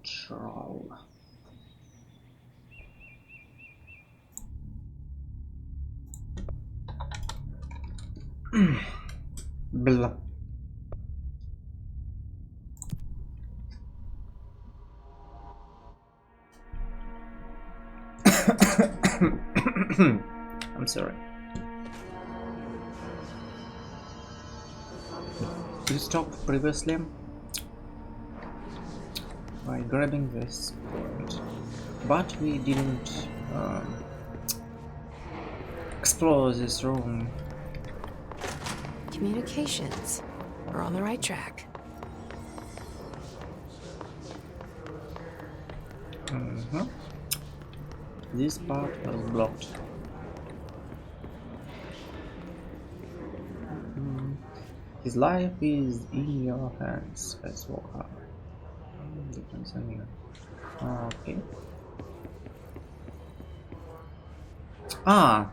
Control. Blah. I'm sorry. We stopped previously by grabbing this point, but we didn't explore this room. Communications. We're on the right track. This part was blocked. His life is in your hands, let's walk up. Okay. Ah!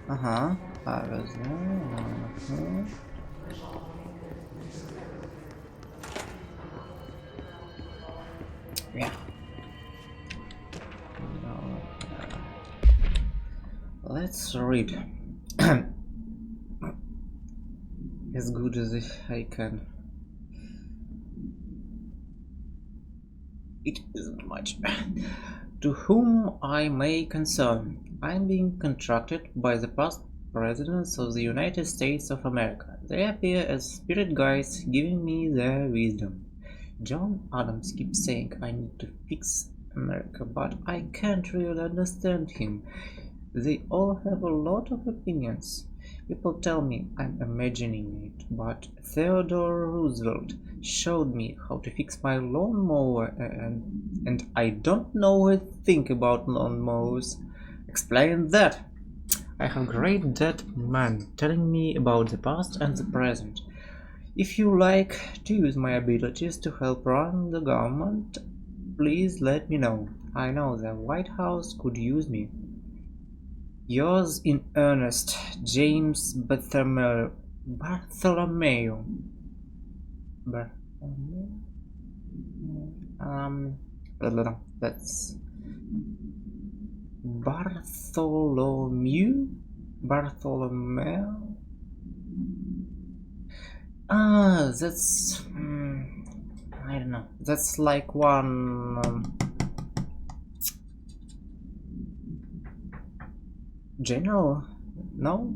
Uh-huh. I was there. Yeah. Let's read. As good as I can. It isn't much. To whom I may concern, I am being contracted by the past presidents of the United States of America. They appear as spirit guides, giving me their wisdom. John Adams keeps saying I need to fix America, but I can't really understand him. They all have a lot of opinions. People tell me I'm imagining it, but Theodore Roosevelt showed me how to fix my lawnmower and I don't know a thing about lawnmowers. Explain that. I have great dead men telling me about the past and the present. If you like to use my abilities to help run the government, please let me know. I know the White House could use me. Yours in earnest, James Bartholomew. Bartholomew. That's Bartholomew. Bartholomew. That's I don't know. That's like one. General? No?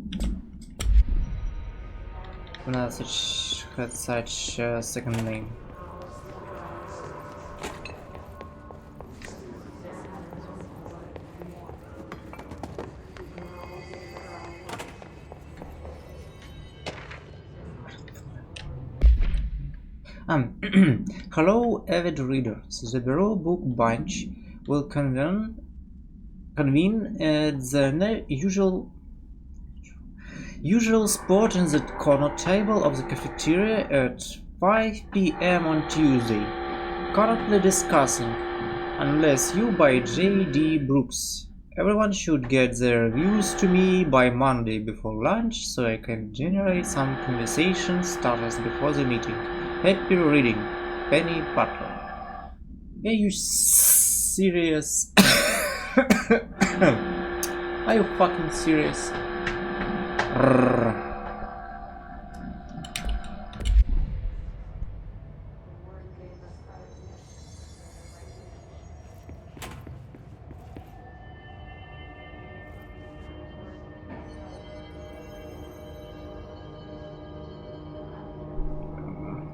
Another such had such a second name. Hello, avid readers. The Bureau Book Bunch will convene at the usual spot in the corner table of the cafeteria at 5 p.m. on Tuesday. Currently discussing Unless You by J.D. Brooks. Everyone should get their reviews to me by Monday before lunch so I can generate some conversation starters before the meeting. Happy reading, Penny Butler. Are you serious? Are you fucking serious?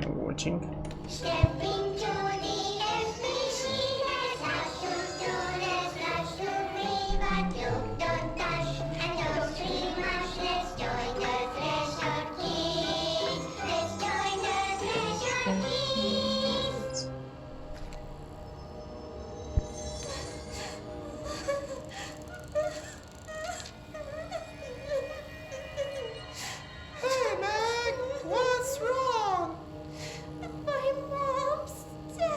Watching. Step into the SPC, let's rush to do, let's rush to free, but you don't touch and don't scream much. Let's join the Thresher Kids. Let's join the Thresher Kids. Hey, Meg! What's wrong? My mom's dead.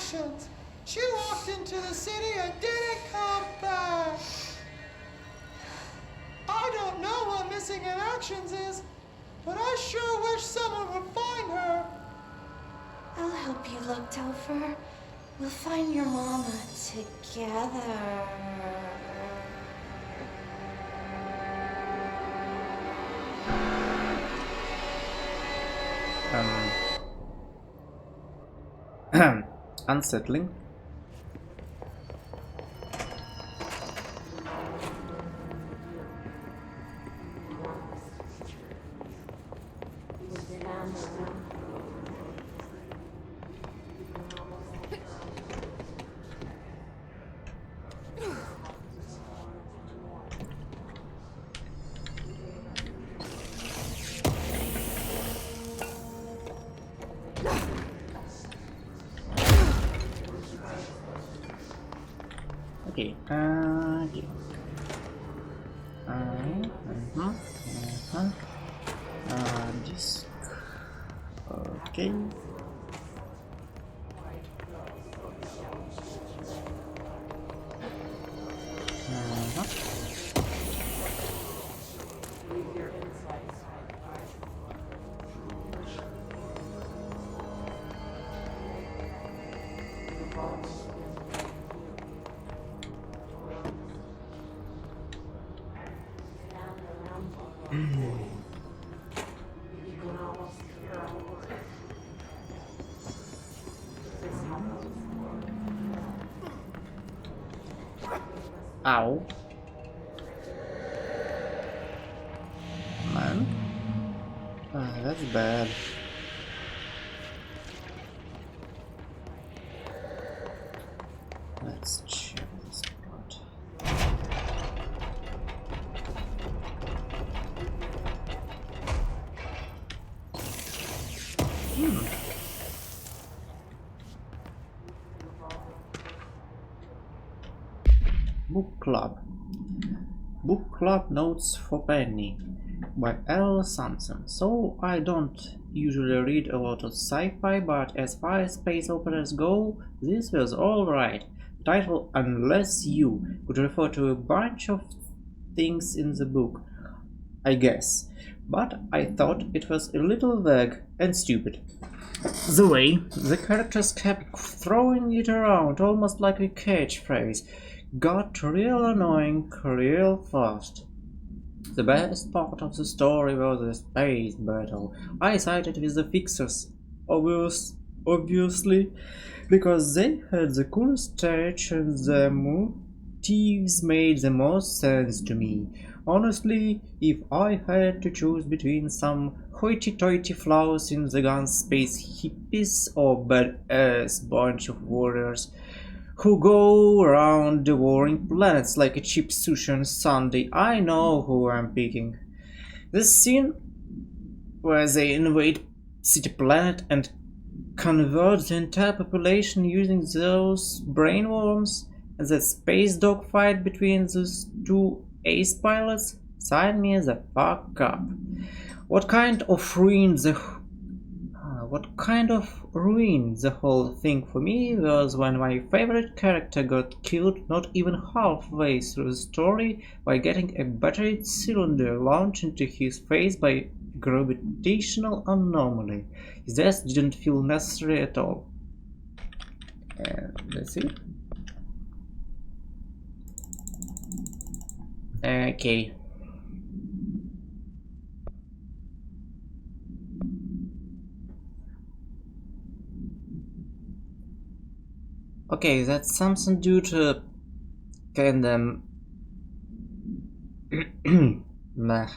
actions. She walked into the city and didn't come back. I don't know what missing in actions is, but I sure wish someone would find her. I'll help you look, Topher. We'll find your mama together. Unsettling. Okay, okay. Disc. Okay. Ow. Man. That's bad. Let's check this part. Book Club. Book Club Notes for Penny by L. Sampson. So I don't usually read a lot of sci-fi, but as far as space operas go, this was alright. Title Unless You could refer to a bunch of things in the book, I guess, but I thought it was a little vague and stupid. The way the characters kept throwing it around, almost like a catchphrase, got real annoying real fast. The best part of the story was the space battle. I sided with the Fixers, obviously, because they had the coolest touch and the motifs made the most sense to me. Honestly, if I had to choose between some hoity-toity flowers in the gun space hippies or badass bunch of warriors who go around devouring planets like a cheap sushi on Sunday, I know who I'm picking. The scene where they invade City Planet and convert the entire population using those brainworms, and that space dogfight between those two ace pilots, sign me the fuck up. What kind of ruin the whole thing for me was when my favorite character got killed not even halfway through the story by getting a battery cylinder launched into his face by gravitational anomaly. His death didn't feel necessary at all. Let's see. Okay. Okay, that's something due to kinda meh.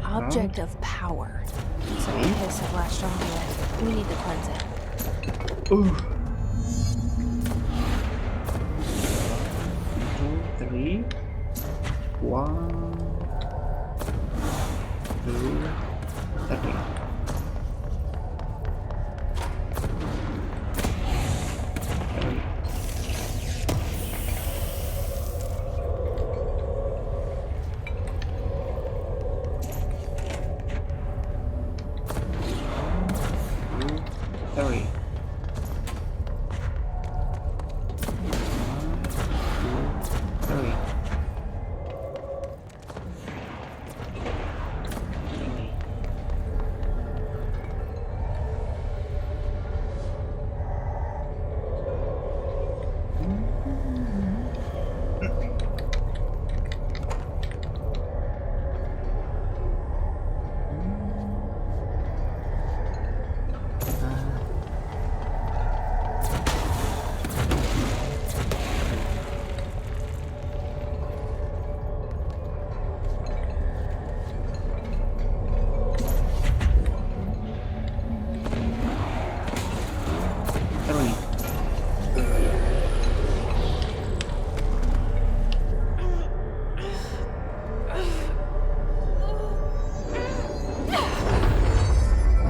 Object of power. Some piss have latched onto it. We need to cleanse it. Ooh. 2, 3, 1. 3.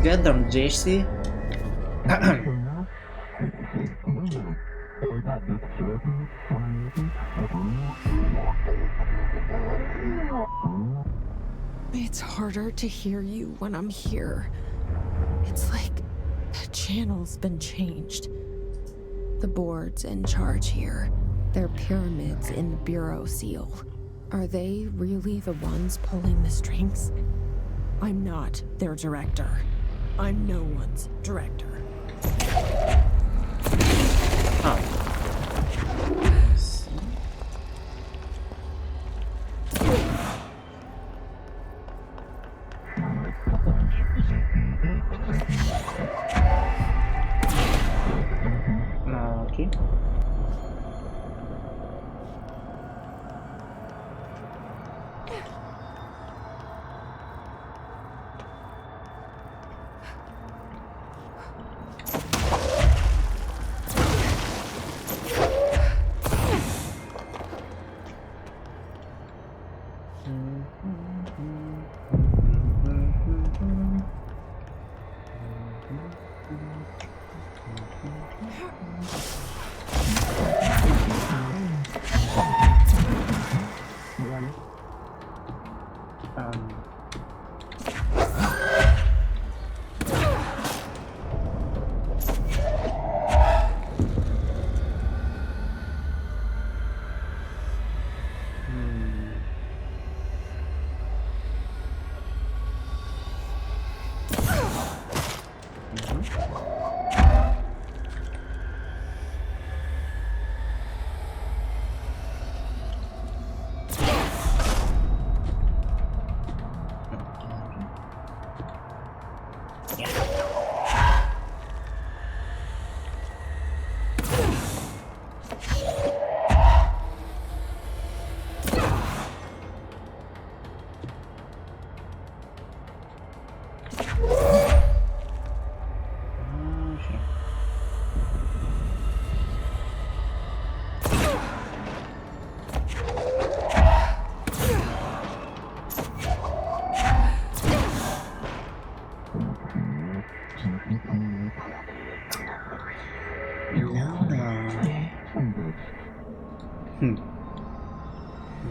Get them, JC. It's harder to hear you when I'm here. It's like the channel's been changed. The board's in charge here. They're pyramids in the Bureau seal. Are they really the ones pulling the strings? I'm not their director. I'm no one's director. Okay.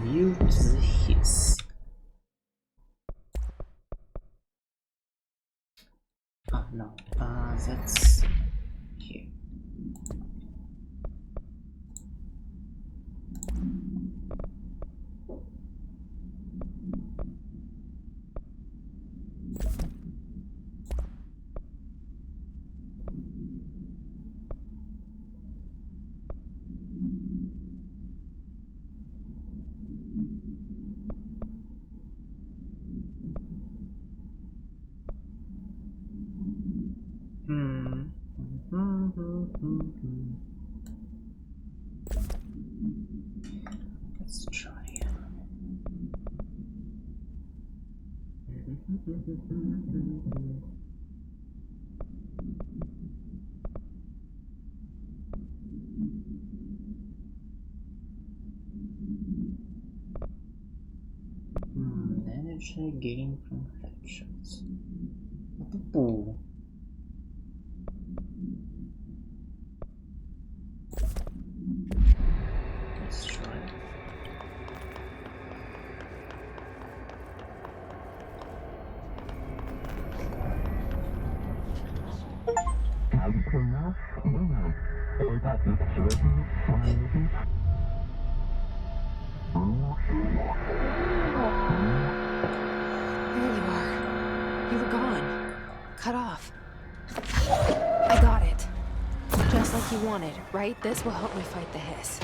Use his. Oh no, that's here. Let's try. Energy gain from heaven. Options. Poo. Let's try. There you are. You were gone. Cut off. I got it. Just like you wanted, right? This will help me fight the hiss.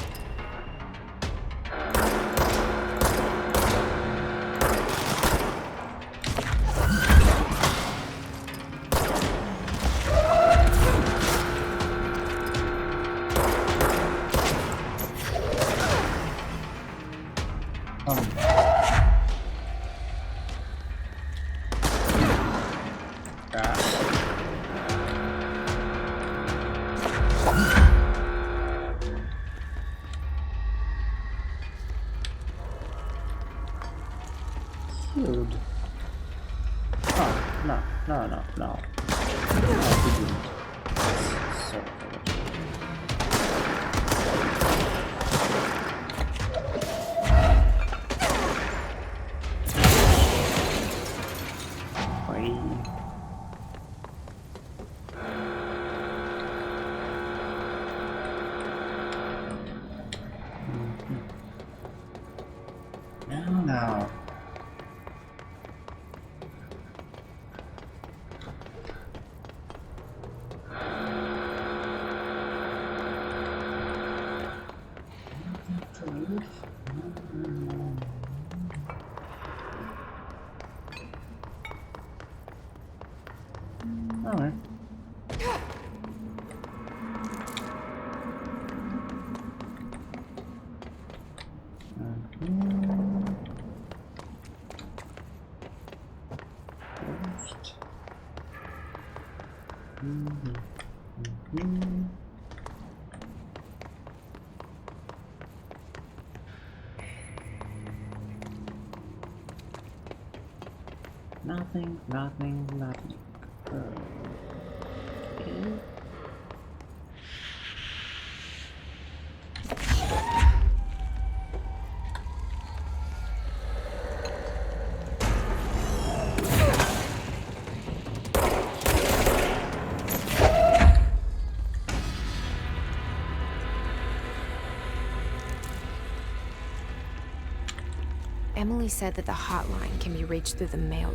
Good. Oh, no. I didn't. So Bye. Now. Alright. First. Nothing. Okay. Emily said that the hotline can be reached through the mailroom.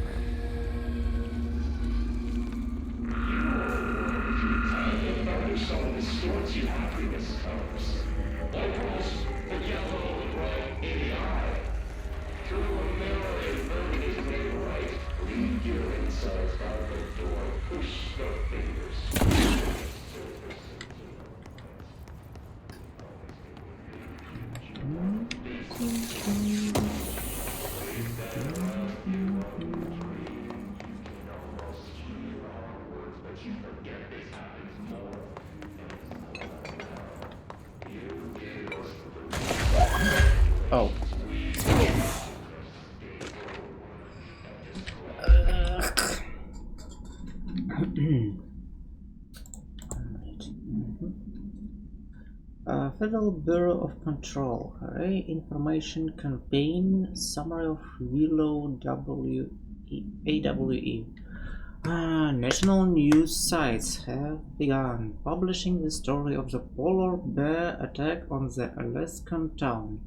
Oh. Federal Bureau of Control, Array Information Campaign, Summary of Willow AWE. National news sites have begun publishing the story of the polar bear attack on the Alaskan town.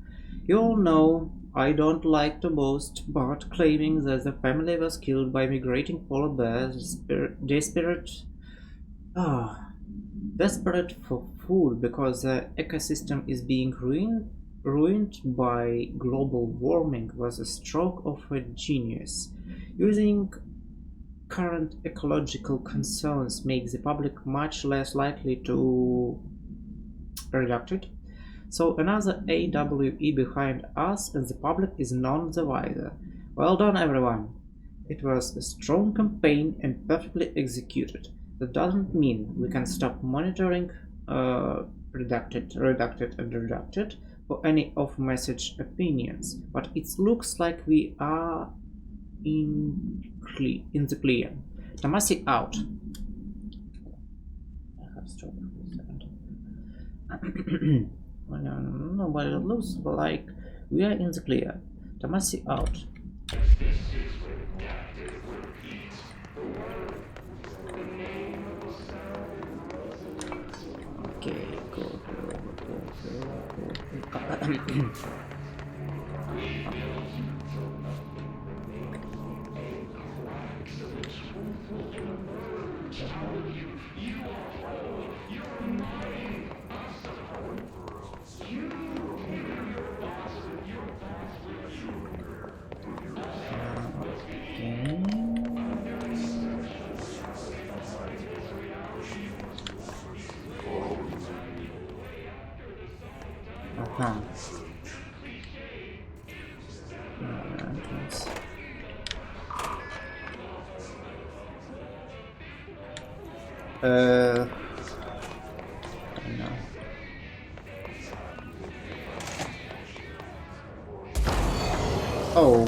You all know I don't like to boast, but claiming that the family was killed by migrating polar bears, desperate for food because the ecosystem is being ruined by global warming, was a stroke of a genius. Using current ecological concerns make the public much less likely to redact it. So another AWE behind us and the public is none the wiser. Well done, everyone. It was a strong campaign and perfectly executed. That doesn't mean we can stop monitoring redacted for any off-message opinions, but it looks like we are in the clear. Tamasi out. I have stop for a second. Well, no, but it looks like we are in the clear. Tamasi out. Okay, go. No. Oh.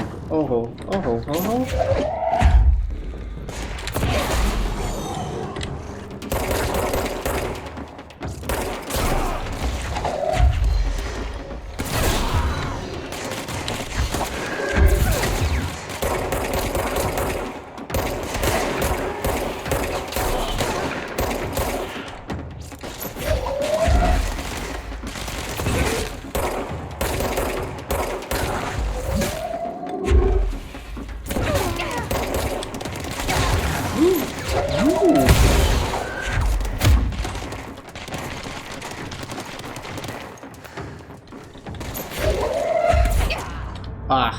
Ah,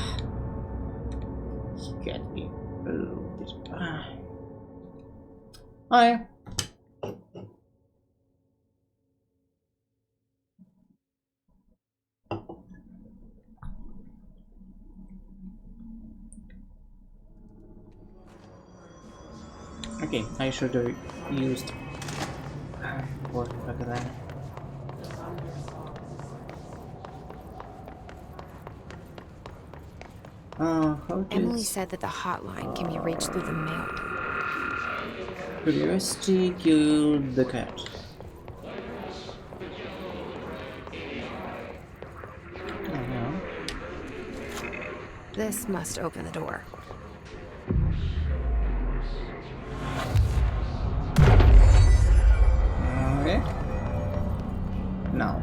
he can't be loaded. Hi. Okay, I should have used what back then. How Emily does said that the hotline can be reached through the mail. curiosity killed the cat? This must open the door. Okay. Now.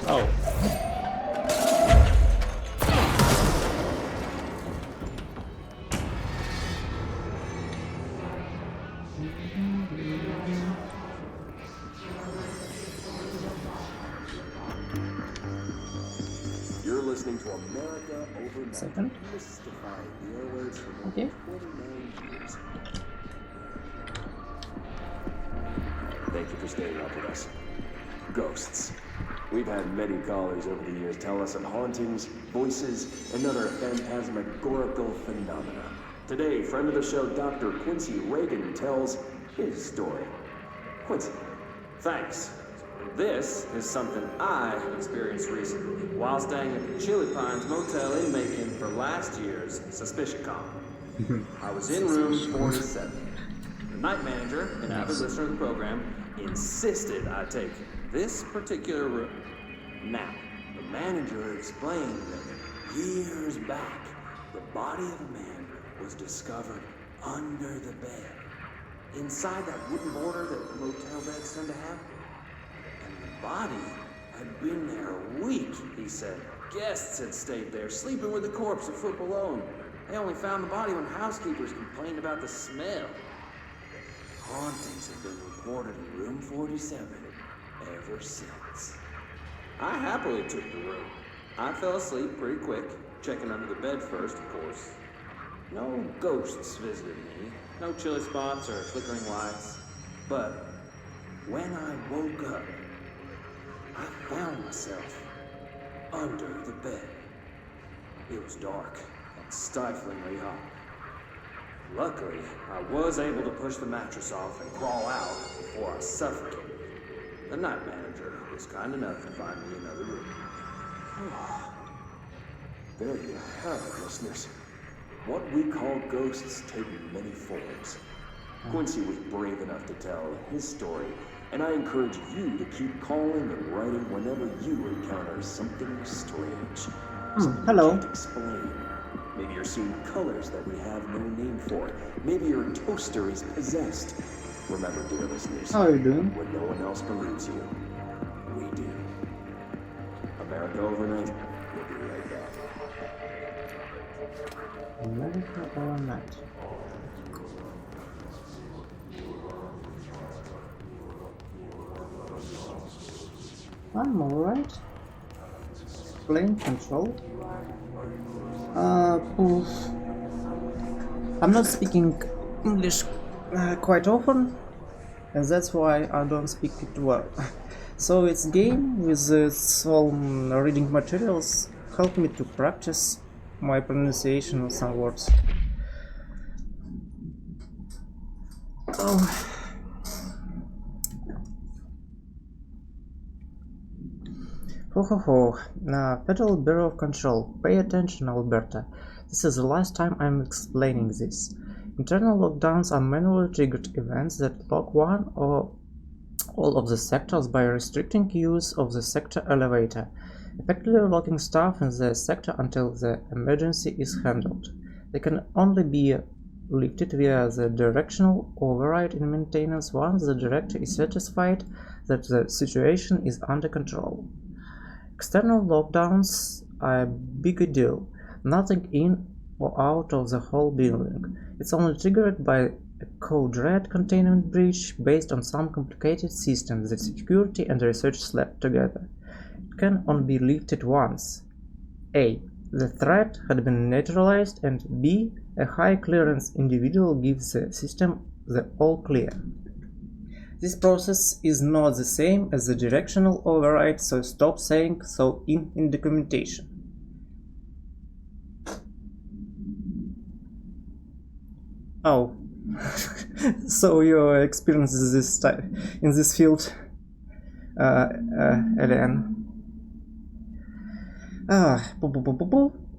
Oh. You're listening to America Overnight. Second. Mystifying the airwaves for more Okay. than 29 years. Thank you for staying up with us. Ghosts. We've had many callers over the years tell us of hauntings, voices, and other phantasmagorical phenomena. Today, friend of the show, Dr. Quincy Reagan, tells his story. Quincy, thanks. This is something I experienced recently while staying at the Chili Pines Motel in Macon for last year's Suspicion Con. I was in room 47. The night manager, an avid listener of the program, insisted I take this particular room. Now, manager explained that years back, the body of a man was discovered under the bed, inside that wooden border that motel beds tend to have. And the body had been there a week, he said. Guests had stayed there, sleeping with the corpse a foot below. They only found the body when housekeepers complained about the smell. Hauntings have been reported in room 47 ever since. I happily took the room. I fell asleep pretty quick, checking under the bed first, of course. No ghosts visited me, no chilly spots or flickering lights. But when I woke up, I found myself under the bed. It was dark and stiflingly hot. Luckily, I was able to push the mattress off and crawl out before I suffocated. The night manager was kind enough to find me another room. There you have it, listeners. What we call ghosts take many forms. Quincy was brave enough to tell his story, and I encourage you to keep calling and writing whenever you encounter something strange. Something hello. you can't explain. Maybe you're seeing colors that we have no name for. Maybe your toaster is possessed. Remember, dear listeners, How are you doing? when no one else believes you, we do. America Overnight, we'll be right back. America Overnight. I'm alright. Playing Control. Oof. I'm not speaking English quite often, and that's why I don't speak it well. So it's game with its all reading materials help me to practice my pronunciation of some words. Oh. Federal Bureau of Control. Pay attention, Alberta. This is the last time I'm explaining this. Internal lockdowns are manually triggered events that lock one or all of the sectors by restricting use of the sector elevator, effectively locking staff in the sector until the emergency is handled. They can only be lifted via the directional override in maintenance once the director is satisfied that the situation is under control. External lockdowns are a bigger deal. Nothing in or out of the whole building. It's only triggered by a code red containment breach based on some complicated system that security and research slapped together. It can only be lifted once. A. The threat had been neutralized, and B. A high clearance individual gives the system the all clear. This process is not the same as the directional override, so stop saying so in documentation. Oh, so your experience is this in this field, Elian.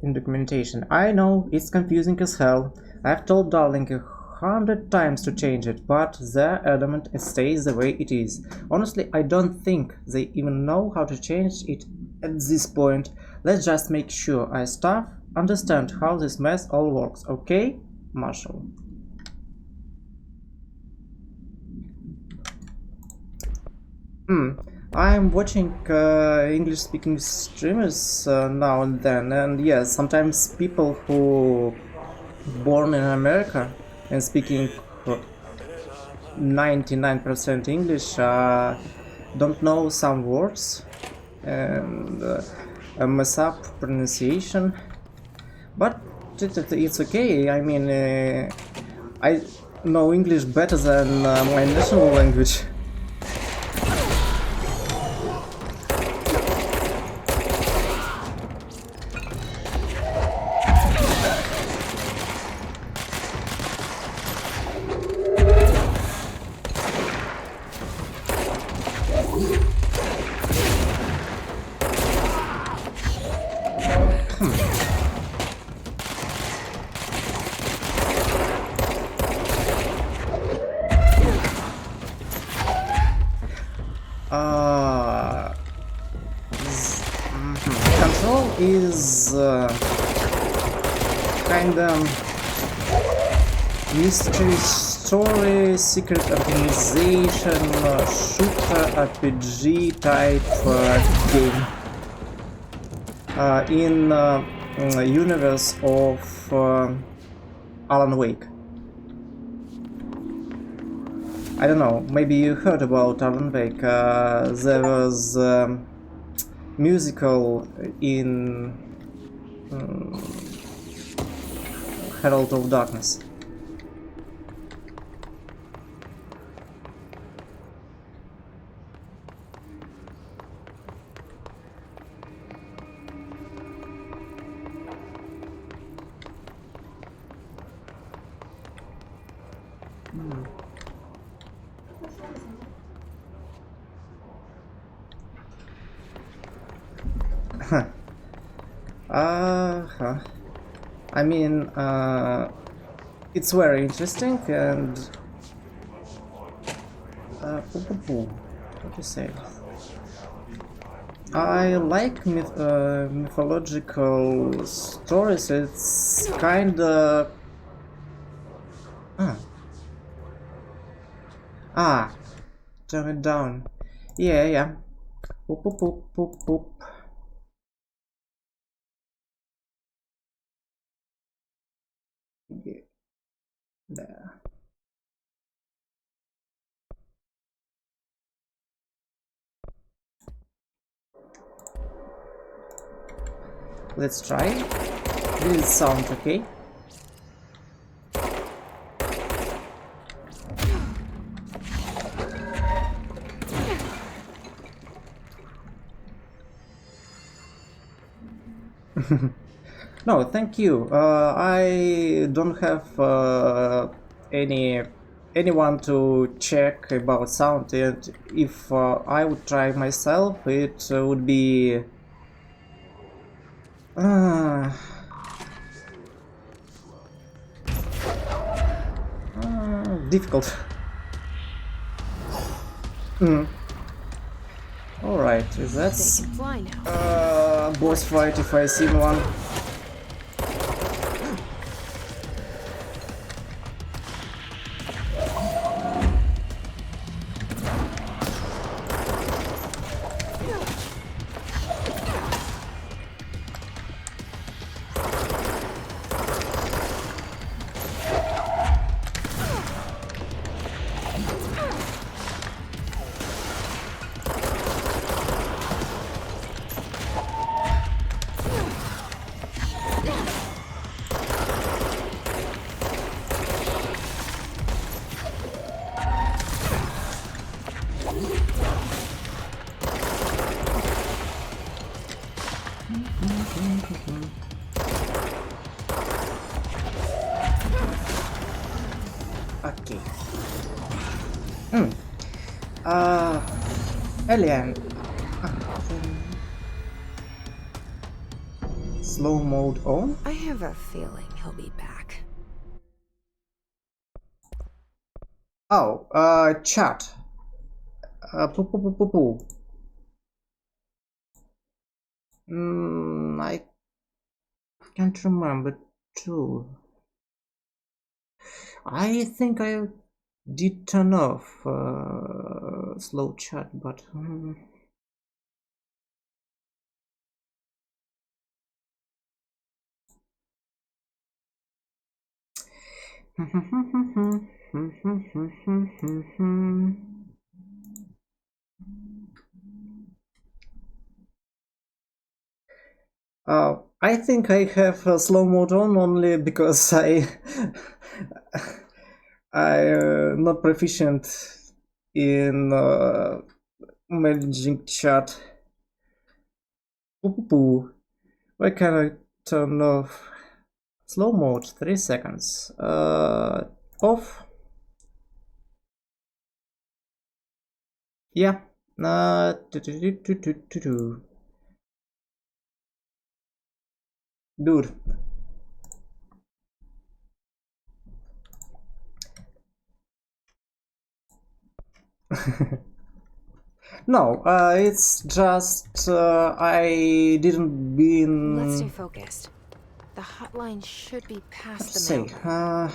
In documentation. I know it's confusing as hell. I've told Darling 100 times to change it, but they're adamant it stays the way it is. Honestly, I don't think they even know how to change it at this point. Let's just make sure our staff understand how this mess all works, okay, Marshall? I'm watching English-speaking streamers now and then, and yes, sometimes people who born in America and speaking 99% English don't know some words and mess up pronunciation, but it's okay. I mean, I know English better than my national language. Control is kinda mystery story, secret organization, shooter RPG type game in universe of Alan Wake. I don't know, maybe you heard about Alan Wake. There was musical in Herald of Darkness. I mean, it's very interesting and what to say? I like mythological stories. It's kinda turn it down. Yeah. Boop boop boop boop boop. Yeah. There. Let's try. Will it sound okay? No, thank you. I don't have anyone to check about sound, and if I would try myself, it would be difficult. Alright, that's They can fly now. boss fight if I see one. Okay. Alien. Slow mode on? I have a feeling he'll be back. Oh, chat. Poo poo poo poo poo. I can't remember too. I think I did turn off slow chat, but I think I have slow mode on only because I not proficient in managing chat. Why can't I turn off slow mode? 3 seconds. Off. Yeah. Dude. No, it's just I didn't Let's stay been focused. The hotline should be past the say. mountain.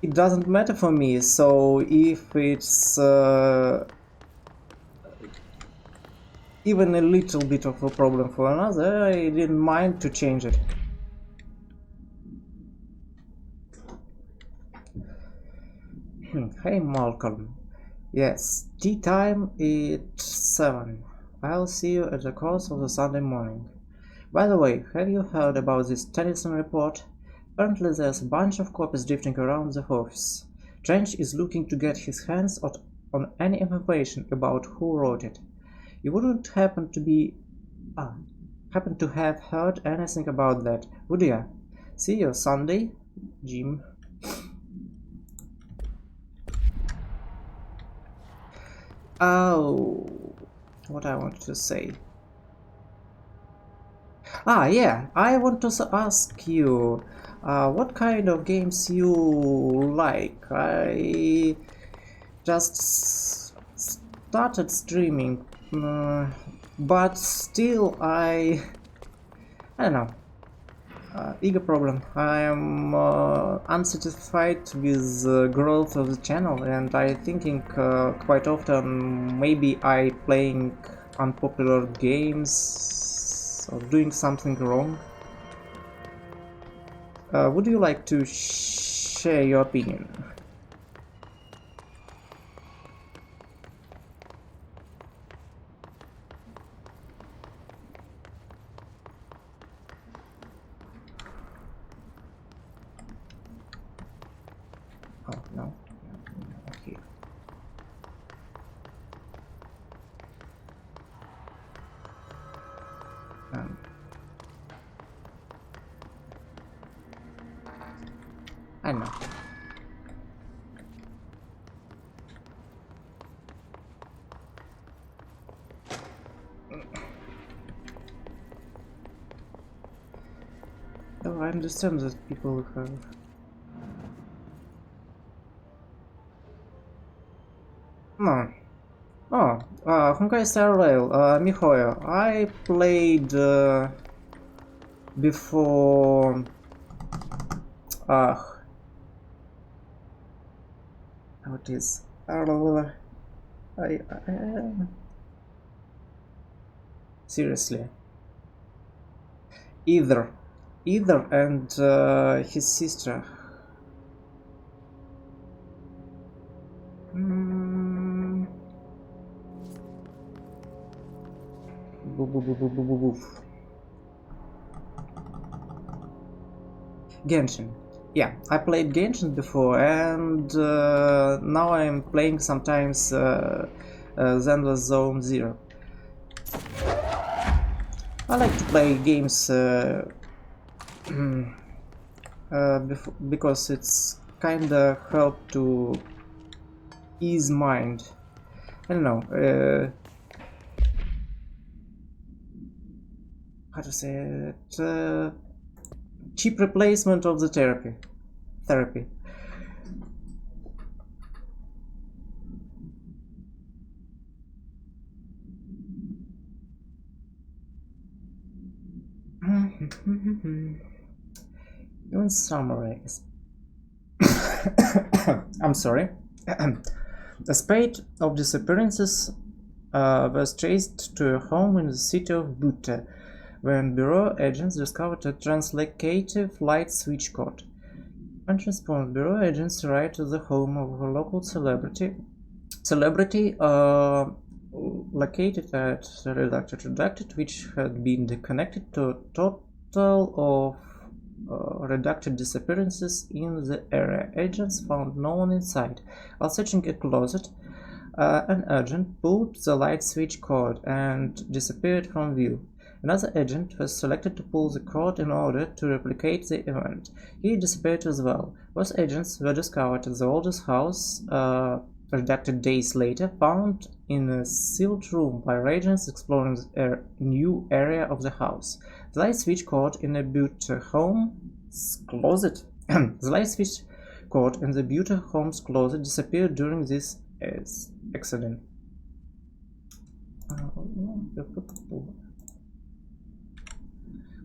It doesn't matter for me. So if it's even a little bit of a problem for another, I didn't mind to change it. Hey Malcolm. Yes, tea time at 7. I'll see you at the course of the Sunday morning. By the way, have you heard about this Tennyson report? Apparently there's a bunch of copies drifting around the office. Trench is looking to get his hands on any information about who wrote it. You wouldn't happen to have heard anything about that, would you? See you Sunday, Jim. Oh, what I wanted to say. Yeah, I want to ask you, what kind of games you like? I just started streaming, but still I don't know. Ego problem. I am unsatisfied with the growth of the channel, and I thinking quite often maybe I playing unpopular games or doing something wrong. Would you like to share your opinion? Oh, no. Okay. I know. No, I understand that people have. No. Oh, Honkai Star Rail, Mihoyo. I played before. What is? Seriously. Either and his sister. Genshin. Yeah, I played Genshin before, and now I'm playing sometimes Zenless Zone Zero. I like to play games because it's kinda help to ease mind. I don't know. How to say it? Cheap replacement of the therapy. In summary, I'm sorry. A spate of disappearances was traced to a home in the city of Butte, when Bureau agents discovered a translocative light switch code. On transport, Bureau agents arrived to the home of a local celebrity located at Redacted, which had been connected to a total of redacted disappearances in the area. Agents found no one inside. While searching a closet, an agent pulled the light switch cord and disappeared from view. Another agent was selected to pull the cord in order to replicate the event. He disappeared as well. Both agents were discovered at the oldest house, redacted days later, found in a sealed room by agents exploring a new area of the house. The light switch cord in a Butte home's closet. The light switch coat and the beauty Holmes' closet disappeared during this accident.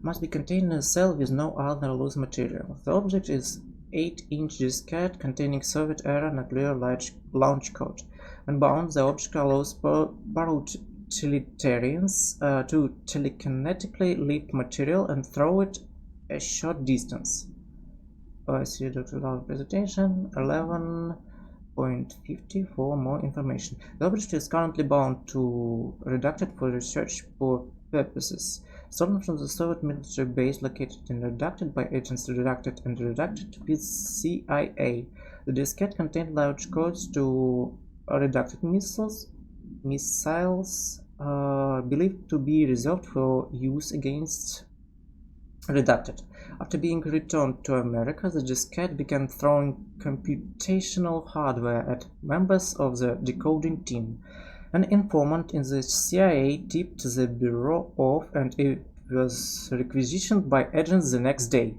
Must be contained in a cell with no other loose material. The object is 8-inch diskette containing Soviet-era nuclear launch code. When bound, the object allows paroutilitarians to telekinetically lift material and throw it a short distance. I see Dr. Law's presentation 11.50 for more information. The object is currently bound to Redacted for research purposes. Stolen from the Soviet military base located in Redacted by agents Redacted and Redacted with CIA. The diskette contained large codes to Redacted missiles believed to be reserved for use against Redacted. After being returned to America, the diskette began throwing computational hardware at members of the decoding team. An informant in the CIA tipped the bureau off and it was requisitioned by agents the next day.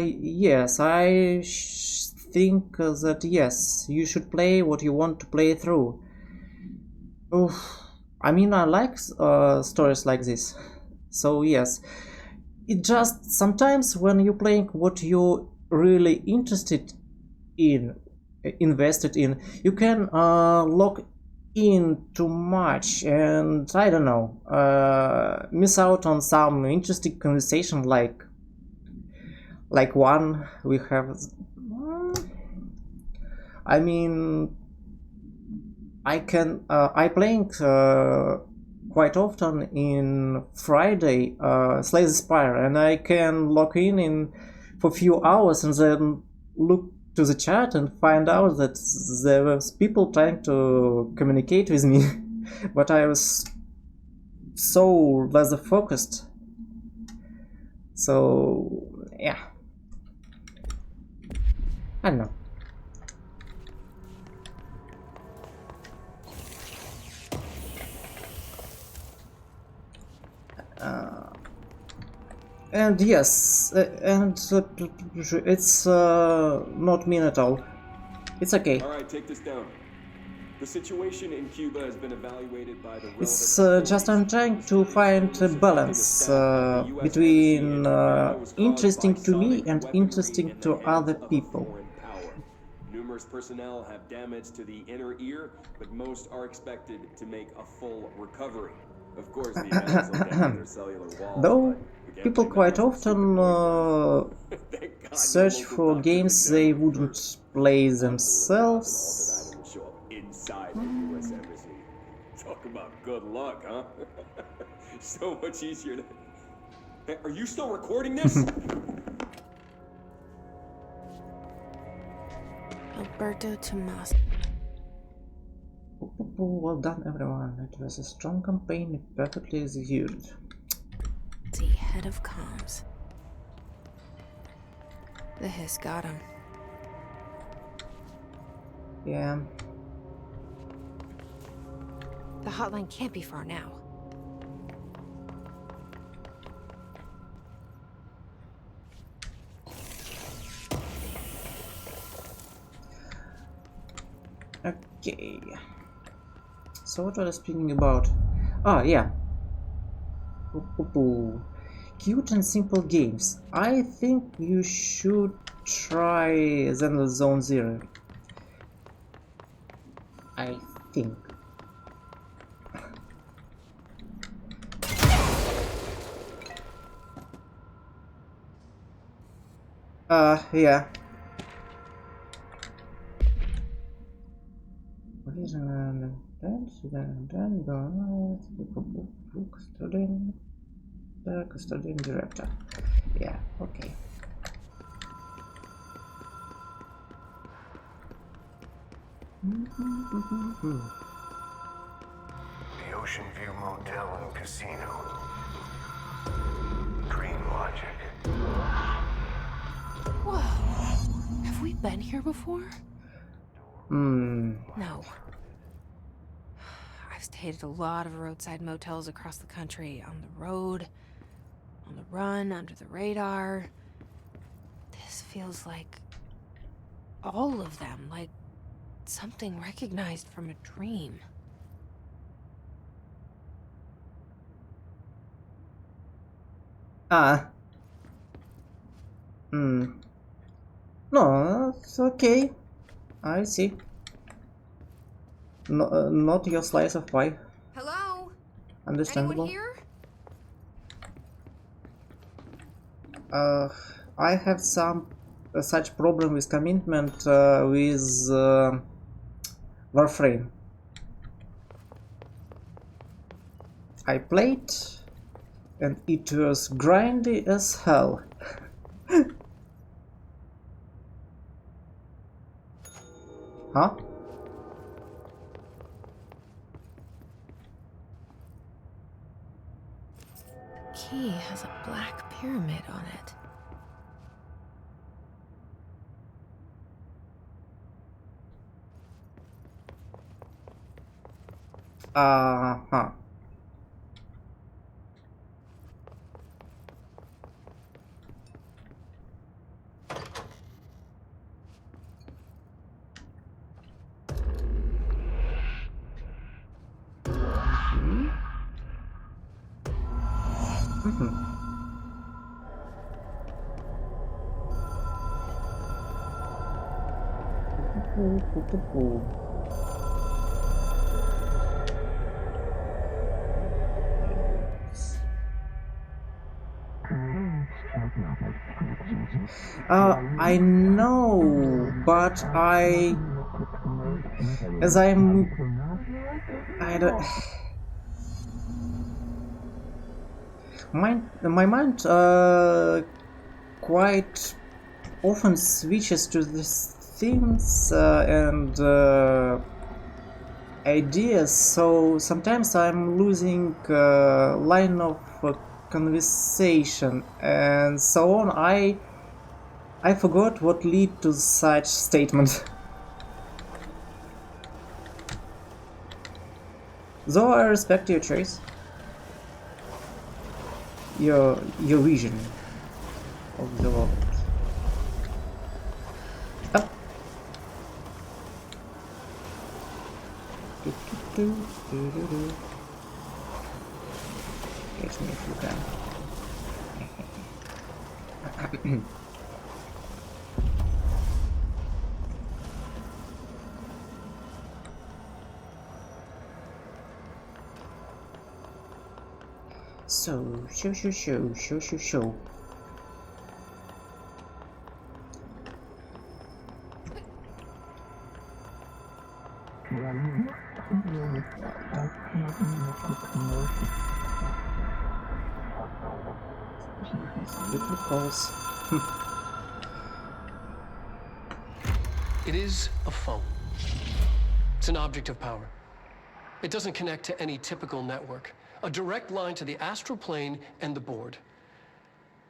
Yes, I think that yes, you should play what you want to play through. I mean, I like stories like this, so yes. It just sometimes when you're playing what you're really invested in, you can lock in too much and I don't know, miss out on some interesting conversation like one we have. I mean, I playing quite often in Friday Slay the Spire, and I can log in for a few hours and then look to the chat and find out that there was people trying to communicate with me but I was so laser focused, so yeah, I don't know. And yes, it's not mean at all. It's okay. All right, take this down. The situation in Cuba has been evaluated by the It's just I'm trying to find a balance between interesting to me and interesting to other people. Numerous personnel have damage to the inner ear, but most are expected to make a full recovery. Of course, the events will damage their cellular walls. Though people quite often search for games they wouldn't play themselves. Inside the U.S. Embassy. Talk about good luck, huh? So much easier to... Hey, are you still recording this? Alberto Tomas. Well done, everyone. It was a strong campaign, perfectly executed. The head of comms. The hiss got him. Yeah. The hotline can't be far now. Okay. So what was I speaking about? Ah, yeah. Cute and simple games. I think you should try Zenless Zone Zero. I think. Yeah. Custodian director. Yeah, okay. The Ocean View Motel and Casino. Dream Logic. Whoa. Have we been here before? No. I've stayed at a lot of roadside motels across the country, on the road, on the run, under the radar. This feels like all of them, like something recognized from a dream. Ah. No, it's okay. I see. No, not your slice of pie. Hello? Understandable. Anyone here? I have some such problem with commitment with Warframe. I played and it was grindy as hell. Huh? Key has a black pyramid on it. Uh-huh. I know, but I don't. My mind quite often switches to these things and ideas, so sometimes I'm losing line of conversation and so on. I forgot what lead to such statement. Though I respect your choice, your vision of the world. Up. Catch me if you can. So, show. Little calls. It is a phone. It's an object of power. It doesn't connect to any typical network. A direct line to the astral plane and the board.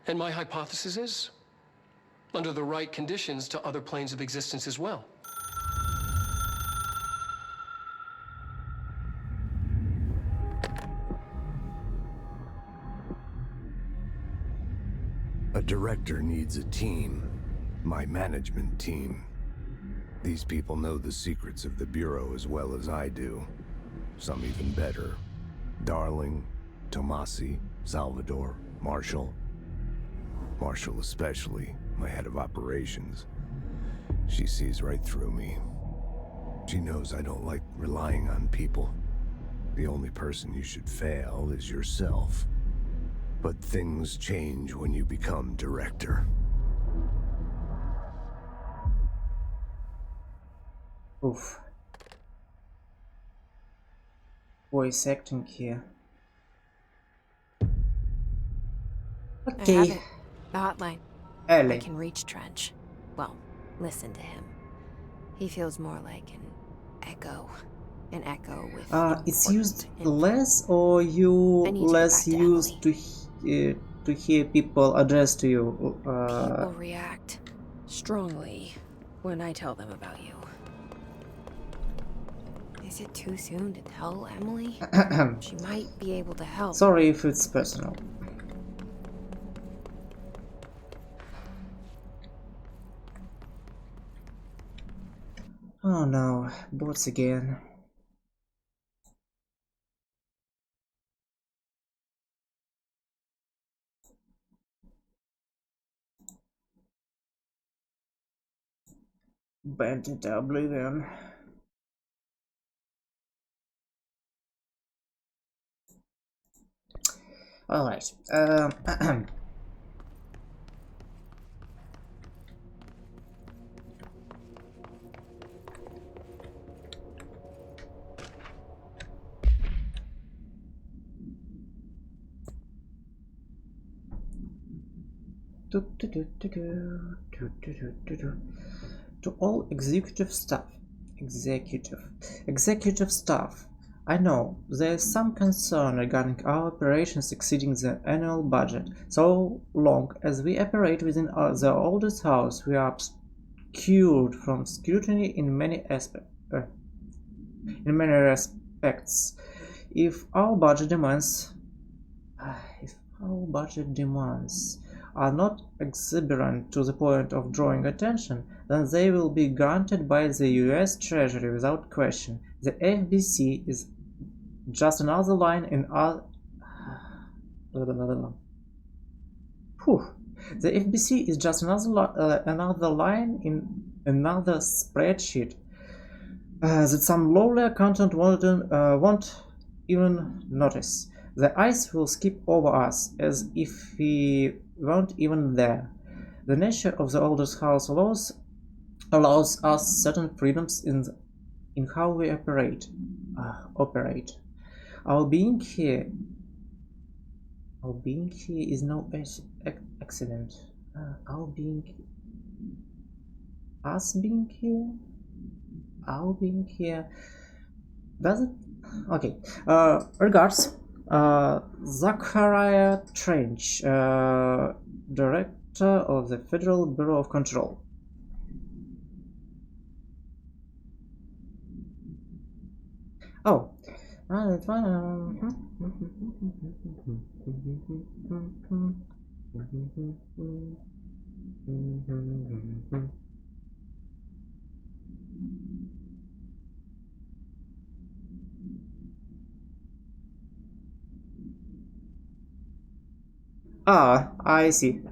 And my hypothesis is, under the right conditions, to other planes of existence as well. A director needs a team. My management team. These people know the secrets of the Bureau as well as I do. Some even better. Darling, Tomasi, Salvador, Marshall. Marshall especially, my head of operations. She sees right through me. She knows I don't like relying on people. The only person you should fail is yourself. But things change when you become director. Oof. Voice acting here. I have Okay. it. The hotline. Ellie. I can reach Trench. Well, listen to him. He feels more like an echo. An echo with It's important used info. less, or you I need to get less back to used to hear people address to you? People react strongly when I tell them about you. They Is it too soon to tell Emily? She might be able to help. Sorry if it's personal. Oh no, bots again. Bent into oblivion. Alright. To all executive staff, I know there is some concern regarding our operations exceeding the annual budget. So long as we operate within the oldest house, we are obscured from scrutiny in many respects. If our budget demands are not exuberant to the point of drawing attention, then they will be granted by the US Treasury without question. The FBC is just another line in The FBC is just another line in another spreadsheet that some lowly accountant won't even notice. The ice will skip over us as if we weren't even there. The nature of the oldest house allows us certain freedoms in how we operate. Our being here is no accident. Our being here. Does it? Okay. Regards. Zachariah Trench, Director of the Federal Bureau of Control. Oh. Ah, I see.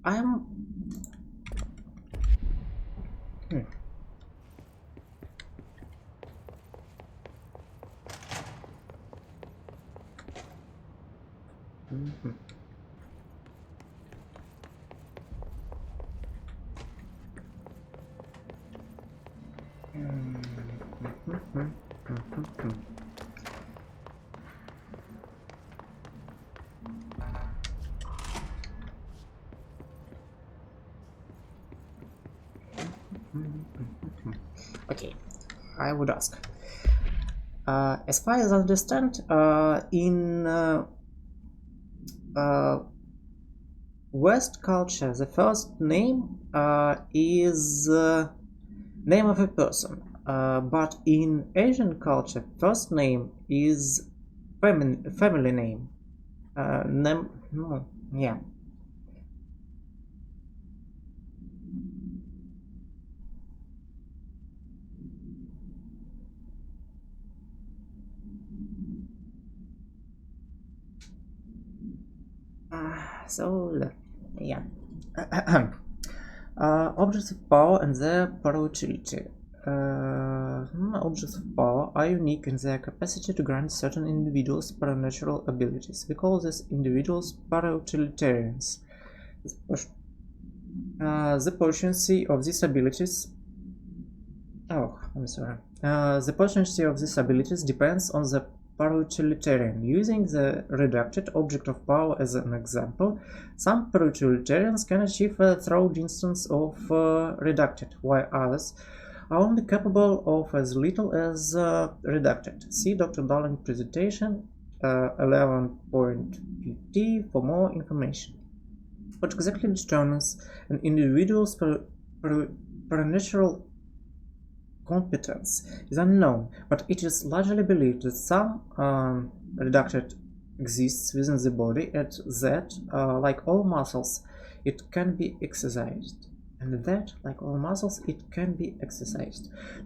I'm... Okay, I would ask. As far as I understand, in West culture, the first name is name of a person, but in Asian culture, first name is family name. Yeah. Yeah. Objects of power and their parautility. Objects of power are unique in their capacity to grant certain individuals supernatural abilities. We call these individuals parautilitarians. The potency of these abilities... Oh, I'm sorry. The potency of these abilities depends on the parutilitarian. Using the reducted object of power as an example, some parutilitarians can achieve a third instance of reducted, while others are only capable of as little as reducted. See Dr. Darling presentation 11.50 for more information. What exactly determines an individual's supernatural competence is unknown, but it is largely believed that some reducted exists within the body and that, like all muscles, it can be exercised.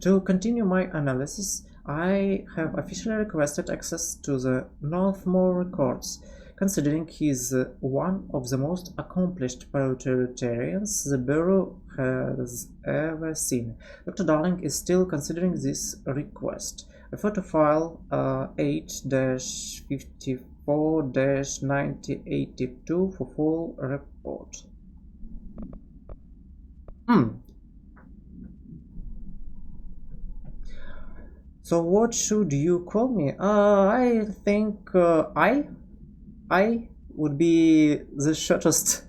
To continue my analysis, I have officially requested access to the Northmore records. Considering he is one of the most accomplished parutilitarians the Bureau has ever seen, Dr. Darling is still considering this request. Refer to file 8-54-9082 for full report. So what should you call me? I think I would be the shortest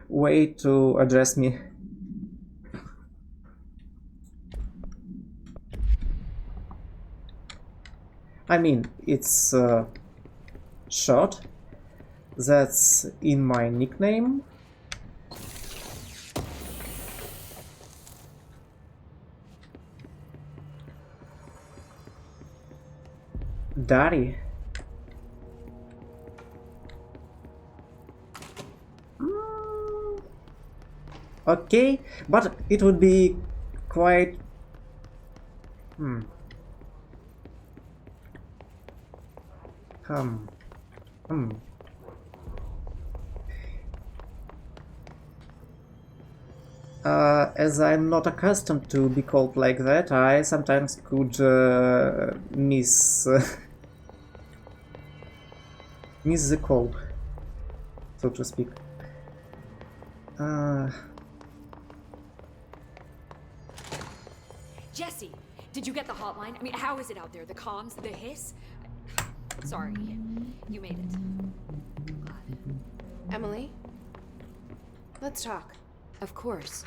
way to address me. I mean, it's short. That's in my nickname. Daddy. Okay, but it would be quite as I'm not accustomed to be called like that, I sometimes could miss the call, so to speak. Jesse, did you get the hotline? I mean, how is it out there? The comms, the hiss? Sorry, you made it. Glad. Emily? Let's talk. Of course.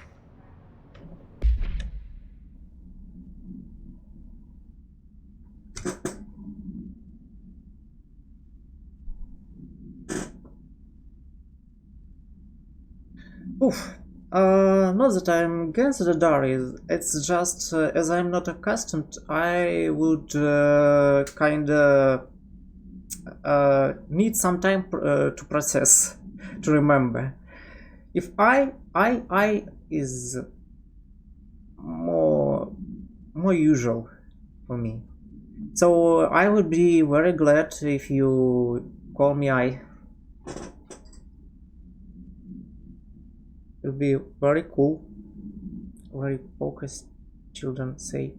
Oof. Not that I'm against the diaries, it's just as I'm not accustomed, I would kinda need some time to process, to remember. If I is more usual for me. So I would be very glad if you call me I. It would be very cool. Very focused children say.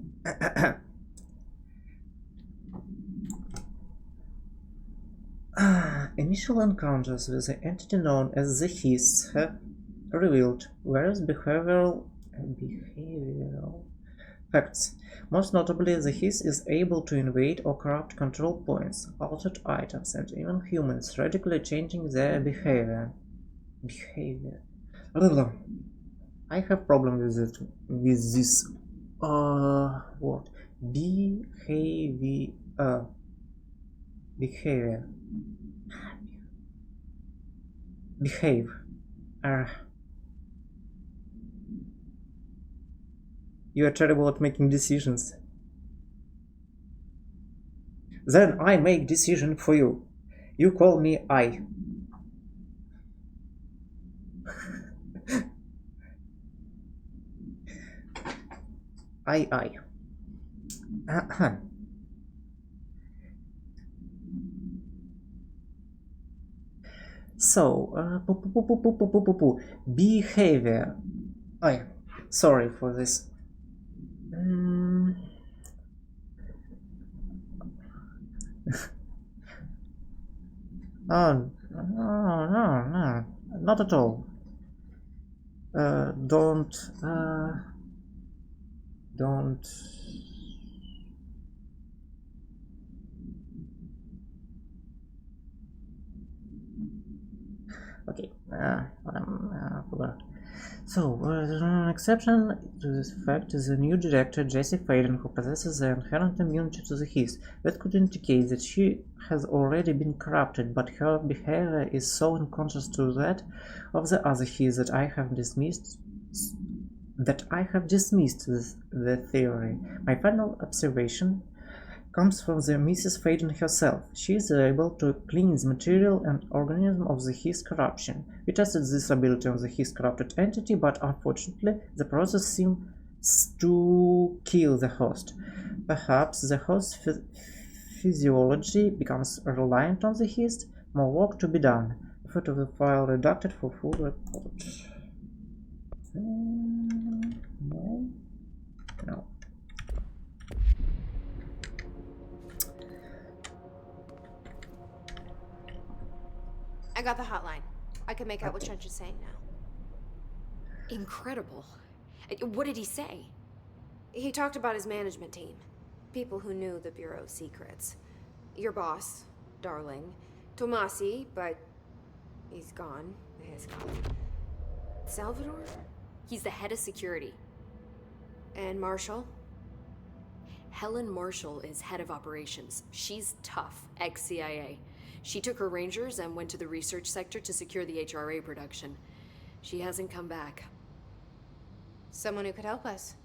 Initial encounters with the entity known as the Hiss have revealed various behavioral facts. Most notably, the Hiss is able to invade or corrupt control points, altered items, and even humans, radically changing their behavior. I have problem with it. With this. What? Behavior. Behave. You are terrible at making decisions. Then I make decision for you. You call me I. I. So, behavior. Sorry for this. Oh, no, not at all. Don't. Forgot. So, as an exception to this fact is the new director, Jessie Faden, who possesses the inherent immunity to the Hiss. That could indicate that she has already been corrupted, but her behavior is so in contrast to that of the other Hiss that I have dismissed the theory. My final observation comes from the Mrs. Faden herself. She is able to clean the material and organism of the Hiss corruption. We tested this ability on the Hiss corrupted entity, but unfortunately the process seems to kill the host. Perhaps the host's physiology becomes reliant on the Hiss. More work to be done. Refer to the file redacted for full report. No. I got the hotline. I can make out what Trench is saying now. Incredible. What did he say? He talked about his management team. People who knew the Bureau's secrets. Your boss, Darling. Tomasi, but he's gone. He's gone. Salvador? He's the head of security. And Marshall? Helen Marshall is head of operations. She's tough, ex-CIA. She took her Rangers and went to the research sector to secure the HRA production. She hasn't come back. Someone who could help us.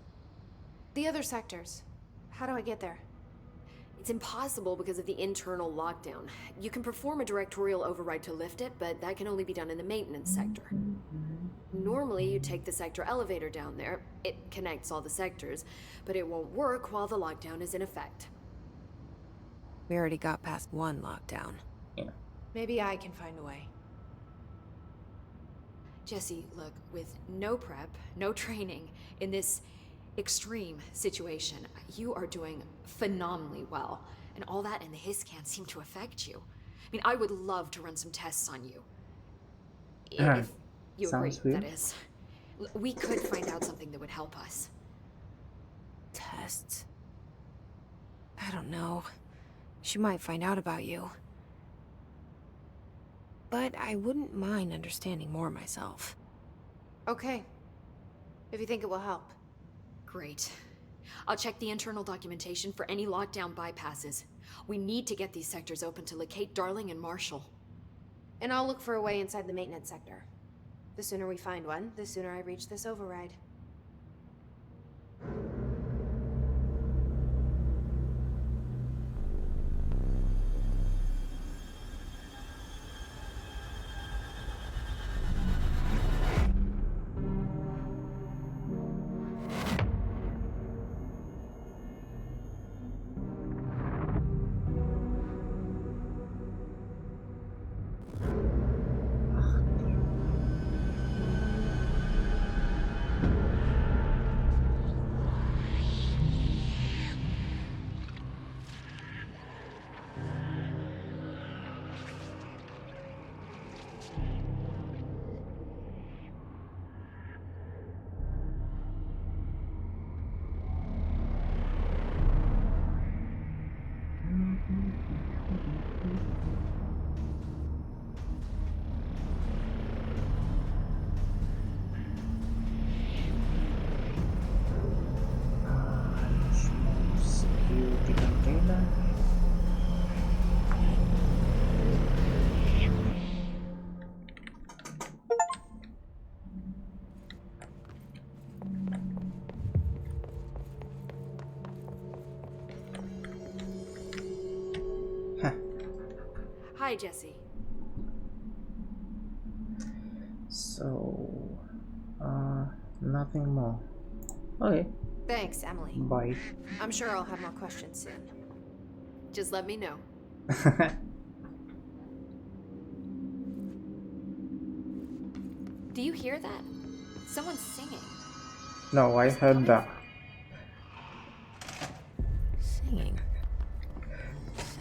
The other sectors. How do I get there? It's impossible because of the internal lockdown. You can perform a directorial override to lift it, but that can only be done in the maintenance sector. Normally, you take the sector elevator down there. It connects all the sectors, but it won't work while the lockdown is in effect. We already got past one lockdown. Yeah. Maybe I can find a way. Jesse, look, with no prep, no training, in this extreme situation, you are doing phenomenally well. And all that and the Hiss can't seem to affect you. I mean, I would love to run some tests on you. If you agree, weird. that is. We could find out something that would help us. Tests? I don't know. She might find out about you. But I wouldn't mind understanding more myself. Okay. If you think it will help. Great. I'll check the internal documentation for any lockdown bypasses. We need to get these sectors open to locate Darling and Marshall. And I'll look for a way inside the maintenance sector. The sooner we find one, the sooner I reach this override. Security container. Hi, Jesse. So, nothing more. Okay, Thanks, Emily. bye. I'm sure I'll have more questions soon. Just let me know. Do you hear that? Someone's singing. No, I heard that. Singing.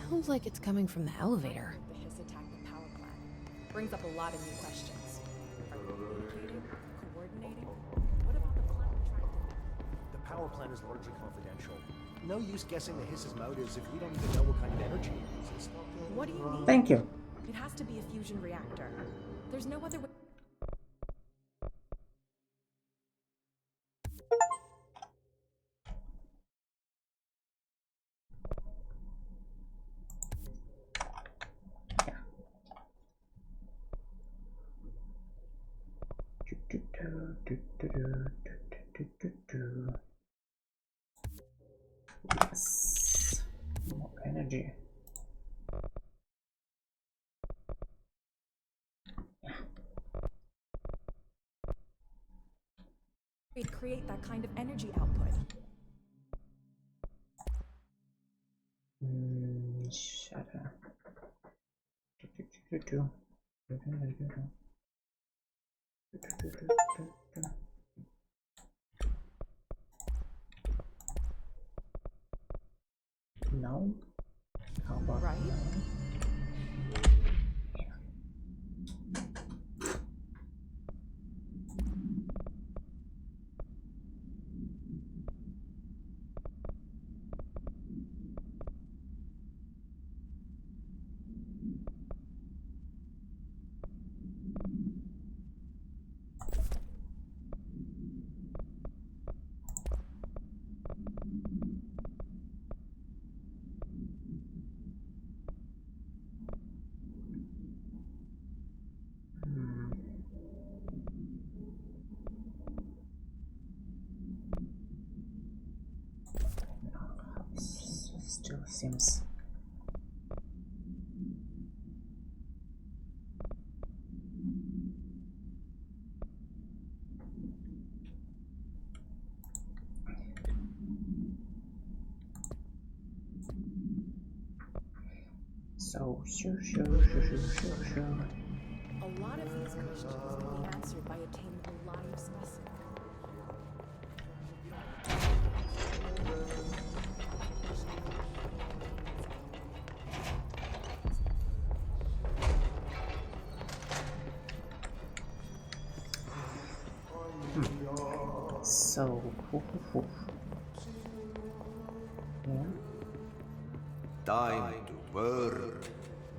Sounds like it's coming from the elevator. The Hiss attacked the power plant. Brings up a lot of new questions. Are they communicating? Coordinating? What about the plant tracking? The power plant is largely confidential. No use guessing the Hiss's motives if we don't even know what kind of energy it uses. What do you need? Thank you. It has to be a fusion reactor. There's no other way. Yes, more energy. We'd create that kind of energy output. Shut up. No? How about right? No? Still seems so sure. A lot of these questions can be answered by obtaining a live specimen. So yeah. Time to work.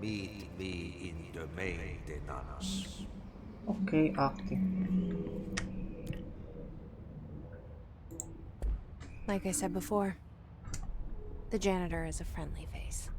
Meet me in the maintenance. Okay, Artie. Like I said before, the janitor is a friendly face.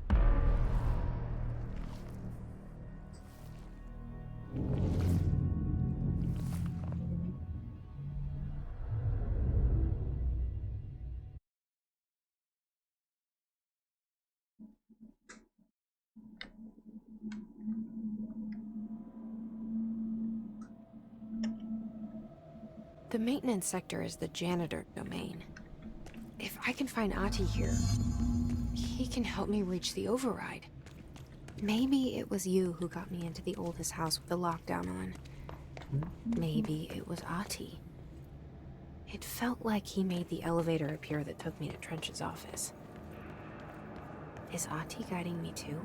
The maintenance sector is the janitor domain. If I can find Ahti here, he can help me reach the override. Maybe it was you who got me into the oldest house with the lockdown on. Maybe it was Ahti. It felt like he made the elevator appear that took me to Trench's office. Is Ahti guiding me too?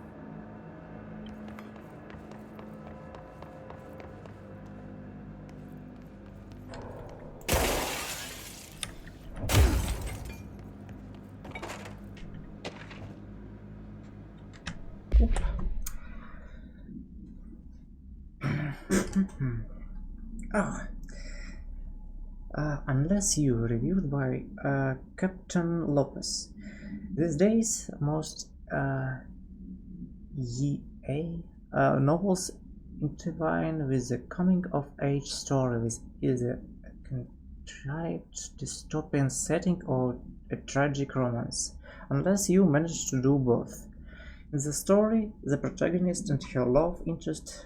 Unless you reviewed by Captain Lopez. These days, most YA novels intertwine with the coming-of-age story with either a contrived dystopian setting or a tragic romance, unless you manage to do both. In the story, the protagonist and her love interest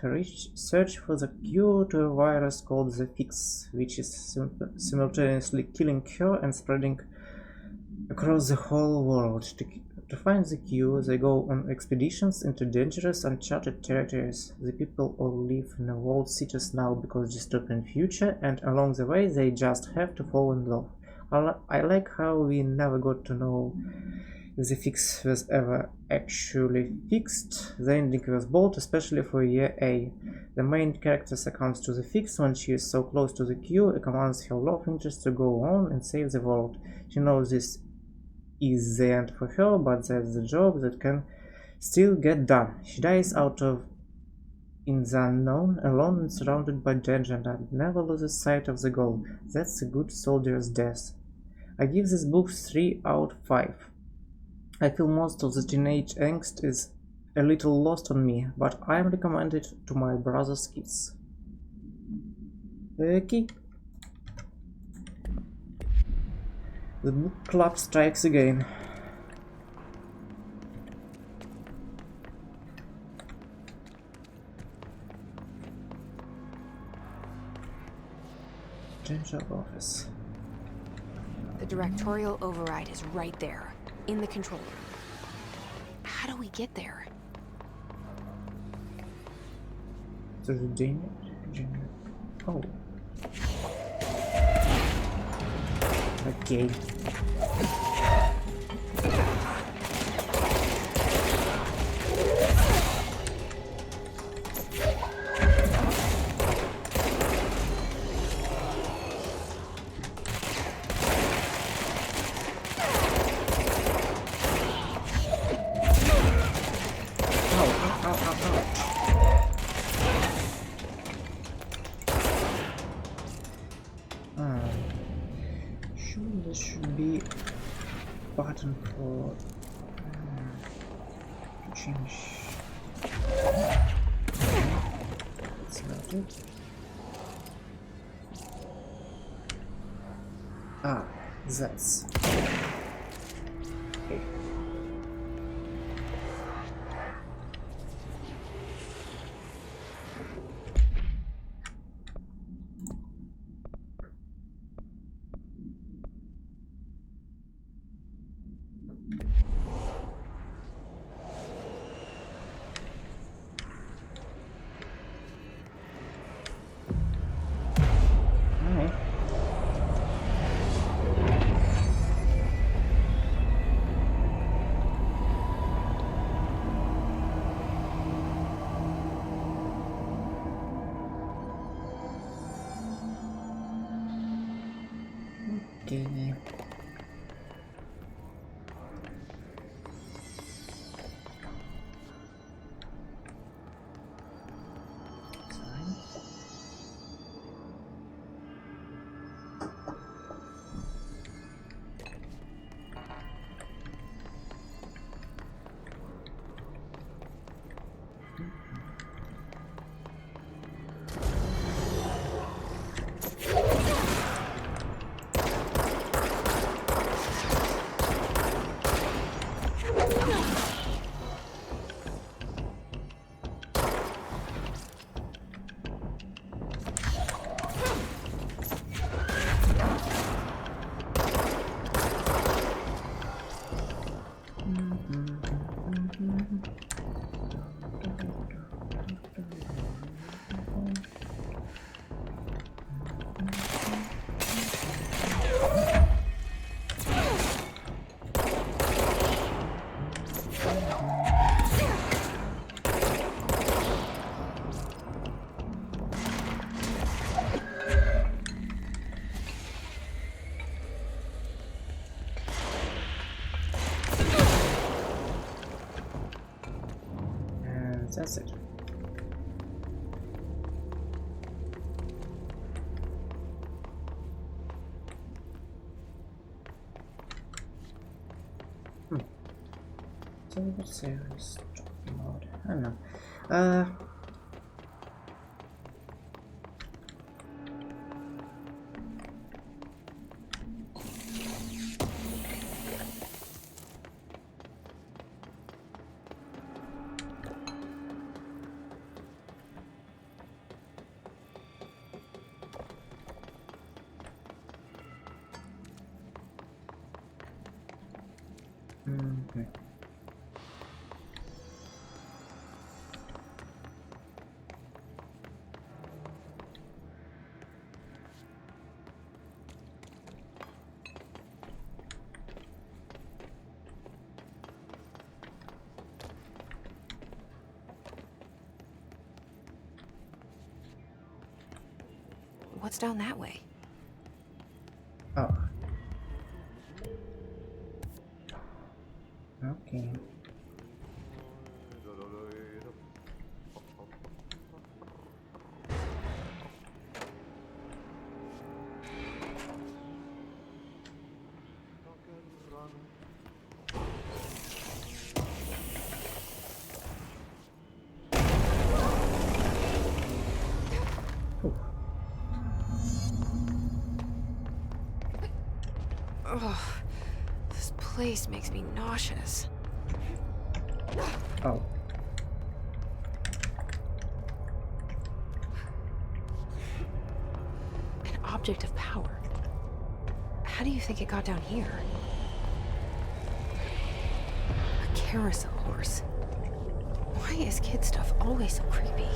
search for the cure to a virus called the Fix, which is simultaneously killing her and spreading across the whole world. To find the cure, they go on expeditions into dangerous, uncharted territories. The people all live in walled cities now because dystopian future, and along the way they just have to fall in love. I like how we never got to know if the Fix was ever actually fixed. The ending was bold, especially for Year A. The main character succumbs to the Fix when she is so close to the cure and commands her love interest to go on and save the world. She knows this is the end for her, but that's the job that can still get done. She dies out in the unknown, alone and surrounded by danger, and never loses sight of the goal. That's a good soldier's death. I give this book 3 out of 5. I feel most of the teenage angst is a little lost on me, but I am recommended to my brother's kids. Okay. The book club strikes again. Central office. The directorial override is right there, in the control room. How do we get there? So the danger. Oh. Okay. There should be a button for to change. That's not it. Ah, that's okay. Okay. That's it. So what's this talking about? I don't know. Okay. What's down that way? Oh. Okay. Ugh. This place makes me nauseous. Oh. An object of power. How do you think it got down here? A carousel horse. Why is kid stuff always so creepy?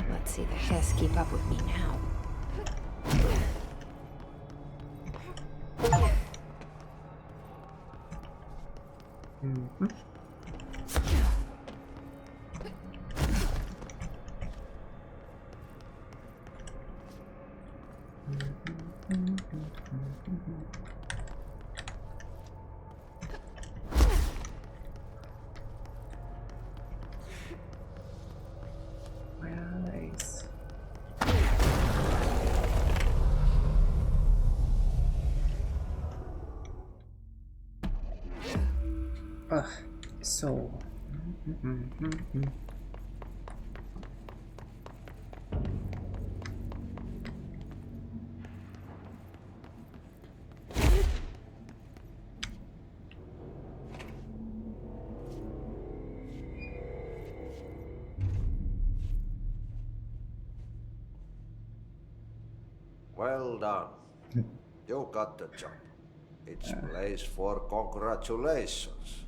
Let's see the hiss keep up with me now. Nice. So. Well done. You got the job. It's place for congratulations.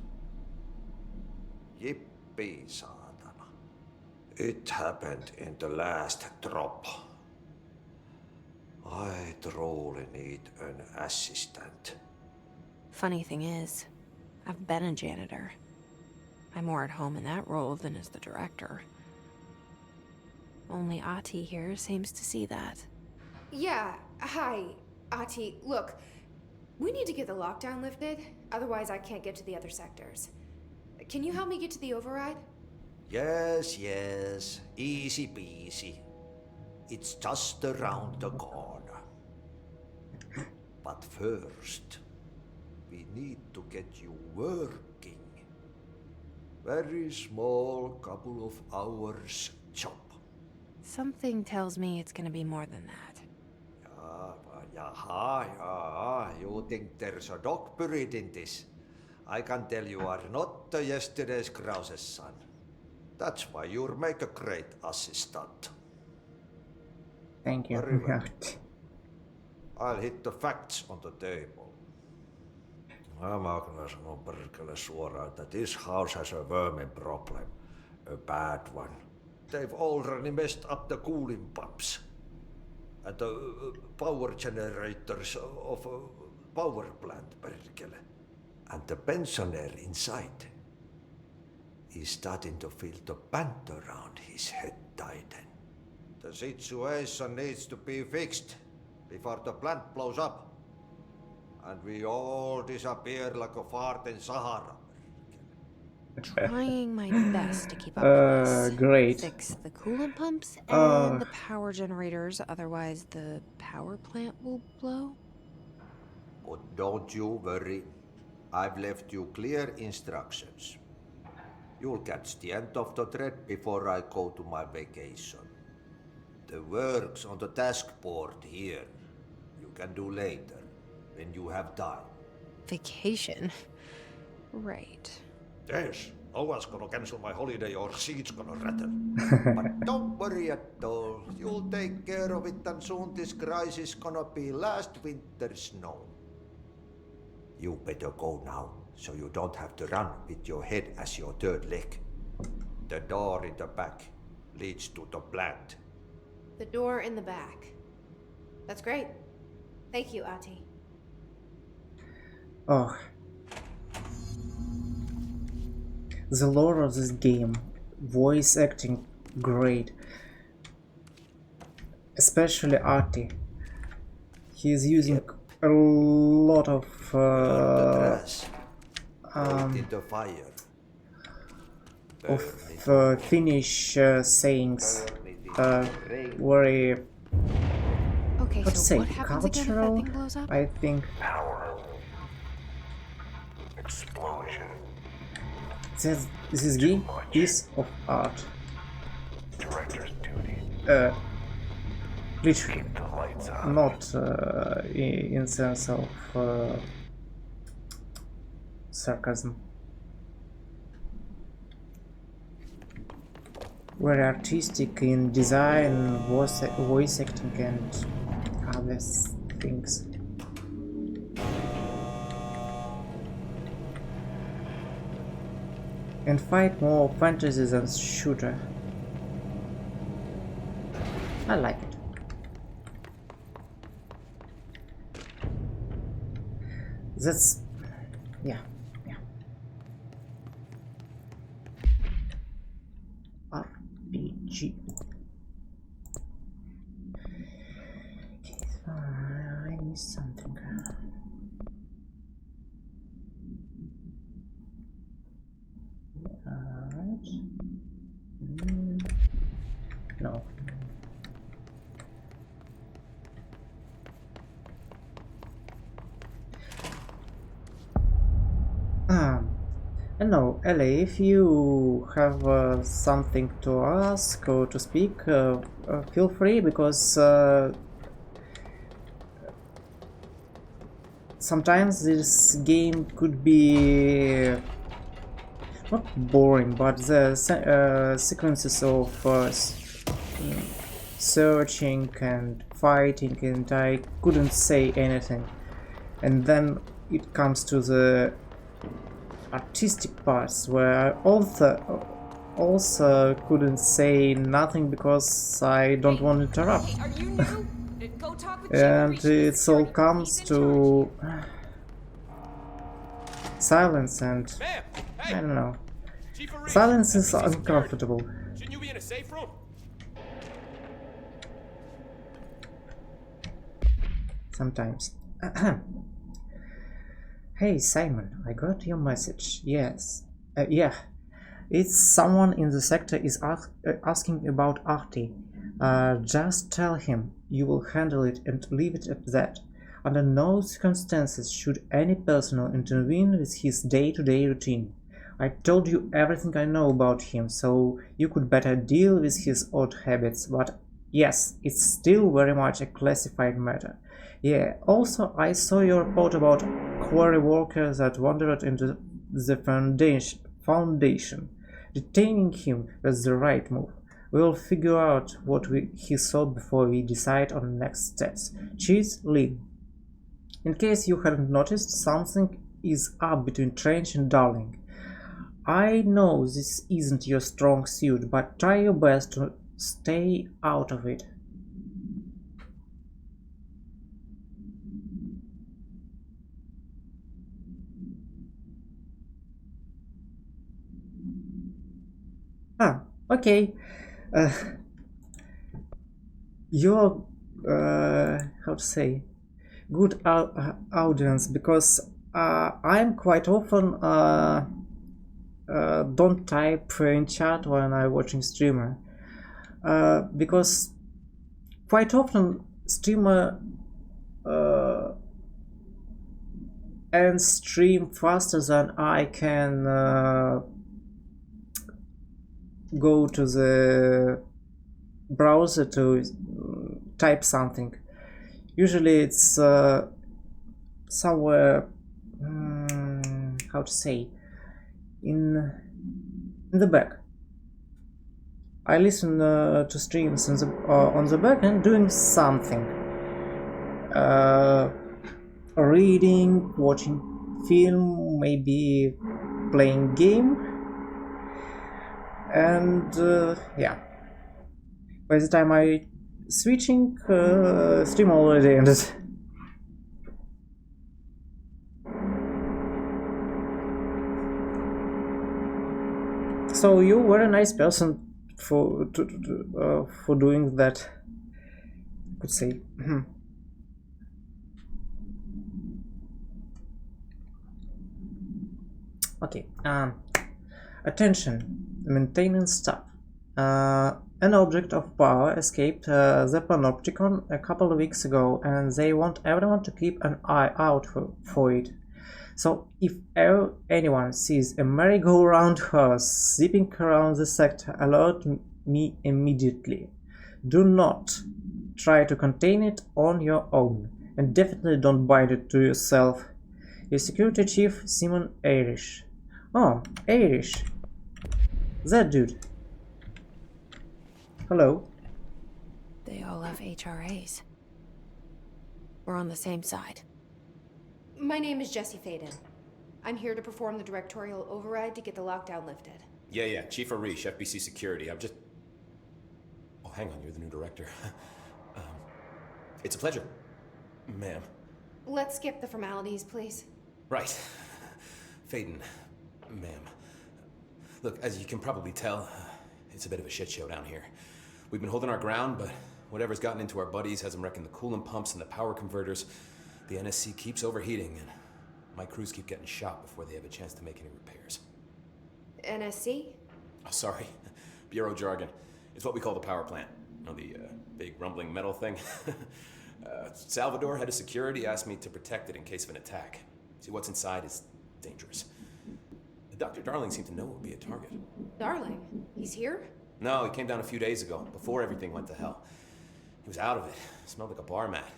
Yippee, saatana. It happened in the last drop. I truly need an assistant. Funny thing is, I've been a janitor. I'm more at home in that role than as the director. Only Ahti here seems to see that. Yeah, hi, Ahti. Look, we need to get the lockdown lifted, otherwise I can't get to the other sectors. Can you help me get to the override? Yes, easy peasy. It's just around the corner. But first, we need to get you working. Very small, couple of hours job. Something tells me it's gonna be more than that. You think there's a dog buried in this? I can tell you are not yesterday's Krause's son. That's why you'll make a great assistant. Thank you. Very well. I'll hit the facts on the table. Mä kyllä sanon perkele suoraan, että this house has a vermin problem. A bad one. They've already messed up the cooling pumps. And the power generators of a power plant, perkele. And the pensioner inside is starting to feel the band around his head tighten. The situation needs to be fixed before the plant blows up. And we all disappear like a fart in Sahara. Trying my best to keep up with this. Great. Fix the coolant pumps and the power generators, otherwise the power plant will blow. But don't you worry. I've left you clear instructions. You'll catch the end of the thread before I go to my vacation. The work's on the task board here. You can do later, when you have time. Vacation? Right. Yes, No one's gonna cancel my holiday or seat's gonna rattle. But don't worry at all. You'll take care of it, and soon this crisis gonna be last winter's snow. You better go now, so you don't have to run with your head as your third leg. The door in the back leads to the plant. The door in the back. That's great. Thank you, Ahti. Oh. The lore of this game, voice acting, great. Especially Ahti. He is using a lot of Finnish sayings, very, Okay, let's so say, what happens again if that cultural, thing blows up? I think. Power. Explosion. This game, piece of art. Director's duty. Literally, Keep the lights on. not in sense of sarcasm. Very artistic in design, voice acting, and other things. And fight more fantasy than shooter. I like it. That's yeah. RPG. Okay, so I missed something. Alright. No. No, Ellie, if you have something to ask or to speak, feel free, because sometimes this game could be not boring, but the sequences of searching and fighting, and I couldn't say anything, and then it comes to the artistic parts where I also couldn't say nothing because I don't want to interrupt. Hey, are you new? Go talk with And Chief Reese. it all comes to silence, and I don't know. Silence is uncomfortable. Shouldn't you be in a safe room? Sometimes. Hey Simon, I got your message. Yes. Yeah. It's someone in the sector is asking about Ahti. Just tell him you will handle it and leave it at that. Under no circumstances should any personnel intervene with his day-to-day routine. I told you everything I know about him, so you could better deal with his odd habits, but yes, it's still very much a classified matter. Yeah, also I saw your report about quarry workers that wandered into the foundation. Detaining him was the right move. We'll figure out what he saw before we decide on next steps. Cheers, Lee. In case you hadn't noticed, something is up between Trench and Darling. I know this isn't your strong suit, but try your best to stay out of it. Okay. You're how to say, good audience, because I'm quite often don't type in chat when I'm watching streamer, because quite often streamer and stream faster than I can go to the browser to type something. Usually it's somewhere, how to say, in in the back. I listen to streams on the back and doing something. Reading, watching film, maybe playing game. And yeah. By the time I switching, stream already ended. So you were a nice person for doing that, I could say. Okay. Attention, maintenance staff. An object of power escaped the Panopticon a couple of weeks ago, and they want everyone to keep an eye out for it. So if anyone sees a merry-go-round horse zipping around the sector, alert me immediately. Do not try to contain it on your own, and definitely don't bind it to yourself. Your security chief, Simon Irish. Oh, Irish. That dude. Hello. They all have HRAs. We're on the same side. My name is Jesse Faden. I'm here to perform the directorial override to get the lockdown lifted. Yeah, Chief Arish, FBC Security. I'm just... Oh, hang on, you're the new director. It's a pleasure, ma'am. Let's skip the formalities, please. Right. Faden, ma'am. Look, as you can probably tell, it's a bit of a shit show down here. We've been holding our ground, but whatever's gotten into our buddies has them wrecking the coolant pumps and the power converters. The NSC keeps overheating, and my crews keep getting shot before they have a chance to make any repairs. NSC? Oh, sorry. Bureau jargon. It's what we call the power plant. You know, the big rumbling metal thing? Salvador, head of security, asked me to protect it in case of an attack. See, what's inside is dangerous. Dr. Darling seemed to know it would be a target. Darling? He's here? No, he came down a few days ago, before everything went to hell. He was out of it. Smelled like a bar mat.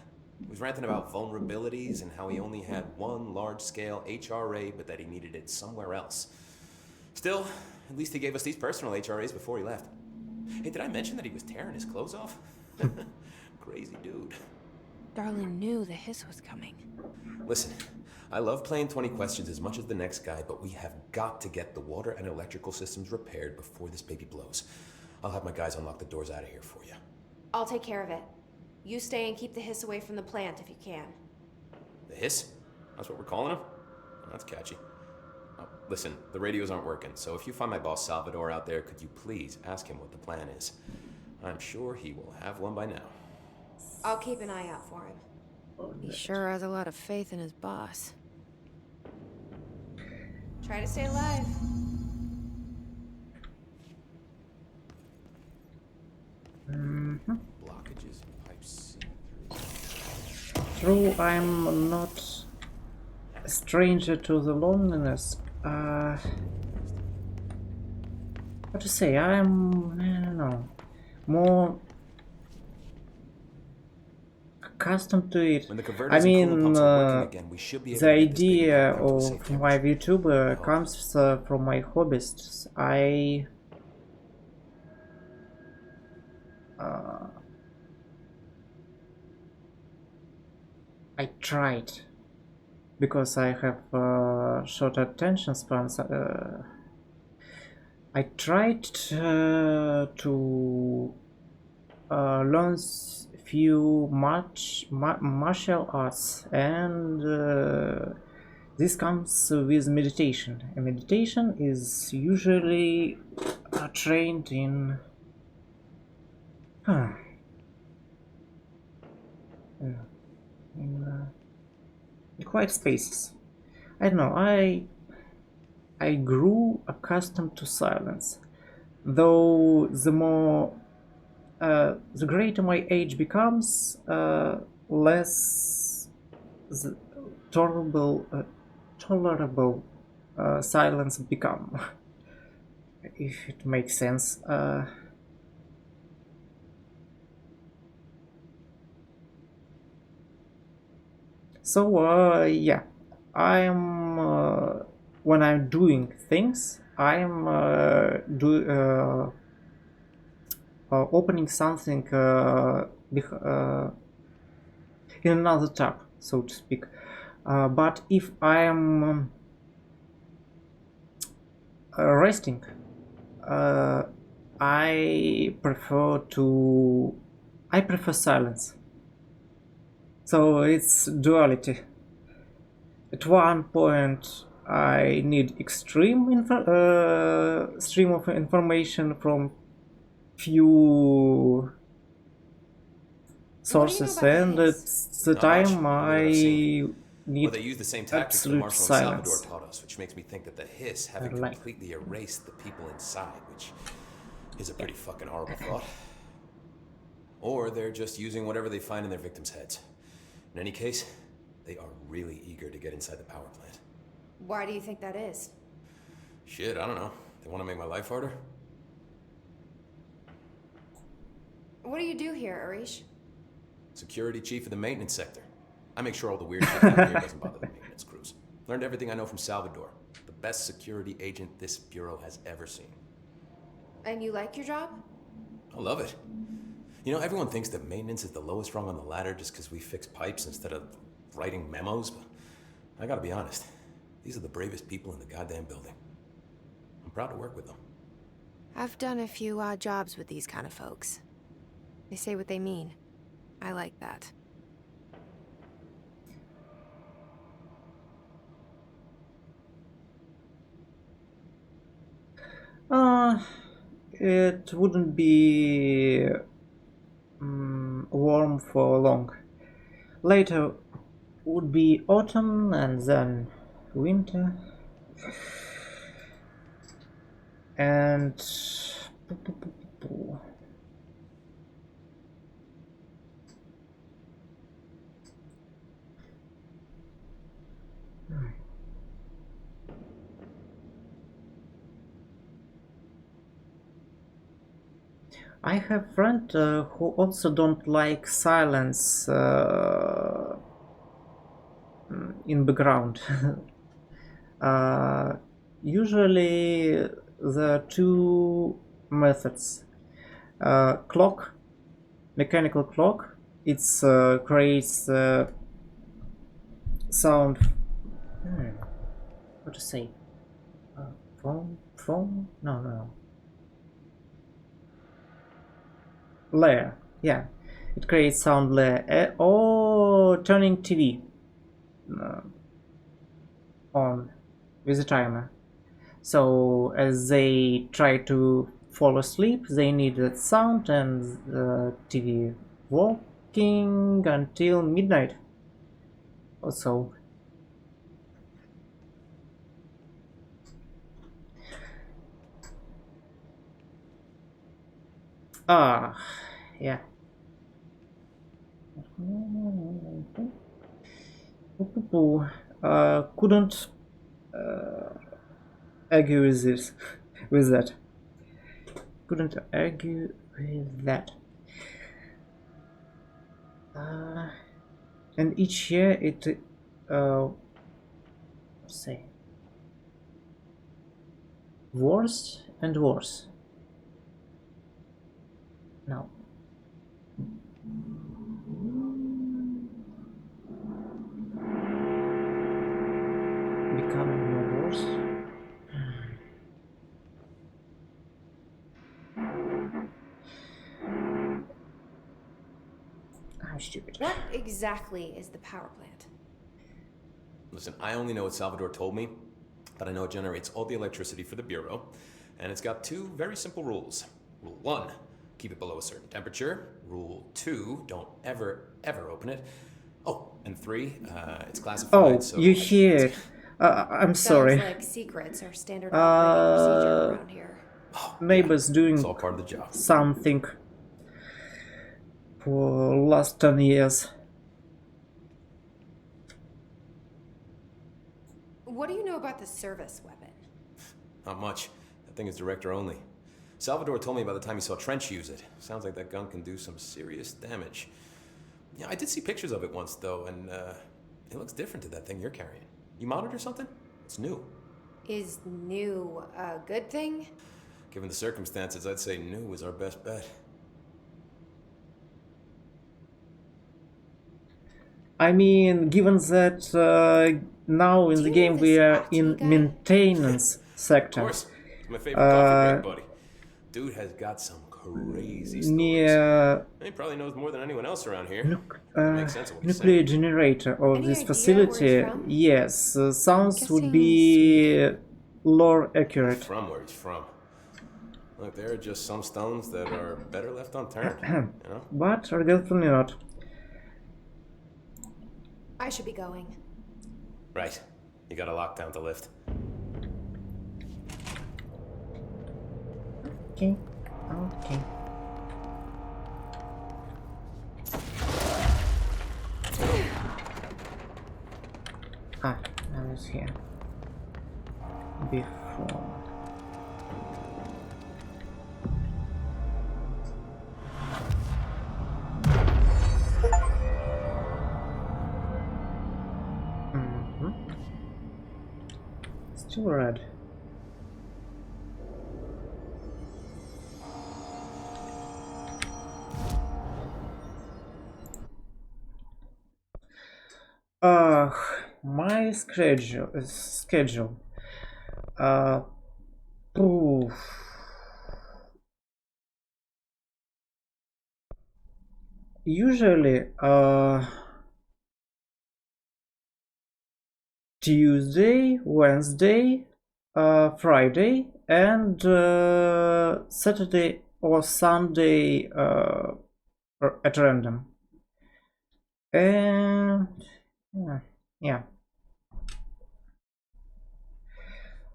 He was ranting about vulnerabilities and how he only had one large-scale HRA, but that he needed it somewhere else. Still, at least he gave us these personal HRAs before he left. Hey, did I mention that he was tearing his clothes off? Crazy dude. Darling knew the hiss was coming. Listen, I love playing 20 questions as much as the next guy, but we have got to get the water and electrical systems repaired before this baby blows. I'll have my guys unlock the doors out of here for you. I'll take care of it. You stay and keep the hiss away from the plant if you can. The hiss? That's what we're calling him? Oh, that's catchy. Oh, listen, the radios aren't working, so if you find my boss Salvador out there, could you please ask him what the plan is? I'm sure he will have one by now. I'll keep an eye out for him. He sure has a lot of faith in his boss. Try to stay alive. Blockages and pipes. True, I'm not a stranger to the loneliness. How to say? I'm, I don't know, more accustomed to it. I mean, the idea of my VTuber comes from my hobbyists. I tried, because I have short attention spans. I tried to learn few martial arts, and this comes with meditation. And meditation is usually trained in in quiet spaces. I don't know, I grew accustomed to silence, though the greater my age becomes, less tolerable silence become, if it makes sense. So yeah, I'm when I'm doing things, I'm opening something in another tab, so to speak. But if I'm resting, I prefer silence. So it's duality. At one point, I need extreme stream of information from few sources, and at the time I need Well, they use the same tactics that absolute Marshall and Salvador silence. taught us, which makes me think that the Hiss haven't Like- completely erased the people inside, which is a pretty fucking horrible thought. Or they're just using whatever they find in their victims' heads. In any case, they are really eager to get inside the power plant. Why do you think that is? Shit, I don't know. They want to make my life harder? What do you do here, Arish? Security chief of the maintenance sector. I make sure all the weird shit down here doesn't bother the maintenance crews. Learned everything I know from Salvador. The best security agent this bureau has ever seen. And you like your job? I love it. You know, everyone thinks that maintenance is the lowest rung on the ladder just because we fix pipes instead of writing memos, but I gotta be honest. These are the bravest people in the goddamn building. I'm proud to work with them. I've done a few odd jobs with these kind of folks. They say what they mean. I like that. It wouldn't be warm for long. Later would be autumn and then winter. And I have friends who also don't like silence in background. Usually there are two methods. Clock, mechanical clock, it creates sound. What to say? Phone? No. Layer, yeah, it creates sound layer, or turning TV on with a timer. So as they try to fall asleep, they need that sound and the TV working until midnight or so. Yeah. Couldn't argue with this, with that. Couldn't argue with that. And each year it, say, worse and worse. Now. Becoming more worse. I'm stupid. What exactly is the power plant? Listen, I only know what Salvador told me, but I know it generates all the electricity for the Bureau, and it's got two very simple rules. Rule 1, keep it below a certain temperature. Rule 2, don't ever open it. Oh, and 3, it's classified, Oh, so... you hear it. I'm sorry. Sounds like secrets are standard operating procedure around here. Neighbors doing It's all part of the job. something for last 10 years. What do you know about the service weapon? Not much. That thing is director only. Salvador told me by the time he saw Trench use it. Sounds like that gun can do some serious damage. Yeah, I did see pictures of it once, though, and it looks different to that thing you're carrying. You modded or something? It's new. Is new a good thing? Given the circumstances, I'd say new is our best bet. I mean, given that now in the game we are in maintenance sector. Of course. It's my favorite coffee break, buddy. Dude has got some crazy stories. Near He probably knows more than anyone else around here. Makes sense of what he's nuclear saying. generator of Any this idea facility. where it's from? Yes, sounds would Guessing be lore accurate. From where he's from. Look, there are just some stones that are better left unturned, you know? But regretfully not. I should be going. Right. You gotta lock down the lift. Okay. Okay. Ah, I was here before. Still red. My schedule. Oof. Usually, Tuesday, Wednesday, Friday, and Saturday or Sunday at random. And yeah.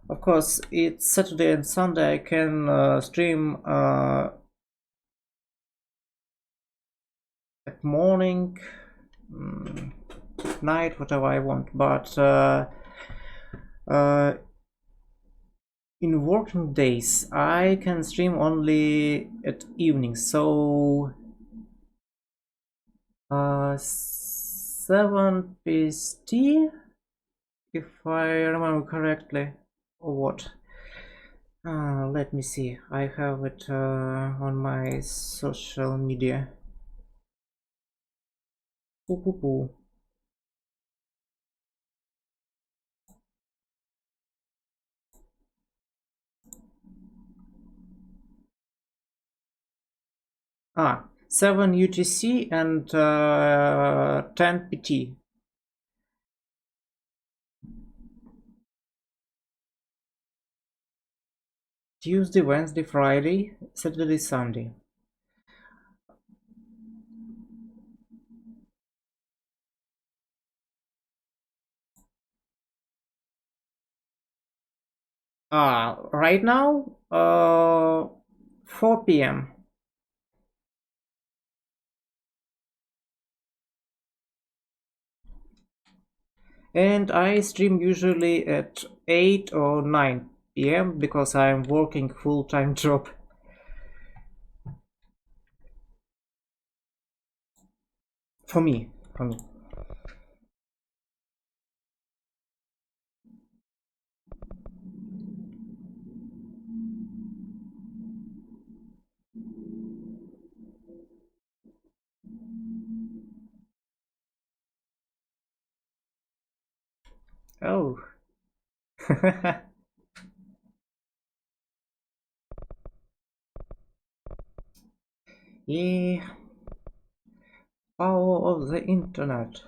Of course, it's Saturday and Sunday. I can stream at morning, night, whatever I want. But in working days, I can stream only at evening. So 7 PST, if I remember correctly, or what? Let me see. I have it on my social media. Poo. Ah, 7 UTC and 10 PT. Tuesday, Wednesday, Friday, Saturday, Sunday. Right now, 4 p.m. And I stream usually at 8 or 9 p.m. because I'm working full-time job. For me. Oh. Yeah. Power of the internet.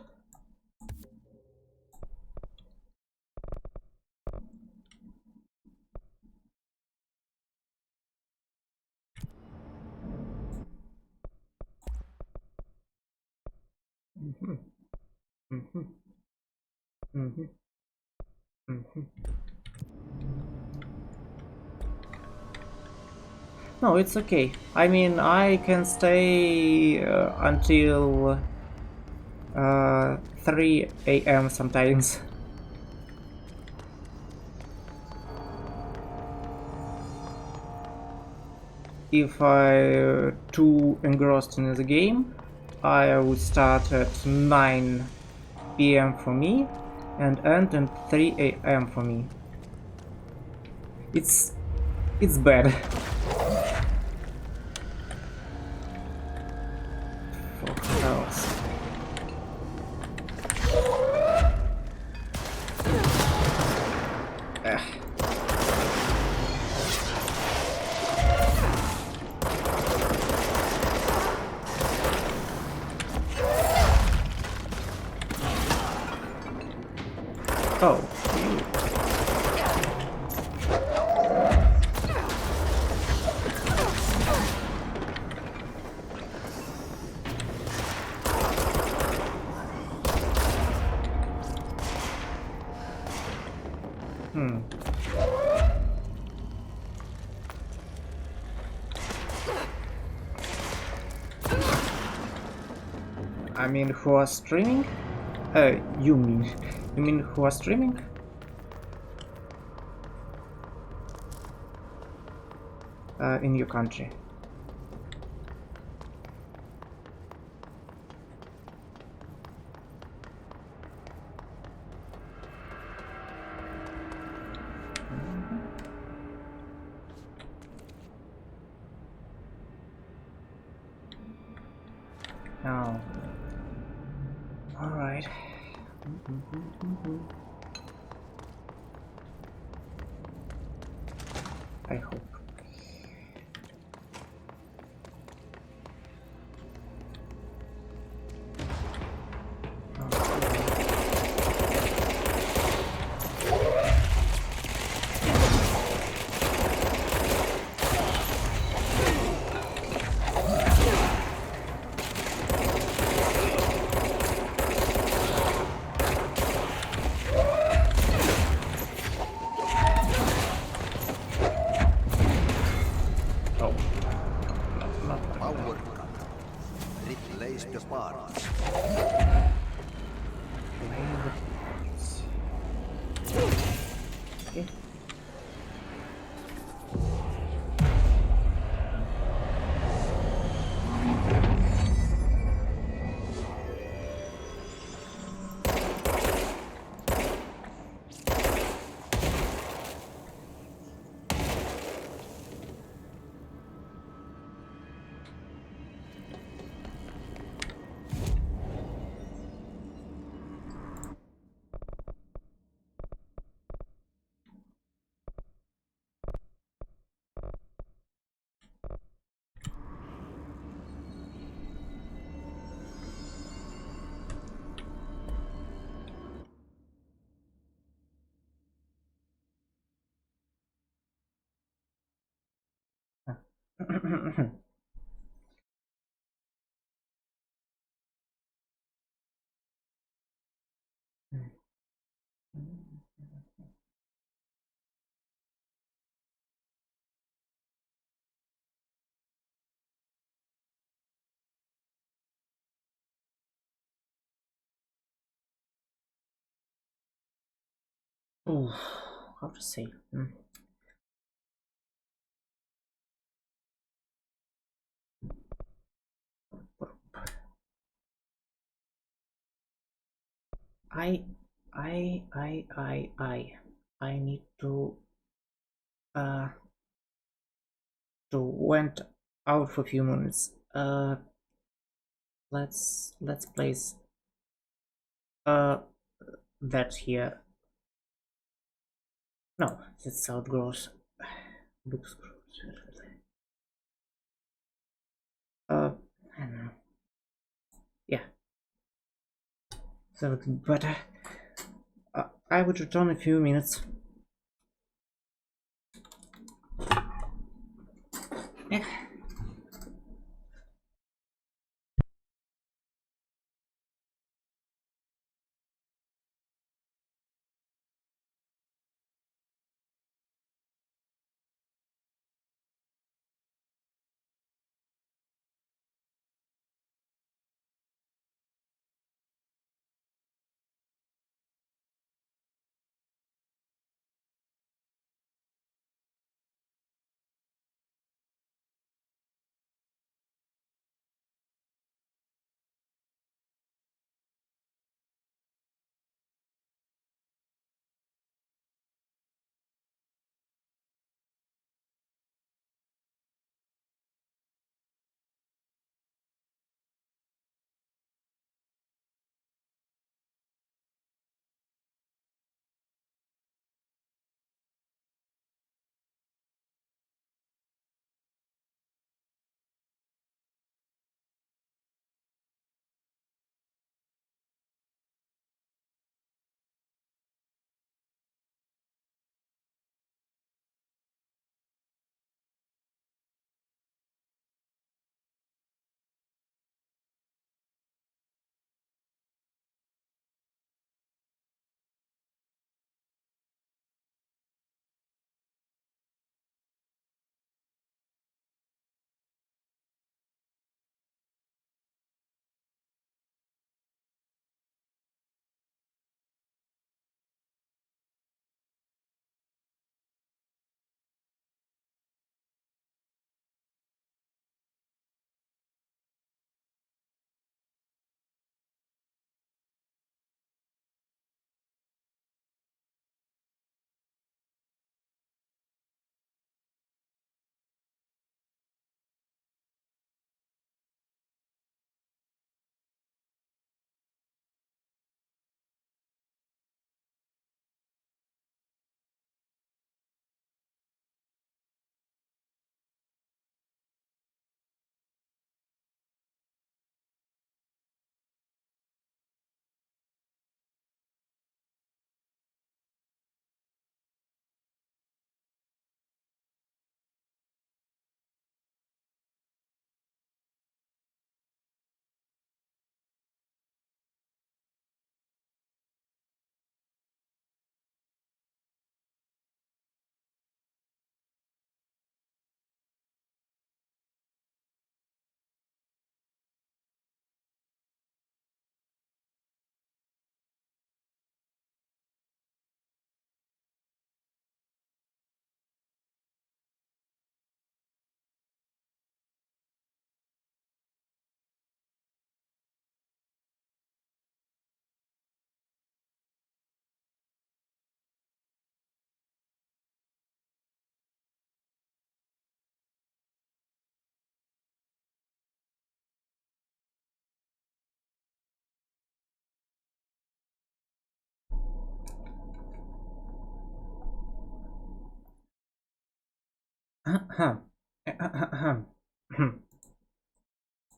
No, it's okay. I mean, I can stay until 3 a.m. sometimes. If I'm too engrossed in the game, I would start at 9 p.m. for me and end at 3 a.m. for me. It's bad. For else. Oh, you. I mean, who are streaming? You mean who are streaming? In your country. Oh. All right. I hope. Replace the parts. Okay. Oh, how to say? I I need to went out for a few minutes. Let's place that here. No, that's how it grows. Looks gross. I don't know. Yeah. So, but I would return in a few minutes. Yeah.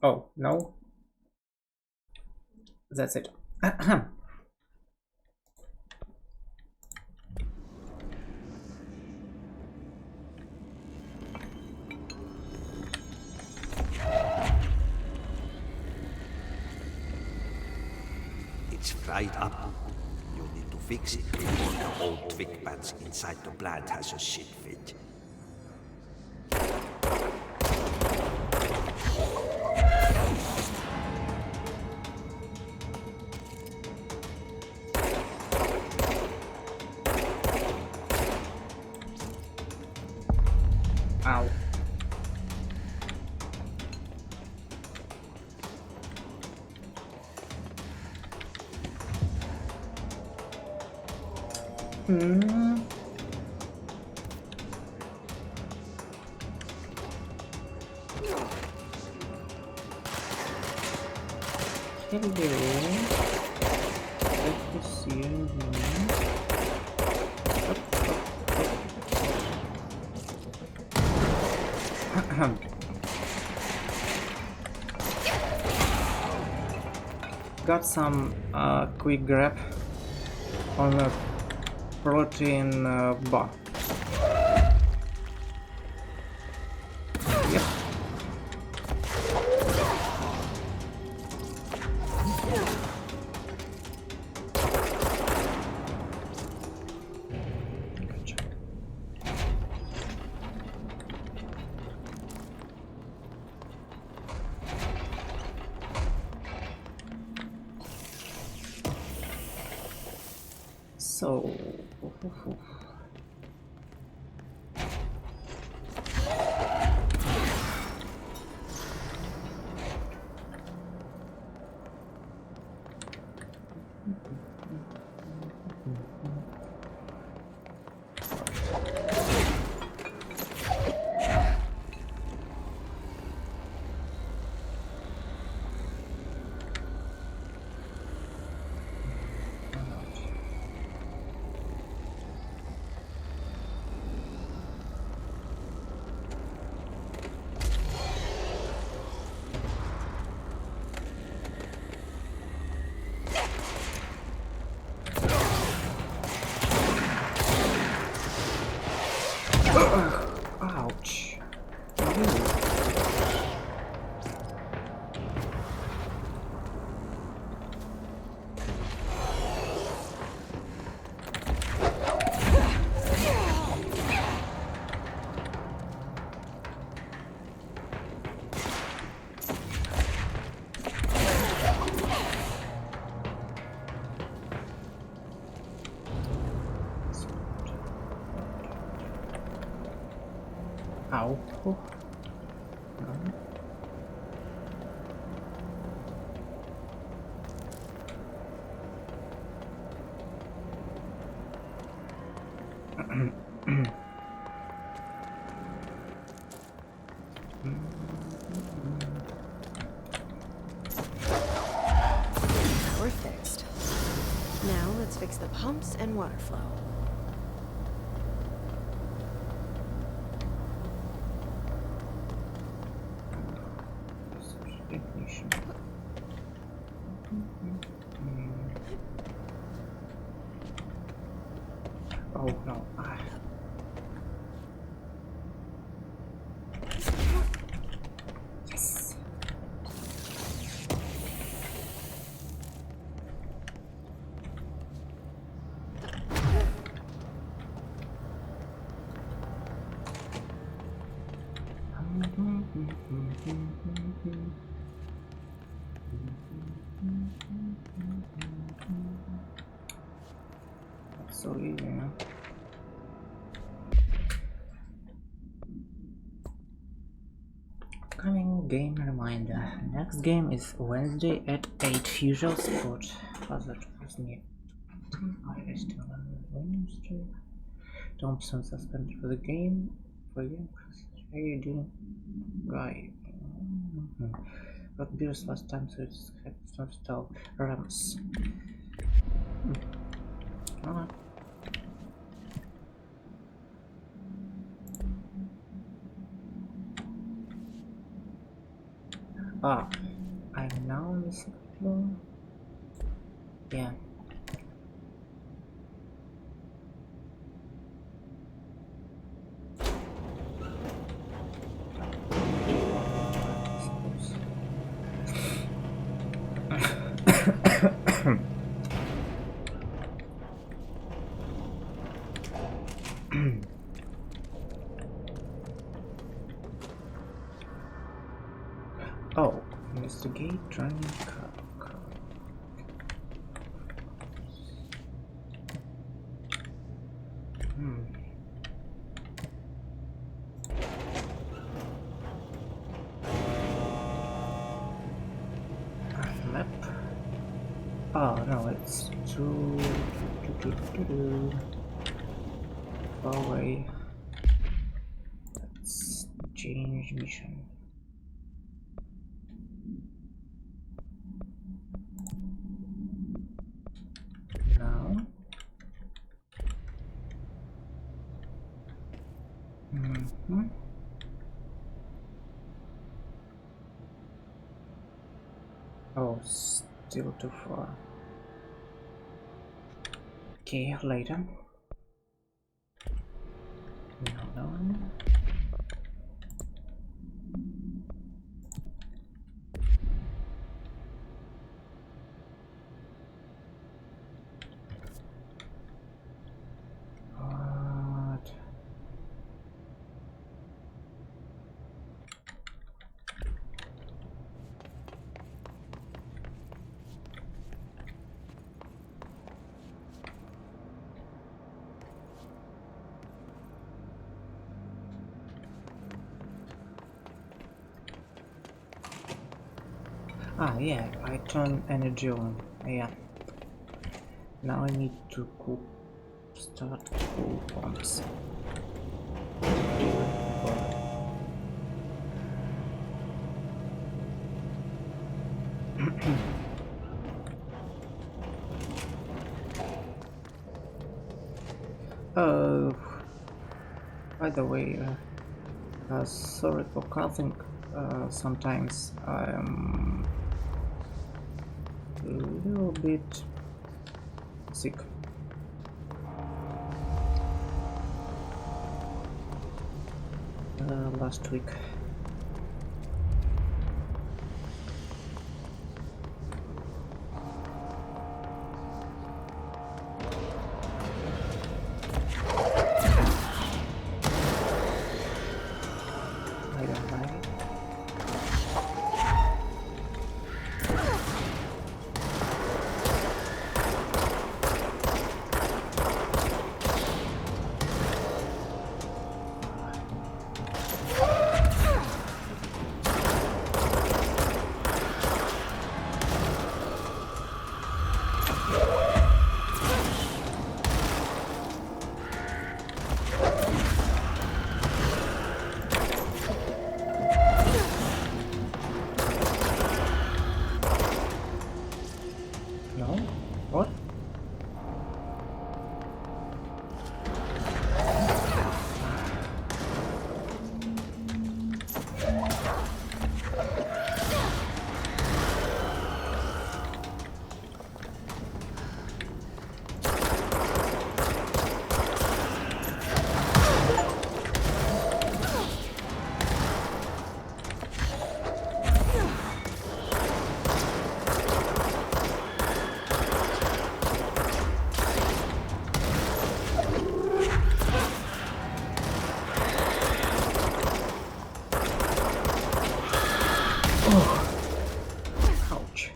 Oh, no. That's it. It's fried up. You need to fix it before the old twig bats inside the plant has a shit fit. Ow. Hello. Let me see you. Got some quick grab on a protein bar. Yep. Gotcha. So ouch. Ow. Oh. We're fixed. Now let's fix the pumps and water flow. Ignition. Oh no. Yes. That's so easy, huh? Upcoming game reminder. Next game is Wednesday at 8 usual spot. Other was near. I still have Wednesday. Thompson suspended for the game. For game. How you doing, guy? Got beers last time, so it's not style. Rams. Ah, I'm now on the second floor. Yeah. Oh, investigate training car. Map. Oh no, it's too far away. Let's change mission. Now. Oh, still too far. Okay, later. No. What? Ah, yeah, I turn energy on. Yeah. Now I need to start cool pumps. By the way, sorry for coughing. Sometimes I'm a little bit sick. Last week. I don't like it. No? What? Ouch.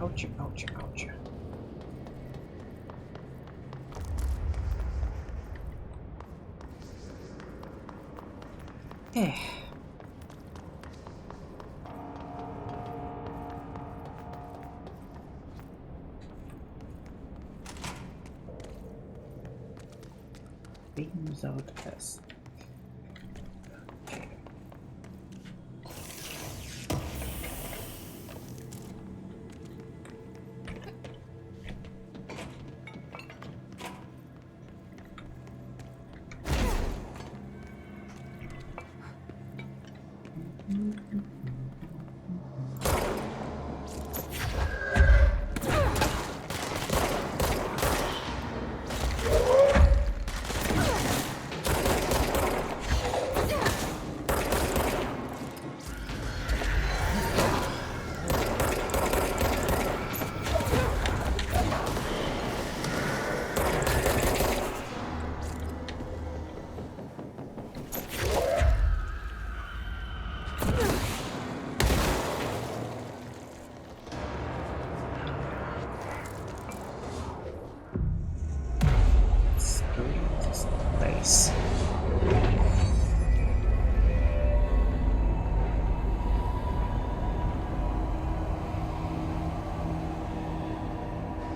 Ouch, ouch, ouch. Eh. Beams out S.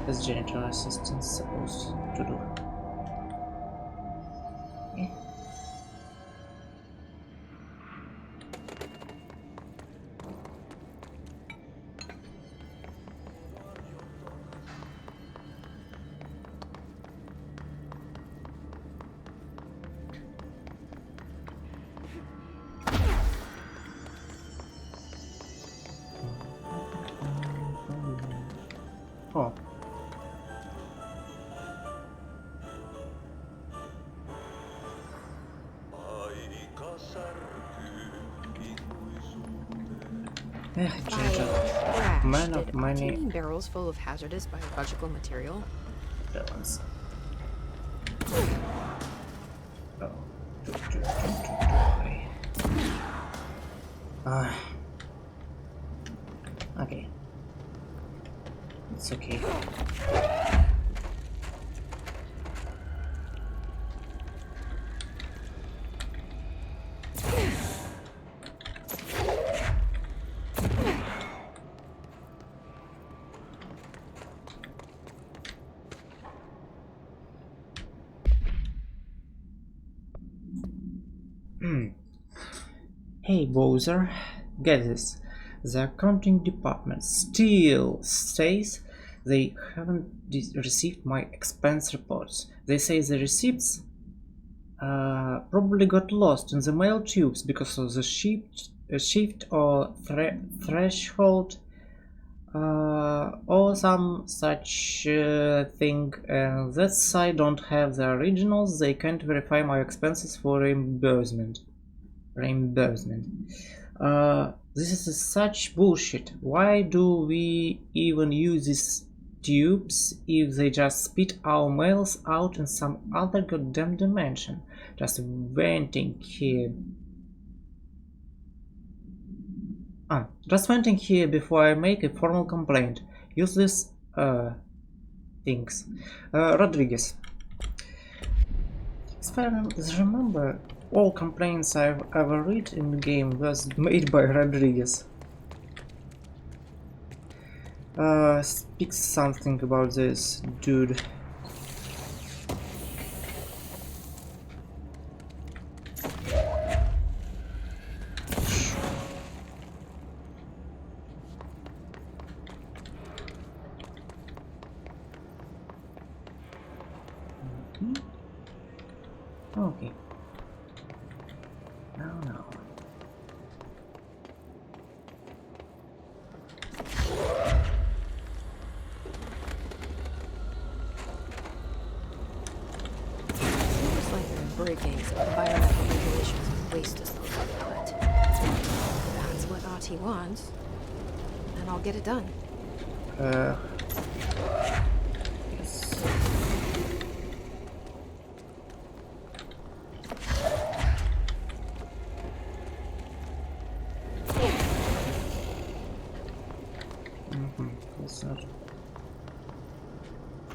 is janitor assistant supposed to do? Yeah. Oh. Yeah, janitor. Man of many Emptying barrels full of hazardous biological material. balance. Oh. Okay. It's okay. Hey Bowser, get this. The accounting department still says they haven't received my expense reports. They say the receipts probably got lost in the mail tubes because of the shift or threshold or some such thing. That's I don't have the originals. They can't verify my expenses for reimbursement. This is such bullshit. Why do we even use these tubes if they just spit our mails out in some other goddamn dimension? Just venting here. Just venting here before I make a formal complaint. Useless things. Rodriguez. As I remember, all complaints I've ever read in the game was made by Rodriguez. Speak something about this, dude. Okay. No. Seems like they're breaking some environmental regulations and waste disposal, but if that's what Ahti wants, then I'll get it done. Yes.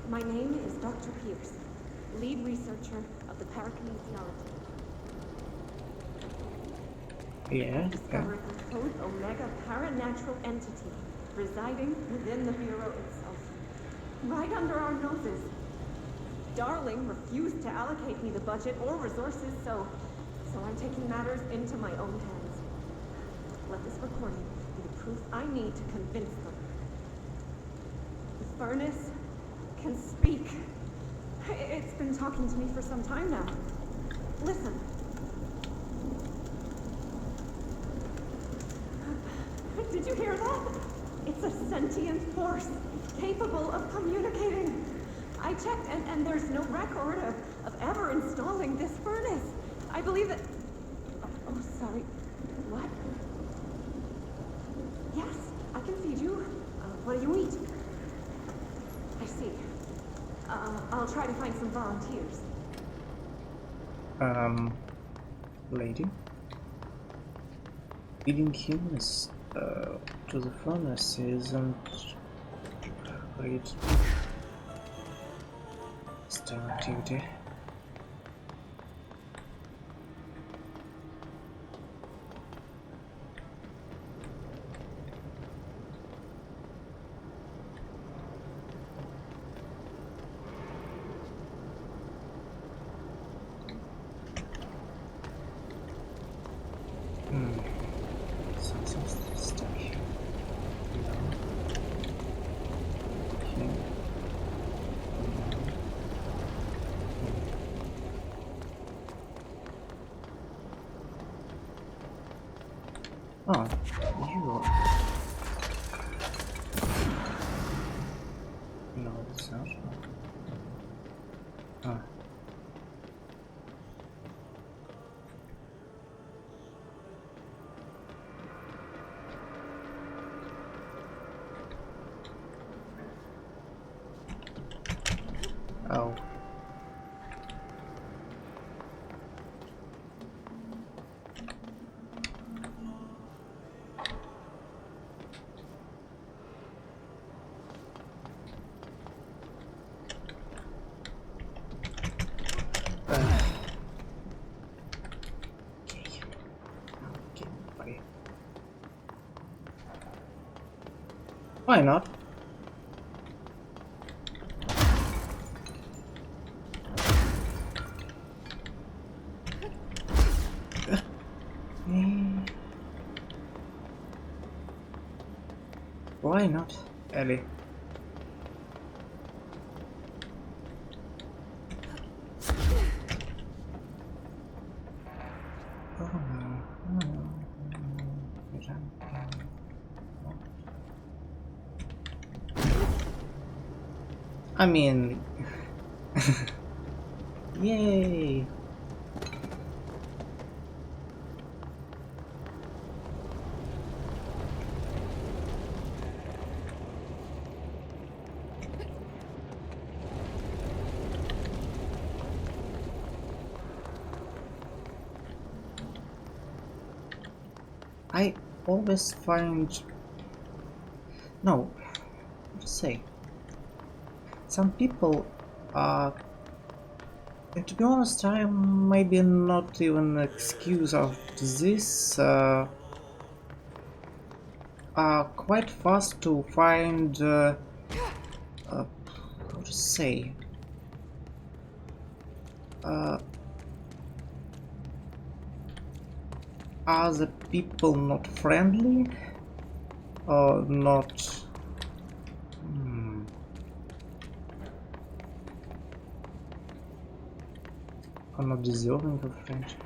My name is Dr. Pierce, lead researcher of the parakinesiology. Yeah. Discovered the Code Omega paranatural entity residing within the Bureau itself, right under our noses. Darling refused to allocate me the budget or resources, so I'm taking matters into my own hands. Let this recording be the proof I need to convince them. The furnace can speak. It's been talking to me for some time now. Listen. Did you hear that? It's a sentient force, capable of communicating. I checked, and there's no record of ever installing this furnace. I believe that... Oh, sorry. What? Yes, I can feed you. What do you eat? I see. I'll try to find some volunteers. Lady? Feeding humans to the furnace isn't great STEM activity. Oh, you. No, it's not. Ah. Oh. Why not? Why not, Ellie? I mean, yay! I always find no, what to say. Some people are, and to be honest, I'm maybe not even an excuse of this, are quite fast to find, how to say, are the people not friendly or not? I'm not deserving of friendship.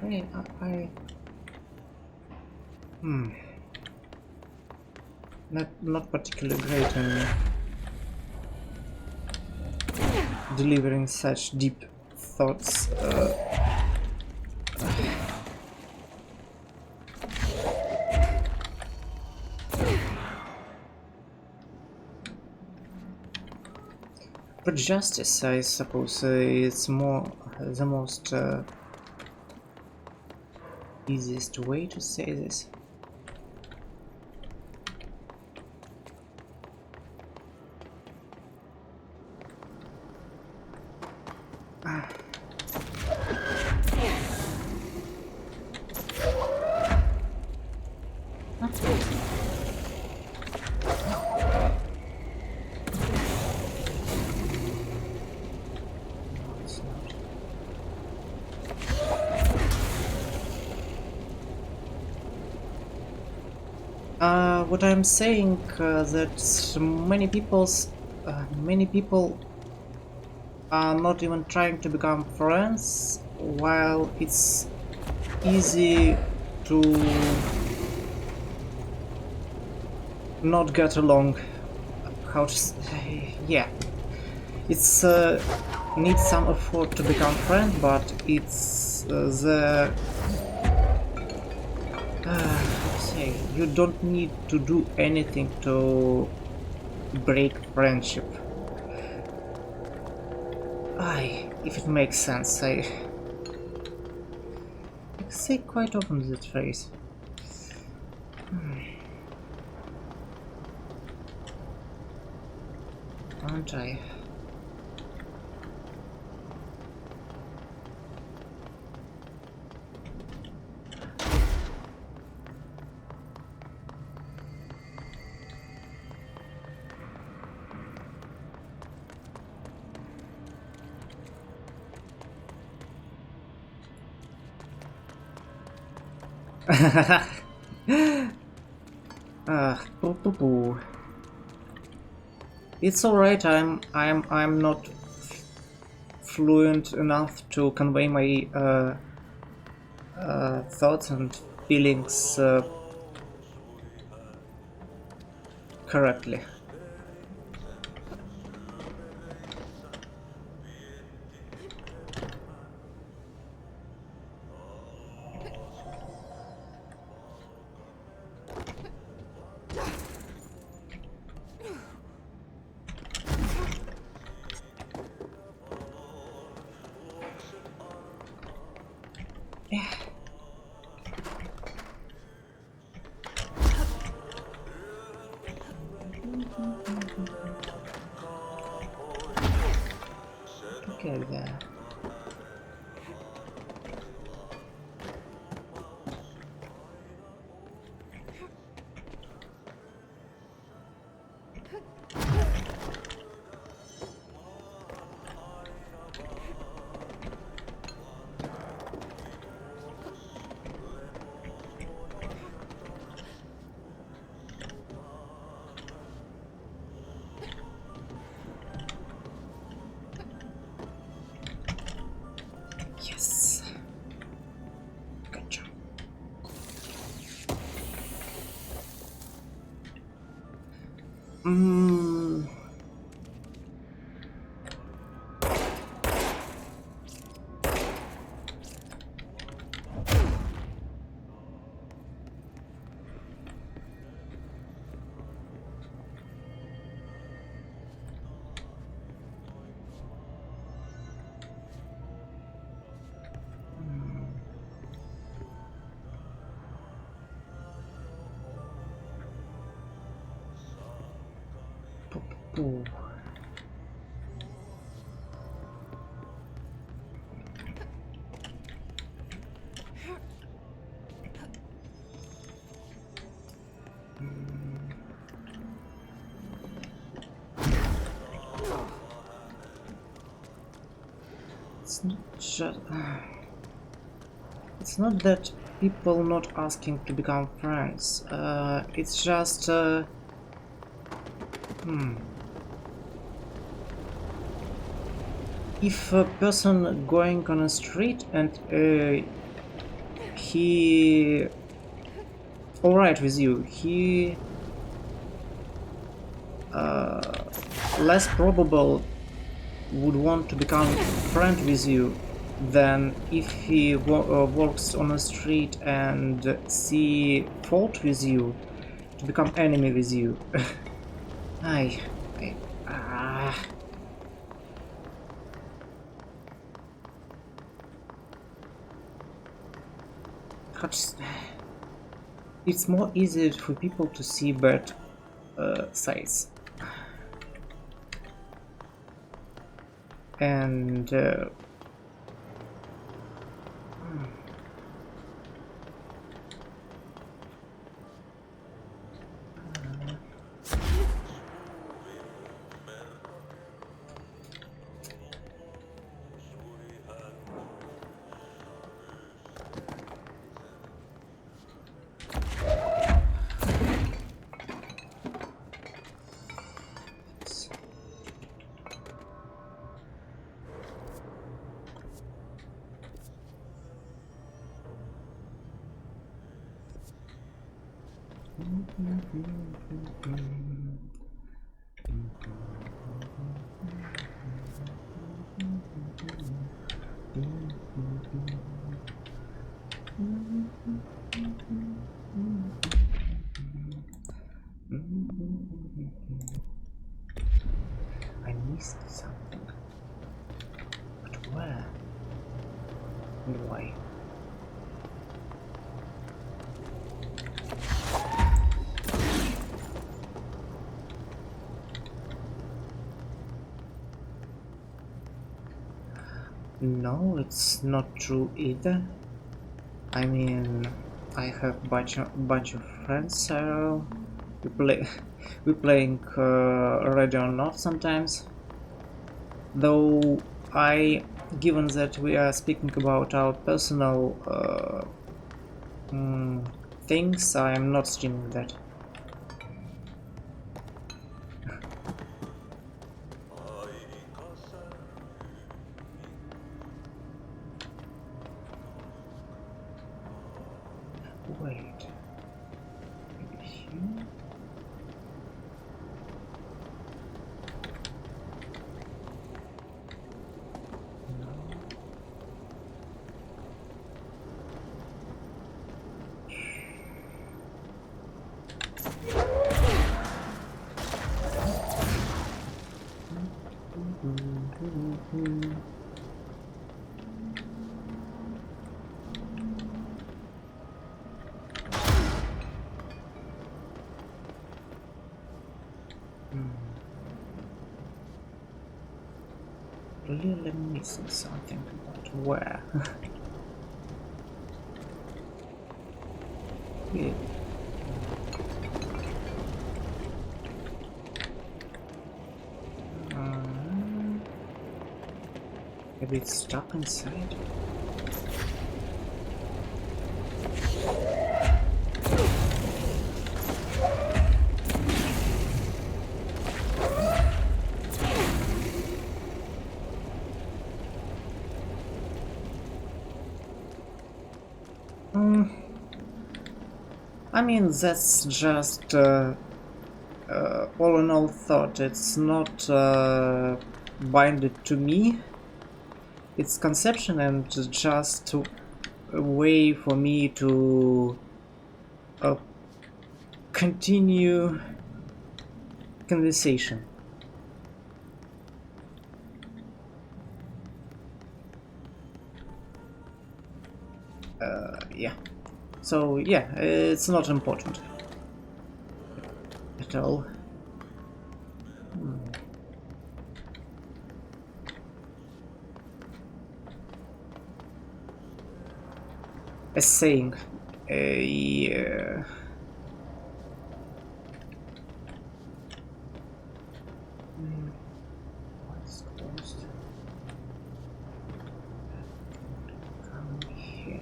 Not particularly great in delivering such deep thoughts. But justice, I suppose, it's more the most easiest way to say this. What I'm saying that many people are not even trying to become friends, while it's easy to not get along. How to say? Yeah, it's needs some effort to become friends, but it's the you don't need to do anything to break friendship. If it makes sense, I say quite often that phrase. Aren't I? Boo. It's all right. I'm not fluent enough to convey my thoughts and feelings correctly. Okay, there. Yes. Good job. Ooh. It's not just... It's not that people not asking to become friends. It's just... If a person going on a street and he alright with you, he less probable would want to become friend with you than if he walks on a street and see fault with you to become enemy with you. It's more easy for people to see bad sides. And I missed something. But where? And why? No, it's not true either. I mean, I have bunch of friends. We playing Ready or Not sometimes. Though given that we are speaking about our personal things, I am not streaming that. Wait. Maybe here? Really missing something, but where? Yeah. Maybe it's stuck inside. I mean, that's just all in all thought. It's not binded to me. It's conception and just a way for me to continue conversation. Yeah. So yeah, it's not important at all. A saying, yeah. What's closed? Come here.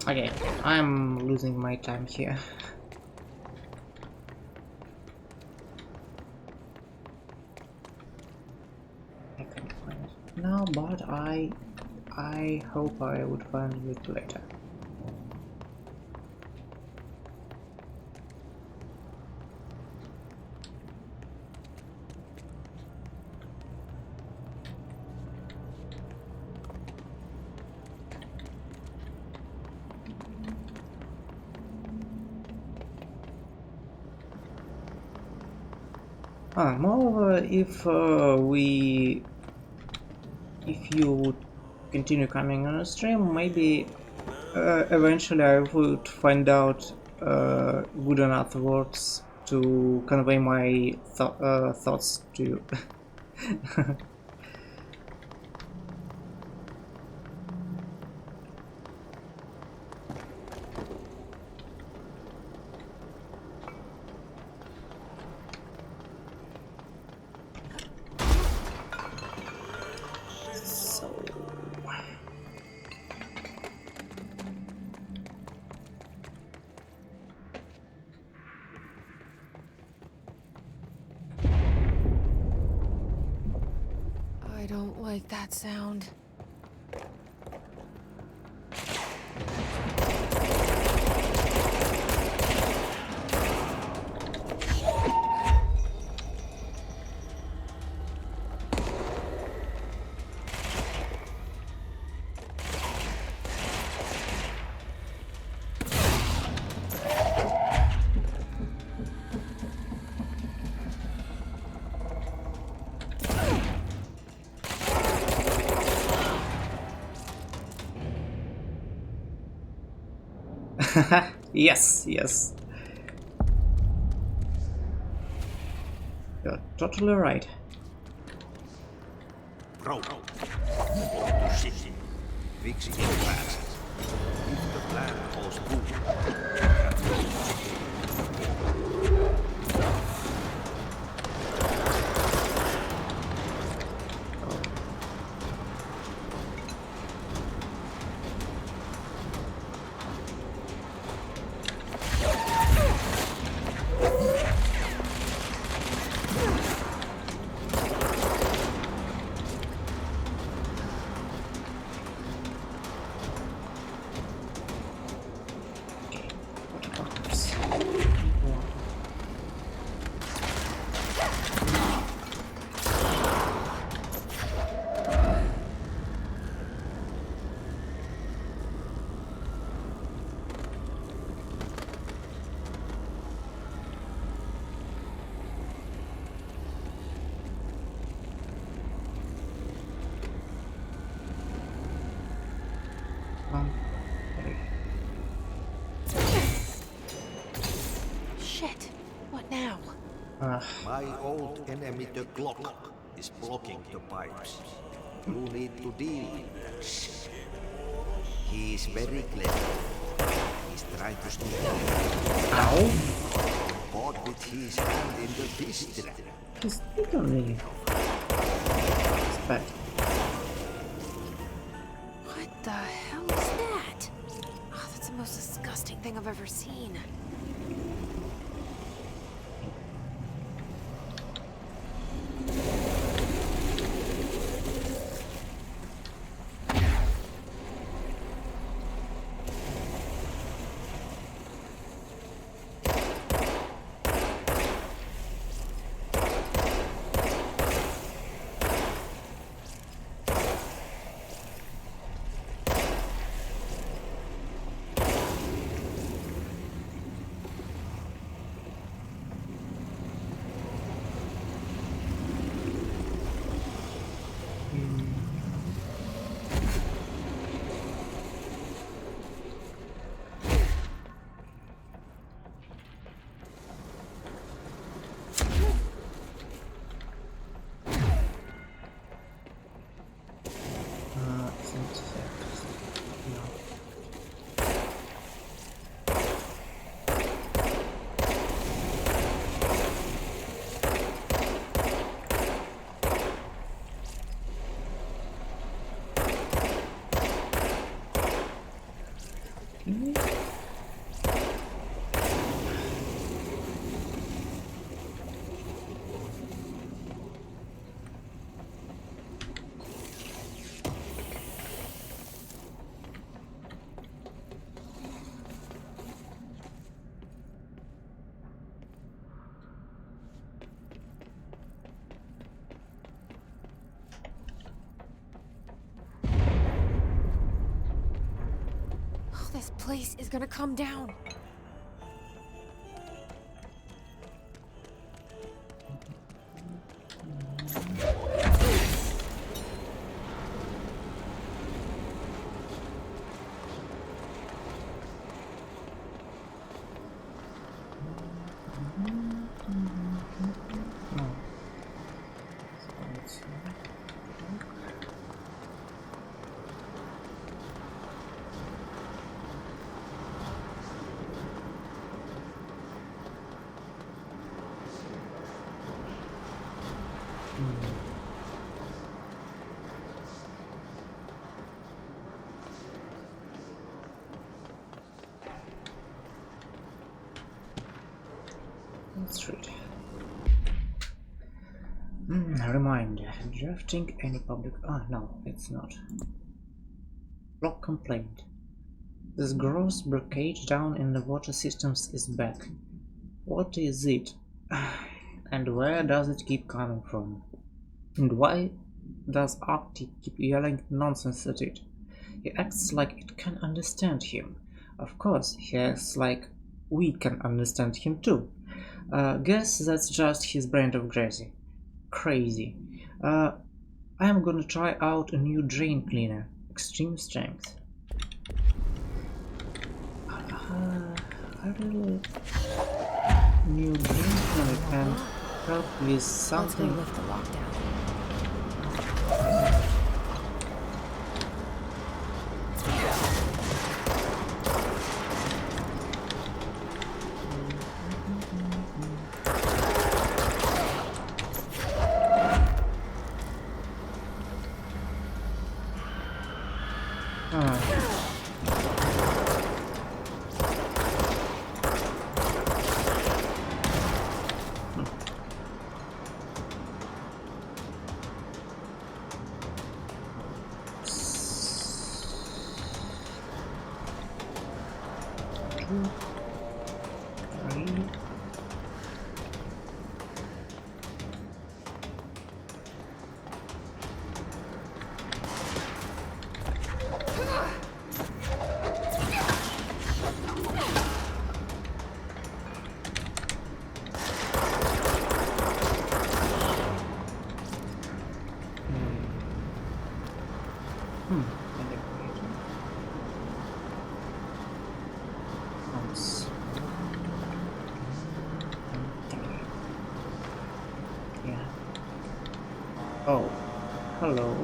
Okay, I'm losing my time here. I can't find it now, but I hope I would find it later. Moreover, if you would continue coming on a stream, maybe eventually I would find out good enough words to convey my thoughts to you. I don't like that sound. Yes, yes. You're totally right. Bro, shit. Fixing it fast. If the plan holds good. My old enemy, the Glock, is blocking the pipes. You need to deal with that shit. He is very clever. He's trying to steal it. Ow! Caught with his hand in the fist trap. He's literally... It's bad. What the hell is that? Oh, that's the most disgusting thing I've ever seen. This place is gonna come down. Let's read. Reminder. Drafting any public... Ah, no, it's not. Block complaint. This gross blockage down in the water systems is back. What is it? And where does it keep coming from? And why does Arctic keep yelling nonsense at it? He acts like it can understand him. Of course, he acts like we can understand him too. Guess that's just his brand of crazy. I'm gonna try out a new drain cleaner. Extreme strength. I really... New drain cleaner can help with something. Let's go lift the lockdown. Oh, hello.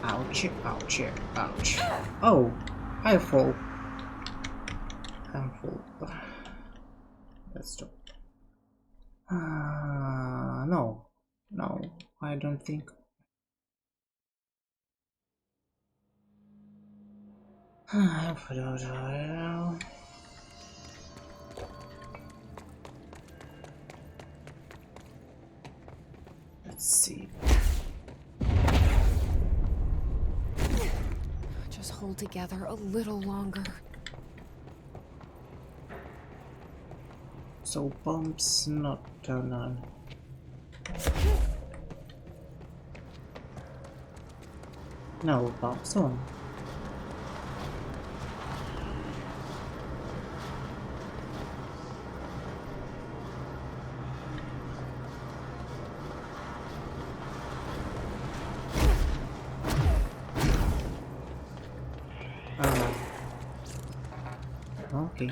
Ouch, ouch, ouch. Oh, I fall. I'm full. Let's stop. No, I don't think. Let's see. Just hold together a little longer. So pumps not turn on. No, pumps on. Okay.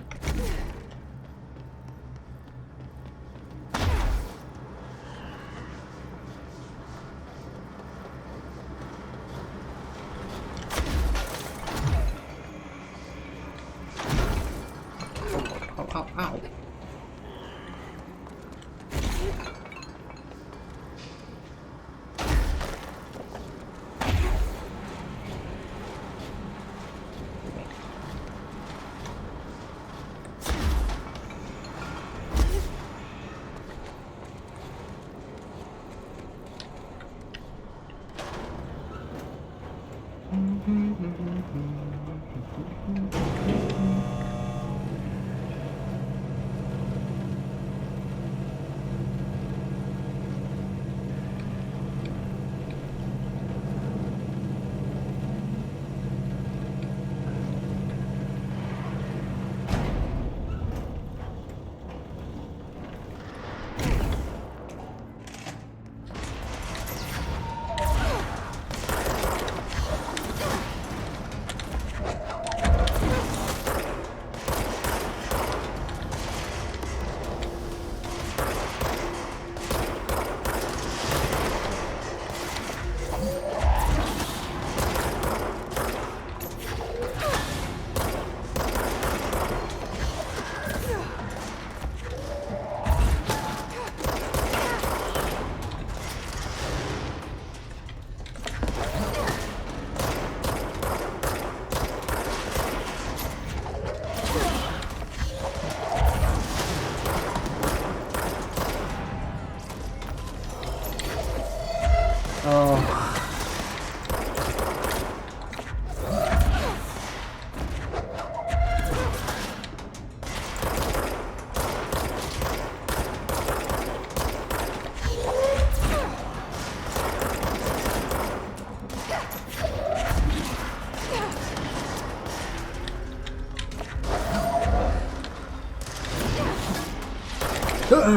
Ow.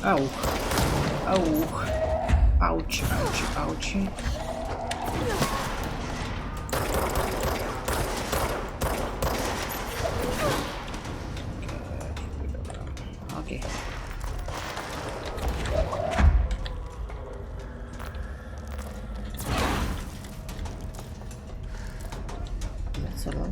Ow. Ow. Ouch, ouch, ouchie. Okay. That's a lot.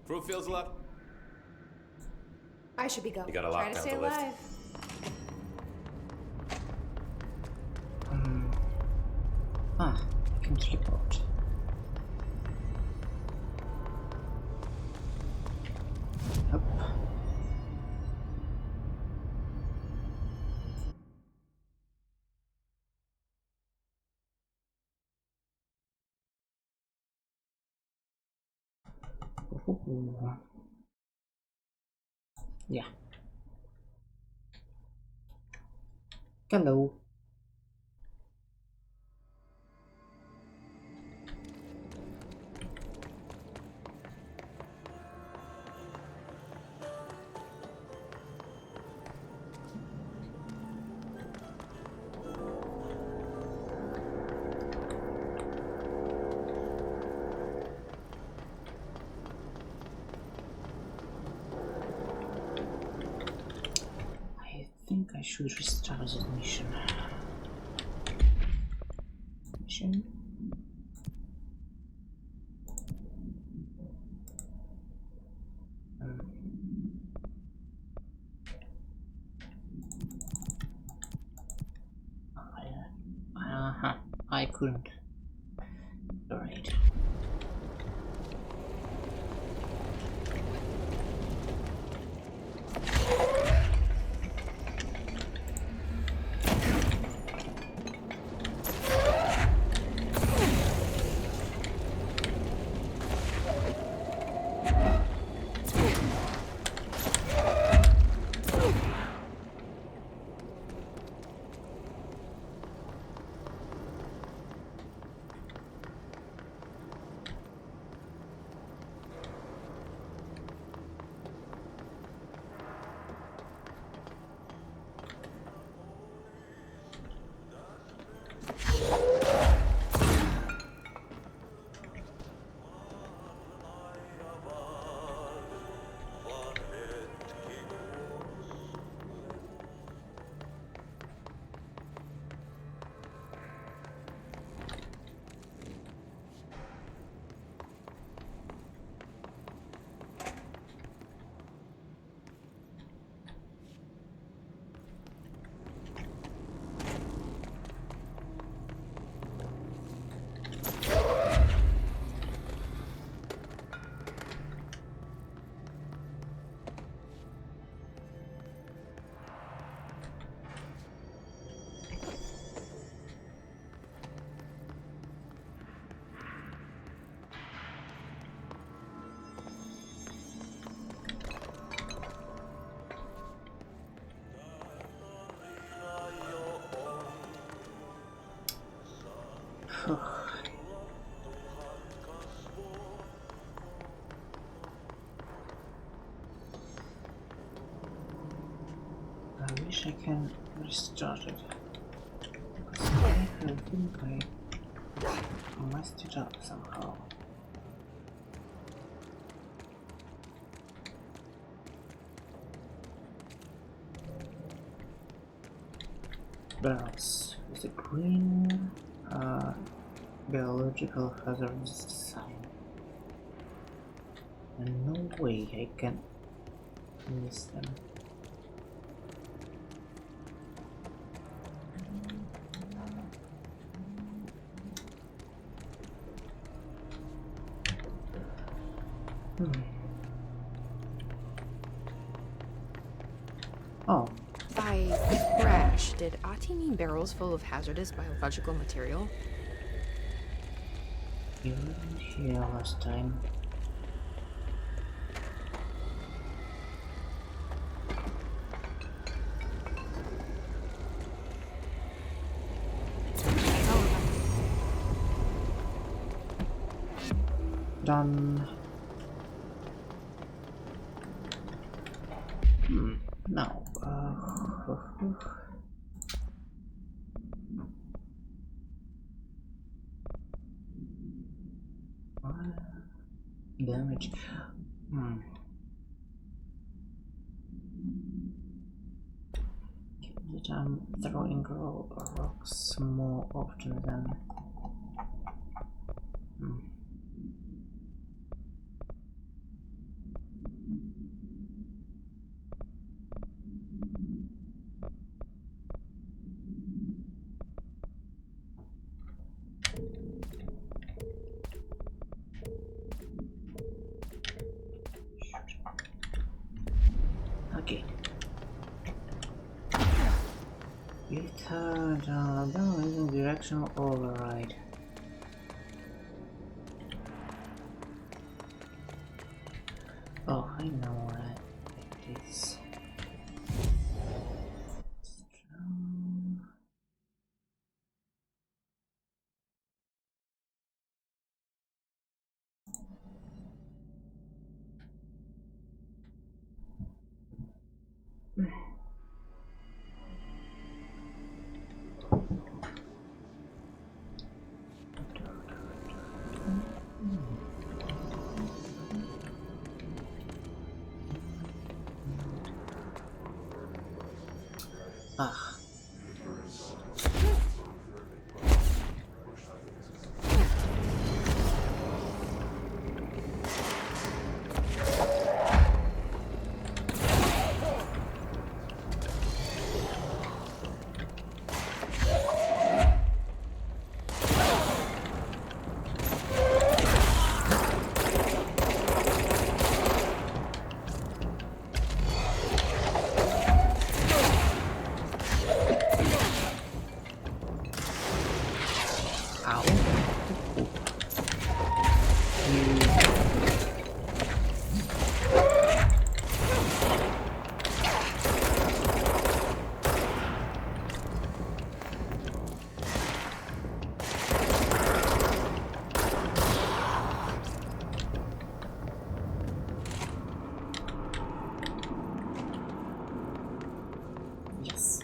Crew feels left. I should be going. You got a Try to lockdown stay to lift. alive. I can report. Yep. Ooh. Yeah. Hello. I think I should restart the mission. I couldn't. Alright. I wish I can restart it. I think I messed it up somehow. Bells with a green biological hazard sign. And no way I can miss them. Oh. By crash, did Ahti mean barrels full of hazardous biological material? You weren't here last time. Done. Now, damage. That I'm throwing rocks more often than. You turned down using directional override. Oh, I know what it is. Ah. Yes.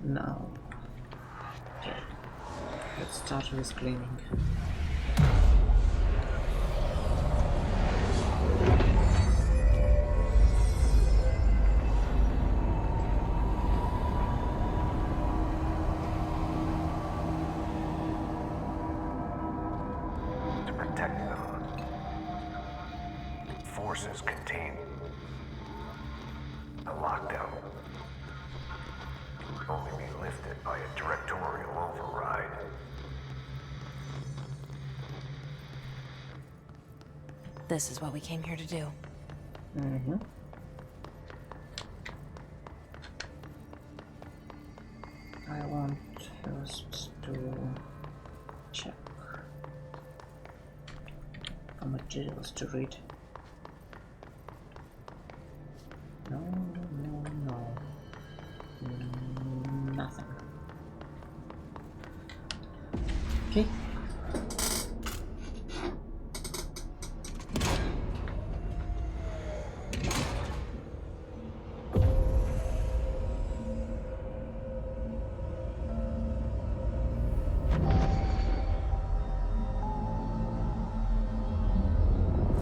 Now, okay, let's start with cleaning. To protect them, forces contain the lockdown. It would only be lifted by a directorial override. This is what we came here to do. Mm-hmm. I want first to check for materials to read. No, no, no. Nothing. Okay.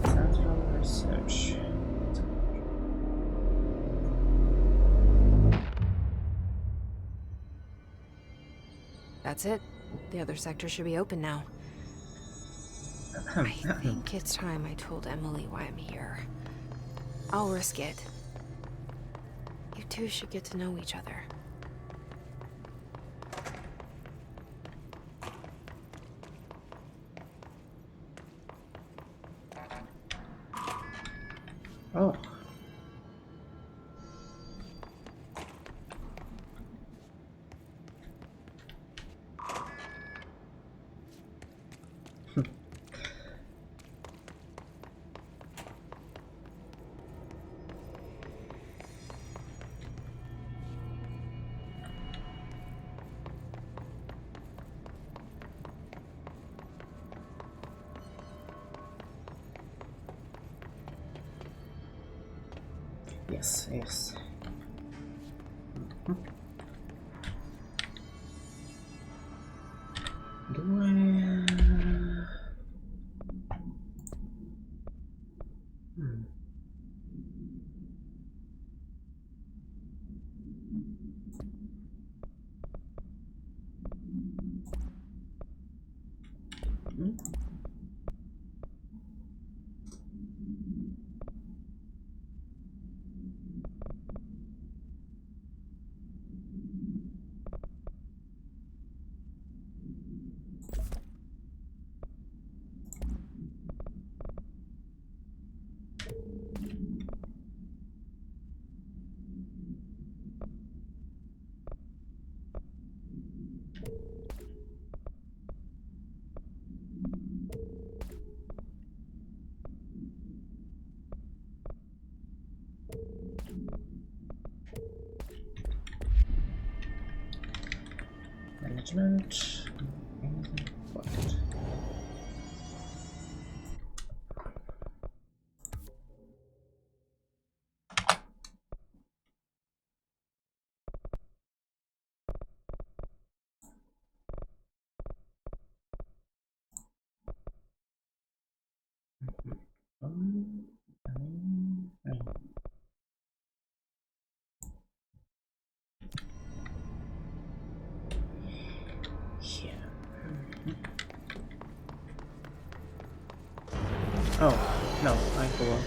Central research. That's it. The other sector should be open now. I think it's time I told Emily why I'm here. I'll risk it. You two should get to know each other. Oh. Yes, yes. Management. What? Here. Oh, no, I forgot.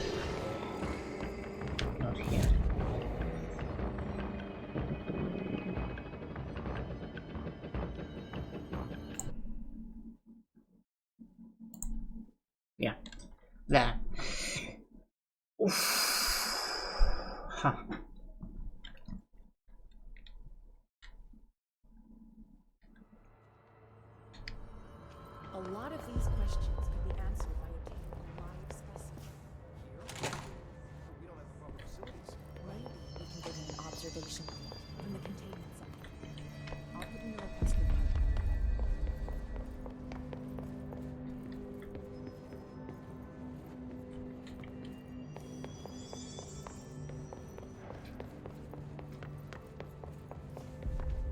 Not here. Yeah, there. Oof. Huh. A lot of these questions could be answered by obtaining a live specimen. Here? But we don't have the proper facilities. Maybe we can get an observation from the containment center. I'll put in the request for help.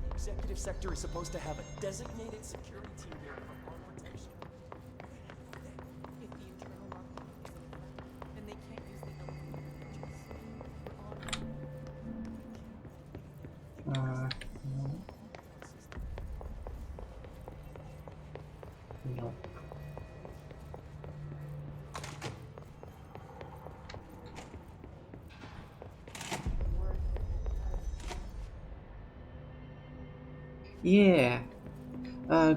The executive sector is supposed to have a designated security team there on rotation. If the internal lockdown is in effect, then they can't use the elevator No. No. Yeah.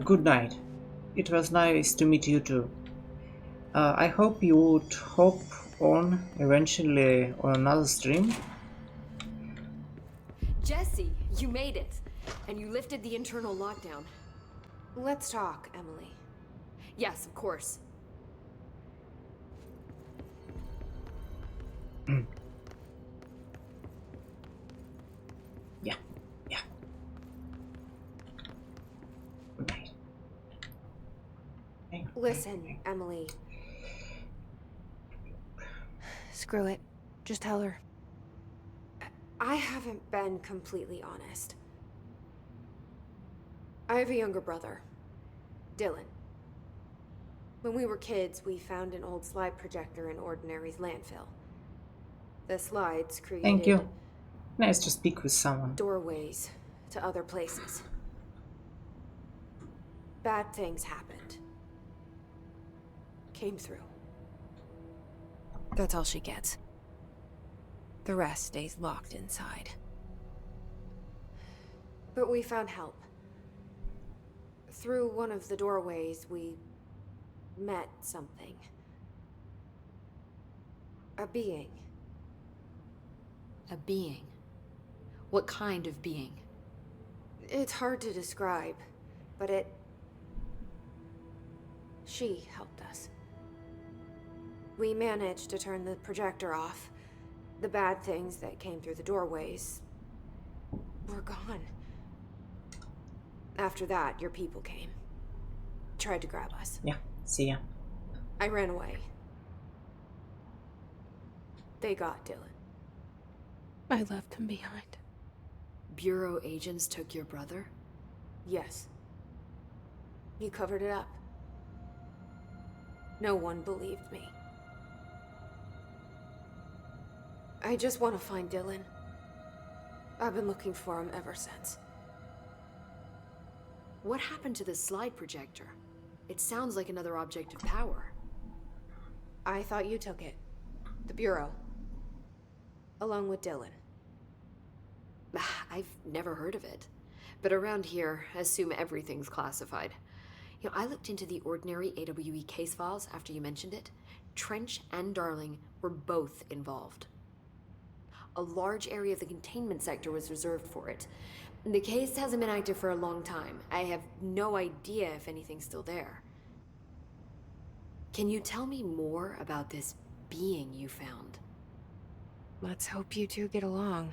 Good night. It was nice to meet you too. I hope you would hop on eventually on another stream. Jesse, you made it. And you lifted the internal lockdown. Let's talk, Emily. Yes, of course. Yeah, yeah. Good night. Listen, Emily. Screw it. Just tell her. I haven't been completely honest. I have a younger brother, Dylan. When we were kids, we found an old slide projector in Ordinary's landfill. The slides created Thank you. Nice to speak with someone. doorways to other places. Bad things happened. Came through. That's all she gets. The rest stays locked inside. But we found help. Through one of the doorways, we met something. A being. A being? What kind of being? It's hard to describe, but she helped us. We managed to turn the projector off. The bad things that came through the doorways were gone. After that, your people came. Tried to grab us. Yeah, see ya. I ran away. They got Dylan. I left him behind. Bureau agents took your brother? Yes. You covered it up. No one believed me. I just want to find Dylan. I've been looking for him ever since. What happened to the slide projector? It sounds like another object of power. I thought you took it. The Bureau. Along with Dylan. I've never heard of it. But around here, assume everything's classified. You know, I looked into the ordinary AWE case files after you mentioned it. Trench and Darling were both involved. A large area of the containment sector was reserved for it. The case hasn't been active for a long time. I have no idea if anything's still there. Can you tell me more about this being you found? Let's hope you two get along.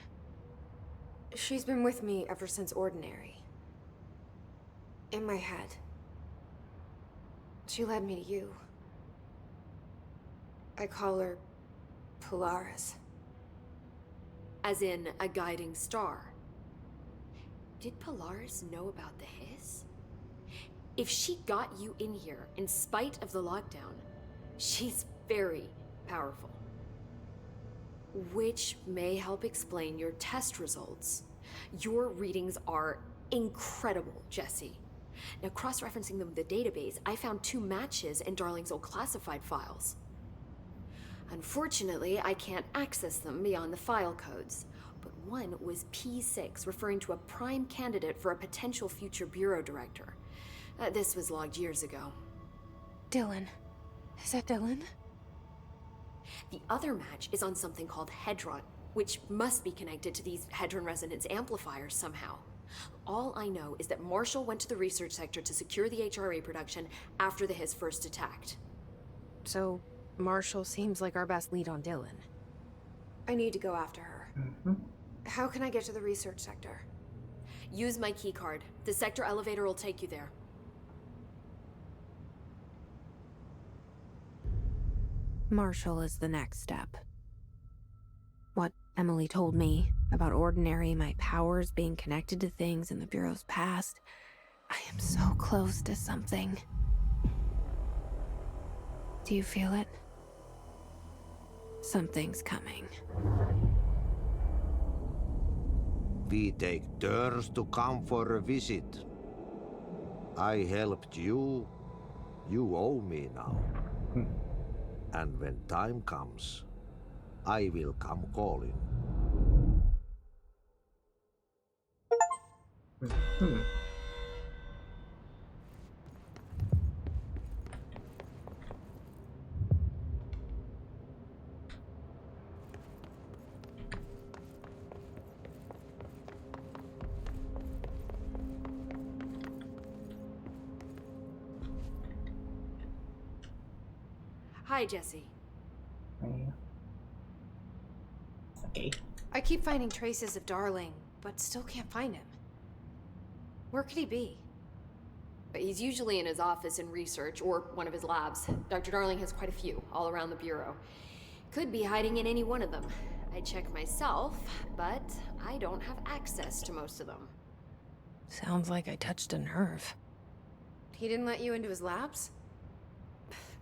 She's been with me ever since Ordinary. In my head. She led me to you. I call her Polaris. As in a guiding star. Did Polaris know about the hiss? If she got you in here in spite of the lockdown, she's very powerful. Which may help explain your test results. Your readings are incredible, Jesse. Now, cross-referencing them with the database, I found 2 matches in Darling's old classified files. Unfortunately, I can't access them beyond the file codes, but one was P6, referring to a prime candidate for a potential future bureau director. This was logged years ago. Dylan. Is that Dylan? The other match is on something called Hedron, which must be connected to these Hedron resonance amplifiers somehow. All I know is that Marshall went to the research sector to secure the HRA production after the hiss first attacked. So, Marshall seems like our best lead on Dylan. I need to go after her. How can I get to the research sector? Use my keycard. The sector elevator will take you there. Marshall is the next step. What Emily told me about Ordinary, my powers being connected to things in the Bureau's past, I am so close to something. Do you feel it? Something's coming. We take turns to come for a visit. I helped you. You owe me now. And when time comes, I will come calling. Hi, Jesse. Okay. I keep finding traces of Darling, but still can't find him. Where could he be? But he's usually in his office in research or one of his labs. Dr. Darling has quite a few, all around the Bureau. Could be hiding in any one of them. I check myself, but I don't have access to most of them. Sounds like I touched a nerve. He didn't let you into his labs?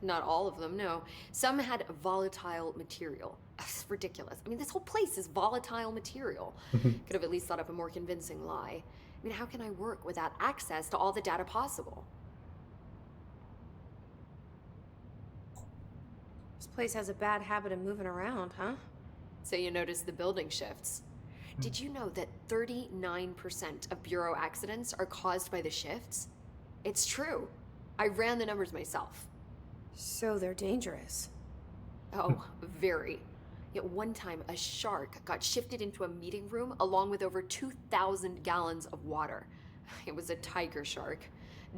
Not all of them, no. Some had volatile material. It's ridiculous. I mean, this whole place is volatile material. Could have at least thought up a more convincing lie. I mean, how can I work without access to all the data possible? This place has a bad habit of moving around, huh? So you notice the building shifts. Did you know that 39% of Bureau accidents are caused by the shifts? It's true. I ran the numbers myself. So they're dangerous. Oh, very. Yet one time, a shark got shifted into a meeting room along with over 2,000 gallons of water. It was a tiger shark.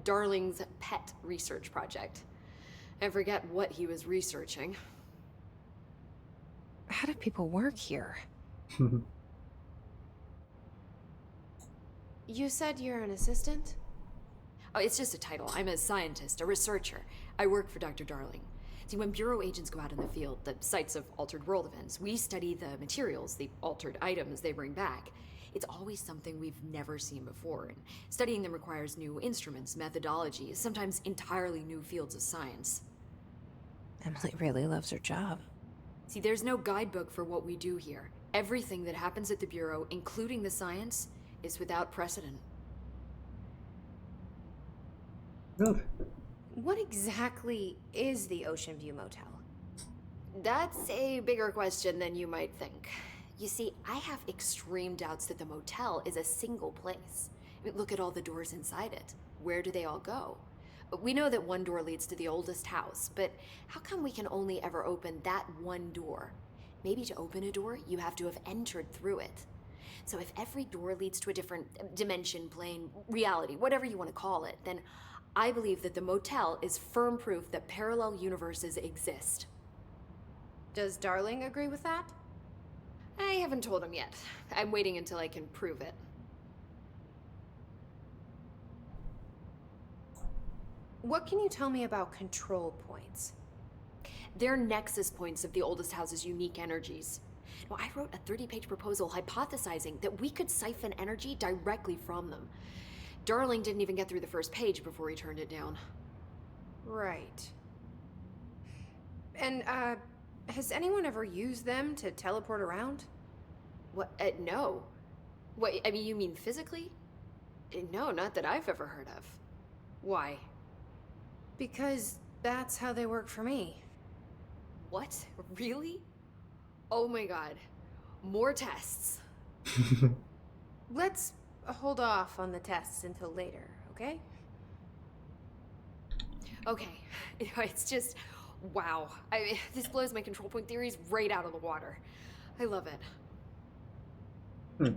Darling's pet research project. I forget what he was researching. How do people work here? You said you're an assistant? Oh, it's just a title. I'm a scientist, a researcher. I work for Dr. Darling. See, when Bureau agents go out in the field, the sites of altered world events, we study the materials, the altered items they bring back. It's always something we've never seen before, and studying them requires new instruments, methodologies, sometimes entirely new fields of science. Emily really loves her job. See, there's no guidebook for what we do here. Everything that happens at the Bureau, including the science, is without precedent. Good. What exactly is the Ocean View Motel? That's a bigger question than you might think. You see, I have extreme doubts that the motel is a single place. I mean, look at all the doors inside it. Where do they all go? We know that one door leads to the oldest house, but how come we can only ever open that one door? Maybe to open a door, you have to have entered through it. So if every door leads to a different dimension, plane, reality, whatever you want to call it, then I believe that the motel is firm proof that parallel universes exist. Does Darling agree with that? I haven't told him yet. I'm waiting until I can prove it. What can you tell me about control points? They're nexus points of the oldest house's unique energies. Now, I wrote a 30-page proposal hypothesizing that we could siphon energy directly from them. Darling didn't even get through the first page before he turned it down. Right. And, has anyone ever used them to teleport around? What? No. What, I mean, you mean physically? No, not that I've ever heard of. Why? Because that's how they work for me. What? Really? Oh my god. More tests. Let's hold off on the tests until later, okay? Okay. It's just, wow. This blows my control point theories right out of the water. I love it.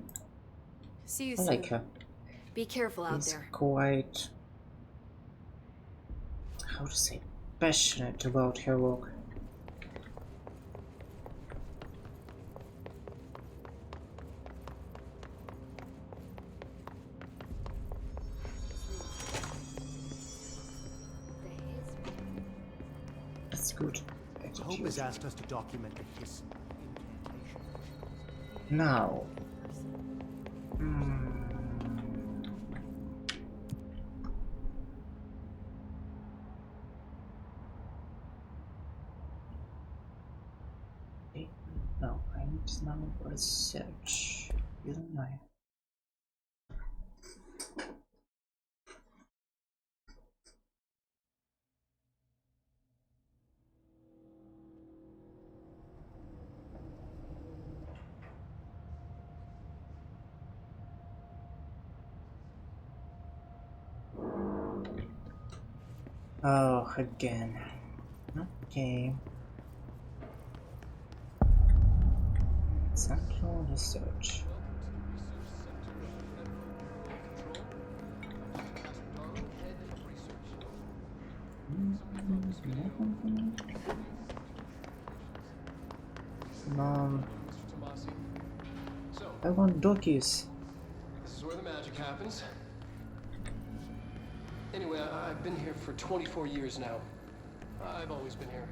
See you I soon. like her. Be careful out He's there. quite, how to say, passionate about her work. That's good. Hope has asked us to document the hiss incantation. Now. No, I need now research, isn't I? Oh, again. Okay. Central research. I want Dokis. This is where the magic happens. Anyway, I've been here for 24 years now. I've always been here.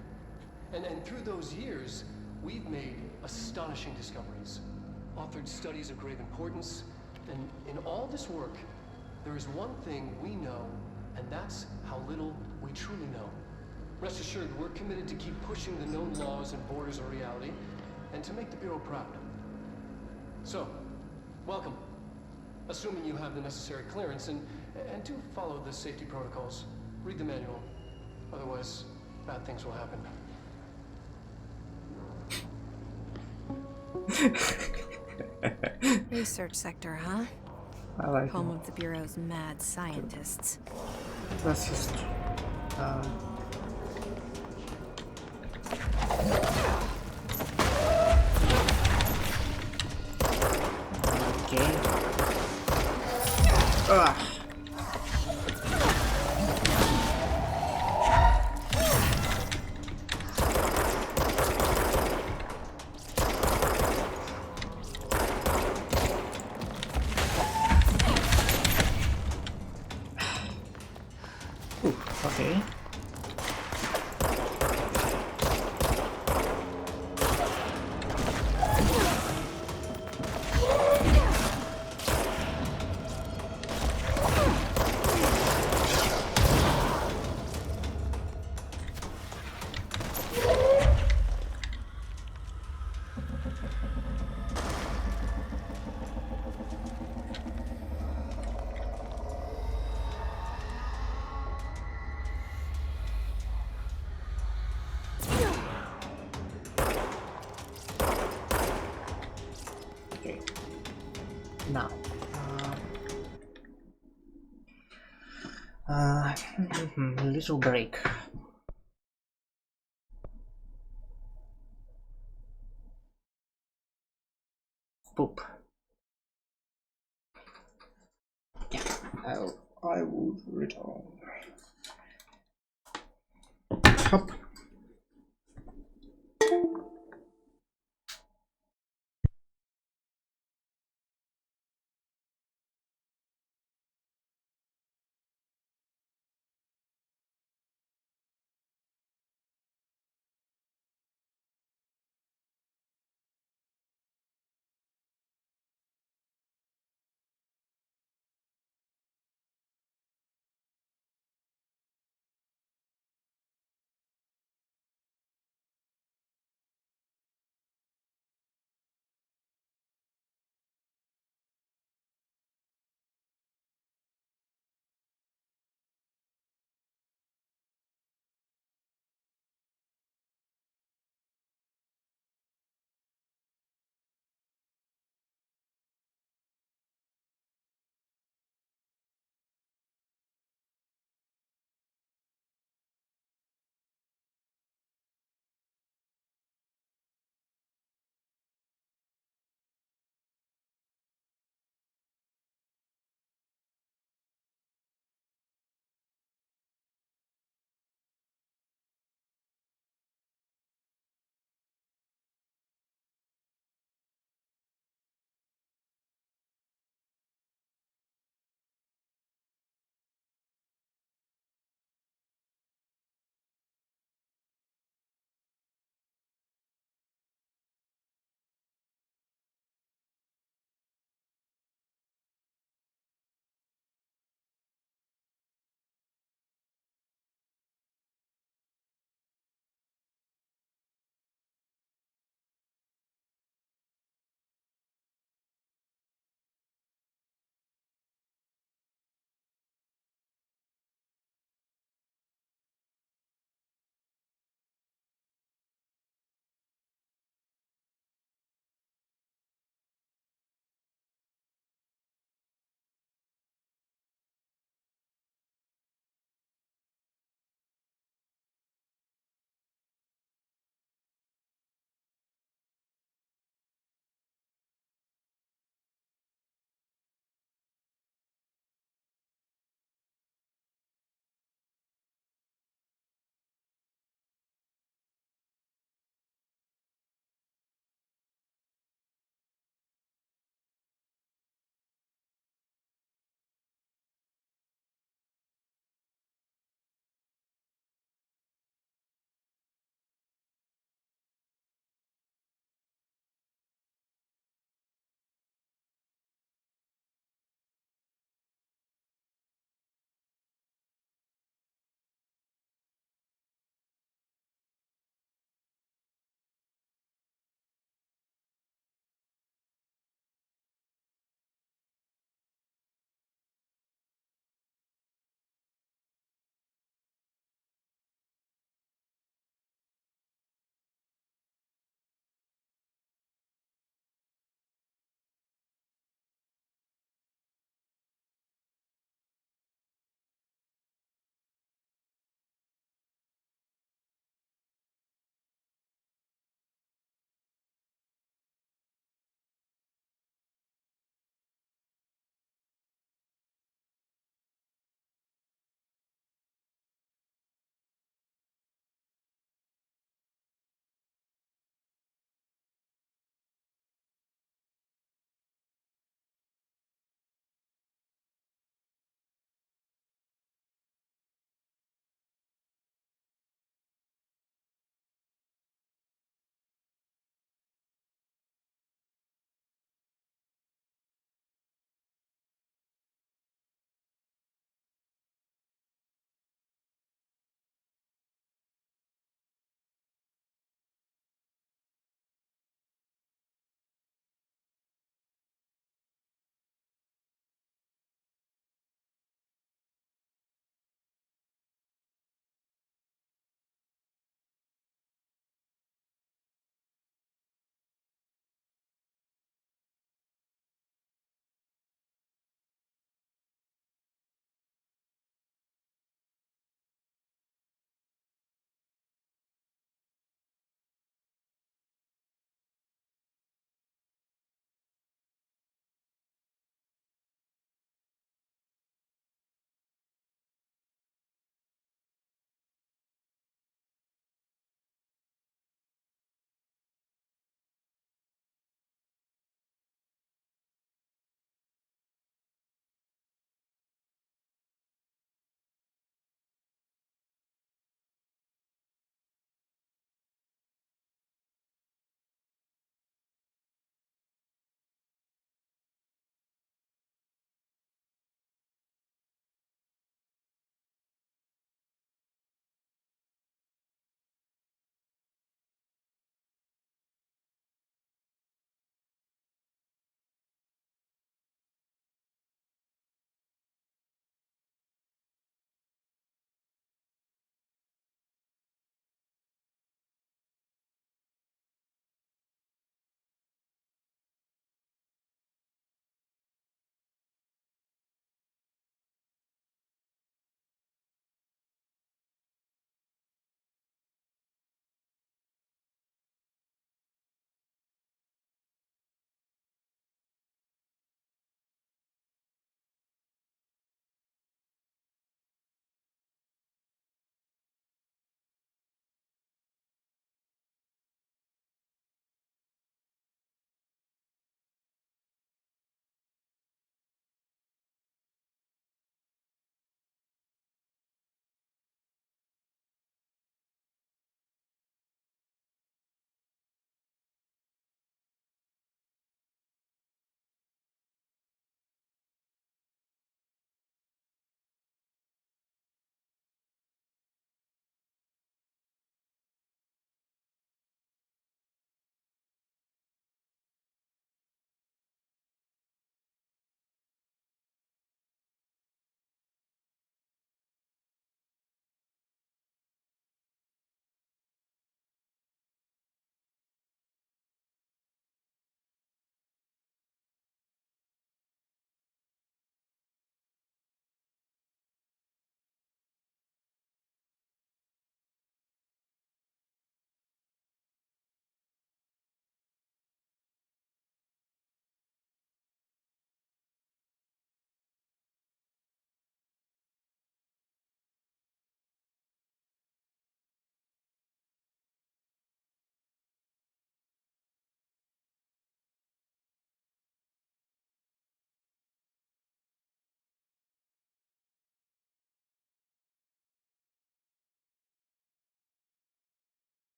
And through those years, we've made astonishing discoveries, authored studies of grave importance, and in all this work, there is one thing we know, and that's how little we truly know. Rest assured, we're committed to keep pushing the known laws and borders of reality, and to make the Bureau proud. So, welcome. Assuming you have the necessary clearance, and do follow the safety protocols. Read the manual. Otherwise, bad things will happen. Research sector, huh? I like Home of the Bureau's mad scientists. That's just okay. Okay. little break. Poop. Yeah, I would return. Hop.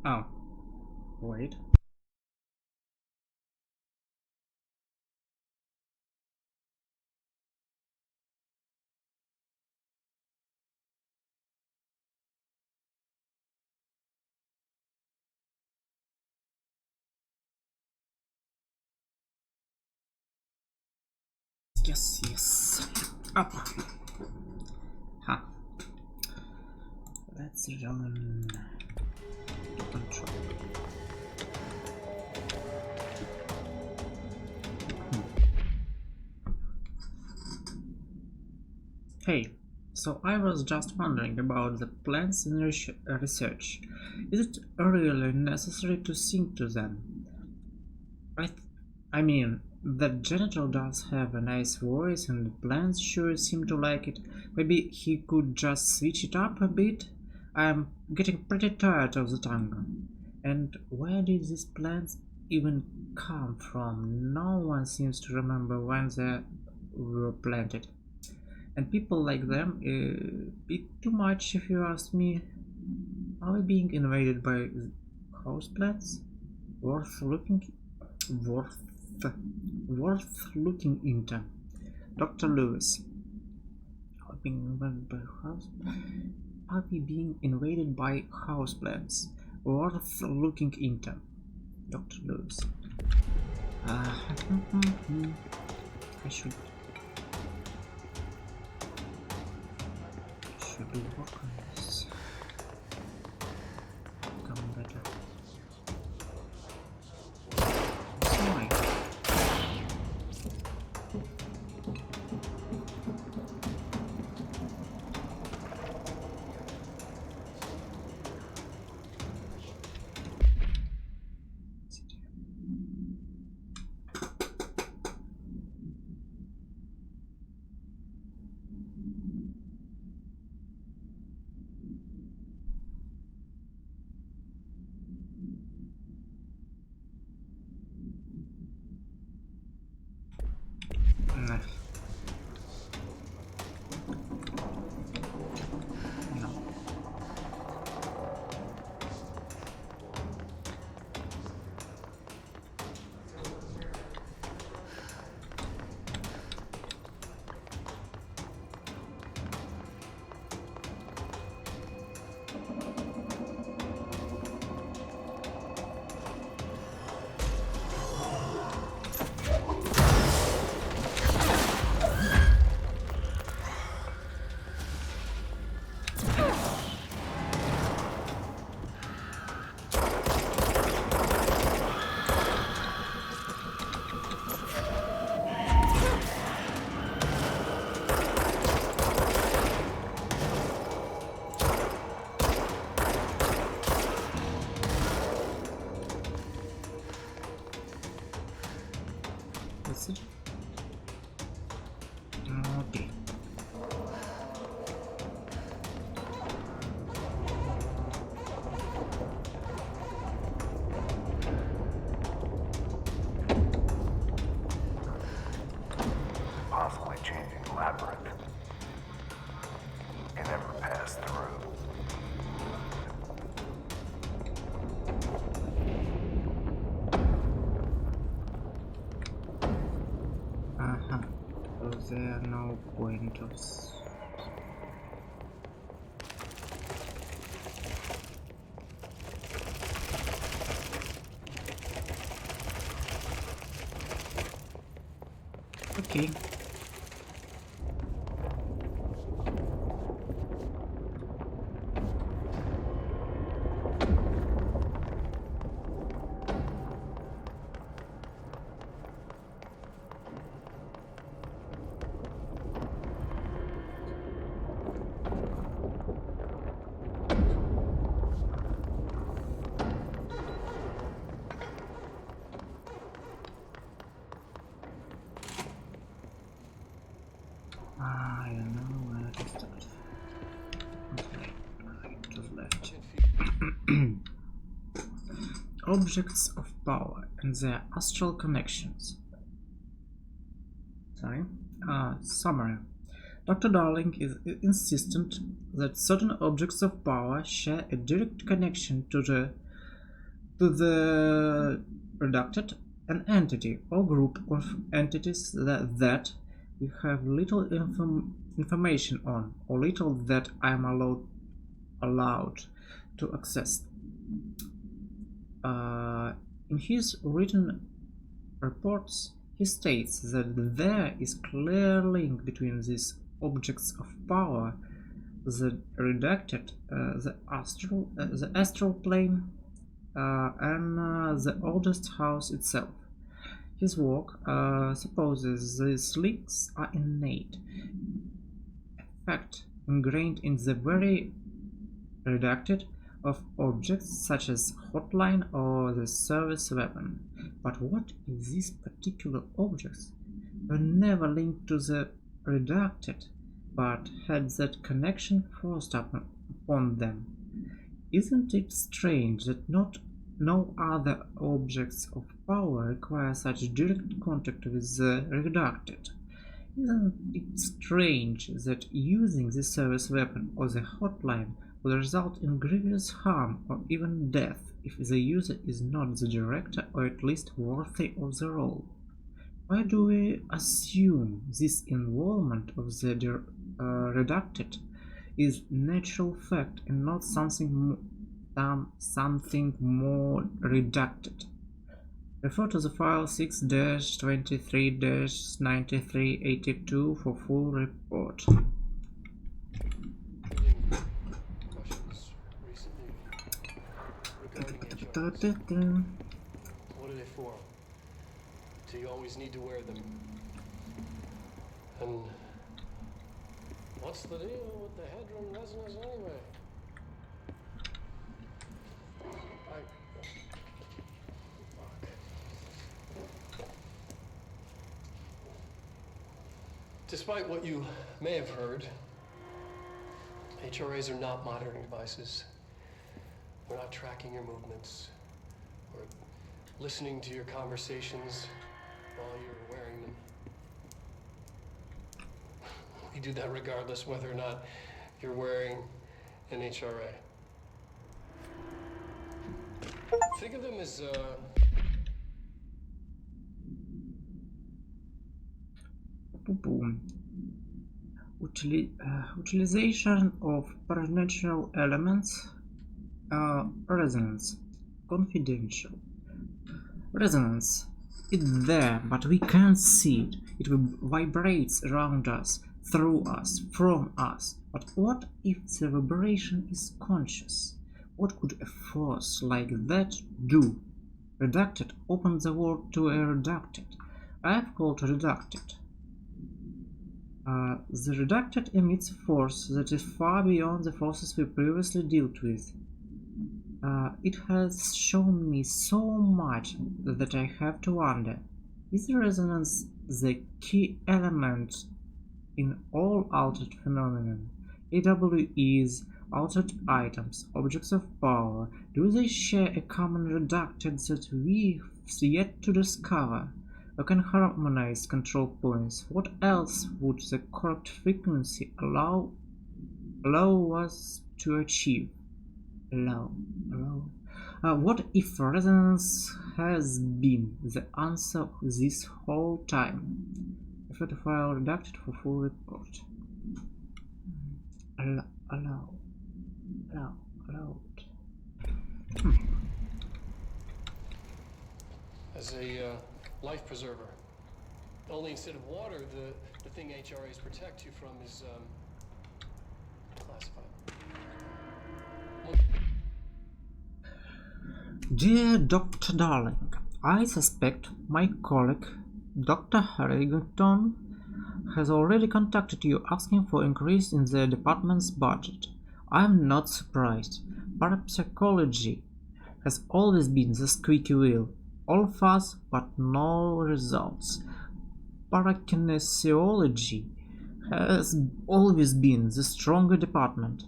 Oh, wait. Yes, yes. Up. Ha. Let's run to control. Hey, so I was just wondering about the plants in research. Is it really necessary to sing to them? I mean, that janitor does have a nice voice and the plants sure seem to like it. Maybe he could just switch it up a bit? I'm getting pretty tired of the tango. And where did these plants even come from? No one seems to remember when they were planted. And people like them, a bit too much if you ask me. Are we being invaded by houseplants? Worth looking into. Dr. Lewis. Are we being invaded by Are we being invaded by houseplants? Worth looking into. Dr. Lewis. I should work on this. Become better. Sorry. Okay. Possibly changing the labyrinth. Can never pass through. So there are no pointers. Okay. I don't know where to start. Okay, right to the left. Objects of power and their astral connections. Summary. Dr. Darling is insistent that certain objects of power share a direct connection to the To the redacted, an entity or group of entities that we have little information on, or little that I am allowed to access. In his written reports, he states that there is clear link between these objects of power, the redacted, the astral plane, and the oldest house itself. His work supposes these links are innate, a fact ingrained in the very redacted of objects such as hotline or the service weapon. But what if these particular objects were never linked to the redacted, but had that connection forced upon them? Isn't it strange that no other objects of power require such direct contact with the redacted? Isn't it strange that using the service weapon or the hotline will result in grievous harm or even death if the user is not the director or at least worthy of the role? Why do we assume this involvement of the redacted is natural fact and not something more redacted? Refer to the file 6-23-9382 for full report. What are they for? Do you always need to wear them? And what's the deal with the Hadron resonance anyway? Despite what you may have heard, HRAs are not monitoring devices. We're not tracking your movements or listening to your conversations while you're wearing them. We do that regardless whether or not you're wearing an HRA. Think of them as utilization of supernatural elements. Resonance. Confidential. Resonance. It's there, but we can't see it. It vibrates around us, through us, from us. But what if the vibration is conscious? What could a force like that do? Redacted opens the world to a redacted. I've called redacted. The redacted emits a force that is far beyond the forces we previously dealt with. It has shown me so much that I have to wonder, is resonance the key element in all altered phenomena? AWEs, altered items, objects of power, do they share a common redacted that we've yet to discover? We can harmonize control points. What else would the correct frequency allow us to achieve? What if resonance has been the answer this whole time? Refer to file redacted for full report. Allowed. as a life preserver. Only instead of water, the thing HRAs protect you from is classified. Dear Dr. Darling, I suspect my colleague, Dr. Harrington, has already contacted you asking for increase in the department's budget. I am not surprised. Parapsychology has always been the squeaky wheel. All fuss but no results. Parakinesiology has always been the stronger department.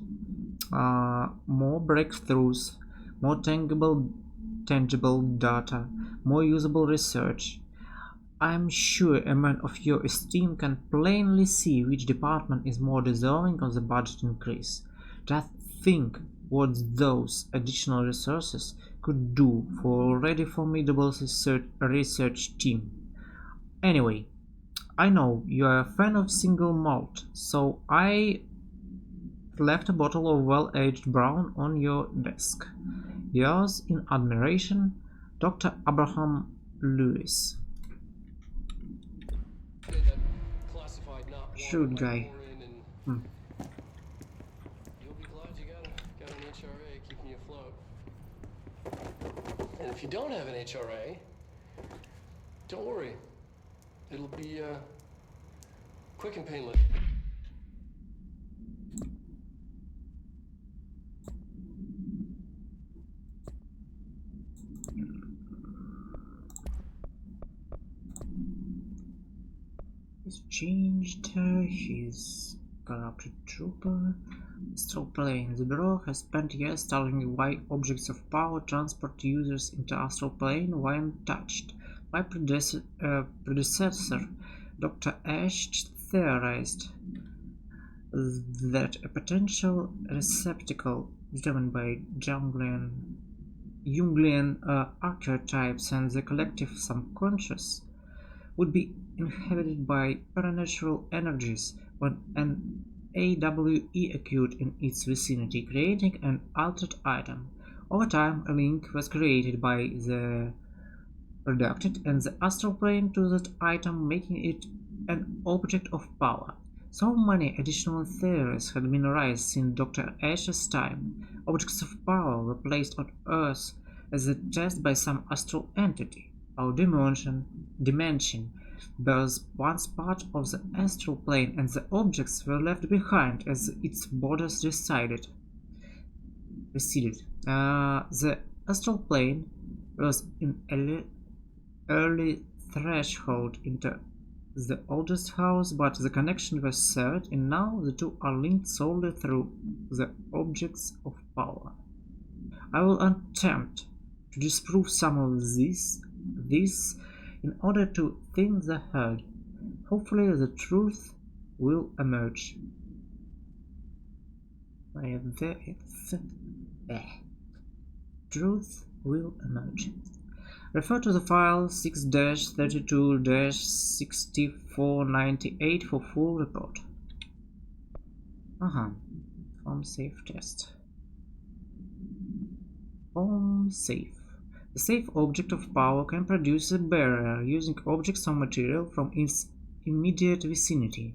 More breakthroughs, more tangible data, more usable research. I'm sure a man of your esteem can plainly see which department is more deserving of the budget increase. Just think what those additional resources could do for already formidable research team. Anyway, I know you are a fan of single malt, so I left a bottle of well-aged brown on your desk. Yours in admiration, Dr. Abraham Lewis. Shoot, guy. You'll be glad you got an HRA keeping you afloat. And if you don't have an HRA, don't worry. It'll be quick and painless. He's changed, he's corrupted trooper. Astral plane. The Bureau has spent years studying why objects of power transport users into astral plane when touched. My predecessor, Dr. Ash, theorized that a potential receptacle determined by Jungian archetypes and the collective subconscious would be inhabited by supernatural energies when an AWE occurred in its vicinity, creating an altered item. Over time, a link was created by the redacted and the astral plane to that item, making it an object of power. So many additional theories had been raised since Dr. Ash's time. Objects of power were placed on Earth as a test by some astral entity. Our dimension was once part of the astral plane, and the objects were left behind as its borders receded. The astral plane was an early threshold into the oldest house, but the connection was severed, and now the two are linked solely through the objects of power. I will attempt to disprove some of this in order to thin the herd. Hopefully the truth will emerge. Truth will emerge. Refer to the file 6-32-6498 for full report. Home safe test. Home safe. The safe object of power can produce a barrier using objects or material from its immediate vicinity.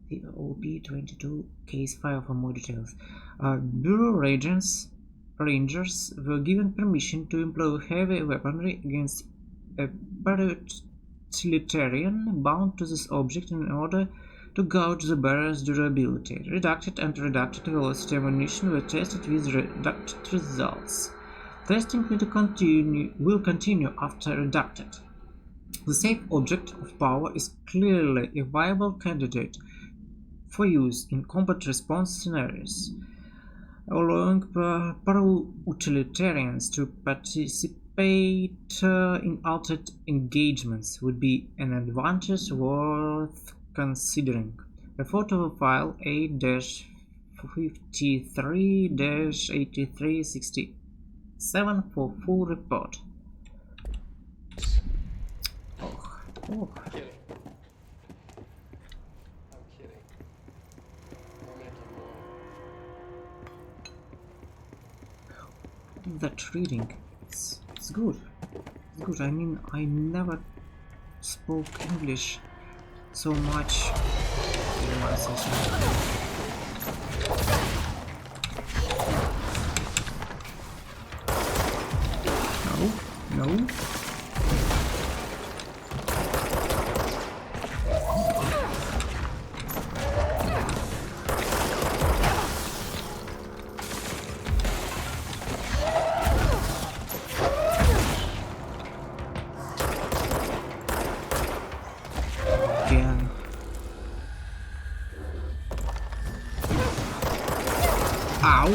The OP-22 case file for more details. Bureau Rangers were given permission to employ heavy weaponry against a paratiliterian bound to this object in order to gauge the barrier's durability. Redacted and redacted velocity ammunition were tested with redacted results. Testing will continue after redacted. The safe object of power is clearly a viable candidate for use in combat response scenarios. Allowing para-utilitarians to participate in altered engagements would be an advantage worth considering. Refer to the file A-53-8367 for full report. I'm kidding. I'll make you more. That reading, it's good. It's good. I mean, I never spoke English so much during my session. No. Again. Ow.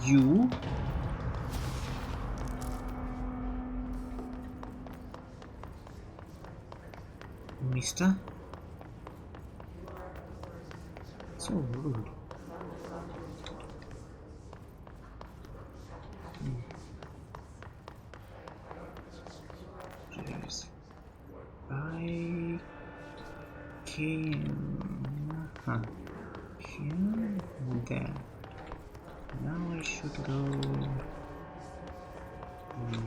You. Mister? So rude. Okay. Here, there. Now I should go. Here.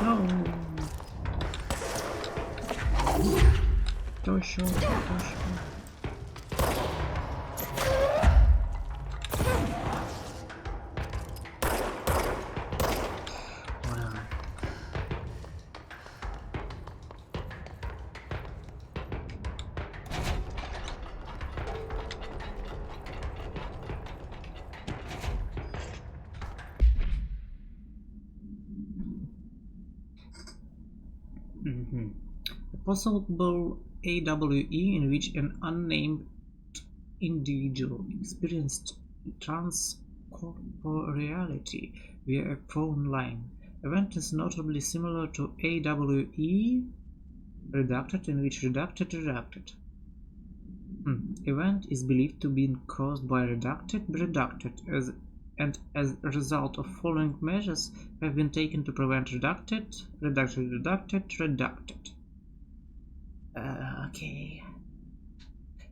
No. Don't show. Wow. A possible AWE in which an unnamed individual experienced transcorporeality via a phone line. Event is notably similar to AWE Redacted, in which Redacted. Event is believed to be caused by Redacted, and as a result of following measures have been taken to prevent Redacted. Okay.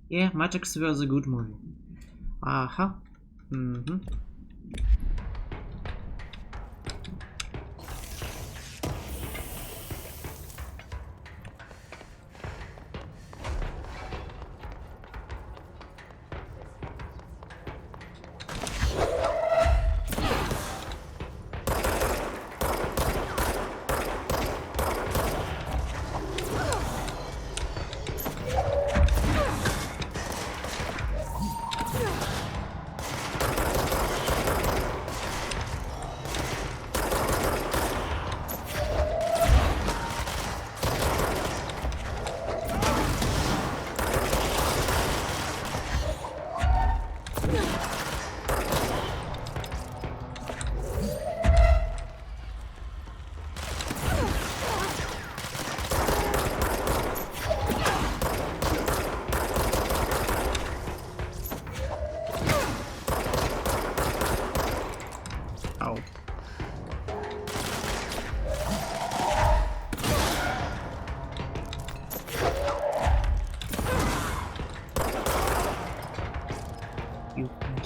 Yeah, Matrix was a good movie. Aha.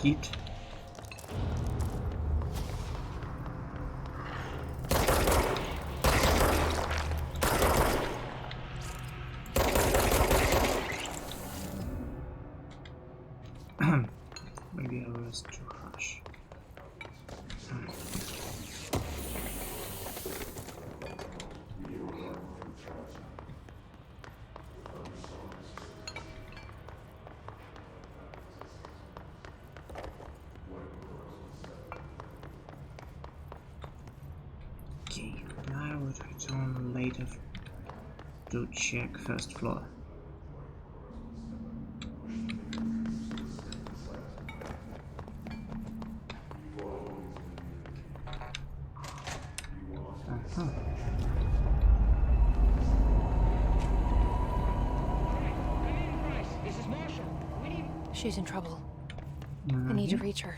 Git. Maybe I was too harsh. Okay, I would return later to check first floor. She's in trouble. I need to reach her.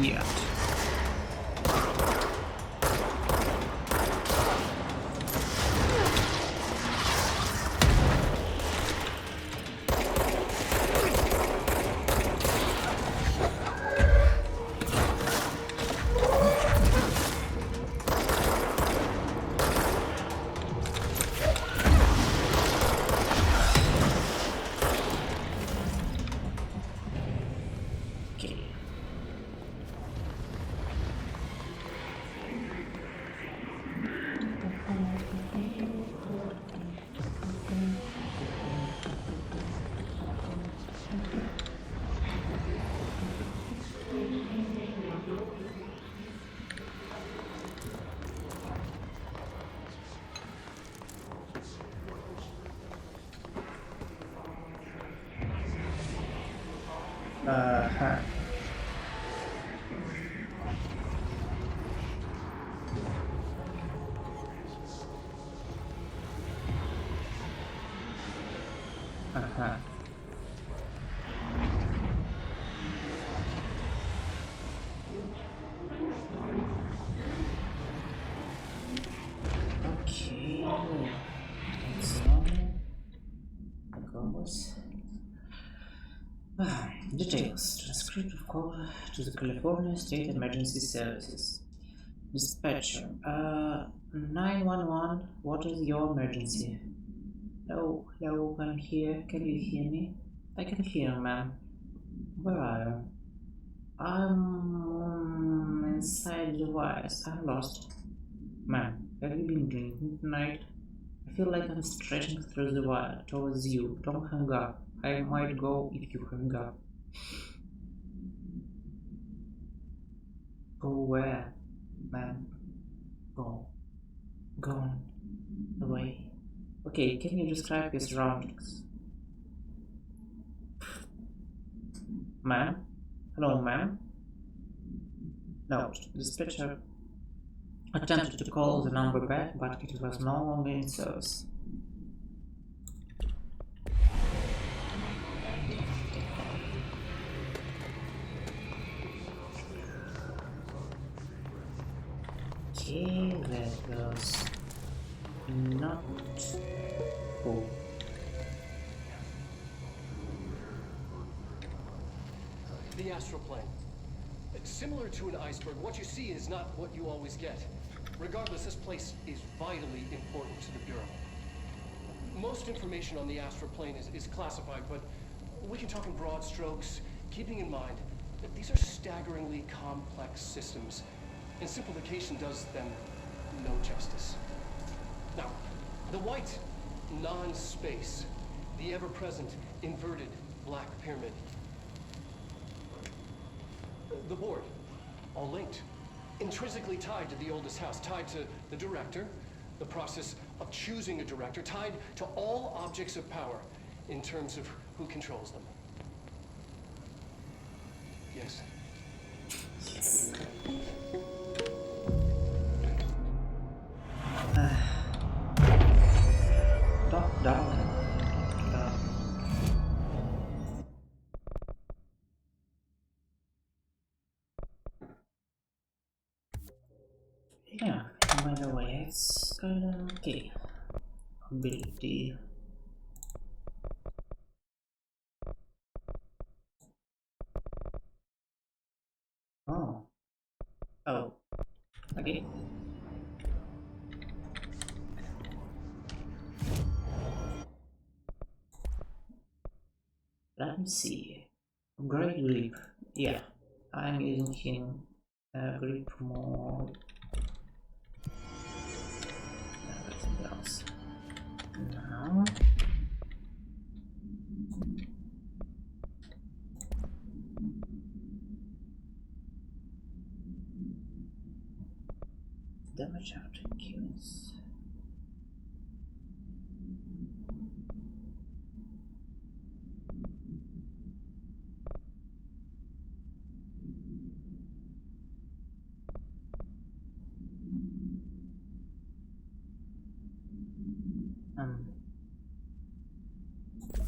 Yeah. Huh. Uh-huh. Okay, so goes. Details. Transcript of call to the California State Emergency Services. Dispatcher. 911. What is your emergency? Hello, I'm here. Can you hear me? I can hear, ma'am. Where are you? I'm inside the wires. I'm lost. Ma'am, have you been drinking tonight? I feel like I'm stretching through the wire towards you. Don't hang up. I might go if you hang up. Go where, ma'am? Go. Gone. Away. Okay, can you describe your surroundings? Ma'am? Hello, ma'am? No, dispatcher attempted to call the number back, but it was no longer in service. Okay, that was not cool. The astral plane. Similar to an iceberg, what you see is not what you always get. Regardless, this place is vitally important to the Bureau. Most information on the astral plane is classified, but we can talk in broad strokes, keeping in mind that these are staggeringly complex systems, and simplification does them no justice. Now, the white non-space, the ever-present inverted black pyramid. The board, all linked, intrinsically tied to the oldest house, tied to the director, the process of choosing a director, tied to all objects of power in terms of who controls them. Yes. Yes. Darling. Yeah, by the way, it's kinda okay. Ability. Oh. Okay. Let me see. Great grip. Yeah, I'm using him. Grip mode. Everything else. Now. Damage after kills.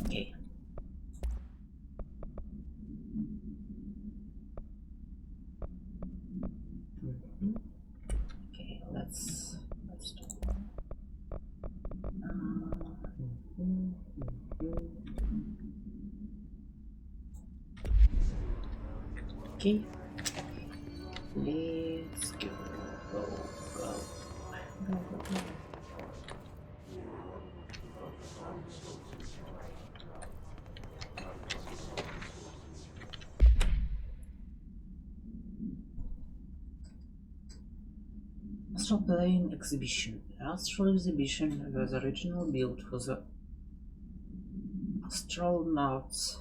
Okay. Okay, let's do okay. Let's go. Go. Astral Plane Exhibition. The Astral Exhibition was originally built for the astronauts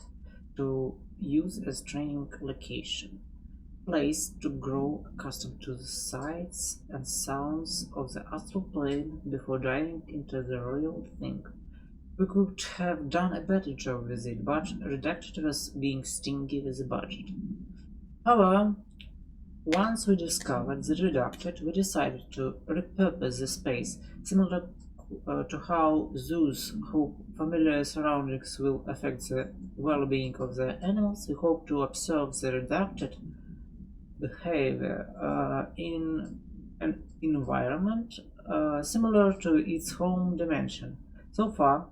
to use as training location, place to grow accustomed to the sights and sounds of the astral plane before diving into the real thing. We could have done a better job with it, but Redacted was being stingy with the budget. However, once we discovered the Redacted, we decided to repurpose the space, similar to how zoos hope familiar surroundings will affect the well-being of their animals. We hope to observe the Redacted behavior in an environment similar to its home dimension. So far,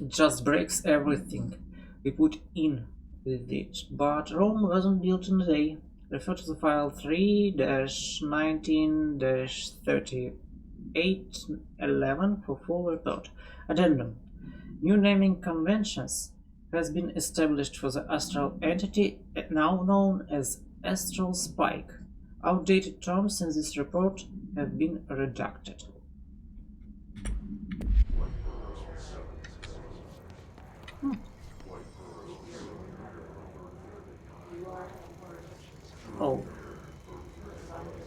it just breaks everything we put in with it, but Rome wasn't built in a day. Refer to the file 3-19-3811 for full report. Addendum. New naming conventions has been established for the astral entity now known as Astral Spike. Outdated terms in this report have been redacted. Oh,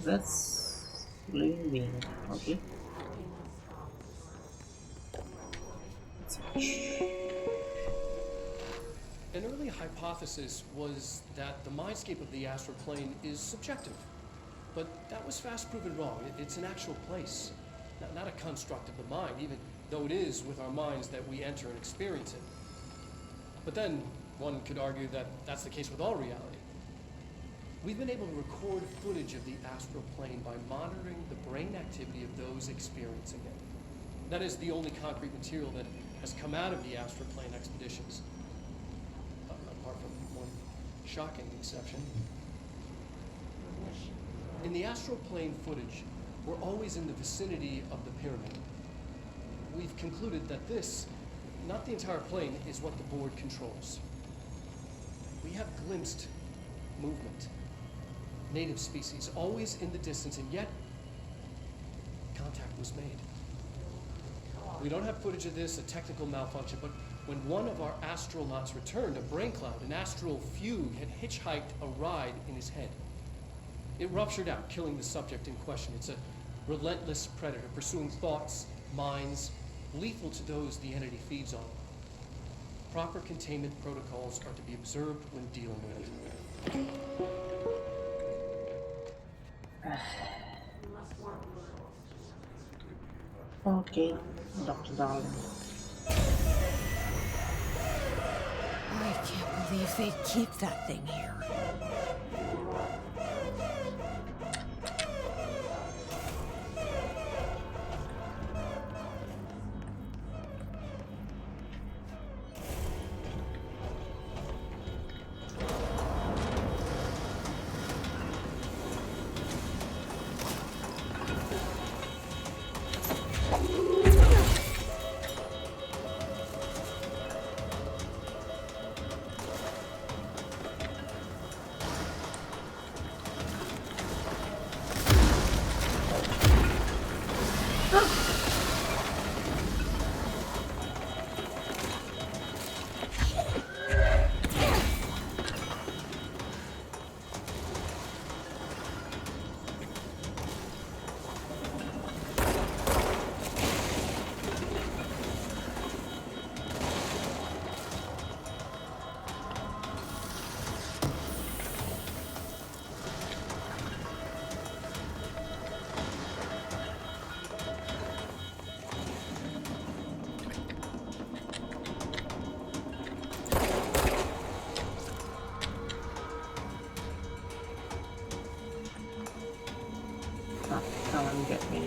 that's leaving. Okay. An early hypothesis was that the mindscape of the astral plane is subjective, but that was fast proven wrong. It's an actual place, not a construct of the mind, even though it is with our minds that we enter and experience it. But then one could argue that that's the case with all reality. We've been able to record footage of the astral plane by monitoring the brain activity of those experiencing it. That is the only concrete material that has come out of the astral plane expeditions, apart from one shocking exception. In the astral plane footage, we're always in the vicinity of the pyramid. We've concluded that this, not the entire plane, is what the board controls. We have glimpsed movement, native species, always in the distance, and yet contact was made. We don't have footage of this, a technical malfunction, but when one of our astronauts returned, a brain cloud, an astral fugue, had hitchhiked a ride in his head. It ruptured out, killing the subject in question. It's a relentless predator, pursuing thoughts, minds, lethal to those the entity feeds on. Proper containment protocols are to be observed when dealing with it. Okay, Dr. Darling. I can't believe they'd keep that thing here. Come and get me.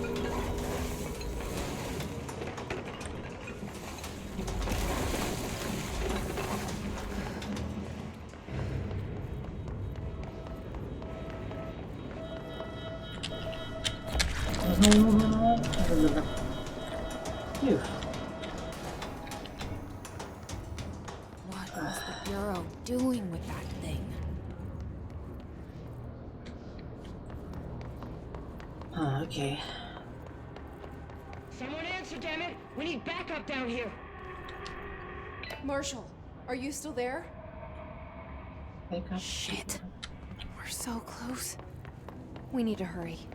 Phew. What was the Bureau doing with that thing? Okay. Someone answer, damn it! We need backup down here. Marshall, are you still there? Backup. Shit. We're so close. We need to hurry.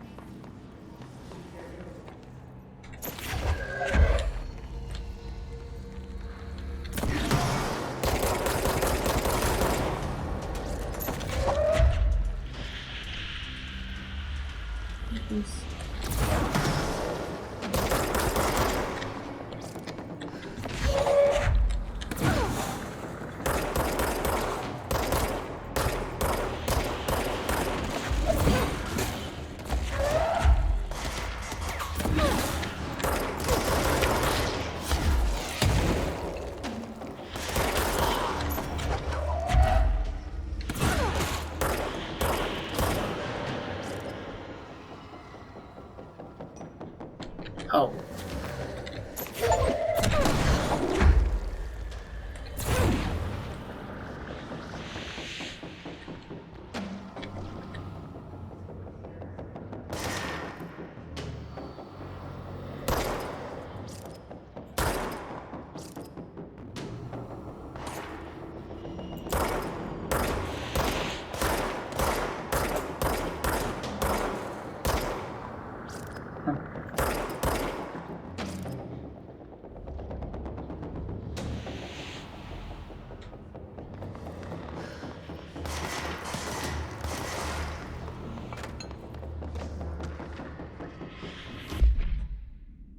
Oh.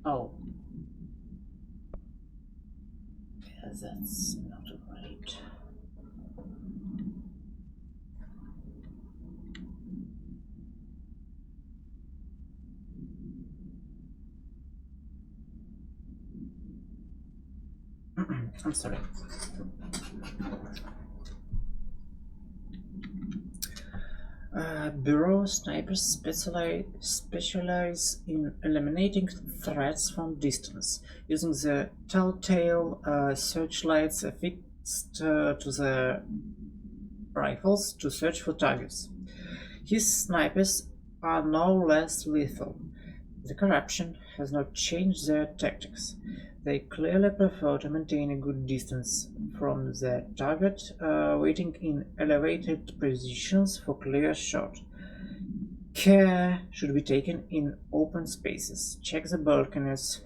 Oh. Yeah, that's not right. I'm sorry. Bureau snipers specialize in eliminating threats from distance, using the telltale searchlights affixed to the rifles to search for targets. His snipers are no less lethal. The corruption has not changed their tactics. They clearly prefer to maintain a good distance from the target, waiting in elevated positions for clear shot. Care should be taken in open spaces. Check the balconies.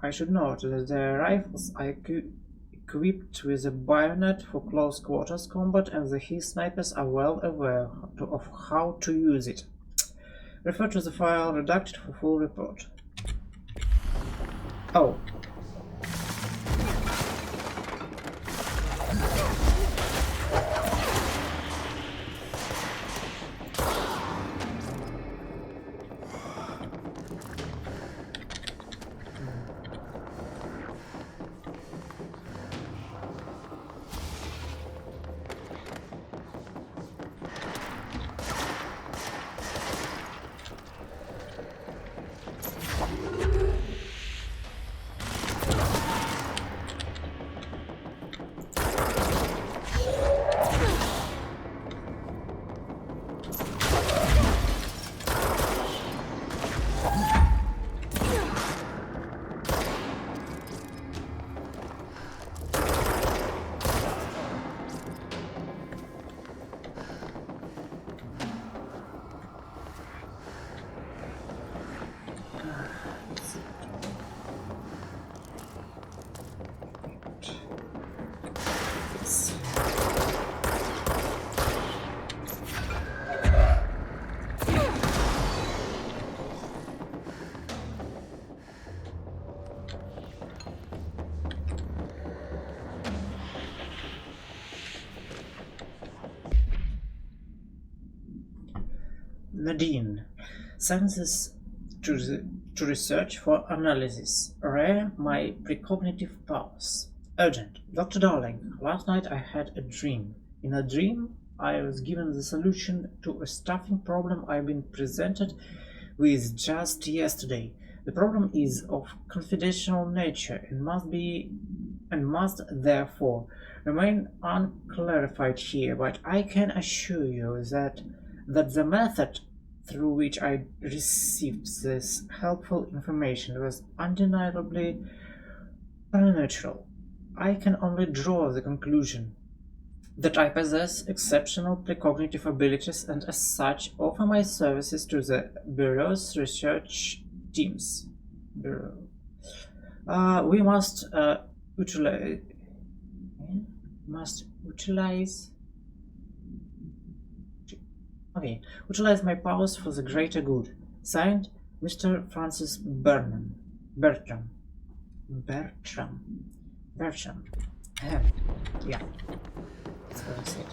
I should note that the rifles are equipped with a bayonet for close quarters combat, and the his snipers are well aware of how to use it. Refer to the file redacted for full report. Oh. Nadine. Sciences to research for analysis. Rare my precognitive powers. Urgent. Dr. Darling, last night I had a dream. In a dream, I was given the solution to a staffing problem I've been presented with just yesterday. The problem is of confidential nature and must therefore remain unclarified here, but I can assure you that the method through which I received this helpful information was undeniably supernatural. I can only draw the conclusion that I possess exceptional precognitive abilities and as such offer my services to the Bureau's research teams. Bureau. We must utilize my powers for the greater good. Signed, Mr. Francis Bertram. Yeah, that's what I said.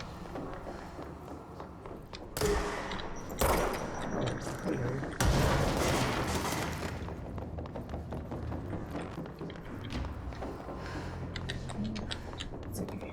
It's okay.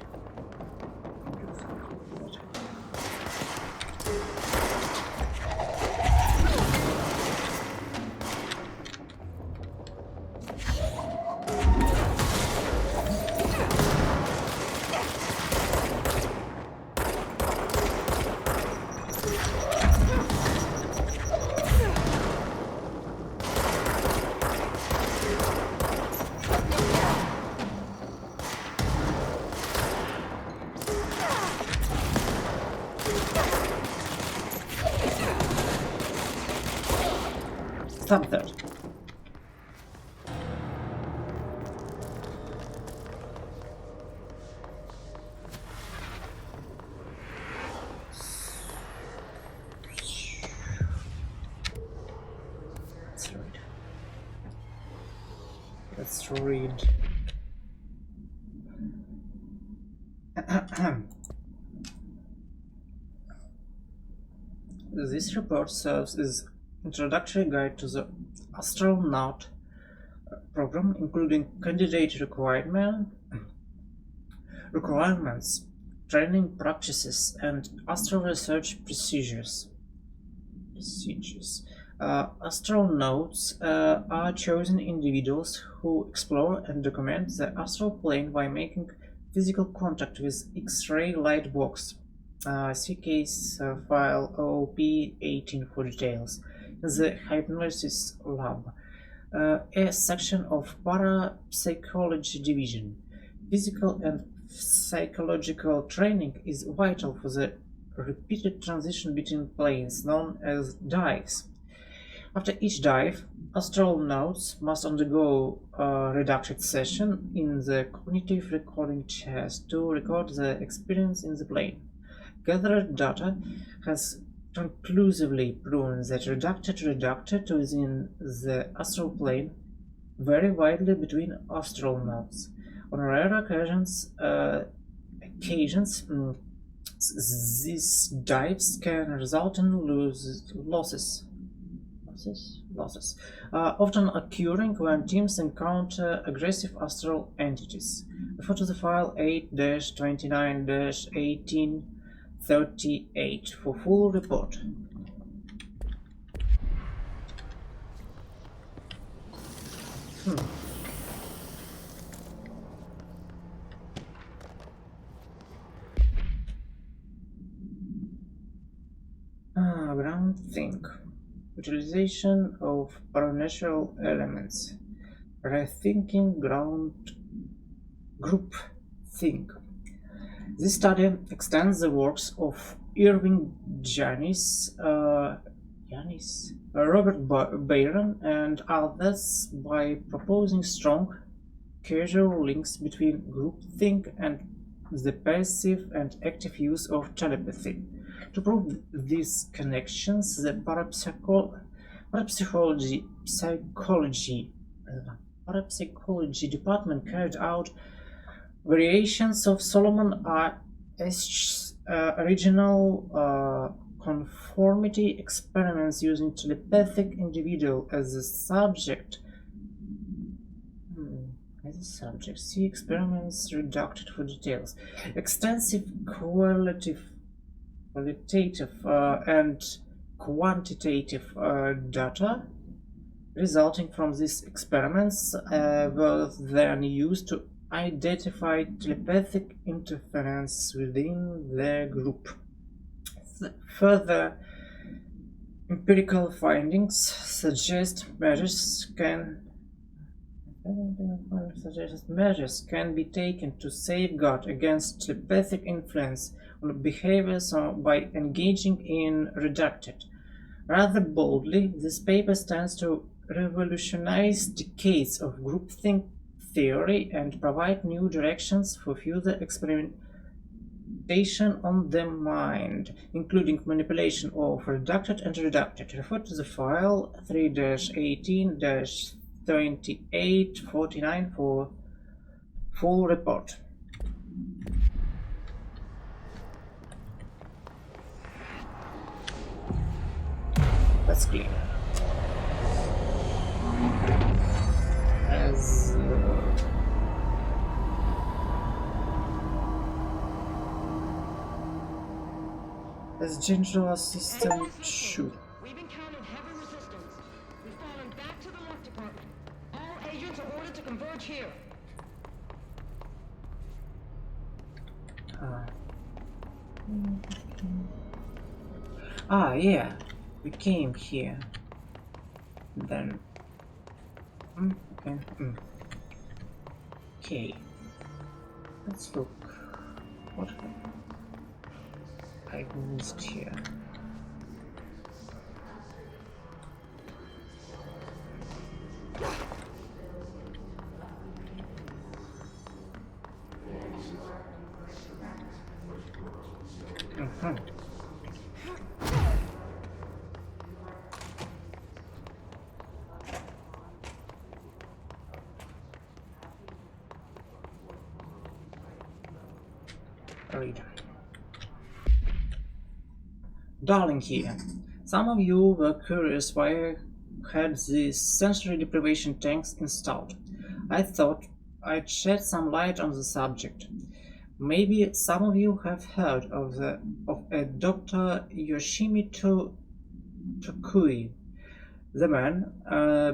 Stop that. Let's read. This report serves as introductory guide to the astronaut program, including candidate requirements, training practices, and astro research procedures. Astronauts are chosen individuals who explore and document the astral plane by making physical contact with X-ray light box. See case file OP18 for details. The Hypnosis Lab, a section of Parapsychology Division. Physical and psychological training is vital for the repeated transition between planes, known as dives. After each dive, astronauts must undergo a reduced session in the cognitive recording chest to record the experience in the plane. Gathered data has conclusively proven that reducted within the astral plane vary widely between astronauts. On rare occasions, these dives can result in losses, often occurring when teams encounter aggressive astral entities. Refer to the file 8-29-1838 for full report. Ground think. Utilization of paranatural elements. Rethinking ground group think. This study extends the works of Irving Janis, Robert Byron, and others by proposing strong causal links between groupthink and the passive and active use of telepathy. To prove these connections, the parapsychology department carried out variations of Solomon Asch's original conformity experiments using telepathic individual as a subject. See experiments reduced for details. Extensive qualitative and quantitative data resulting from these experiments were then used to identify telepathic interference within their group. Further Empirical findings suggest measures can be taken to safeguard against telepathic influence on behaviors by engaging in redacted. Rather boldly, this paper stands to revolutionize decades of groupthink theory and provide new directions for further experimentation on the mind, including manipulation of redacted and redacted. Refer to the file 3-18-2849 for full report. That's clear. As general assistant should. We've encountered heavy resistance. We've fallen back to the left department. All agents are ordered to converge here. Yeah. We came here. Then. Okay. Let's look. What I missed here. Read. Darling here. Some of you were curious why I had these sensory deprivation tanks installed. I thought I'd shed some light on the subject. Maybe some of you have heard of a Dr. Yoshimoto Tokui, the man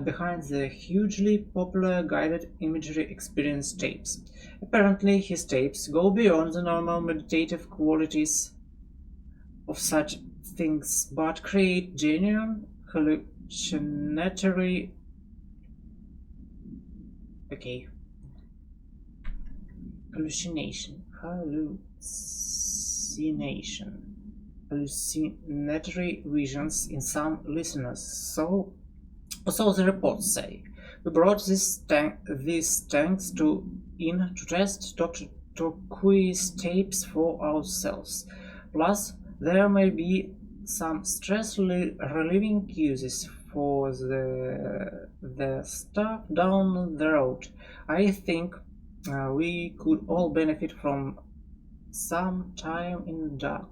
behind the hugely popular guided imagery experience tapes. Apparently, his tapes go beyond the normal meditative qualities of such things, but create genuine hallucinatory hallucinatory visions in some listeners. So the reports say. We brought these tanks in to test Dr. Tokui's tapes for ourselves. Plus, there may be some stress-relieving uses for the stuff down the road. I think we could all benefit from some time in the dark,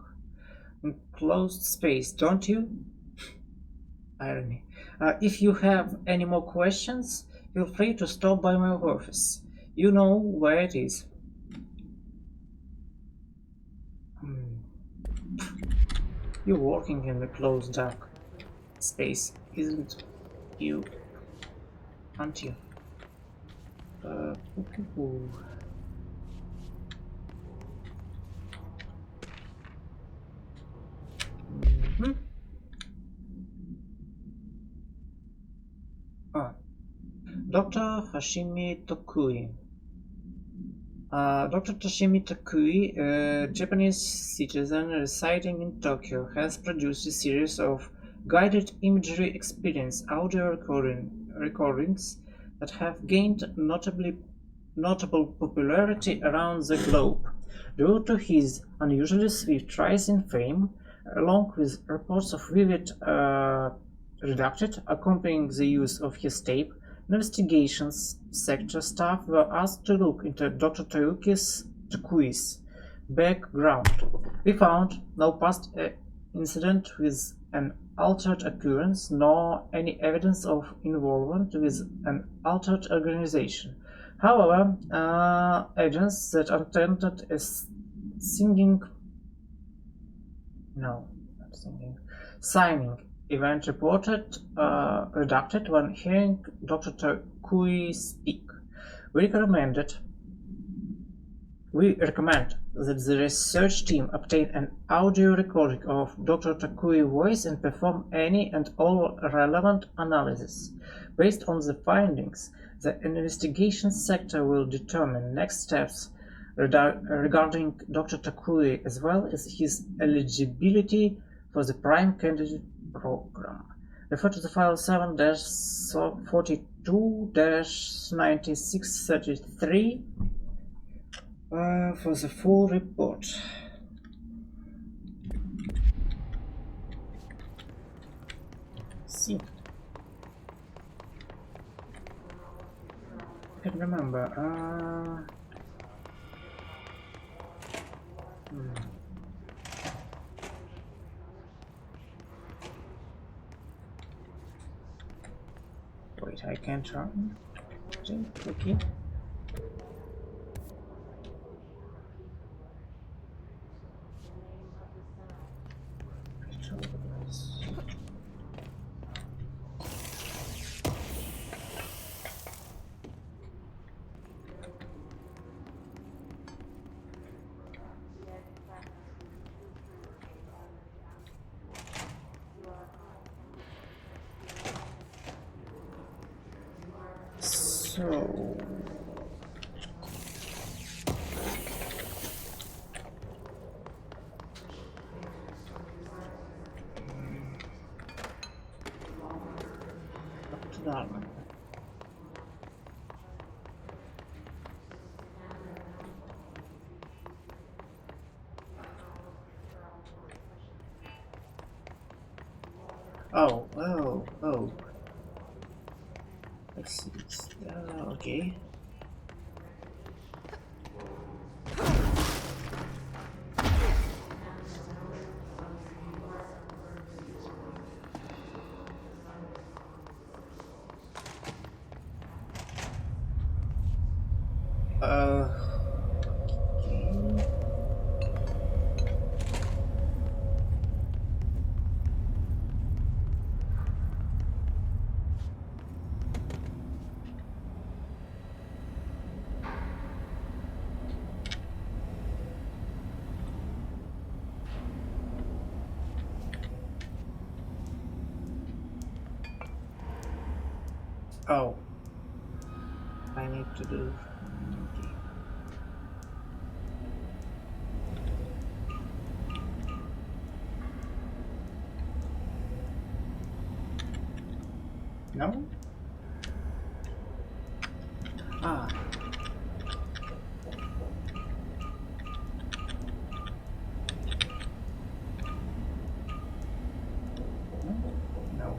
enclosed space, don't you? Irony. If you have any more questions, feel free to stop by my office. You know where it is. You're working in the closed dark space, aren't you? Dr. Hashimi Tokui. Dr. Toshimi Tokui, a Japanese citizen residing in Tokyo, has produced a series of guided imagery experience audio recordings that have gained notable popularity around the globe. Due to his unusually swift rise in fame, along with reports of vivid redacted accompanying the use of his tape, investigations sector staff were asked to look into Dr. Tokui's background. We found no past incident with an altered appearance, nor any evidence of involvement with an altered organization. However, agents that attended a signing event reported redacted when hearing Dr. Tokui speak. We recommended We recommend that the research team obtain an audio recording of Dr. Takui's voice and perform any and all relevant analysis. Based on the findings, the investigation sector will determine next steps regarding Dr. Takui as well as his eligibility for the Prime Candidate program. Refer to the file 7-42-9633 for the full report. See, I can remember. Wait, I can't run. Okay. So up to Darwin. Oh. Let's see. Okay. Oh, I need to do. Okay. No? Ah. No.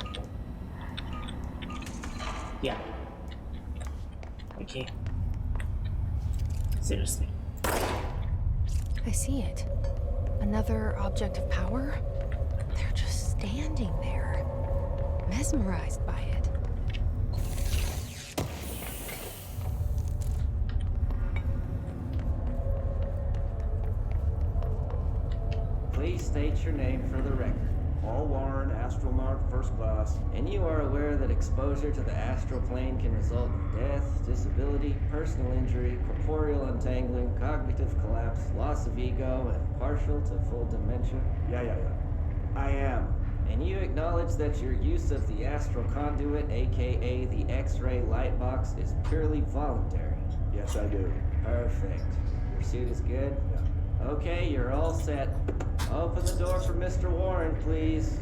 Yeah. Okay. Seriously. I see it. Another object of power? They're just standing there, mesmerized by it. Please state your name for the record. Paul Warren, astronaut, first class. And you are aware that exposure to the astral plane can result in death, disability, personal injury, corporeal untangling, cognitive collapse, loss of ego, and partial to full dementia? Yeah. I am. And you acknowledge that your use of the astral conduit, aka the X-ray light box, is purely voluntary? Yes, I do. Perfect. Your suit is good? Yeah. Okay, you're all set. Open the door for Mr. Warren, please.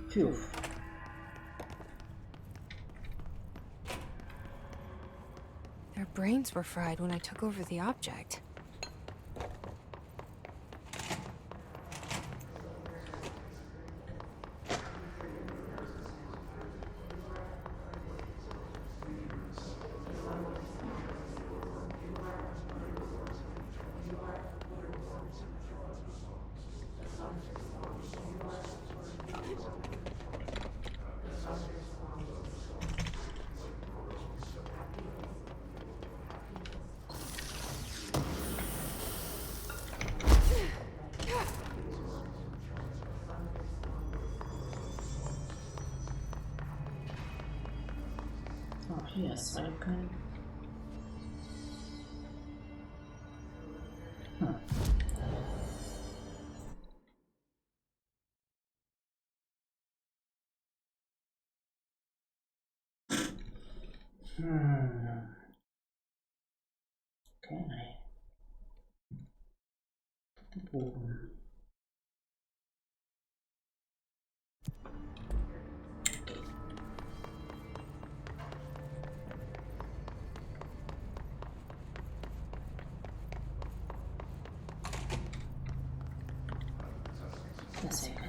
Phew. Their brains were fried when I took over the object. Oh, yes, I can. Can I? Boom. Yes, I can.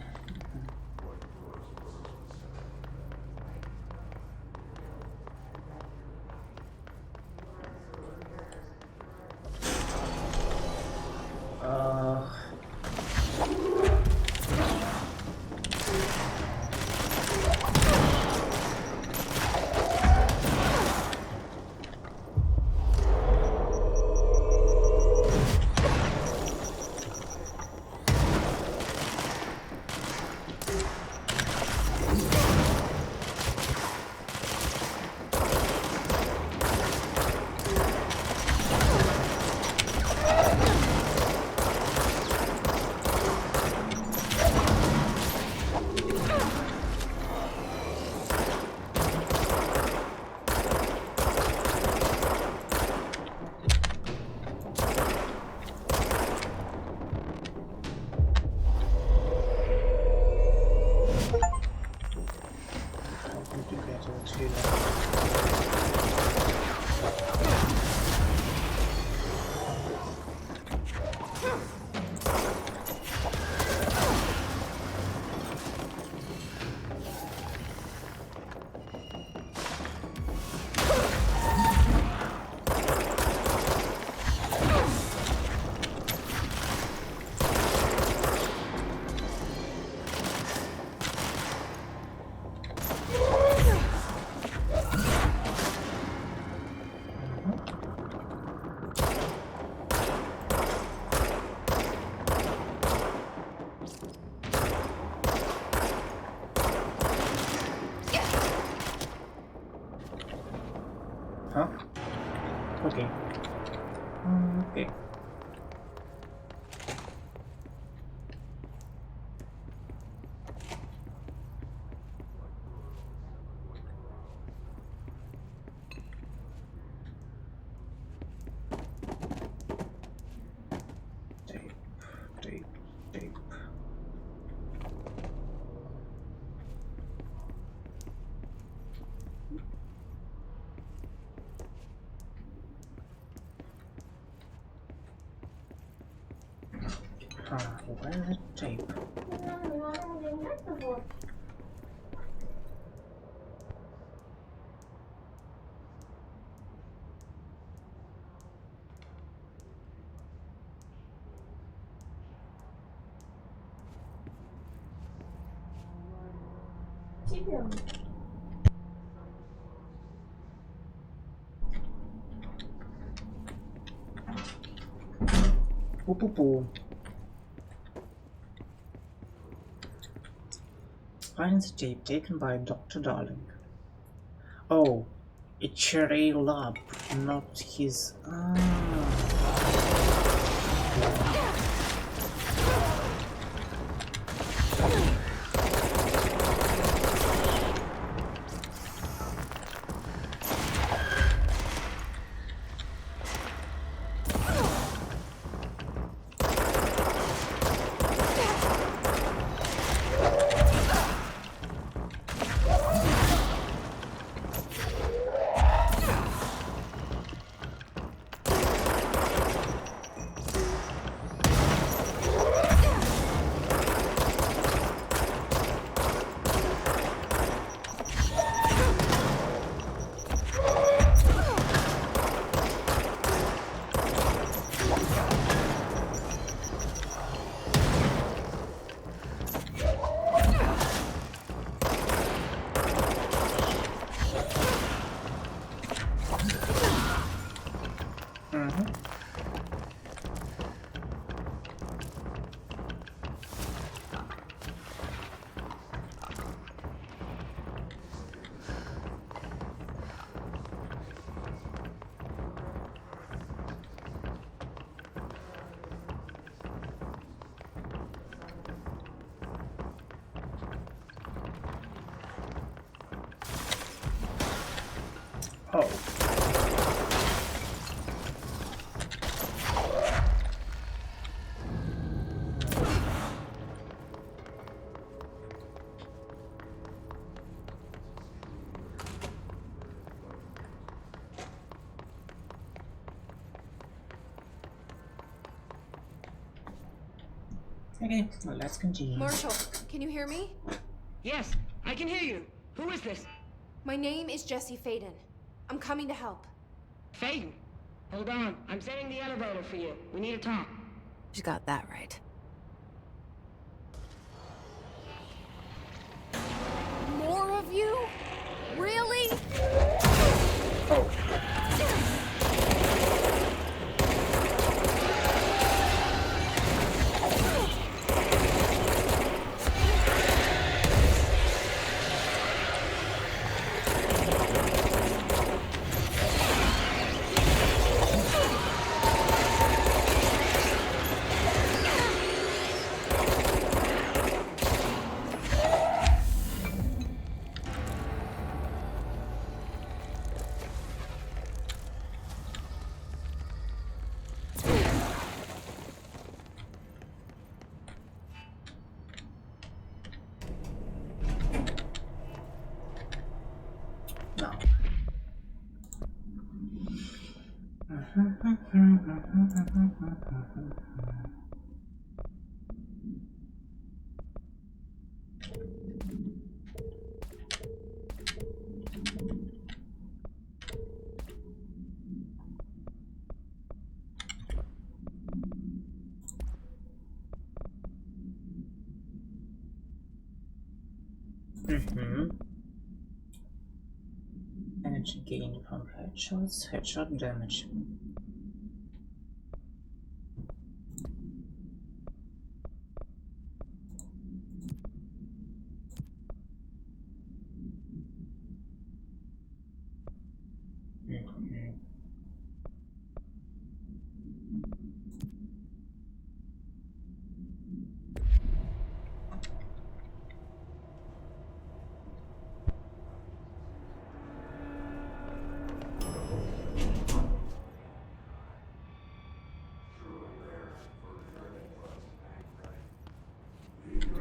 Huh? Okay. Okay. Tape, tape, tape. Where's the tape? Poo. Find the tape taken by Dr. Darling. Oh, it's Cherry Lab, not his. Oh. Okay, well, let's continue. Marshall, can you hear me? Yes, I can hear you. Who is this? My name is Jesse Faden. I'm coming to help. Faden. Hold on, I'm setting the elevator for you. We need to talk. She got that right. More of you? Really? Energy gain from headshots, headshot damage.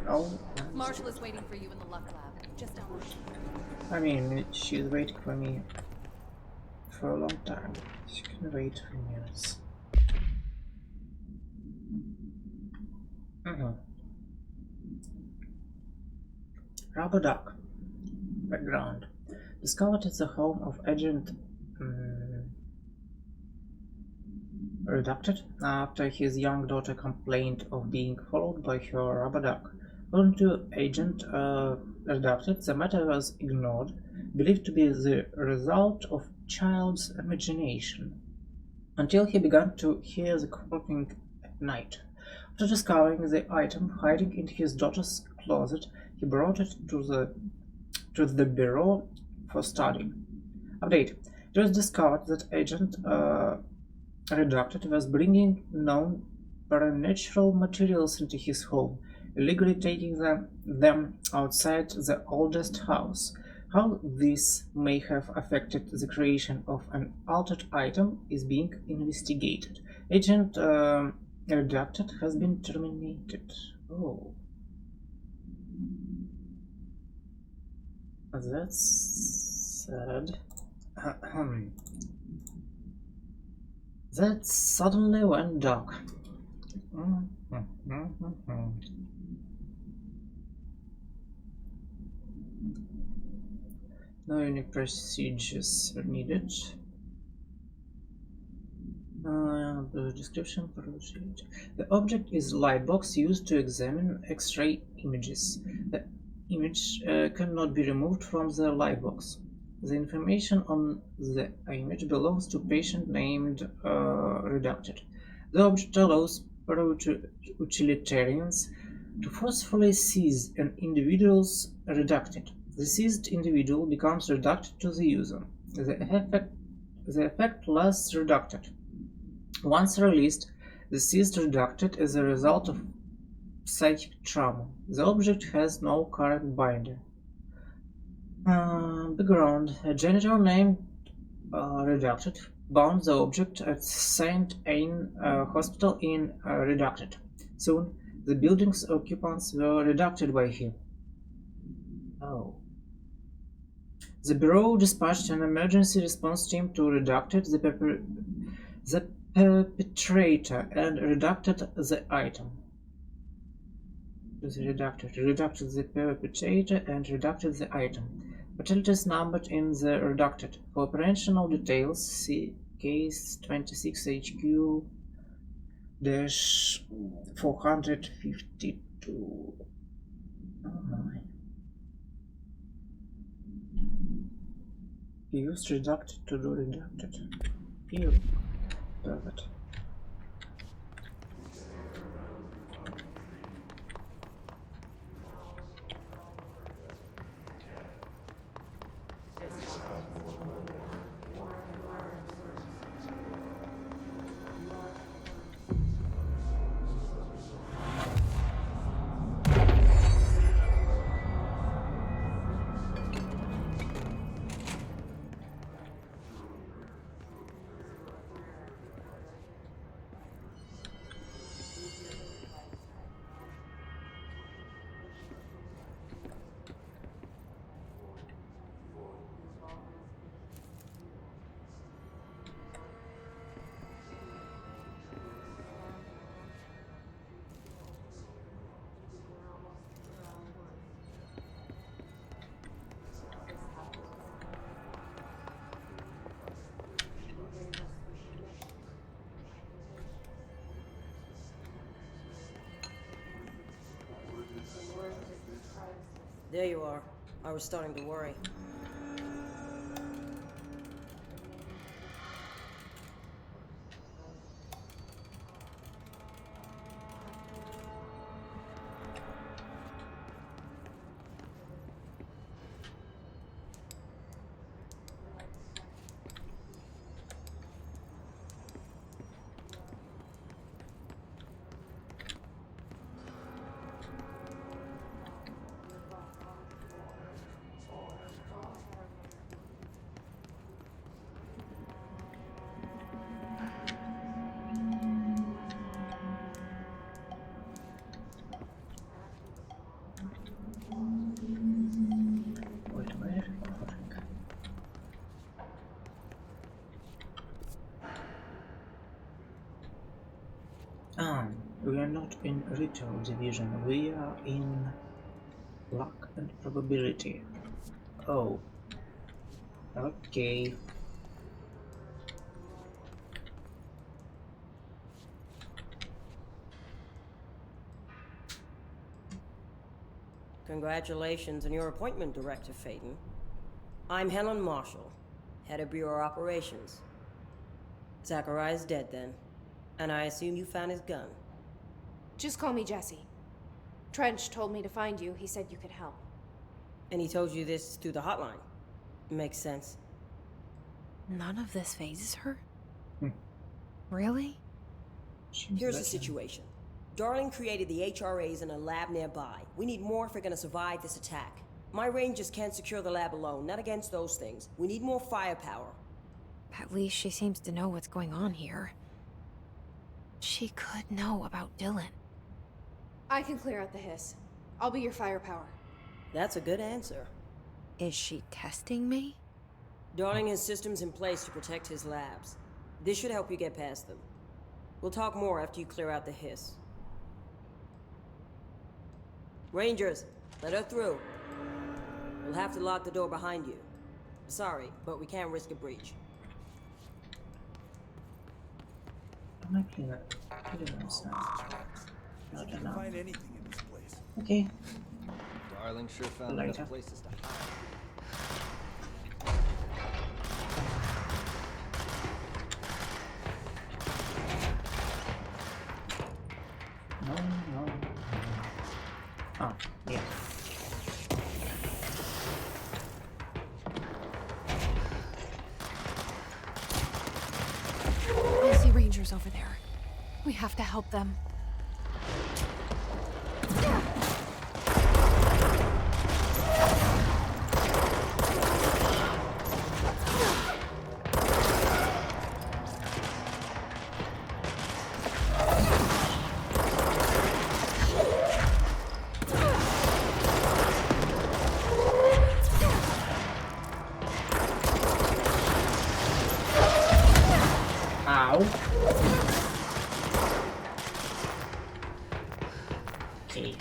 Oh, Marshall is waiting for you in the Luck Lab, just down the street. I mean, she's waiting for me for a long time. She can wait for minutes. Rubber Duck. Background. Discovered at the home of Agent Redacted after his young daughter complained of being followed by her rubber duck. According to Agent Redacted, the matter was ignored, believed to be the result of child's imagination, until he began to hear the croaking at night. After discovering the item hiding in his daughter's closet, he brought it to the bureau for study. Update. It was discovered that Agent Redacted was bringing known supernatural materials into his home, illegally taking them outside the oldest house. How this may have affected the creation of an altered item is being investigated. Agent Redacted has been terminated. Oh. That's sad. That suddenly went dark. No unique procedures are needed. The description. The object is a light box used to examine X-ray images. The image cannot be removed from the light box. The information on the image belongs to a patient named Redacted. The object allows utilitarians to forcefully seize an individual's Redacted. The seized individual becomes Redacted to the user. The effect lasts Redacted. Once released, the seized Redacted is a result of psychic trauma. The object has no current binder. Background. A janitor named Redacted. Bound the object at Saint Anne Hospital in Redacted. Soon, the building's occupants were redacted by him. Oh. The Bureau dispatched an emergency response team to Redacted the perpetrator and redacted the item. Redacted the perpetrator and redacted the item. Fatalities numbered in the redacted. For operational details, see case 26 HQ-452. Oh my. Use redacted to do redacted. Ew. Perfect. There you are. I was starting to worry. We are not in ritual division, we are in luck and probability. Oh. Okay. Congratulations on your appointment, Director Phaeton. I'm Helen Marshall, head of Bureau Operations. Zachariah's dead then, and I assume you found his gun. Just call me Jesse. Trench told me to find you. He said you could help. And he told you this through the hotline. Makes sense. None of this phases her? Really? Here's the situation. Darling created the HRAs in a lab nearby. We need more if we're gonna survive this attack. My rangers can't secure the lab alone, not against those things. We need more firepower. At least she seems to know what's going on here. She could know about Dylan. I can clear out the hiss. I'll be your firepower. That's a good answer. Is she testing me? Darling has systems in place to protect his labs. This should help you get past them. We'll talk more after you clear out the hiss. Rangers, let her through. We'll have to lock the door behind you. Sorry, but we can't risk a breach. I'm actually not kidding myself. I don't know. Find anything in this place. Okay. Darling sure found Later. enough places to hide. No. Oh, yeah. I see Rangers over there. We have to help them. Okay.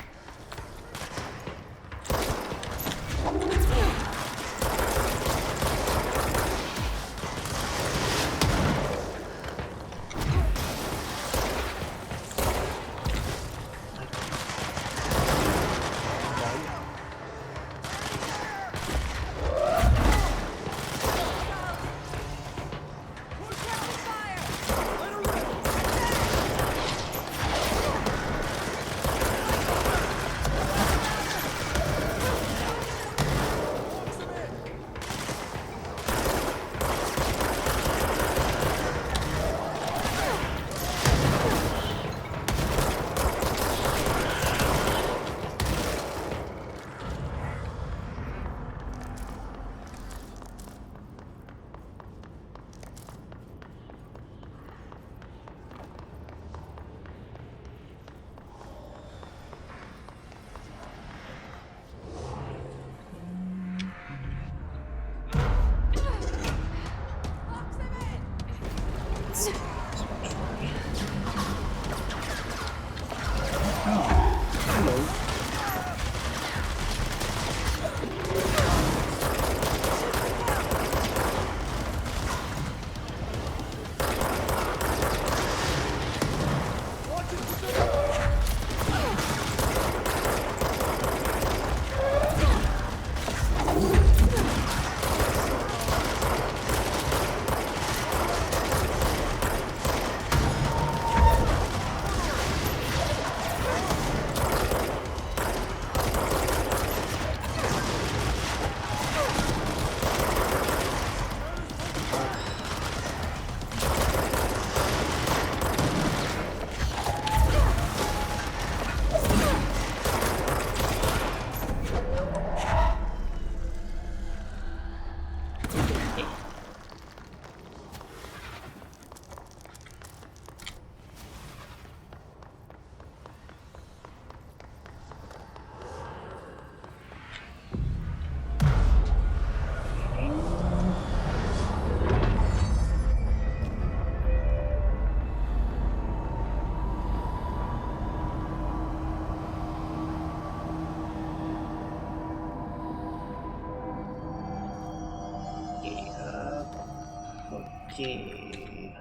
Okay.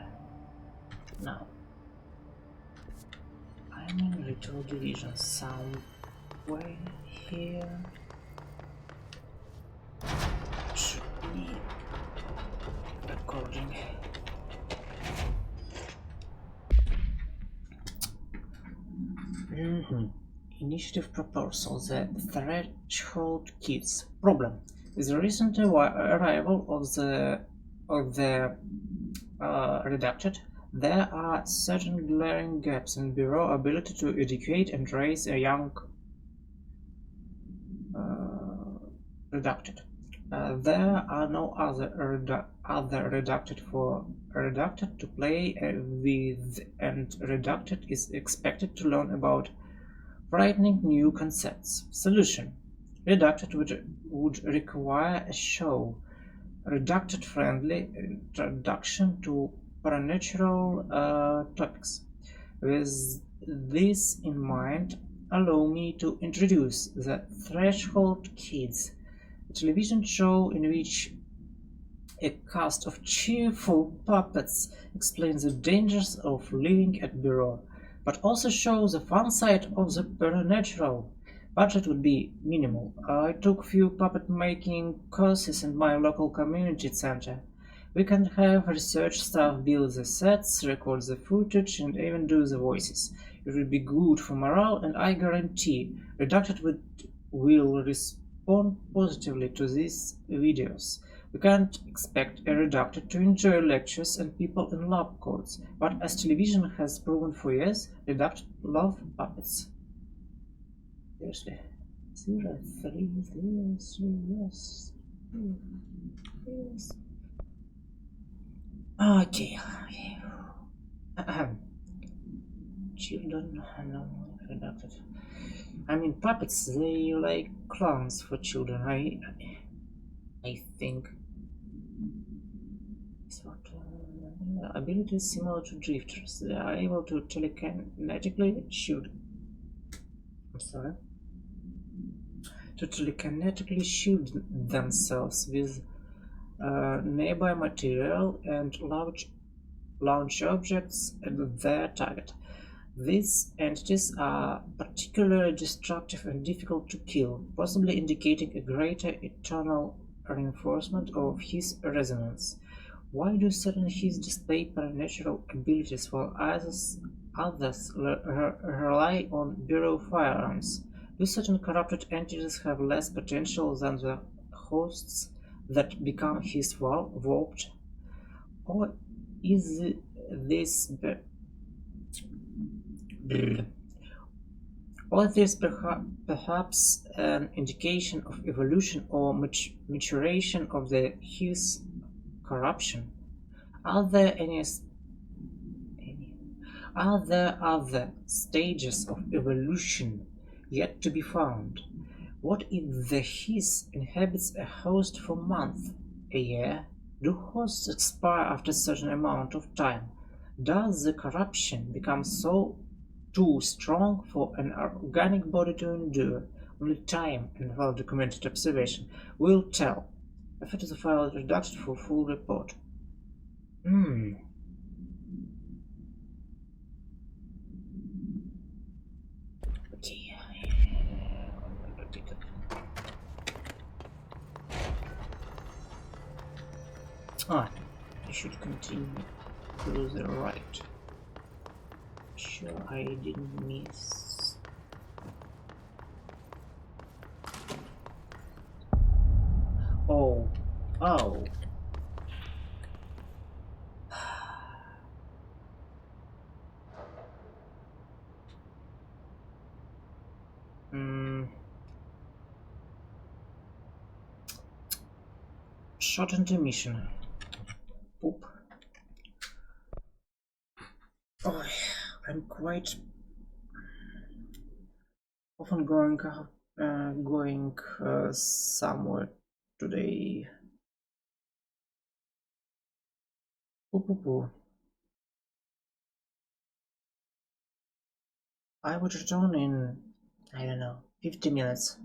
Now, I'm in Ritual Division somewhere here. Should be recording. Initiative proposal: the Threshold Kids. Problem: with the recent arrival of the Redacted, there are certain glaring gaps in Bureau ability to educate and raise a young Redacted. There are no other Redacted for Redacted to play with, and Redacted is expected to learn about frightening new concepts. Solution: Redacted would require a show, Redacted-friendly introduction to supernatural topics. With this in mind, allow me to introduce the Threshold Kids, a television show in which a cast of cheerful puppets explains the dangers of living at Bureau, but also shows the fun side of the supernatural. Budget would be minimal. I took few puppet making courses in my local community center. We can have research staff build the sets, record the footage, and even do the voices. It will be good for morale, and I guarantee Redacted will respond positively to these videos. We can't expect a Redacted to enjoy lectures and people in lab coats, but as television has proven for years, Redacted love puppets. Seriously. 0303, yes. Yes. Okay. Children normally Redacted. I mean, puppets, they like clowns for children. I think. Sort of, abilities similar to drifters. They are able to telekinetically shoot. I'm sorry, to telekinetically shield themselves with nearby material and launch objects at their target. These entities are particularly destructive and difficult to kill, possibly indicating a greater eternal reinforcement of his resonance. Why do certain his display supernatural abilities while others rely on Bureau firearms? Do certain corrupted entities have less potential than the hosts that become his warped? Or is this or this perhaps an indication of evolution or maturation of his corruption? Are there are there other stages of evolution yet to be found? What if the Hiss inhabits a host for months, a year? Do hosts expire after a certain amount of time? Does the corruption become too strong for an organic body to endure? Only time and well-documented observation will tell. Refer to the file redacted for full report. Okay. I should continue to the right. Sure, I didn't miss. Oh. Short intermission. Poop. Oh, I'm quite often going somewhere today. I would return in, I don't know, 50 minutes.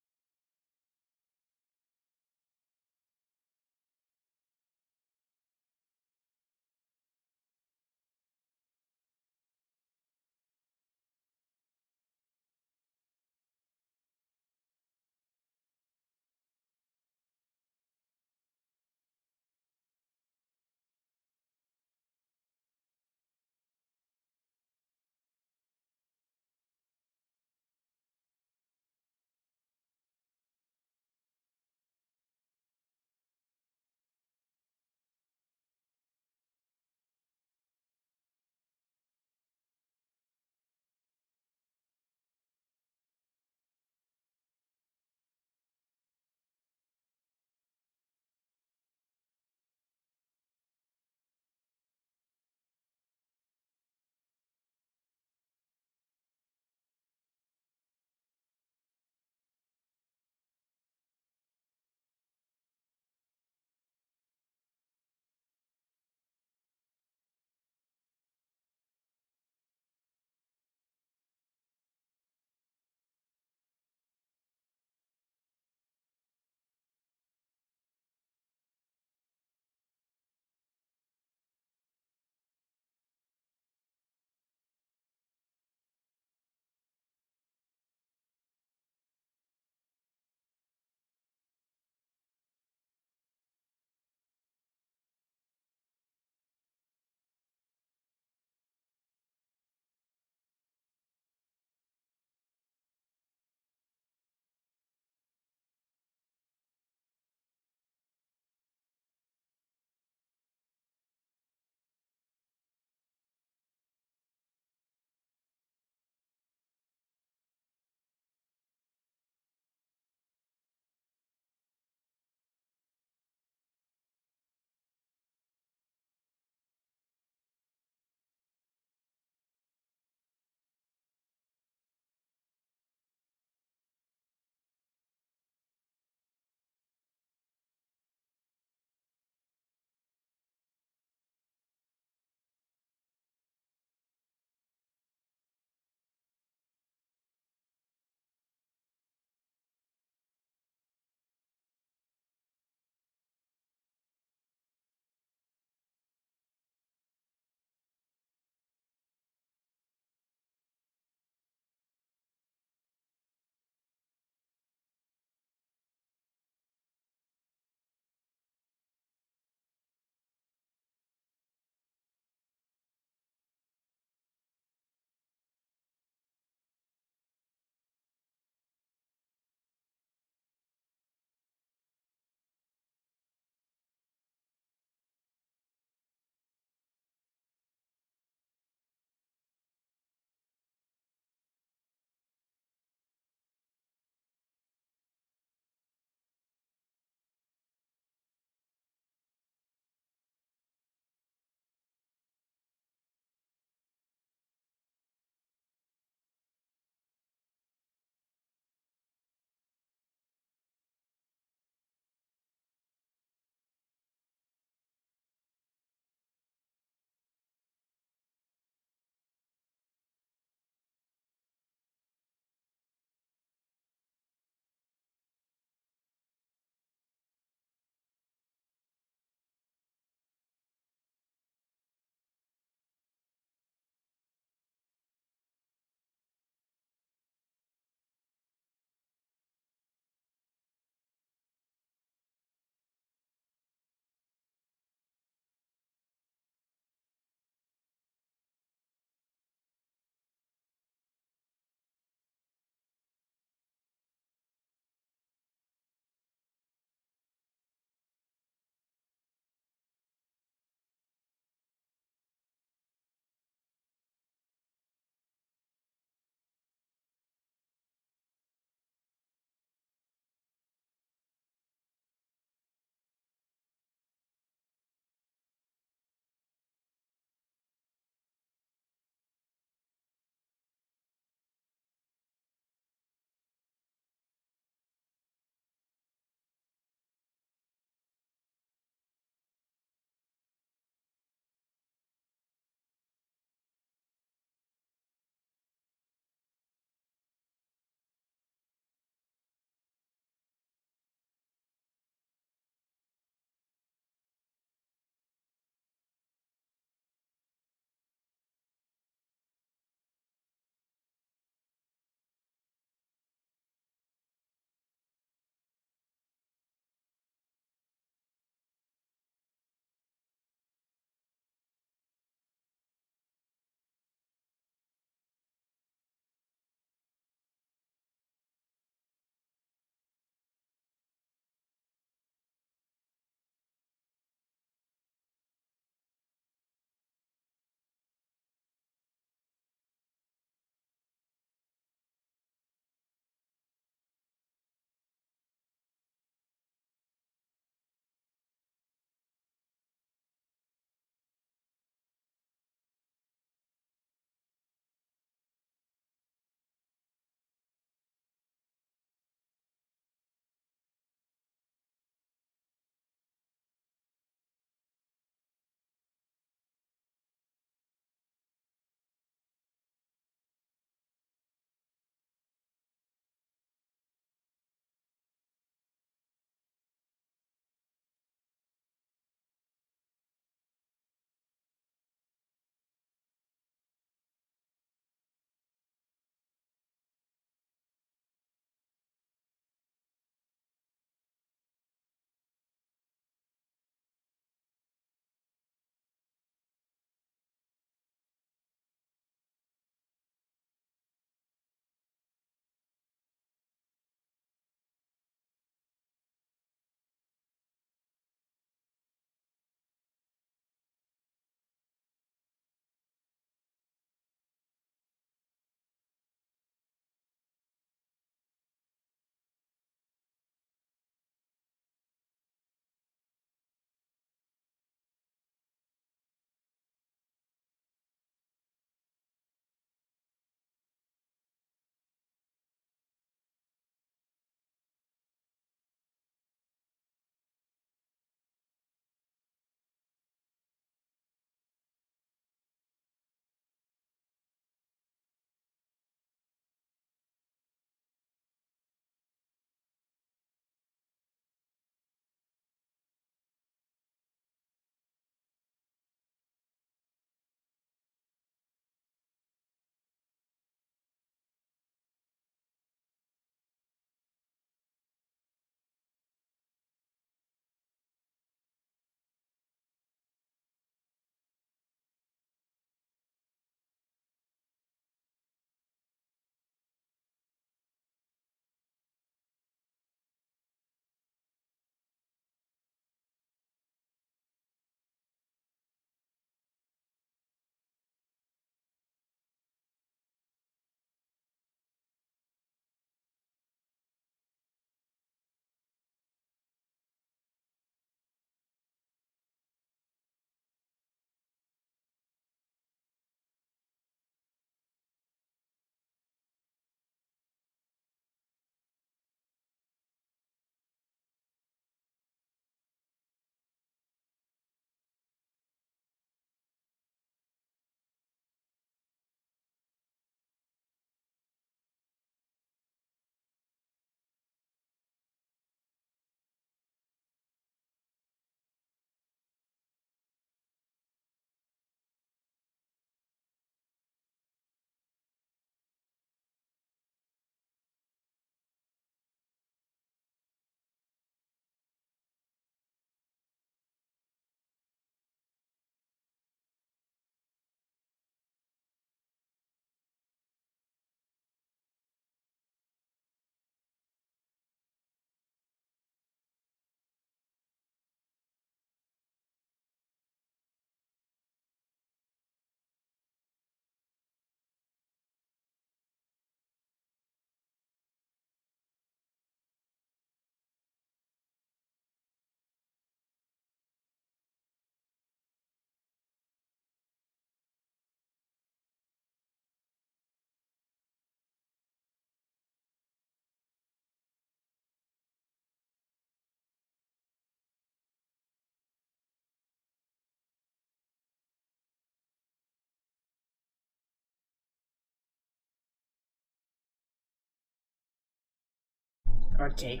Okay.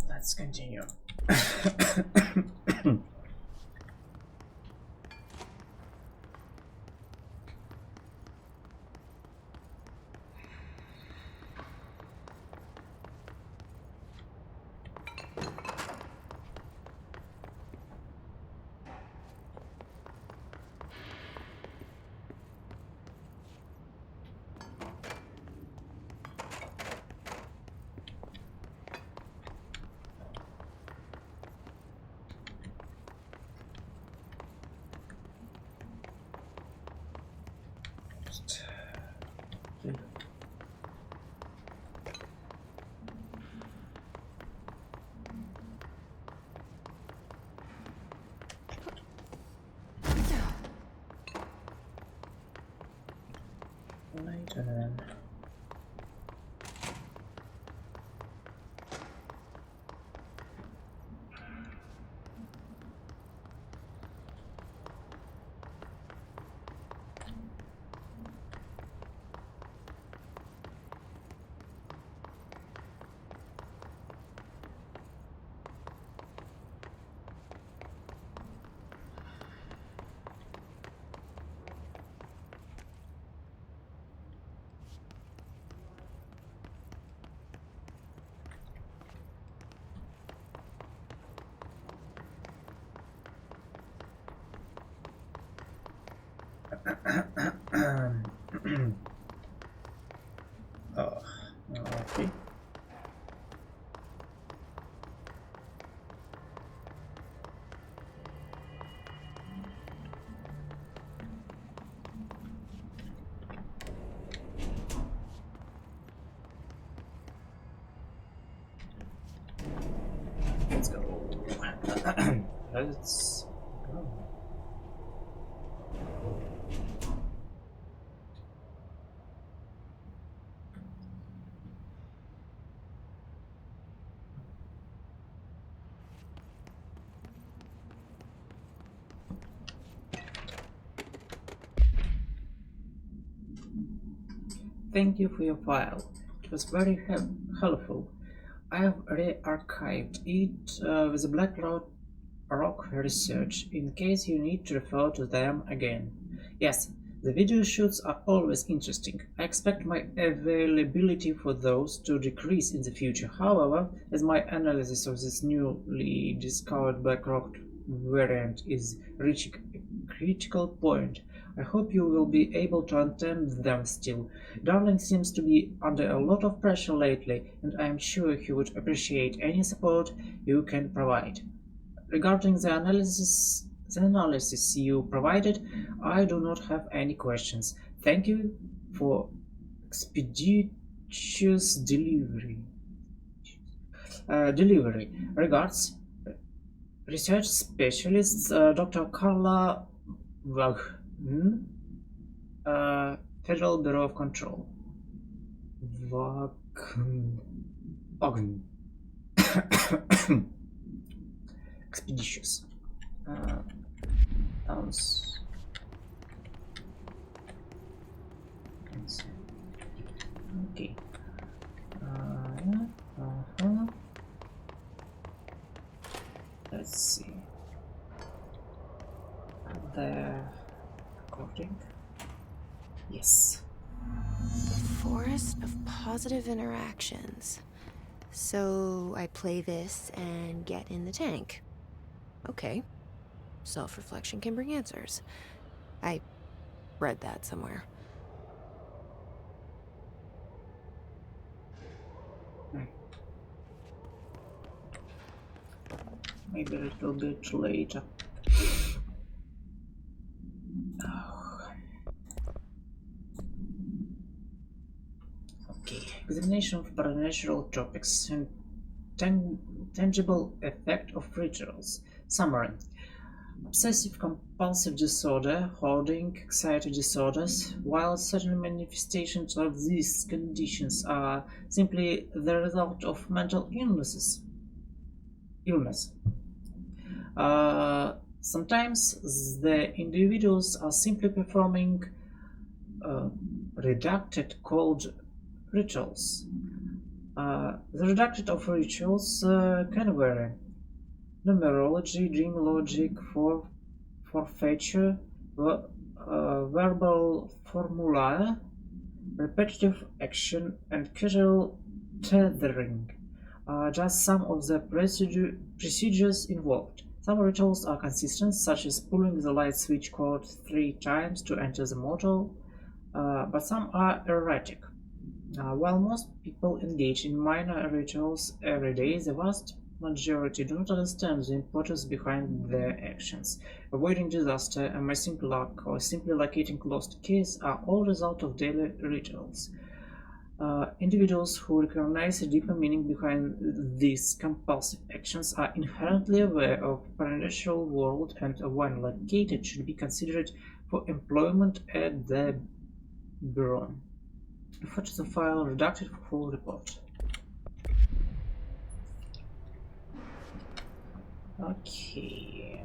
Let's continue. Later then. Oh, okay. Let's go. Let's go. Thank you for your file. It was very helpful. I have re-archived it with the Black Rock research in case you need to refer to them again. Yes, the video shoots are always interesting. I expect my availability for those to decrease in the future. However, as my analysis of this newly discovered Black Rock variant is reaching a critical point, I hope you will be able to attend them still. Darling seems to be under a lot of pressure lately, and I am sure he would appreciate any support you can provide. Regarding the analysis you provided, I do not have any questions. Thank you for expeditious delivery. Regards, research specialist Dr. Carla Wagner, Federal Bureau of Control. Wagner. Expeditious. Sounds. Okay. Let's see. The recording. Yes. The forest of positive interactions. So I play this and get in the tank. Okay. Self-reflection can bring answers. I read that somewhere. Maybe a little bit later. Okay, examination of supernatural topics and tangible effect of rituals. Summary. Obsessive-compulsive disorder, hoarding, anxiety disorders. While certain manifestations of these conditions are simply the result of mental illness, Sometimes the individuals are simply performing reducted cold rituals. The reducted of rituals can vary. Numerology, dream logic, forfeiture, verbal formula, repetitive action, and casual tethering are just some of the procedures involved. Some rituals are consistent, such as pulling the light switch cord 3 times to enter the module, but some are erratic. While most people engage in minor rituals every day, the vast majority do not understand the importance behind their actions. Avoiding disaster, amassing luck, or simply locating lost keys are all result of daily rituals. Individuals who recognize a deeper meaning behind these compulsive actions are inherently aware of the supernatural world and when located should be considered for employment at the Bureau. Refer to the file redacted for full report. Okay.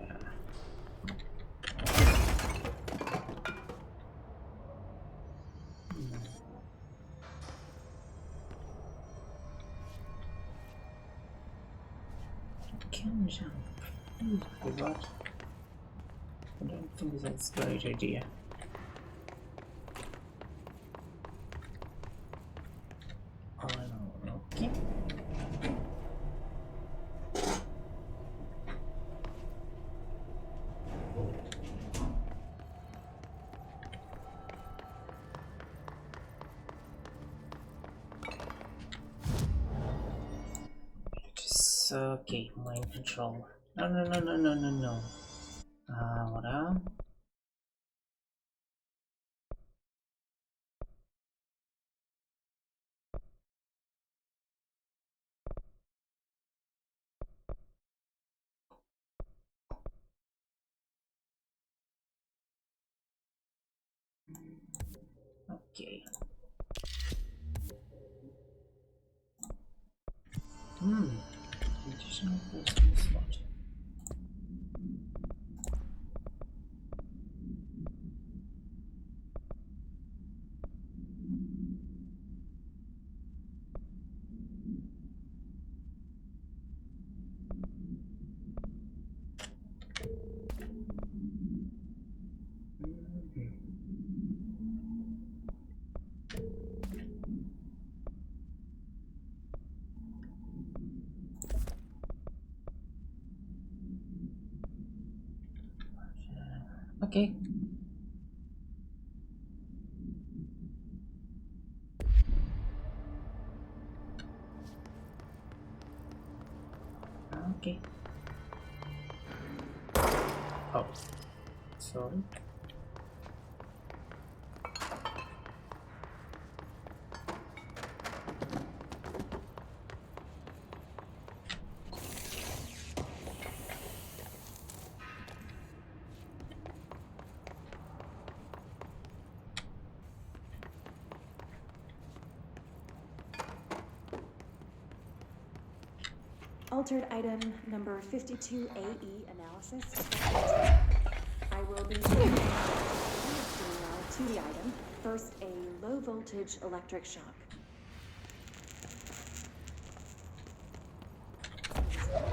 Can jump. But I don't think that's a great idea. Okay. Okay, mind control. No. What up? Okay. Additional person slot. Okay. Okay. Oh, sorry. Altered item number 52AE analysis. I will be to the item. First, a low voltage electric shock. Will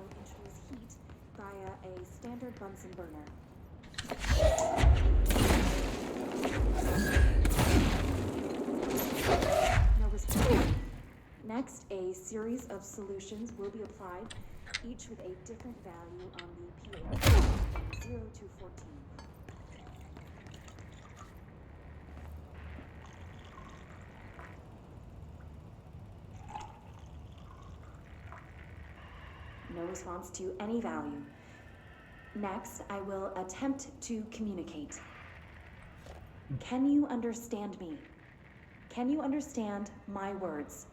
introduce heat via a standard Bunsen burner. No response. Next, a series of solutions will be applied, each with a different value on the pH from 0 to 14. No response to any value. Next, I will attempt to communicate. Can you understand me? Can you understand my words?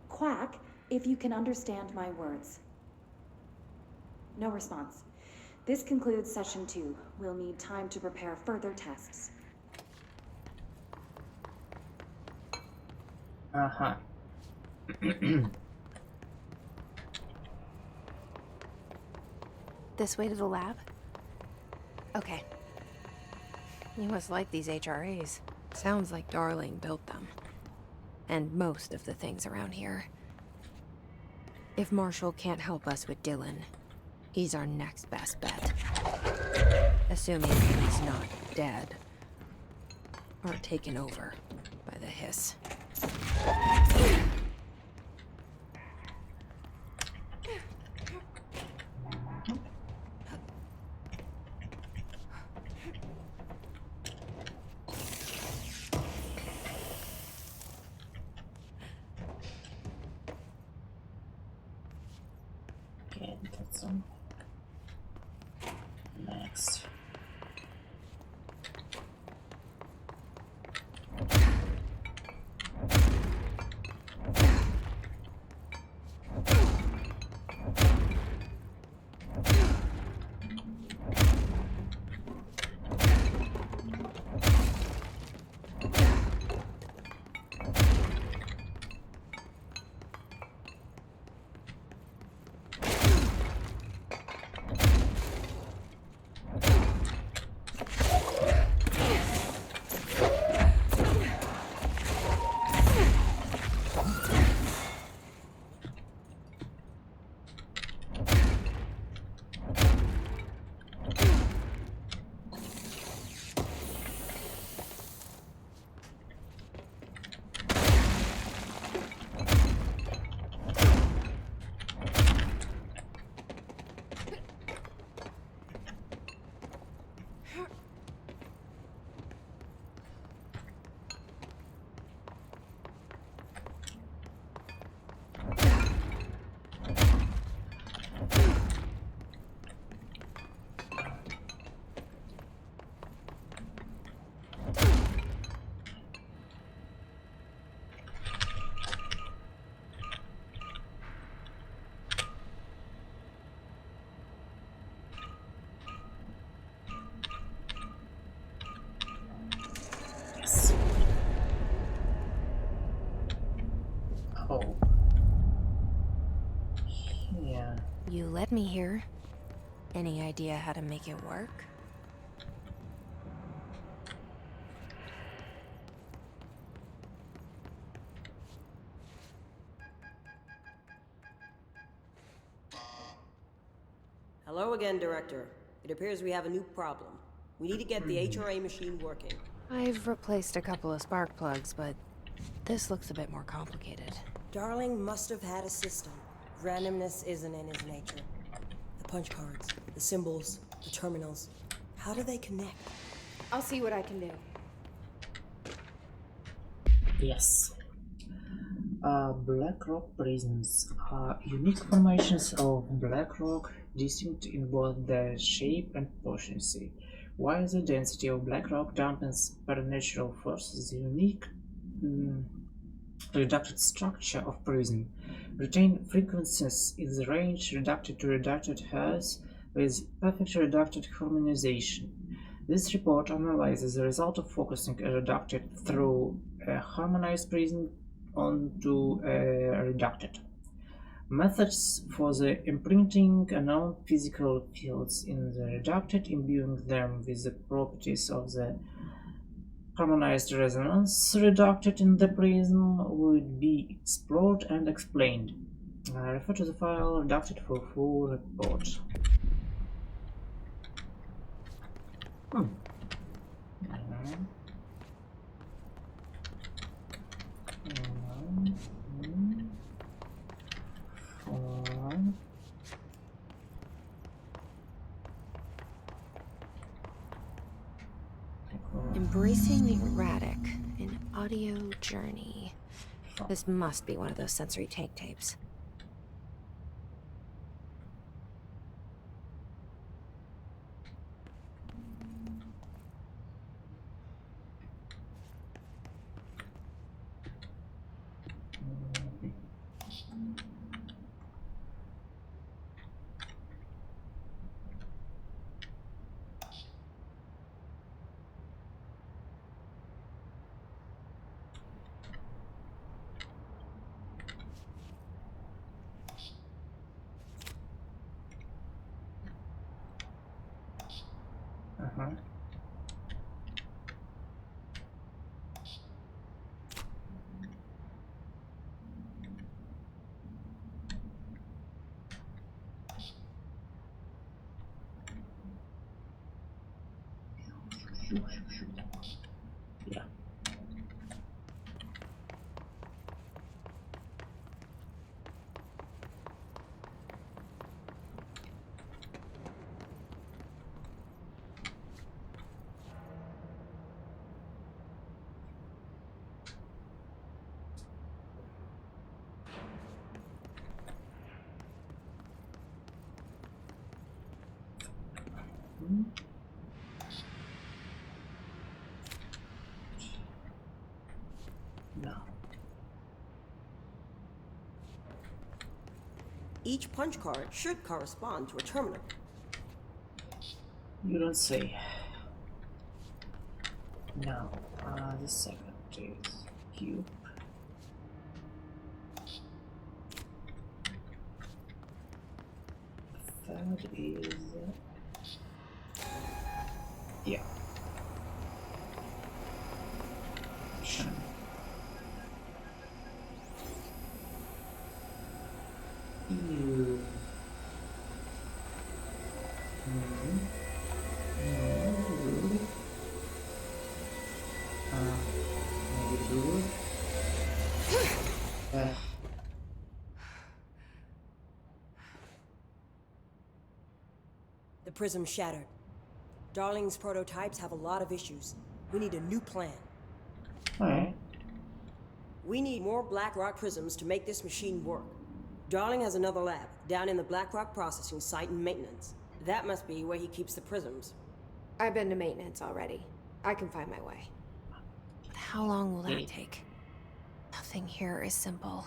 Quack if you can understand my words. No response. This concludes session 2. We'll need time to prepare further tests. This way to the lab? Okay. You must like these HRAs. Sounds like Darling built them. And most of the things around here. If Marshall can't help us with Dylan, he's our next best bet. Assuming he's not dead. Or taken over by the Hiss. Okay, that's some. Next. Oh. Yeah. You led me here. Any idea how to make it work? Hello again, Director. It appears we have a new problem. We need to get the HRA machine working. I've replaced a couple of spark plugs, but this looks a bit more complicated. Darling must have had a system. Randomness isn't in his nature. The punch cards, the symbols, the terminals. How do they connect? I'll see what I can do. Yes. Black Rock prisons are unique formations of Black Rock, distinct in both their shape and potency. While the density of Black Rock dampens supernatural forces, the unique reduced structure of prism retains frequencies in the range reduced to reduced hertz with perfect reduced harmonization. This report analyzes the result of focusing a reduced through a harmonized prism onto a reduced. Methods for the imprinting unknown physical fields in the reduced, imbuing them with the properties of the harmonized resonance reduced in the prism, would be explored and explained. Refer to the file reduced for full report. Embracing the erratic, an audio journey. This must be one of those sensory tank tapes. Alright. Yeah. No. Each punch card should correspond to a terminal. You don't say. Now, the second is cube. Third is yeah. You. The prism shattered. Darling's prototypes have a lot of issues. We need a new plan. Alright. We need more Blackrock prisms to make this machine work. Darling has another lab, down in the Blackrock processing site and maintenance. That must be where he keeps the prisms. I've been to maintenance already. I can find my way. But how long will that take? Nothing here is simple.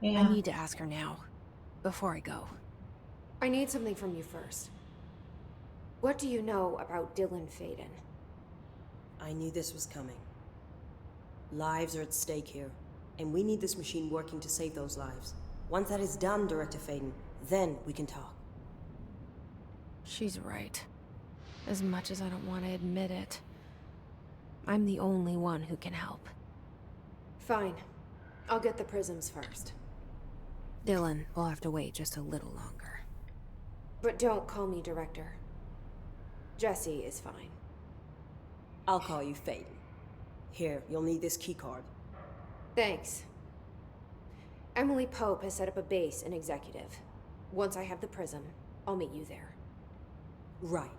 Yeah. I need to ask her now, before I go. I need something from you first. What do you know about Dylan Faden? I knew this was coming. Lives are at stake here, and we need this machine working to save those lives. Once that is done, Director Faden, then we can talk. She's right. As much as I don't want to admit it. I'm the only one who can help. Fine. I'll get the prisms first. Dylan will have to wait just a little longer. But don't call me Director. Jesse is fine. I'll call you Faden. Here, you'll need this keycard. Thanks. Emily Pope has set up a base in Executive. Once I have the prism, I'll meet you there. Right.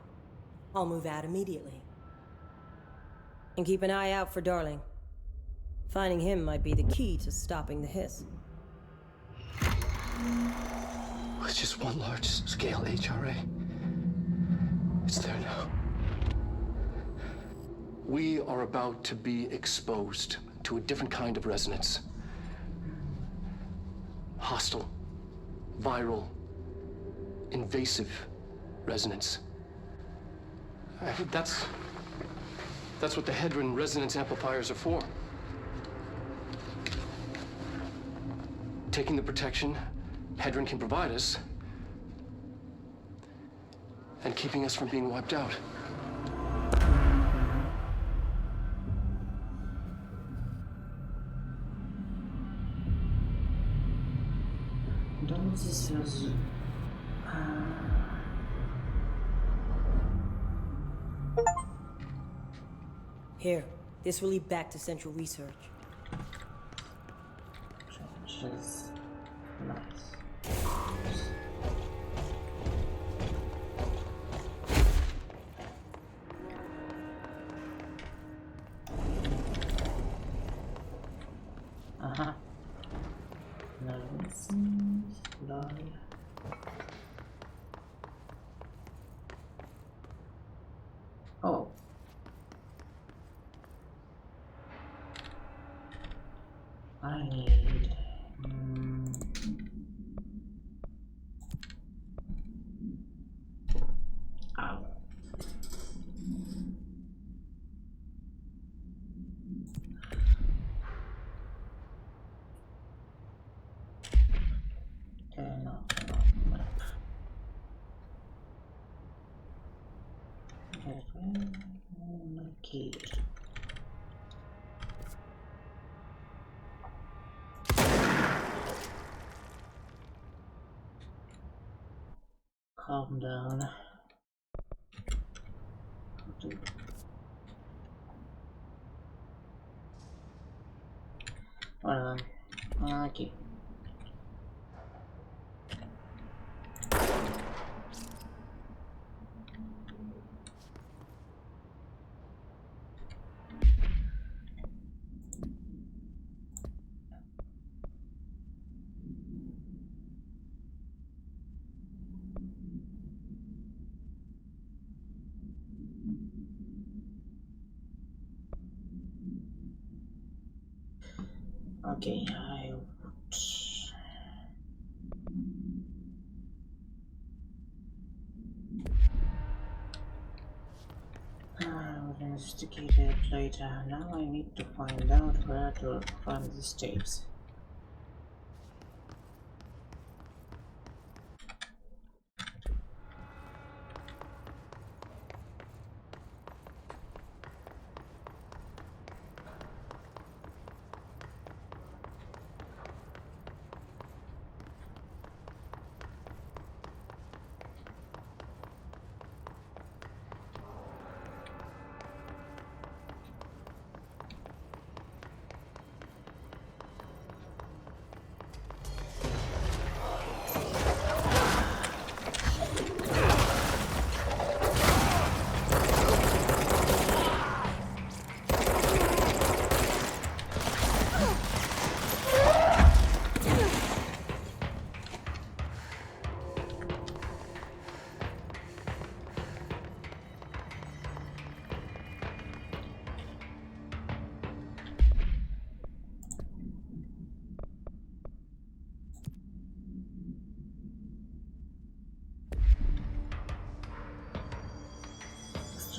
I'll move out immediately. And keep an eye out for Darling. Finding him might be the key to stopping the hiss. It's just one large-scale HRA. It's there now. We are about to be exposed to a different kind of resonance. Hostile, viral, invasive resonance. That's what the Hedron resonance amplifiers are for. Taking the protection Hedron can provide us, and keeping us from being wiped out. Here, this will lead back to Central Research. Just nice. Uh-huh. Now let's fly. Oh. I need here. Calm down. Hold on. Okay. Okay, I would investigate it later. Now I need to find out where to find these tapes.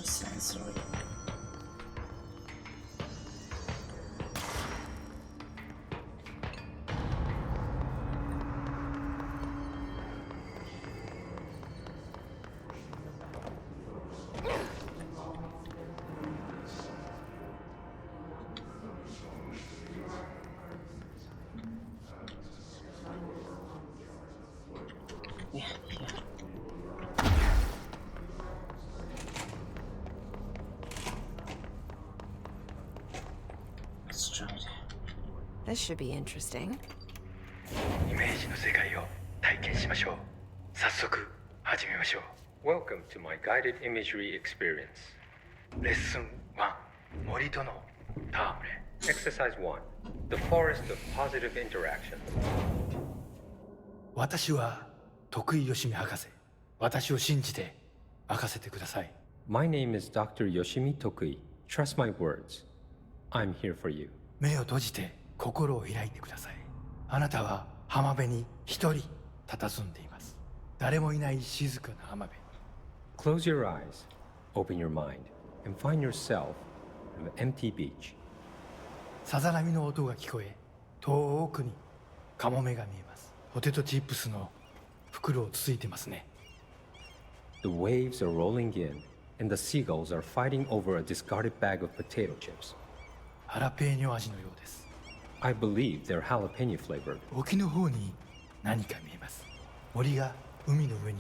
Extrasensory. Yeah. Let's try it. This should be interesting. イメージの世界を体験しましょう。早速始めましょう。Welcome to my guided imagery experience. レッスン1、森との戯れ。Exercise 1, the forest of positive interaction. 私は徳井義美博士。私を信じて任せてください。My name is Dr. Yoshimi Tokui. Trust my words. I'm here for you. 目を閉じて心を開いてください。あなたは浜辺に一人佇んでいます。誰もいない静かな浜辺。Close your eyes, open your mind, and find yourself on an empty beach. さざ波の音が聞こえ、遠くにカモメが見えます。ポテトチップスの袋をつついてますね。The waves are rolling in, and the seagulls are fighting over a discarded bag of potato chips. ハラペーニョ味のようです。I believe they're jalapeno flavored. 沖の方に何か見えます。森が海の上に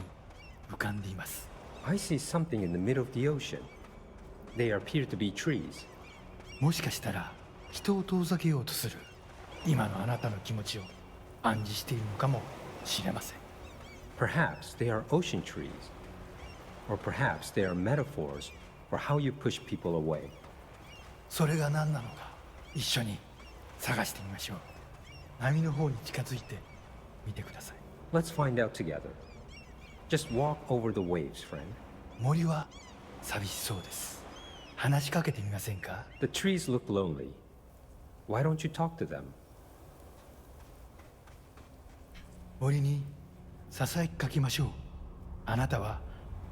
浮かんでいます。I see something in the middle of the ocean. They appear to be trees. もしかしたら人を遠ざけようとする今のあなたの気持ちを暗示しているのかもしれません。Perhaps they are ocean trees. Or perhaps they are metaphors for how you push people away. それが何なのか一緒に探してみましょう。波の方に近づいてみてください。Let's find out together. Just walk over the waves, friend. 森は寂しそうです。話しかけてみませんか？ The trees look lonely. Why don't you talk to them? 森にささやきかけましょう。あなたは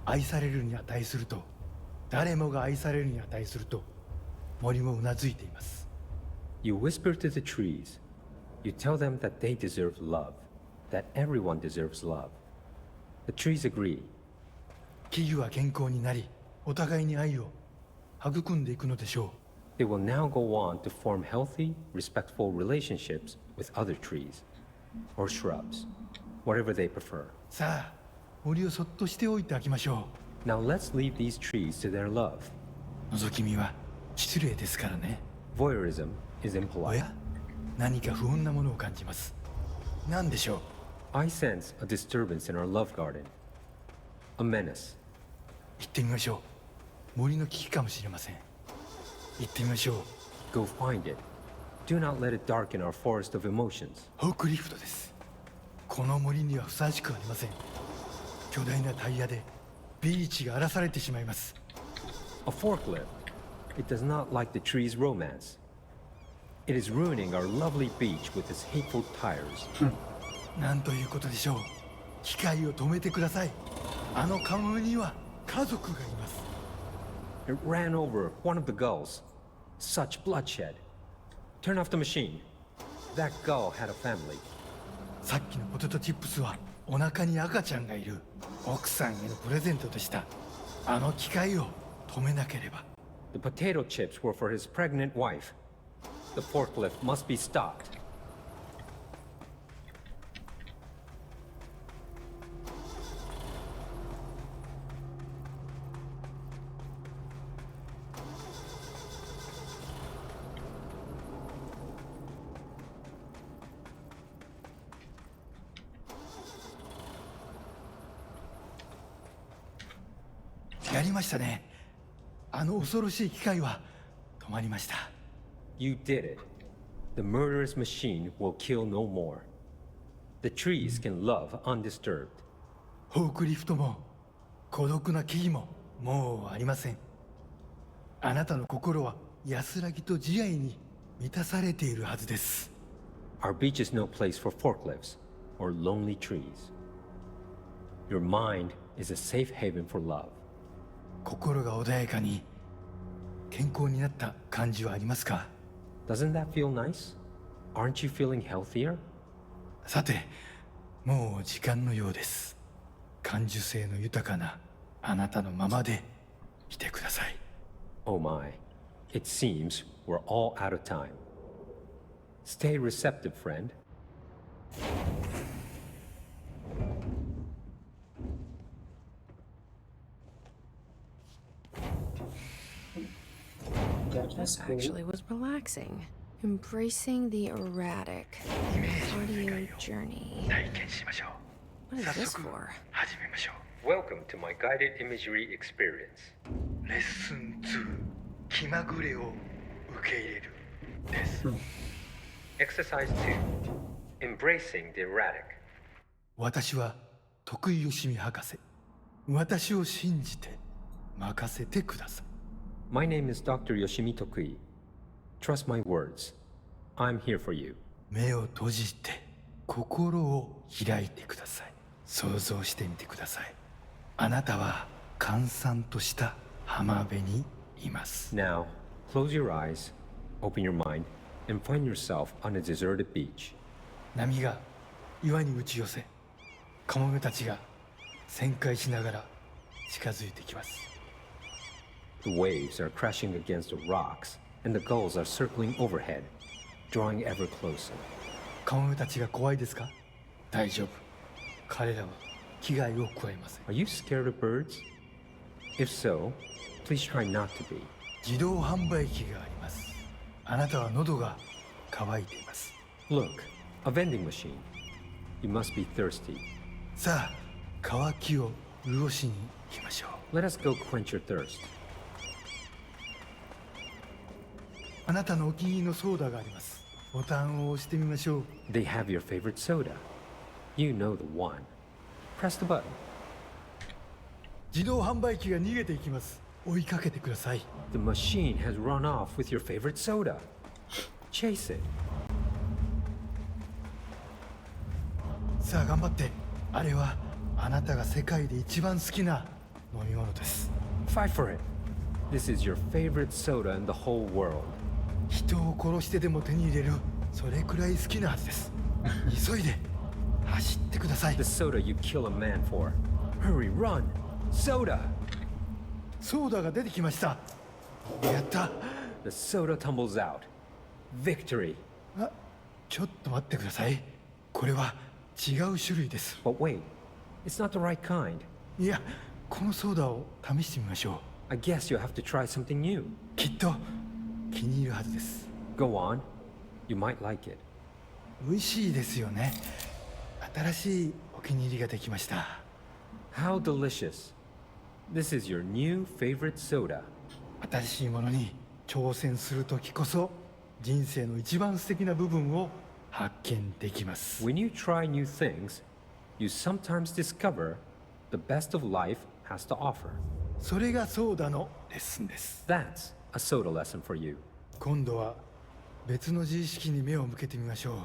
愛されるに値すると、誰もが愛されるに値すると、森もうなずいています。You whisper to the trees. You tell them that they deserve love, that everyone deserves love. The trees agree. 木々は健康になり、お互いに愛を育んでいくのでしょう。 They will now go on to form healthy, respectful relationships with other trees or shrubs, whatever they prefer. さあ、森をそっとしておいてあげましょ Now let's leave these trees to their love. う。覗き見は失礼ですからね。 Voyeurism is お impolite. や、何か不穏なものを感じます。何でしょう。 I sense a disturbance in our love garden. A menace. 行ってみましょう。森の危機かもしれません。行ってみましょう。 Go find it. Do not let it darken our forest of emotions. ホークリフトです。この森にはふさわしくありません。巨大なタイヤでビーチが荒らされてしまいます。 A forklift. It does not like the tree's romance. It is ruining our lovely beach with its hateful tires. なんということでしょう。機械を止めてください。あのカモメには家族がいます。 It ran over one of the gulls. Such bloodshed. Turn off the machine. That gull had a family. さっきのポテトチップスはお腹に赤ちゃんがいる奥さんへのプレゼントでした。あの機械を止めなければ。 The potato chips were for his pregnant wife. The forklift must be stopped.「やりましたね。あの恐ろしい機械は止まりました。 You did it. The murderous machine will kill no more. The trees can love undisturbed. フォークリフトも孤独な木々ももうありません。あなたの心は安らぎと慈愛に満たされているはずです。 Our beach is no place for forklifts or lonely trees. Your mind is a safe haven for love. 心が穏やかに健康になった感じはありますか？ Doesn't that feel nice? Aren't you feeling healthier? さて、もう時間のようです。感受性の豊かなあなたのままでいてください。 Oh my. It seems we're all out of time. Stay receptive, friend. This actually was relaxing. Embracing the erratic. Audio journey. What is this for? Welcome to my guided imagery experience. レッスン2、気まぐれを受け入れるです。Exercise 2. Embracing the erratic. 私は徳井義美博士。私を信じて任せてください。 My name is Dr. Yoshimi Tokui. Trust my words. I'm here for you. 目を閉じて心を開いてください。想像してみてください。あなたは閑散とした浜辺にいます。 Now, close your eyes, open your mind, and find yourself on a deserted beach. 波が岩に打ち寄せ、カモメたちが旋回しながら近づいてきます。 The waves are crashing against the rocks, and the gulls are circling overhead, drawing ever closer. カモメたちが怖いですか？大丈夫。彼らは危害を加えません。 Are you scared of birds? If so, please try not to be. 自動販売機があります。あなたは喉が渇いています。 Look, a vending machine. You must be thirsty. さあ、渇きを潤しに行きましょう。 Let us go quench your thirst. あなたのお気に入りのソーダがあります。ボタンを押してみましょう。 They have your favorite soda. You know the one. Press the button. 自動販売機が逃げていきます。追いかけてください。 The machine has run off with your favorite soda. Chase it. さあ頑張って。あれはあなたが世界で一番好きな飲み物です。 Fight for it. This is your favorite soda in the whole world. 人を殺してでも手に入れる、それくらい好きなはずです。急いで走ってください。 The soda you kill a man for. Hurry, run! Soda! ソーダが出てきました。やった。 The soda tumbles out. Victory. あ、ちょっと待ってください。これは違う種類です。 But wait, it's not the right kind. いや、このソーダを試してみましょう。 I guess you have to try something new. きっと気に入るはずです。 Go on. You might like it. 美味しいですよね。新しいお気に入りができました。 How delicious. This is your new favorite soda. 新しいものに挑戦するときこそ人生の一番素敵な部分を発見できます。 When you try new things, you sometimes discover the best of life has to offer. それがソーダのレッスンです。 That's a soda lesson for you. 今度は別の自意識に目を向けてみましょう。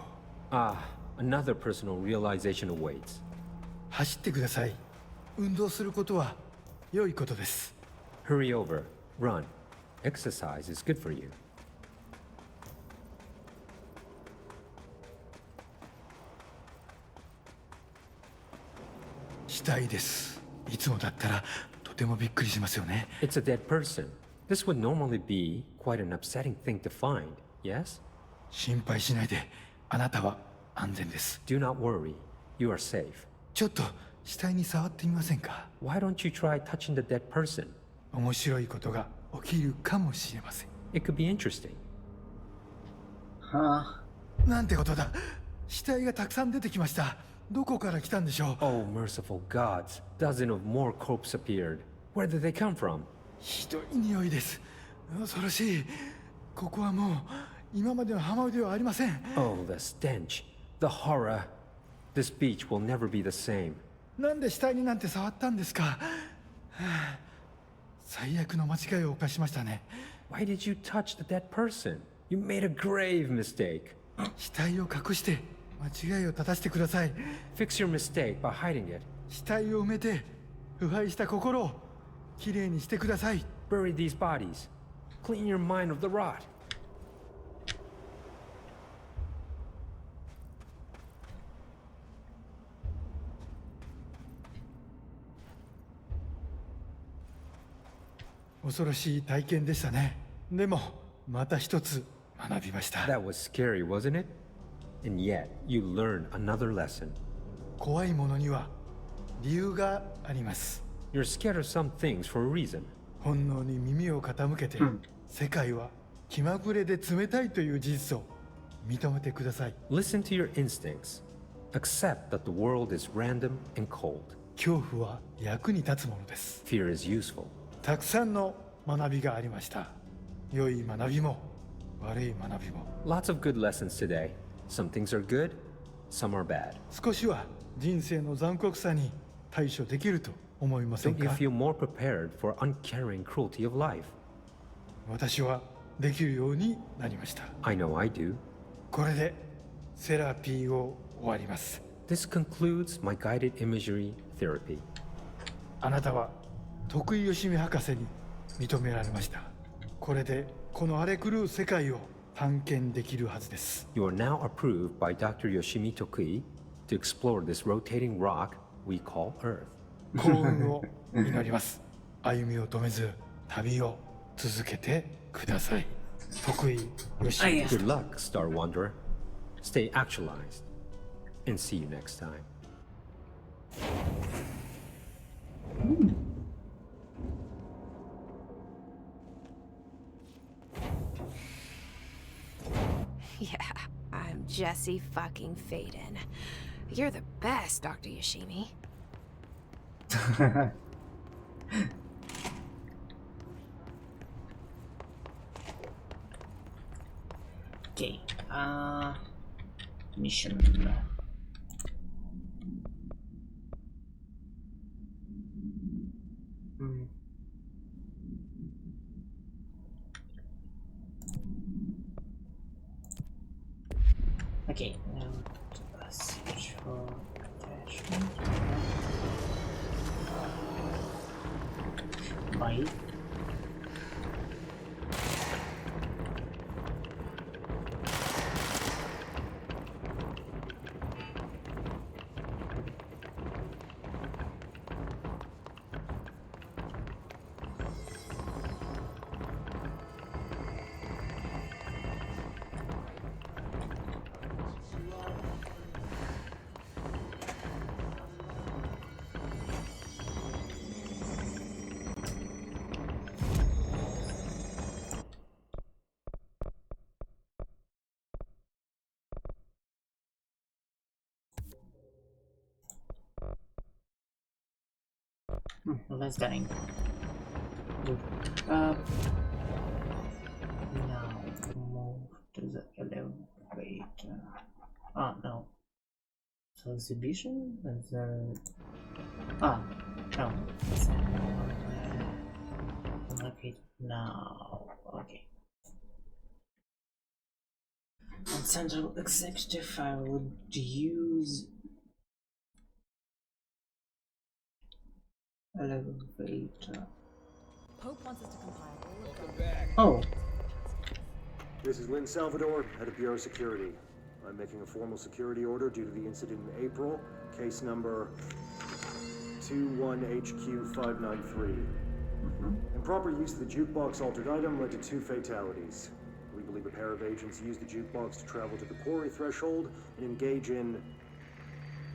Ah, another personal realization awaits. 走ってください。運動することは良いことです。 Hurry over. Run. Exercise is good for you. 死体です。いつもだったらとてもびっくりしますよね。 It's a dead person. This would normally be quite an upsetting thing to find, yes? 心配しないで。あなたは安全です。 Do not worry. You are safe. ちょっと死体に触ってみませんか？ Why don't you try touching the dead person? 面白いことが起きるかもしれません。 It could be interesting. はあ。なんてことだ。死体がたくさん出てきました。どこから来たんでしょう？ Oh, merciful gods. Dozen of more corpses appeared. Where did they come from? ひどい匂いです。恐ろしい。ここはもう今までの浜辺ではありません。 Oh, the stench. The horror. This beach will never be the same. なんで死体になんて触ったんですか？はあ、最悪の間違いを犯しましたね。 Why did you touch the dead person? You made a grave mistake. 死体を隠して間違いを正してください。 Fix your mistake by hiding it. 死体を埋めて腐敗した心をきれいにしてください。 Bury these bodies. Clean your mind of the rot. 恐ろしい体験でしたね。でもまた一つ学びました。 That was scary, wasn't it? And yet, you learned another lesson. 怖いものには理由があります。 You're scared of some things for a reason. 本能に耳を傾けて、世界は気まぐれで冷たいという事実を認めてください。 Listen to your instincts. Accept that the world is random and cold. 恐怖は役に立つものです。 Fear is useful. たくさんの学びがありました。良い学びも悪い学びも。 Lots of good lessons today. Some things are good, some are bad. 少しは人生の残酷さに対処できると思いません Don't you か？ feel more prepared for uncaring cruelty of life? 私はできるようになりました。 I know I do. これでセラピーを終わります。 This concludes my guided imagery therapy. あなたは徳井義美博士に認められました。これでこの荒れ狂う世界を探検できるはずです。 You are now approved by Dr. Yoshimi Tokui to explore this rotating rock we call Earth. 幸運を祈ります。歩みを止めず旅を続けてください。徳井義美。 Good luck, Star Wanderer. Stay actualized. And see you next time. Yeah, I'm Jesse fucking Faden. You're the best, Dr. Yoshimi. Okay. Mission. Okay, now search for attachment. Buy. Less dying. Good. Now move to the elevator. No. So exhibition and then no. Okay, now okay. On Central Executive, I would use elevator. Pope wants us to compile all of Welcome back. Oh. This is Lynn Salvador, head of Bureau Security. I'm making a formal security order due to the incident in April, case number 21HQ593. Improper use of the jukebox altered item led to 2 fatalities. We believe a pair of agents used the jukebox to travel to the quarry threshold and engage in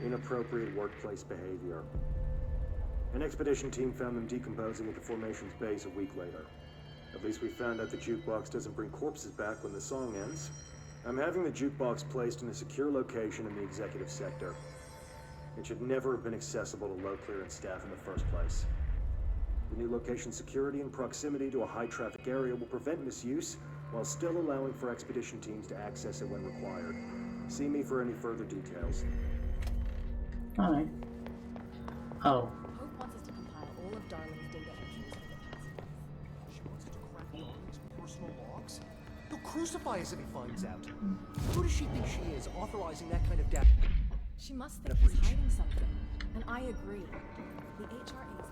inappropriate workplace behavior. An expedition team found them decomposing at the formation's base a week later. At least we found out the jukebox doesn't bring corpses back when the song ends. I'm having the jukebox placed in a secure location in the executive sector. It should never have been accessible to low clearance staff in the first place. The new location security and proximity to a high-traffic area will prevent misuse, while still allowing for expedition teams to access it when required. See me for any further details. Alright. Oh. Hope wants us to compile all of Darling's data entries for the past month. She wants us to crack Darling's personal logs? He'll crucify us if he finds out. Who does she think she is, authorizing that kind of data? She must think he's hiding something. And I agree. The HRA's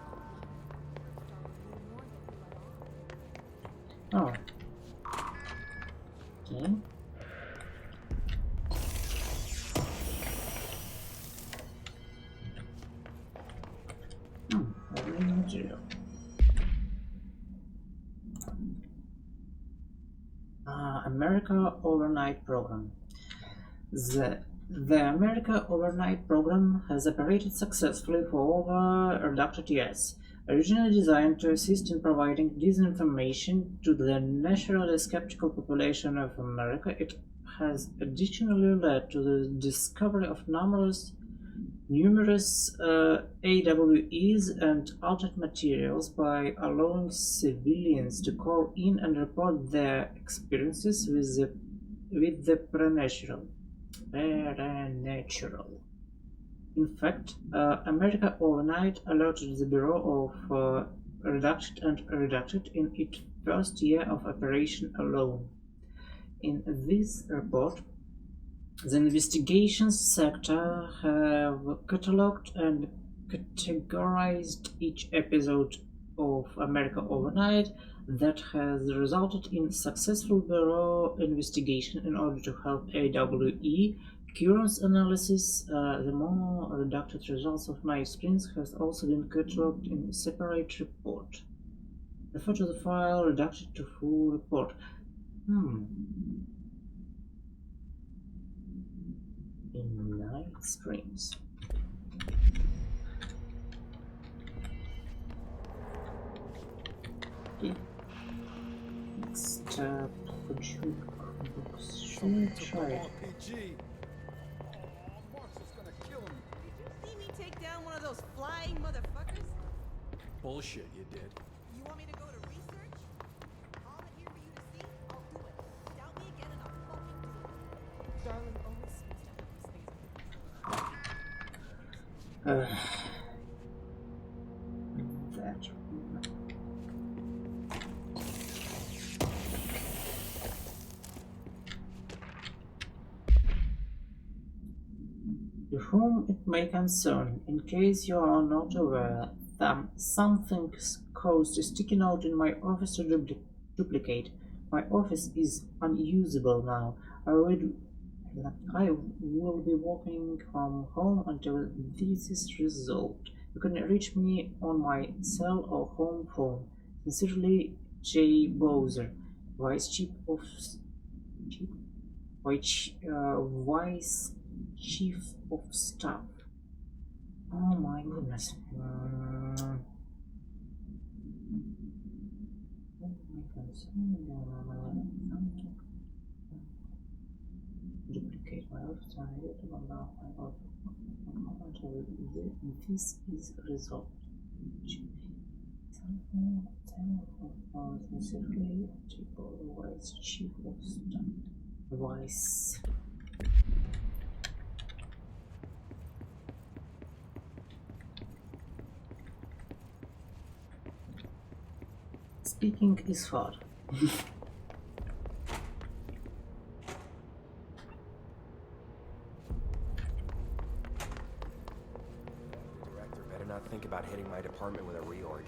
Oh. Okay. Material. America Overnight Program. The America Overnight Program has operated successfully for over a decade years. Originally designed to assist in providing disinformation to the naturally skeptical population of America, it has additionally led to the discovery of numerous AWEs and altered materials by allowing civilians to call in and report their experiences with the preternatural. In fact, America Overnight alerted the Bureau of Redacted and Redacted in its first year of operation alone. In this report, the investigations sector have catalogued and categorized each episode of America Overnight that has resulted in successful Bureau investigation in order to help AWE current analysis. The more redacted results of my experience has also been catalogued in a separate report. Refer to the file redacted to full report. In night streams. Okay. Next consume books. Should try it. See me take down one of those flying motherfuckers? Bullshit, you did. You want me to go to research? All in here for you to see? I'll do it. Doubt me again and I'll fucking do it. Darling always seems to have these things. That. To whom it may concern, in case you are not aware, something caused a sticky note in my office to duplicate. My office is unusable now. I will be working from home until this is resolved. You can reach me on my cell or home phone. Sincerely, J. Bowser, Vice Chief of Staff. Oh my goodness. Duplicate my office until this is resolved. Necessarily Vice Chief of Staff. Vice. Speaking is hard. Director better not think about hitting my department with a reorg.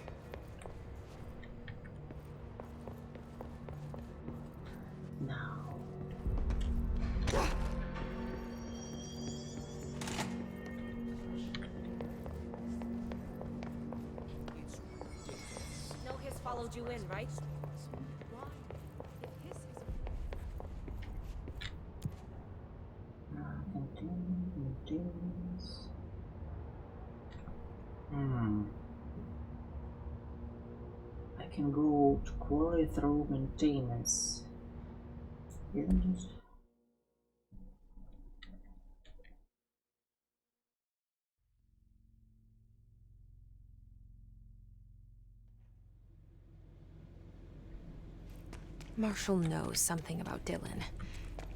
Now. No Hiss followed you in, right? Maintenance. I can go to quarry through maintenance. Isn't it? Marshall knows something about Dylan.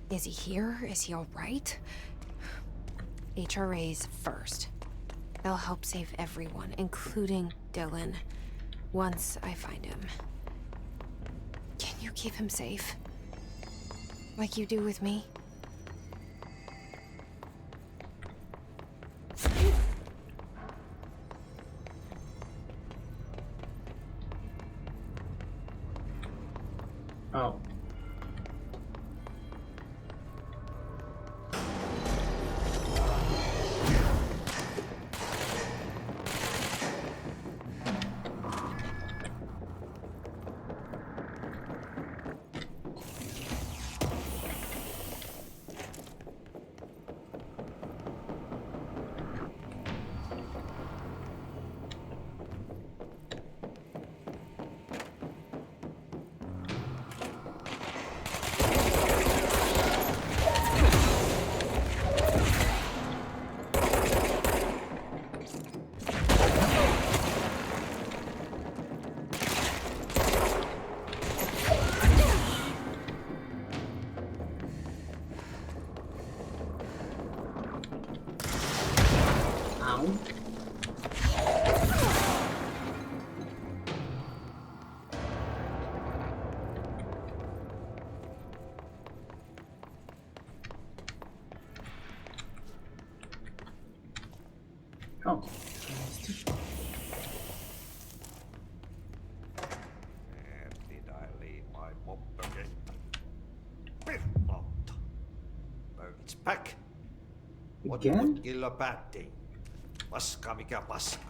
Is he here? Is he all right? HRAs first. They'll help save everyone, including Dylan, once I find him. Can you keep him safe? Like you do with me? Oh. Oh. Did I leave my mop again? Biff not. No, it's back. Again? What killa päättiin? Paska mikä paska.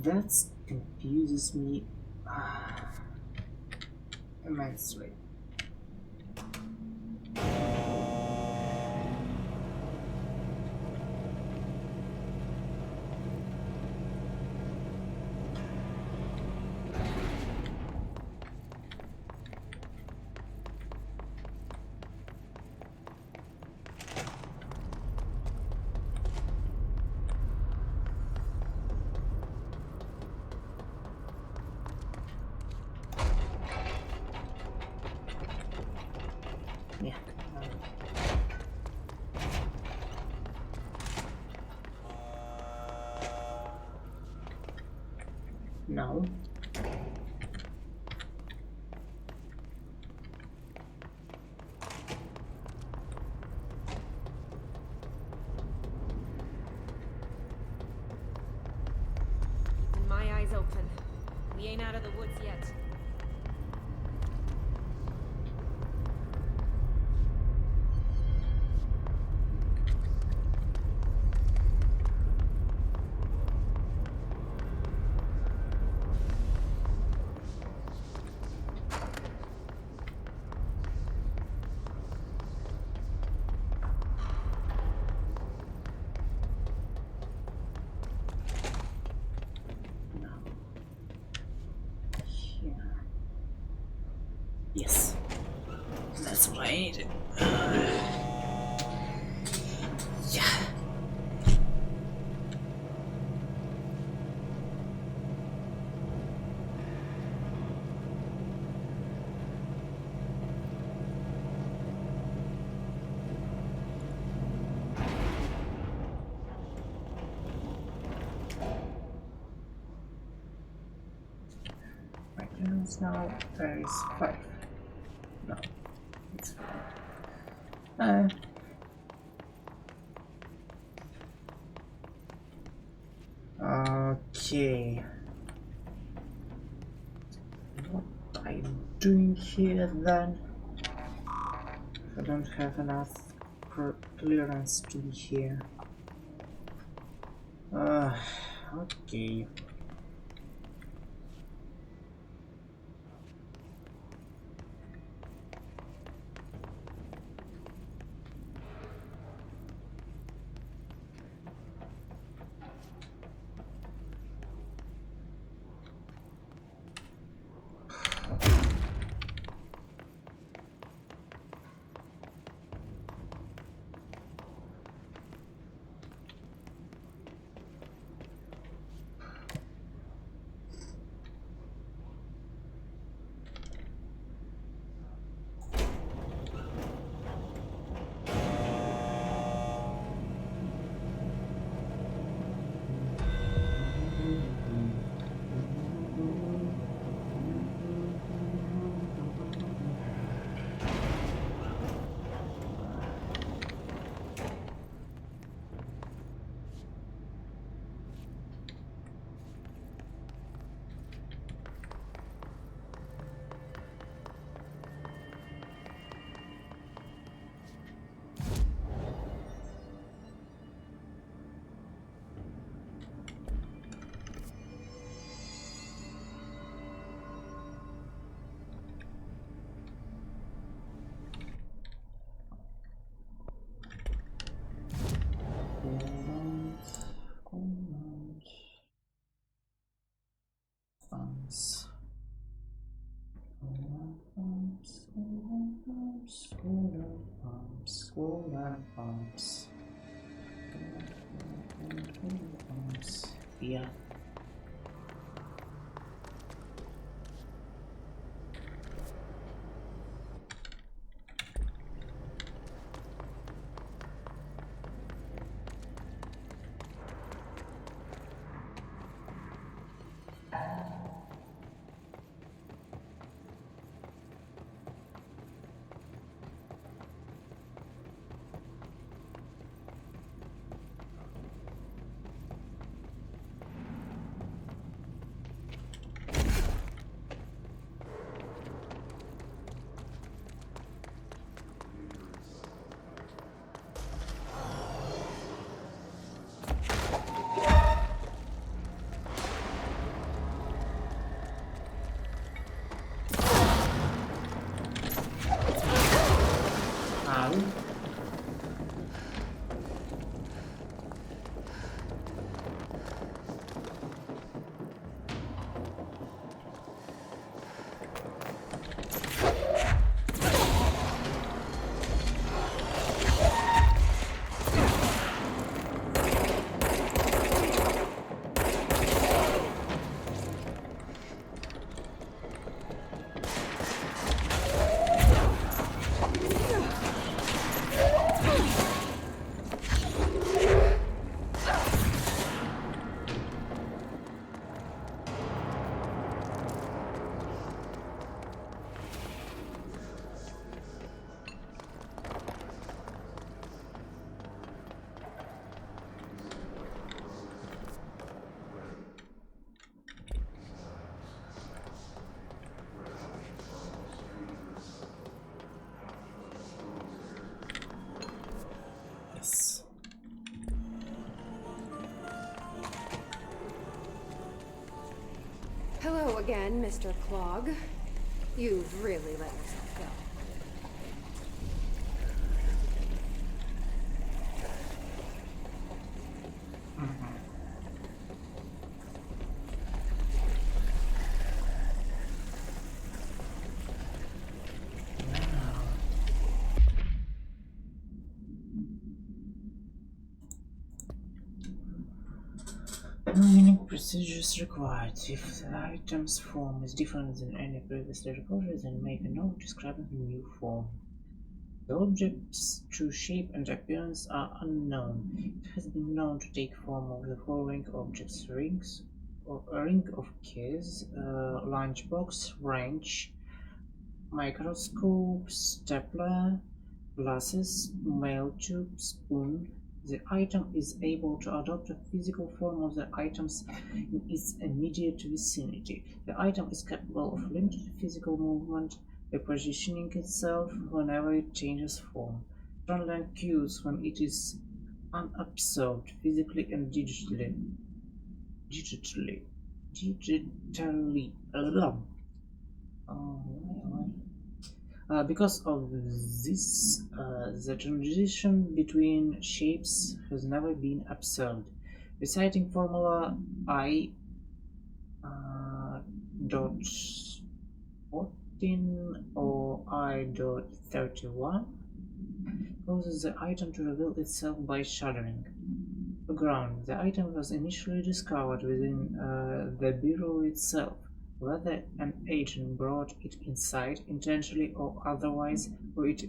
That confuses me immensely. Yeah. No. Keeping my eyes open. We ain't out of the woods yet. That's what I needed. Yeah. Right now it's now there is 5. No, it's 4. Okay. What I'm doing here then? I don't have enough clearance to be here. Okay. Yeah. Hello again, Mr. Clog. You've really let yourself go. Procedures required. If the item's form is different than any previously recorded, then make a note describing the new form. The object's true shape and appearance are unknown. It has been known to take form of the following objects: rings, or a ring of keys, lunchbox, wrench, microscope, stapler, glasses, mail tube, spoon. The item is able to adopt a physical form of the items in its immediate vicinity. The item is capable of limited physical movement by positioning itself whenever it changes form. Runland cues when it is unobserved physically and digitally. Because of this, the transition between shapes has never been observed. Reciting formula I dot 14 or I dot 31 causes the item to reveal itself by shuddering. Background: the item was initially discovered within the Bureau itself. Whether an agent brought it inside, intentionally or otherwise, or it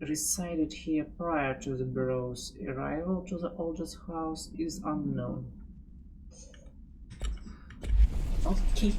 resided here prior to the Bureau's arrival to the Aldous house is unknown. Okay.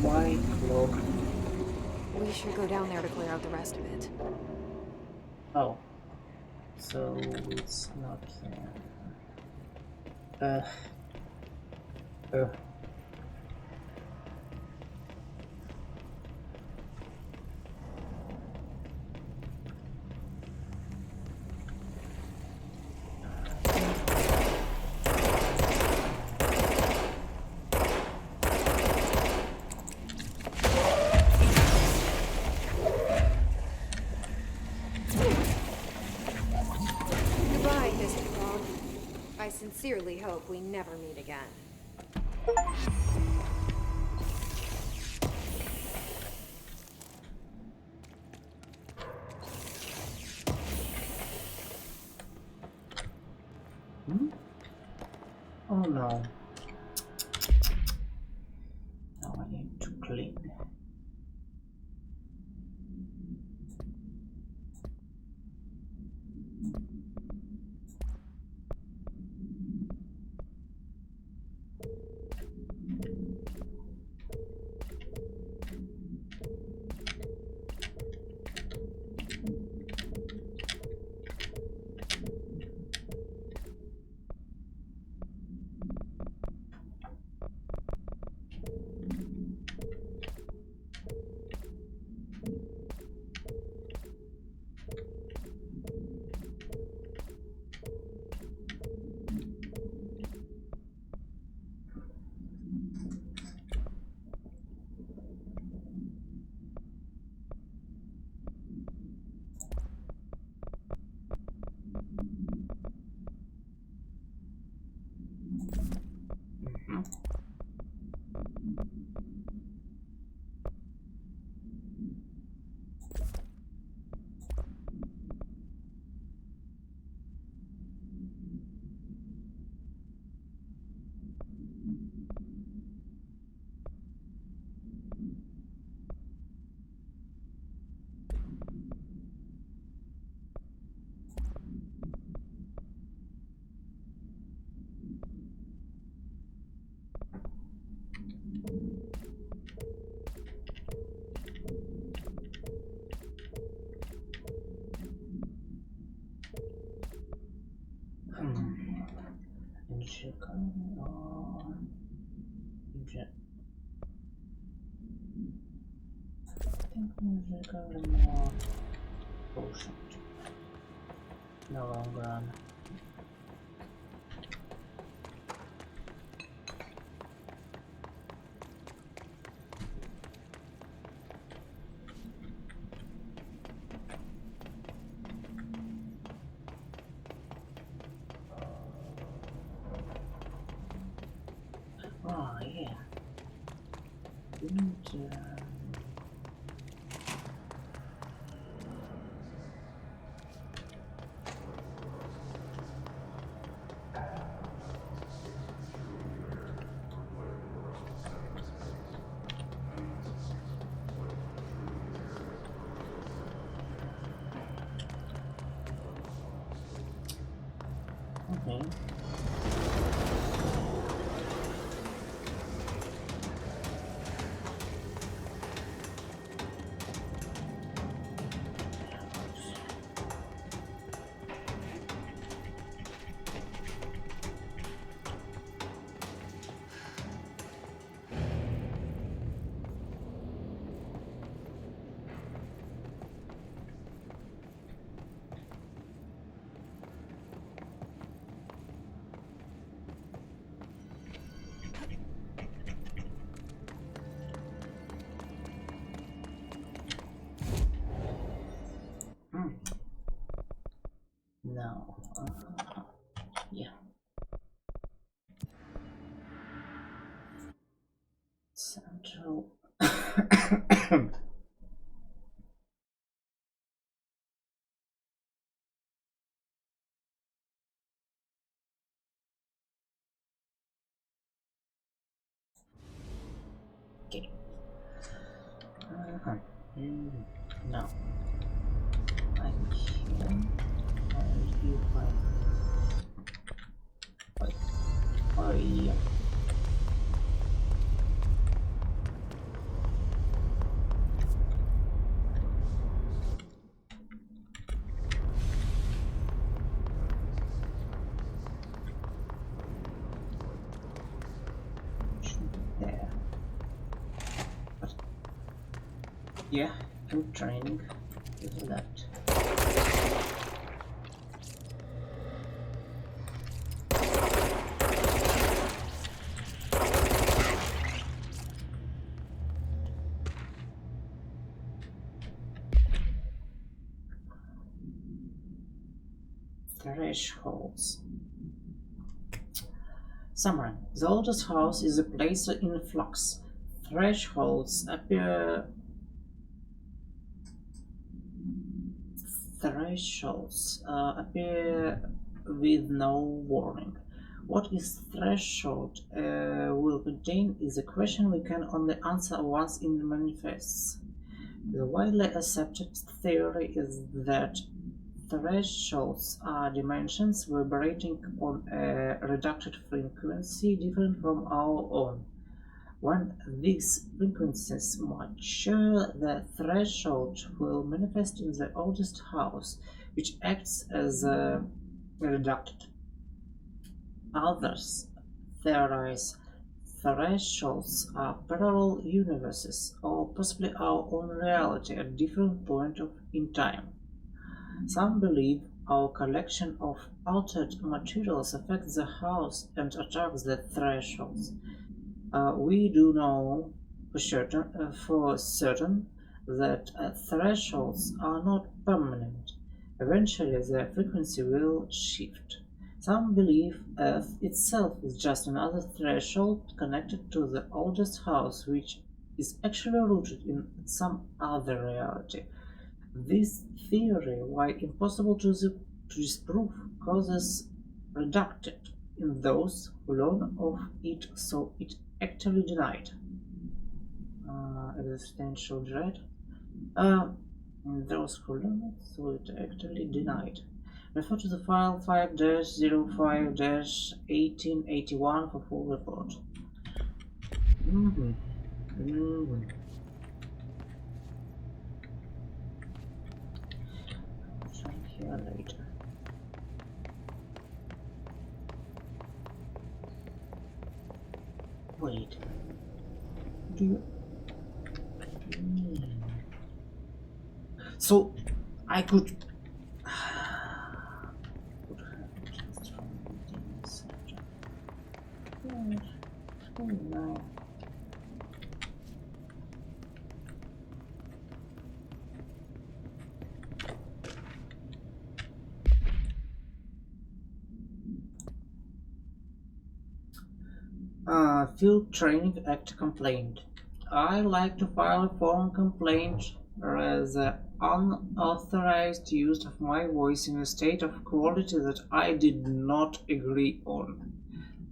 Why cloak? We should go down there to clear out the rest of it. Oh. So it's not there. Goodbye, Mr. Fogg. I sincerely hope we never meet again. Oh no. Now I need to clean. think we should go to more potion in the long run. Oh yeah. Didn't okay. No. Yeah. Central. Okay. No. I'm here. And you find. Oh yeah. There. But yeah, good training. Is that. Thresholds. Summary. The oldest house is a place in flux. Thresholds appear with no warning. What is threshold will contain is a question we can only answer once it manifests. The widely accepted theory is that thresholds are dimensions vibrating on a reduced frequency different from our own. When these frequencies mature, the threshold will manifest in the oldest house, which acts as a reductor. Others theorize thresholds are parallel universes, or possibly our own reality at different points in time. Some believe our collection of altered materials affects the house and attracts the thresholds. We do know for certain that thresholds are not permanent. Eventually, their frequency will shift. Some believe Earth itself is just another threshold connected to the oldest house, which is actually rooted in some other reality. This theory, while impossible to disprove, causes reducted in those who learn of it, so it actively denied. Existential dread. Those who learn it, so it actively denied. Refer to the file 5-05-1881 for full report. Check here later. Wait. Do you... So I could. Field Training Act complaint. I like to file a formal complaint as the unauthorized use of my voice in a state of quality that I did not agree on.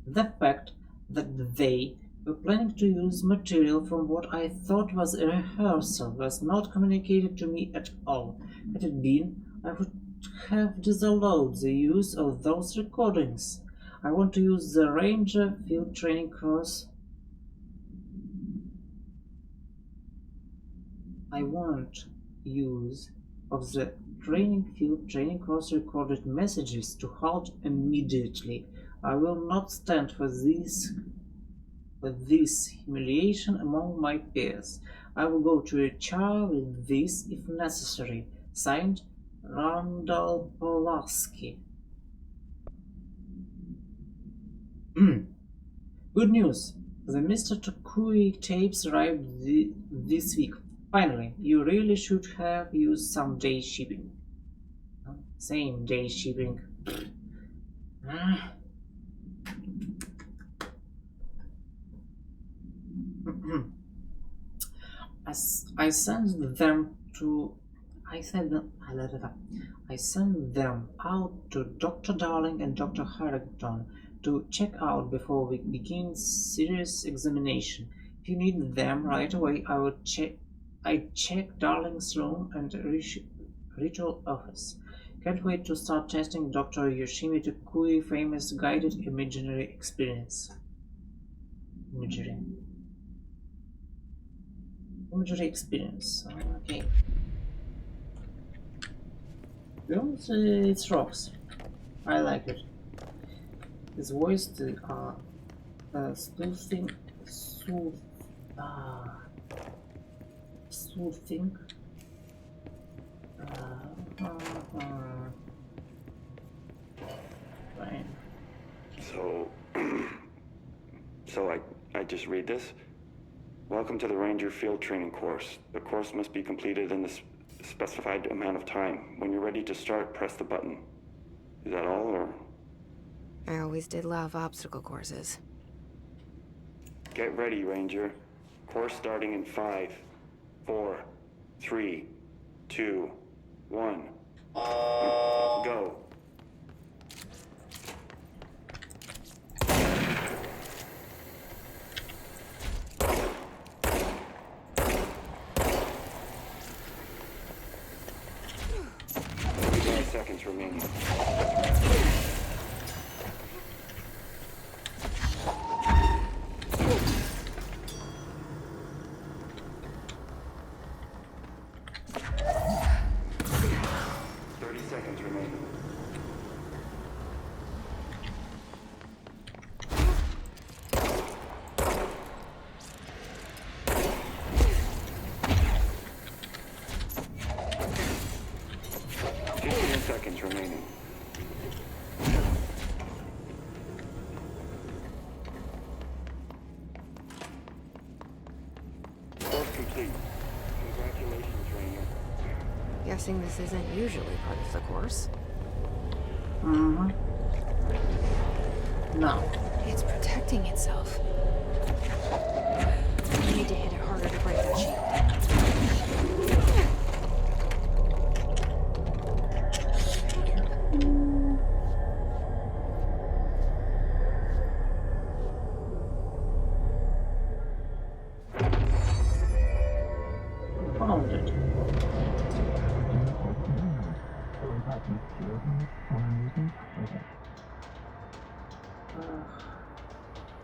The fact that they were planning to use material from what I thought was a rehearsal was not communicated to me at all. Had it been, I would have disallowed the use of those recordings. I want to use the Ranger field training course. I want use of the field training course recorded messages to halt immediately. I will not stand for this humiliation among my peers. I will go to HR with this if necessary. Signed, Randall Pulaski. Good news. The Mr. Takui tapes arrived this week. Finally, you really should have used some day shipping. Same day shipping. I sent them out to Dr. Darling and Dr. Harrington to check out before we begin serious examination. If you need them right away, I check Darling's room and ritual office. Can't wait to start testing Dr. Yoshimi Takui famous guided imaginary experience. Imagery experience. Okay. Well, it rocks. I like it. His voice soothing. Fine. So I just read this? Welcome to the Ranger Field Training course. The course must be completed in the specified amount of time. When you're ready to start, press the button. Is that all, or? I always did love obstacle courses. Get ready, Ranger. Course starting in 5, 4, 3, 2, 1. Go. Seconds remaining. 30 seconds remaining. Seconds remaining. Course complete. Congratulations, Ranger. Guessing this isn't usually part of the course. No. It's protecting itself. I need to hit it harder to break that shield.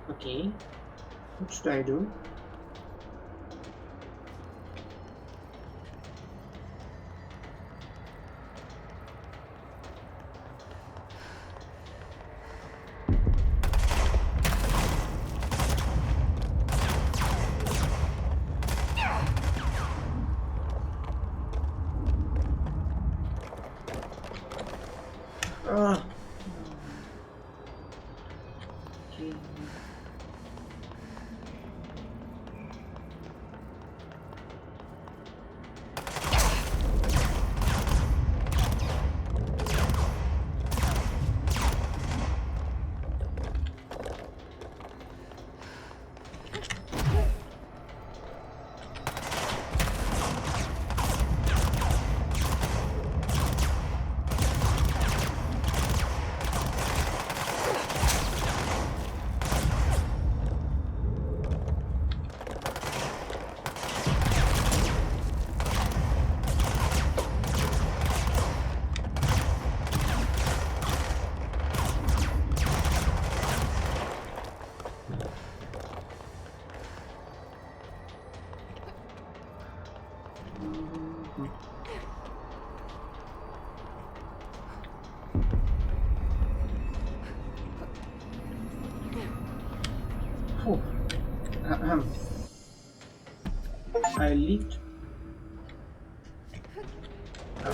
Okay. What should I do? I leaked. Good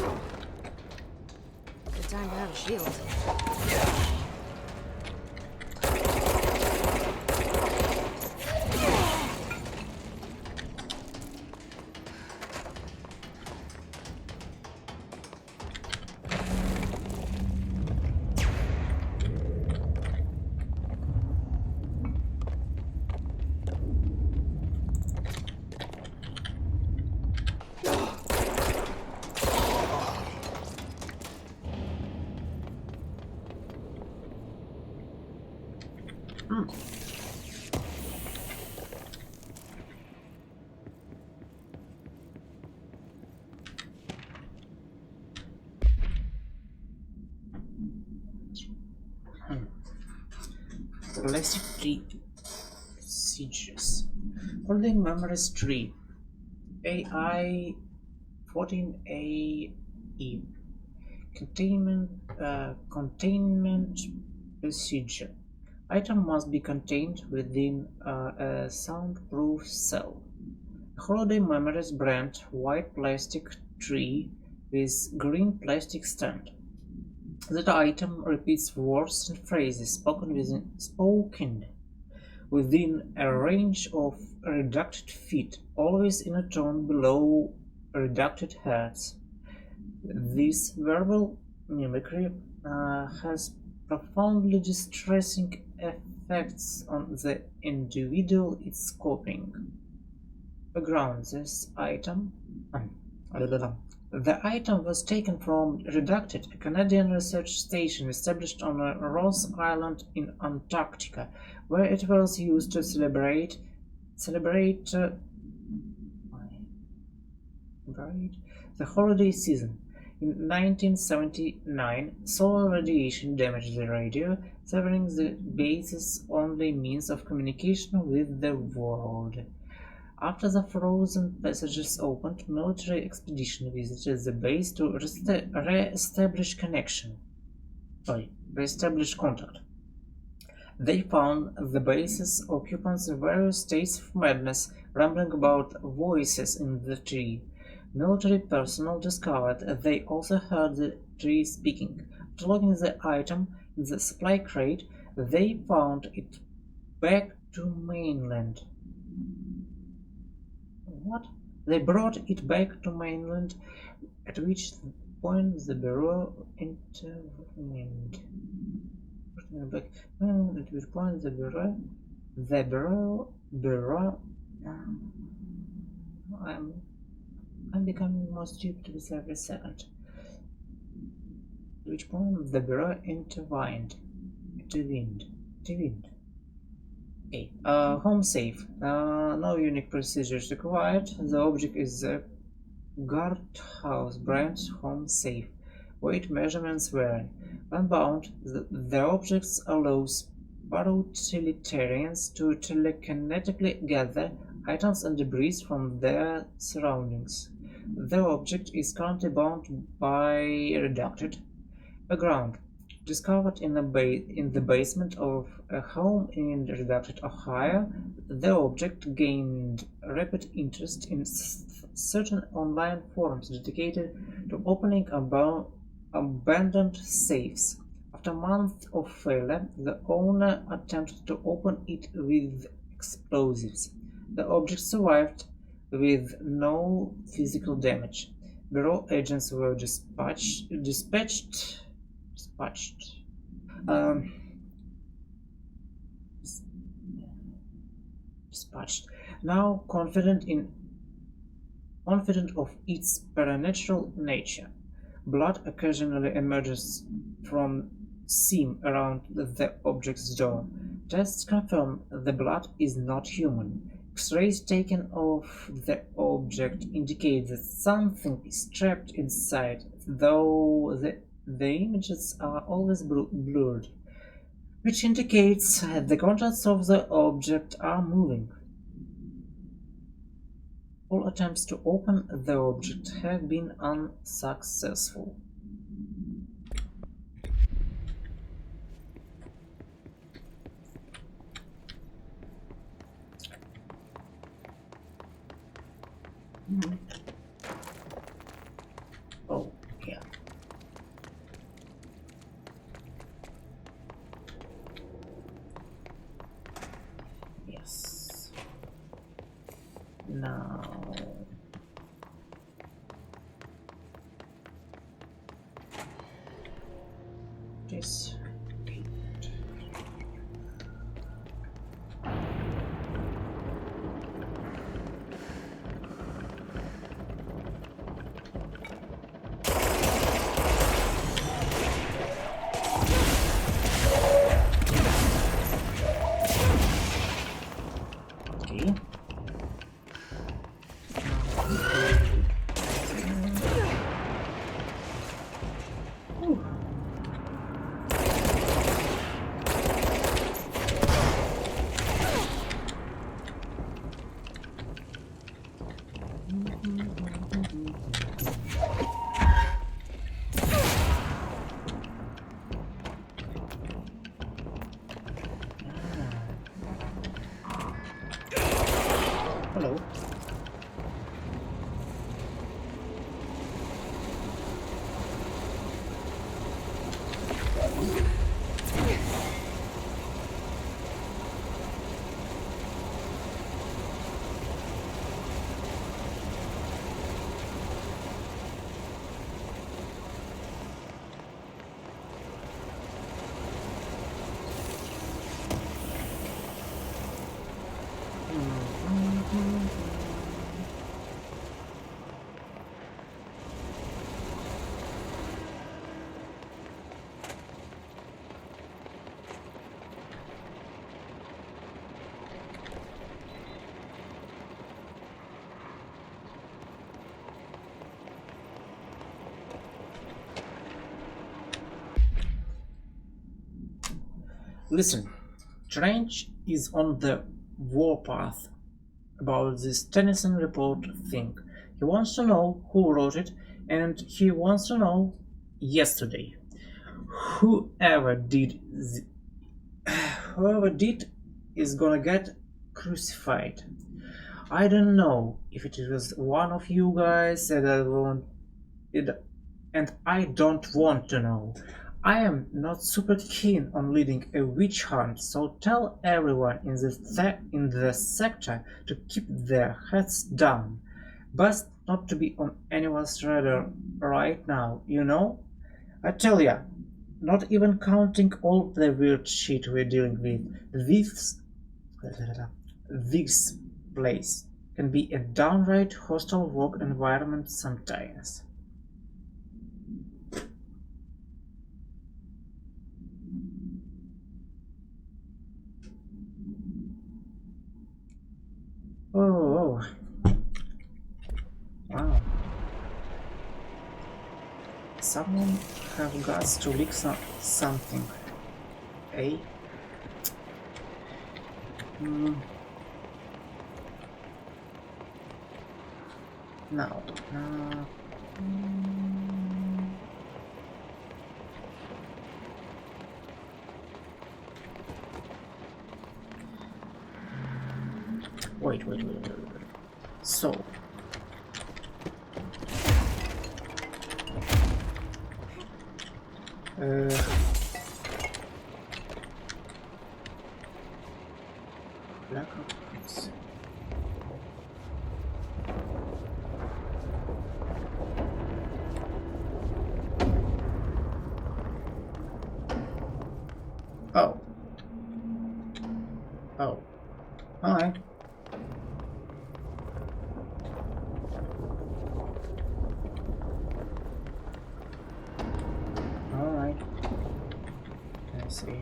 time to have a shield. Plastic tree procedures. Holding memories tree. AI 14AE. Containment procedure. Item must be contained within a soundproof cell. Holiday Memories brand white plastic tree with green plastic stand. That item repeats words and phrases spoken within a range of reduced feet, always in a tone below reduced hertz. This verbal mimicry has profoundly distressing effects on the individual it's copying. Background: the item was taken from Redacted, a Canadian research station established on Ross Island in Antarctica, where it was used to celebrate the holiday season. In 1979, solar radiation damaged the radio, severing the base's only means of communication with the world. After the frozen passages opened, military expedition visited the base to re-establish contact. They found the base's occupants in various states of madness, rambling about voices in the tree. Military personnel discovered they also heard the tree speaking. After logging the item in the supply crate, they found it back to mainland. What? They brought it back to mainland, at which point the Bureau intervened. At which point the Bureau. I'm becoming more stupid with every second. At which point the Bureau intervened. Okay. Home safe. No unique procedures required. The object is the Guardhouse brand home safe. Weight measurements vary. When bound, the object allows paroutilitarians to telekinetically gather items and debris from their surroundings. The object is currently bound by Redacted. Background: discovered in the basement of a home in Redacted, Ohio, the object gained rapid interest in certain online forums dedicated to opening abandoned safes. After months of failure, the owner attempted to open it with explosives. The object survived with no physical damage. Bureau agents were dispatched. Now confident of its supernatural nature. Blood occasionally emerges from seam around the object's door. Tests confirm the blood is not human. X-rays taken of the object indicate that something is trapped inside, though the images are always blurred, which indicates the contents of the object are moving. All attempts to open the object have been unsuccessful. Oh, yeah. Yes. Now. This. Hello. Listen, Trench is on the warpath about this Tennyson report thing. He wants to know who wrote it, and he wants to know yesterday. Whoever did is gonna get crucified. I don't know if it was one of you guys, and I don't want to know. I am not super keen on leading a witch hunt, so tell everyone in the sector to keep their heads down. Best not to be on anyone's radar right now, you know? I tell ya, not even counting all the weird shit we're dealing with, this place can be a downright hostile work environment sometimes. Oh, wow. Someone have got to leak something. Eh? No. Wait. So. Black Ops. Oh. Oh. Hi. Alright. Let's see.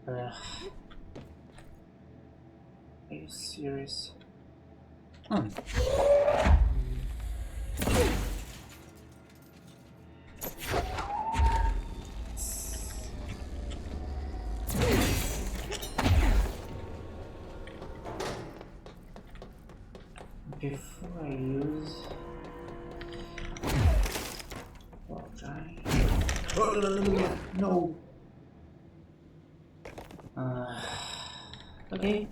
Are you serious? Before I use... Well, try... No! Okay.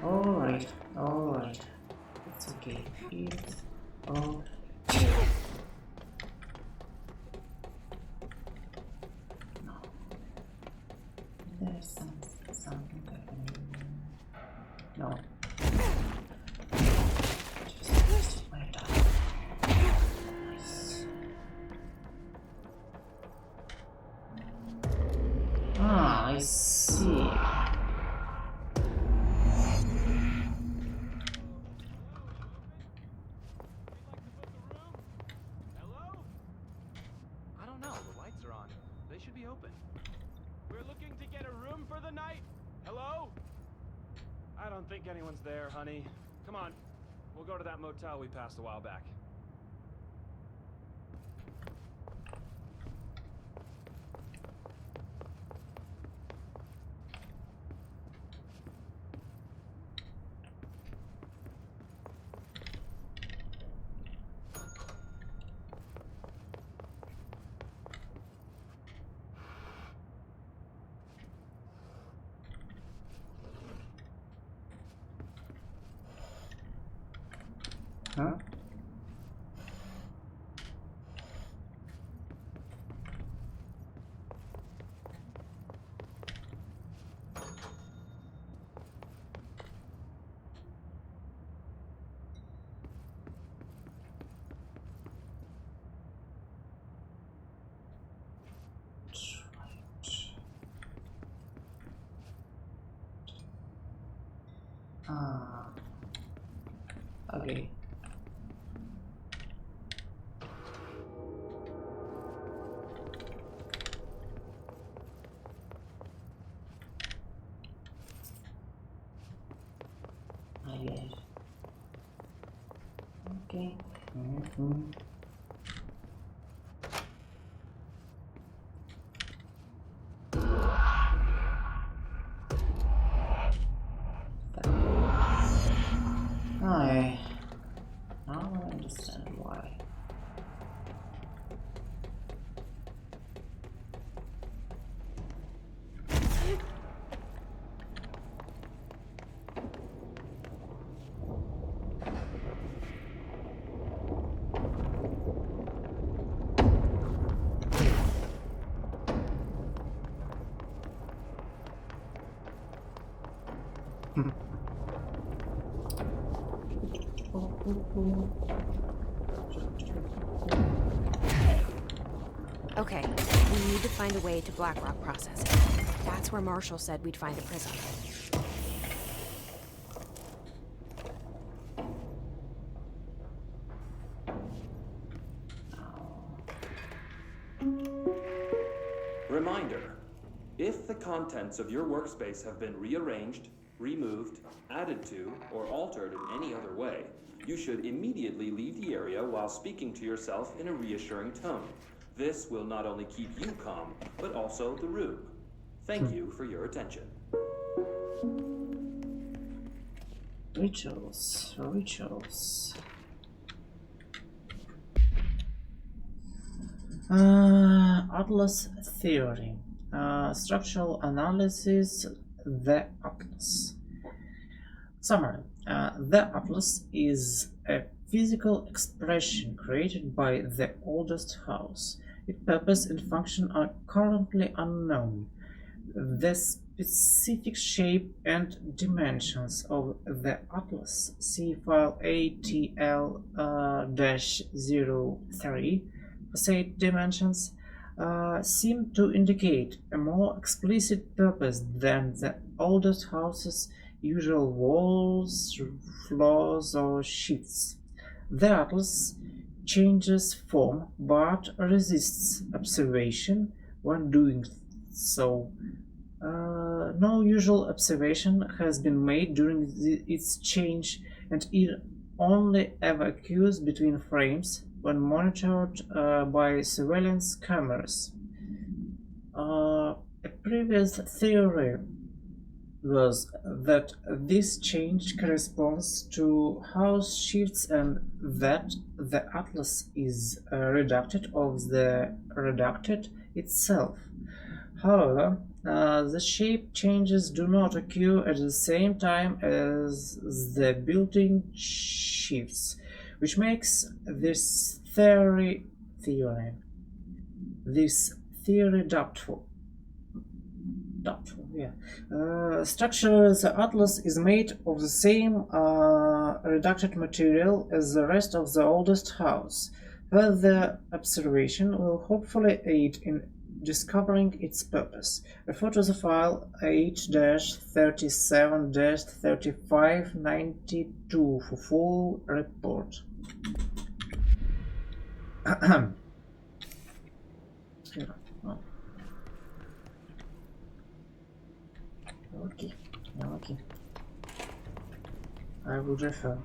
Alright. It's okay. It's okay. No. There's something happening. No. Just wait up. Nice. Ah, I see. Think anyone's there, honey. Come on. We'll go to that motel we passed a while back. Huh? Okay. I get it. Okay. Now I understand why. Okay, we need to find a way to Blackrock processing. That's where Marshall said we'd find a prism. Reminder, if the contents of your workspace have been rearranged, removed, added to, or altered in any other way, you should immediately leave the area while speaking to yourself in a reassuring tone. This will not only keep you calm, but also the room. Thank you for your attention. Rituals. Atlas theory. Structural analysis. The Atlas. Summary. The Atlas is a physical expression created by the oldest house. Its purpose and function are currently unknown. The specific shape and dimensions of the Atlas, see file ATL-03, facade dimensions, seem to indicate a more explicit purpose than the oldest house's usual walls, floors, or sheets. The Atlas changes form but resists observation when doing so. No usual observation has been made during its change, and it only ever occurs between frames when monitored by surveillance cameras. A previous theory was that this change corresponds to house shifts and that the Atlas is a reducted of the reducted itself. However, the shape changes do not occur at the same time as the building shifts, which makes this theory doubtful. Structure. The Atlas is made of the same reducted material as the rest of the oldest house. Further observation will hopefully aid in discovering its purpose. Refer to the file H-37-3592 for full report. Okay. I would refer.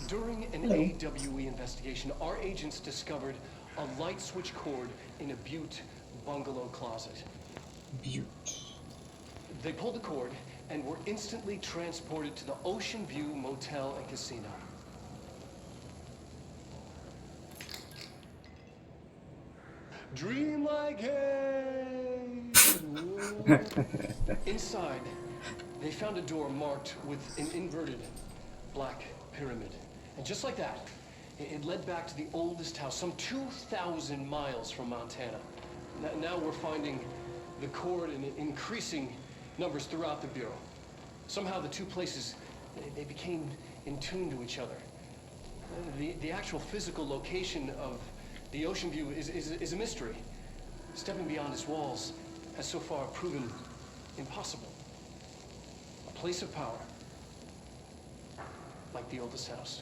During an AWE investigation, our agents discovered a light switch cord in a Butte bungalow closet. Butte. They pulled the cord and were instantly transported to the Ocean View Motel and Casino. Dream like hey! Inside, they found a door marked with an inverted black pyramid. And just like that, it led back to the oldest house, some 2,000 miles from Montana. Now we're finding the cord in increasing numbers throughout the Bureau. Somehow the two places, they became in tune to each other. The actual physical location of the Ocean View is a mystery. Stepping beyond its walls has so far proven impossible. A place of power, like the oldest house.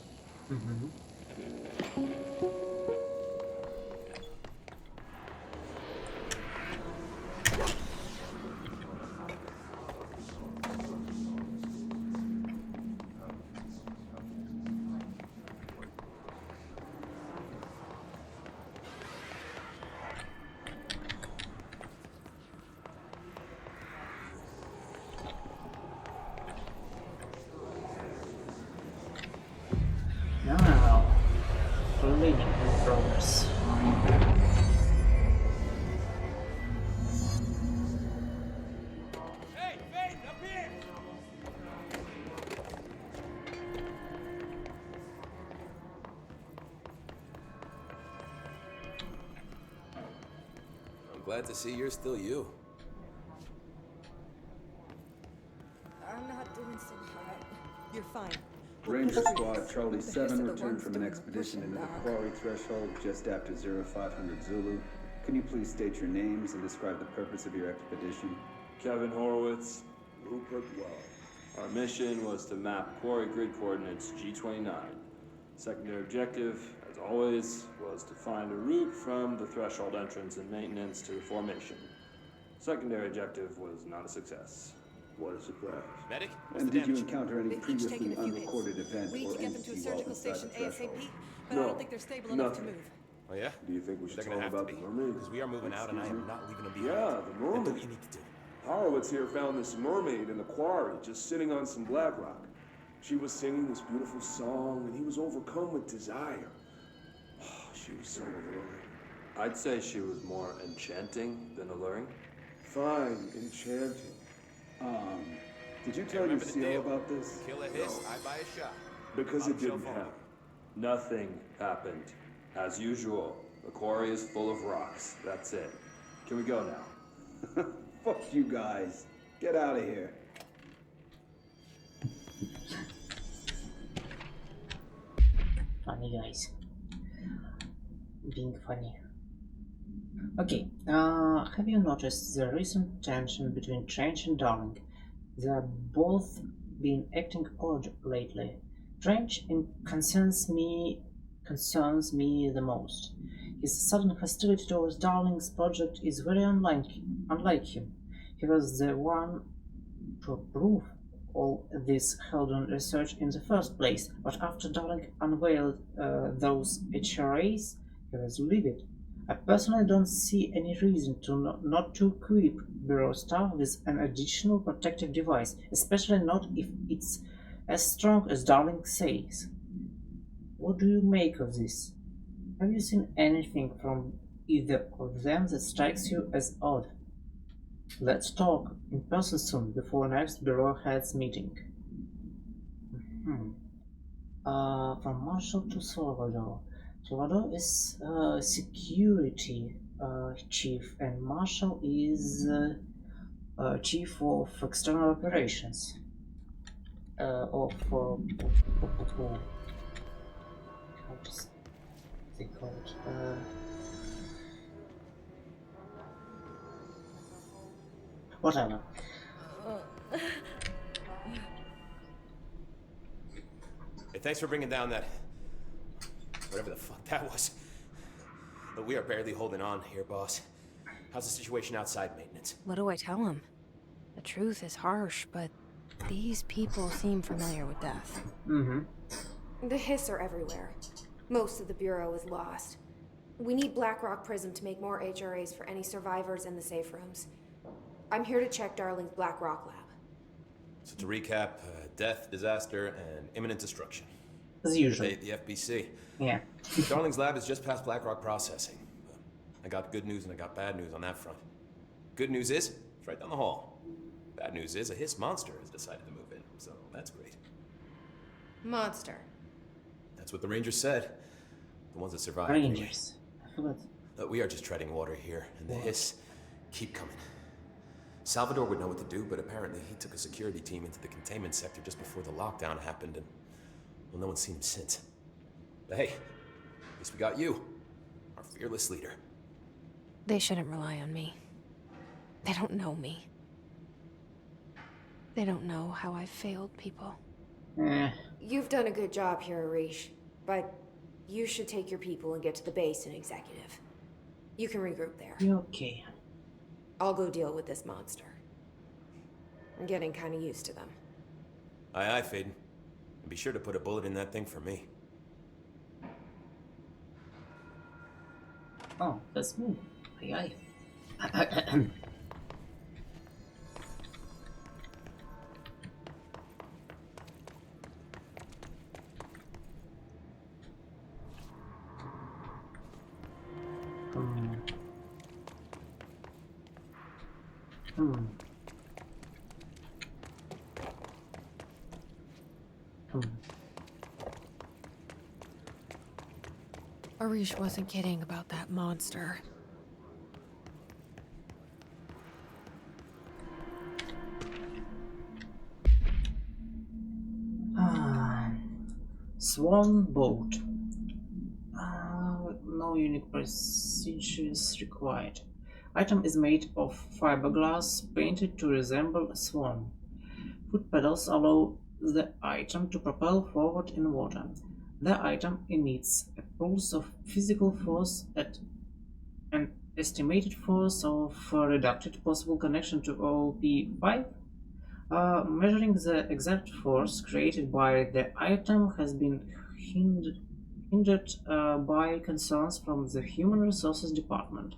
Now, cleaning in progress. Hey, Faith, up here! I'm glad to see you're still you. I'm not doing so hot. You're fine. Ranger Squad Charlie 7 returned from an expedition into the quarry threshold just after 0500 Zulu. Can you please state your names and describe the purpose of your expedition? Kevin Horowitz, Rupert Well. Our mission was to map quarry grid coordinates G29. Secondary objective, as always, was to find a route from the threshold entrance and maintenance to the formation. Secondary objective was not a success. What a surprise. Medic? And did you encounter any previously unrecorded event We need or to get them to a entity while surgical inside the station threshold? ASAP, but I don't think they're stable enough to move. Oh yeah? Do you think we should They're tell gonna them have about to the be. mermaid? Because we are moving out and I am not leaving them behind. Yeah, the Then do mermaid. what you need to do. Horowitz here found this mermaid in the quarry, just sitting on some black rock. She was singing this beautiful song, and he was overcome with desire. She was so alluring. I'd say she was more enchanting than alluring. Fine, enchanting. Did you tell your seal about this? Kill a hiss, I buy a shot. Because it Bottom didn't shelf happen. Nothing happened. As usual, the quarry is full of rocks. That's it. Can we go now? Fuck you guys. Get out of here. Funny guys. Being funny. Okay, have you noticed the recent tension between Trench and Darling? They are both been acting odd lately. Trench concerns me the most. His sudden hostility towards Darling's project is very unlike him. He was the one to approve all this held on research in the first place, but after Darling unveiled those HRAs, he was livid. I personally don't see any reason to not to equip Bureau staff with an additional protective device, especially not if it's as strong as Darling says. What do you make of this? Have you seen anything from either of them that strikes you as odd? Let's talk in person soon, before next Bureau heads meeting. From Marshall to Salvador. Salvador is security chief, and Marshall is chief of external operations. How does they call it? Whatever. Hey, thanks for bringing down that... whatever the fuck that was. But we are barely holding on here, boss. How's the situation outside maintenance? What do I tell him? The truth is harsh, but these people seem familiar with death. The Hiss are everywhere. Most of the Bureau is lost. We need Blackrock Prism to make more HRAs for any survivors in the safe rooms. I'm here to check Darling's Blackrock lab. So to recap, death, disaster, and imminent destruction. As usual. The FBC. Yeah. Darling's lab is just past Blackrock processing. I got good news and I got bad news on that front. Good news is, it's right down the hall. Bad news is, a Hiss monster has decided to move in, so that's great. Monster. That's what the Rangers said. The ones that survived. Rangers. I forgot. We are just treading water here, and the Hiss keep coming. Salvador would know what to do, but apparently he took a security team into the containment sector just before the lockdown happened, and, well, no one's seen him since. But hey, at least we got you, our fearless leader. They shouldn't rely on me. They don't know me. They don't know how I've failed people. You've done a good job here, Arish, but you should take your people and get to the base in Executive. You can regroup there. Okay. I'll go deal with this monster. I'm getting kind of used to them. Aye, aye, Faden. And be sure to put a bullet in that thing for me. Oh, that's me. Aye, aye. Arish wasn't kidding about that monster. Swan boat. No unique procedures required. Item is made of fiberglass painted to resemble a swan. Foot pedals allow the item to propel forward in water. The item emits a pulse of physical force at an estimated force of reduced possible connection to OP5. Measuring the exact force created by the item has been hindered by concerns from the Human Resources Department.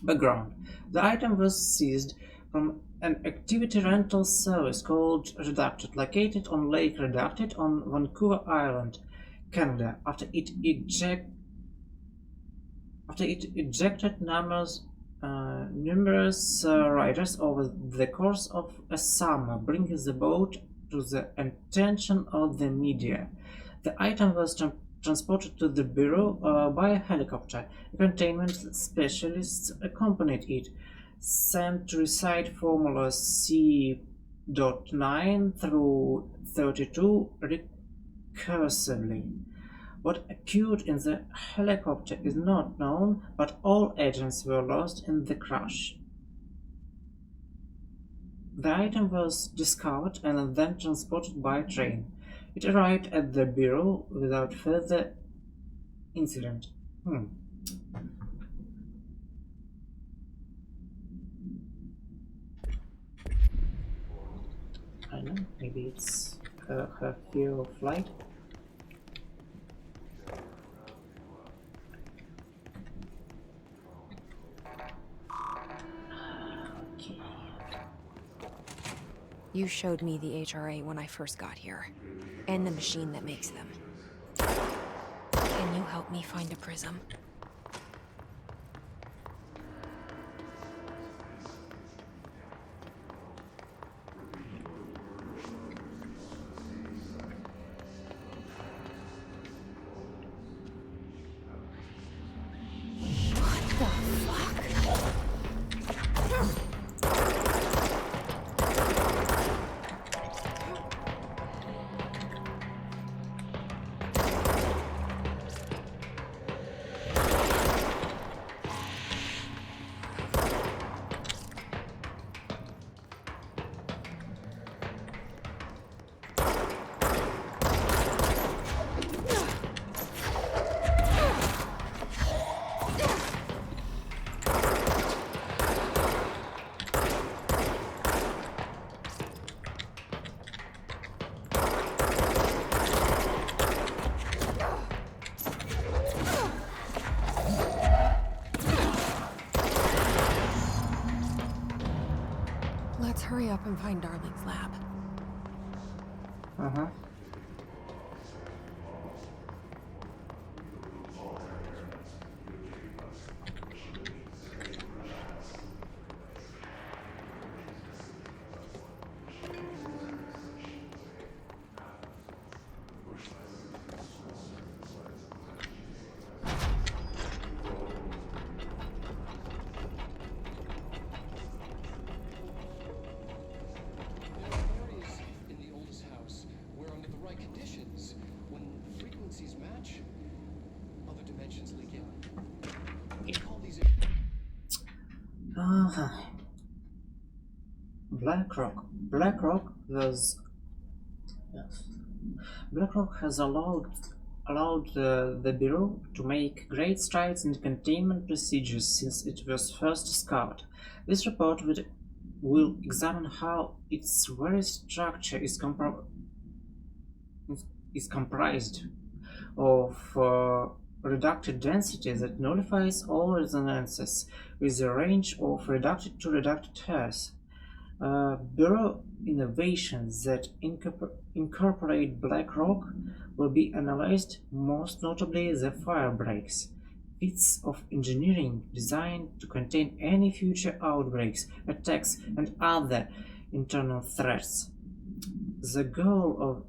Background: the item was seized from an activity rental service called Reducted, located on Lake Reducted on Vancouver Island, Canada, after it ejected numerous riders over the course of a summer, bringing the boat to the attention of the media. The item was transported to the Bureau by a helicopter. A containment specialist accompanied it, sent to recite Formula C.9 through 32 recursively. What occurred in the helicopter is not known, but all agents were lost in the crash. The item was discovered and then transported by train. It arrived at the Bureau without further incident. I don't know, maybe it's her fear of flight. You showed me the HRA when I first got here, and the machine that makes them. help me find a prism. Let's hurry up and find Darling's lab. Uh-huh. BlackRock has allowed the Bureau to make great strides in containment procedures since it was first discovered. This report will examine how its very structure is comprised of reduced density that nullifies all resonances with a range of reduced to reduced hairs. Bureau innovations that incorporate BlackRock will be analyzed, most notably the firebreaks, feats of engineering designed to contain any future outbreaks, attacks, and other internal threats. The goal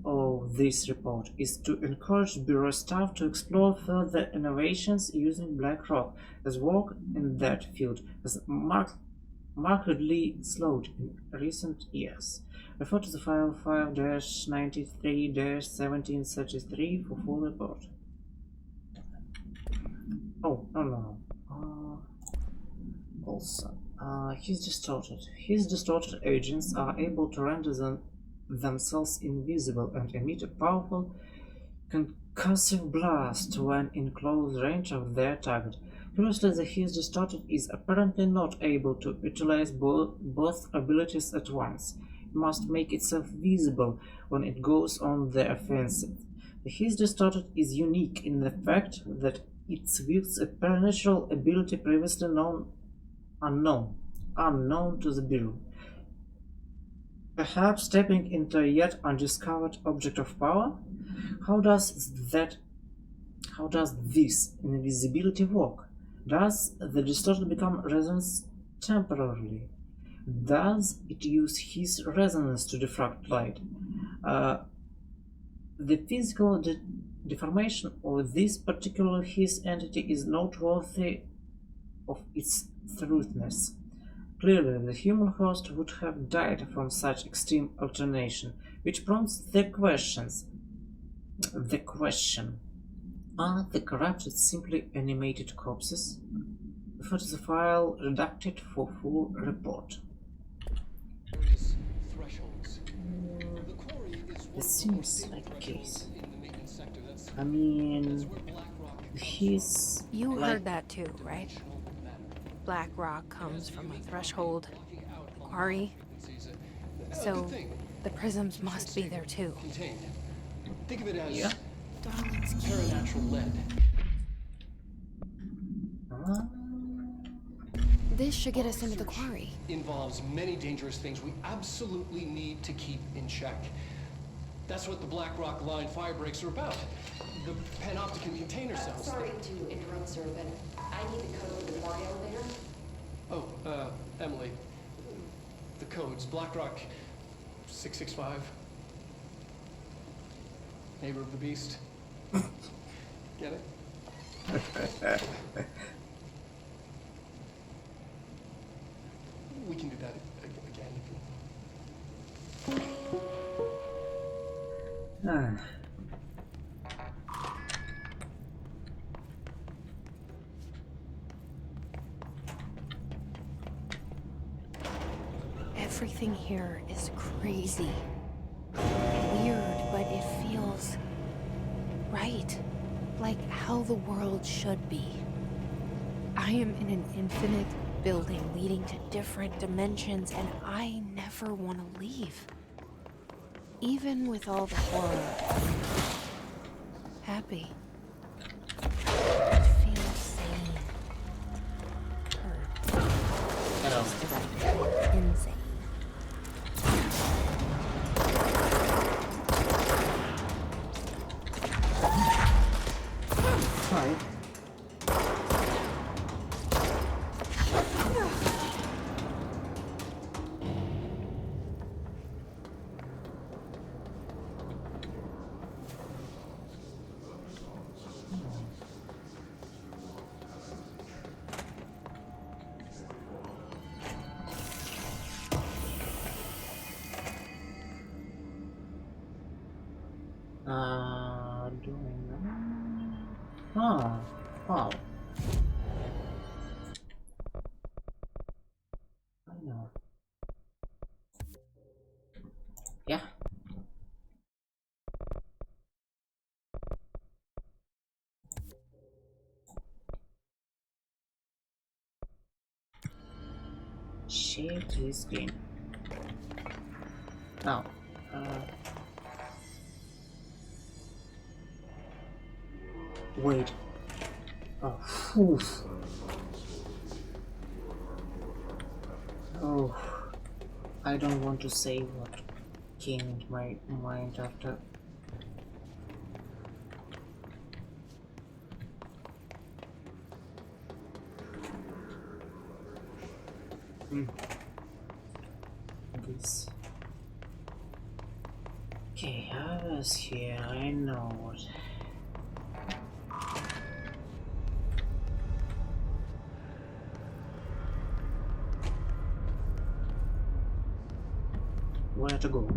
of this report is to encourage Bureau staff to explore further innovations using BlackRock, as work in that field has markedly slowed in recent years. Refer to the file 5-93-1733 for full report. Oh, no. Also, his distorted agents are able to render themselves invisible and emit a powerful concussive blast when in close range of their target. Curiously, the His Distorted is apparently not able to utilize both abilities at once. It must make itself visible when it goes on the offensive. The His Distorted is unique in the fact that it wields a supernatural ability previously unknown to the Bureau. Perhaps stepping into a yet undiscovered object of power? How does this invisibility work? Does the Distorted become resonance temporarily? Does it use his resonance to diffract light? The physical deformation of this particular his entity is noteworthy of its truthness. Clearly, the human host would have died from such extreme alternation, which prompts the question: are the corrupted simply animated corpses? Refer to the file redacted for full report. It seems like a case. I mean, he's... You heard that too, right? BlackRock comes from a threshold, the quarry. So, the prisms must be there too. Think of it as Darling's paranatural lead. This should get us into the quarry. Involves many dangerous things we absolutely need to keep in check. That's what the BlackRock line firebreaks are about. The Panopticon container cells. Sorry to interrupt, sir, but I need the code for the BART elevator. Oh, Emily. The code's BlackRock 665. Neighbor of the Beast. Get it? We can do that again. Everything here is crazy. Weird, but it feels right. Like how the world should be. I am in an infinite building leading to different dimensions, and I never want to leave. Even with all the horror. Happy. It feels sane. Just the right kind. Insane. Hi. Doing that. Ah, wow. I know. Yeah. Share to screen. Now, wait. Oh, phew. Oh, I don't want to say what came into my mind after. This. Okay, I was here. I know what. Where to go?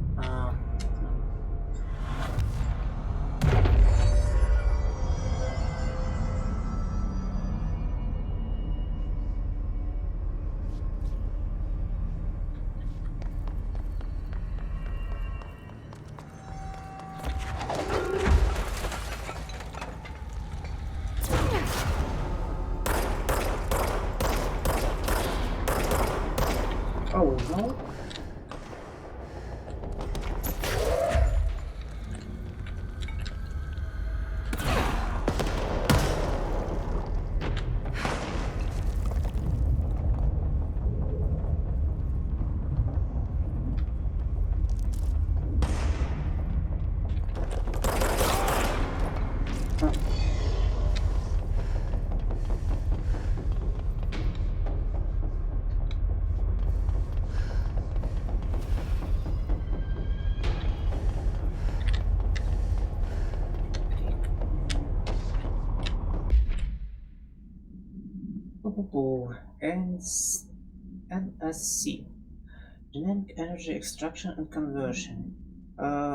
Oh no. NSC, Dynamic Energy Extraction and Conversion.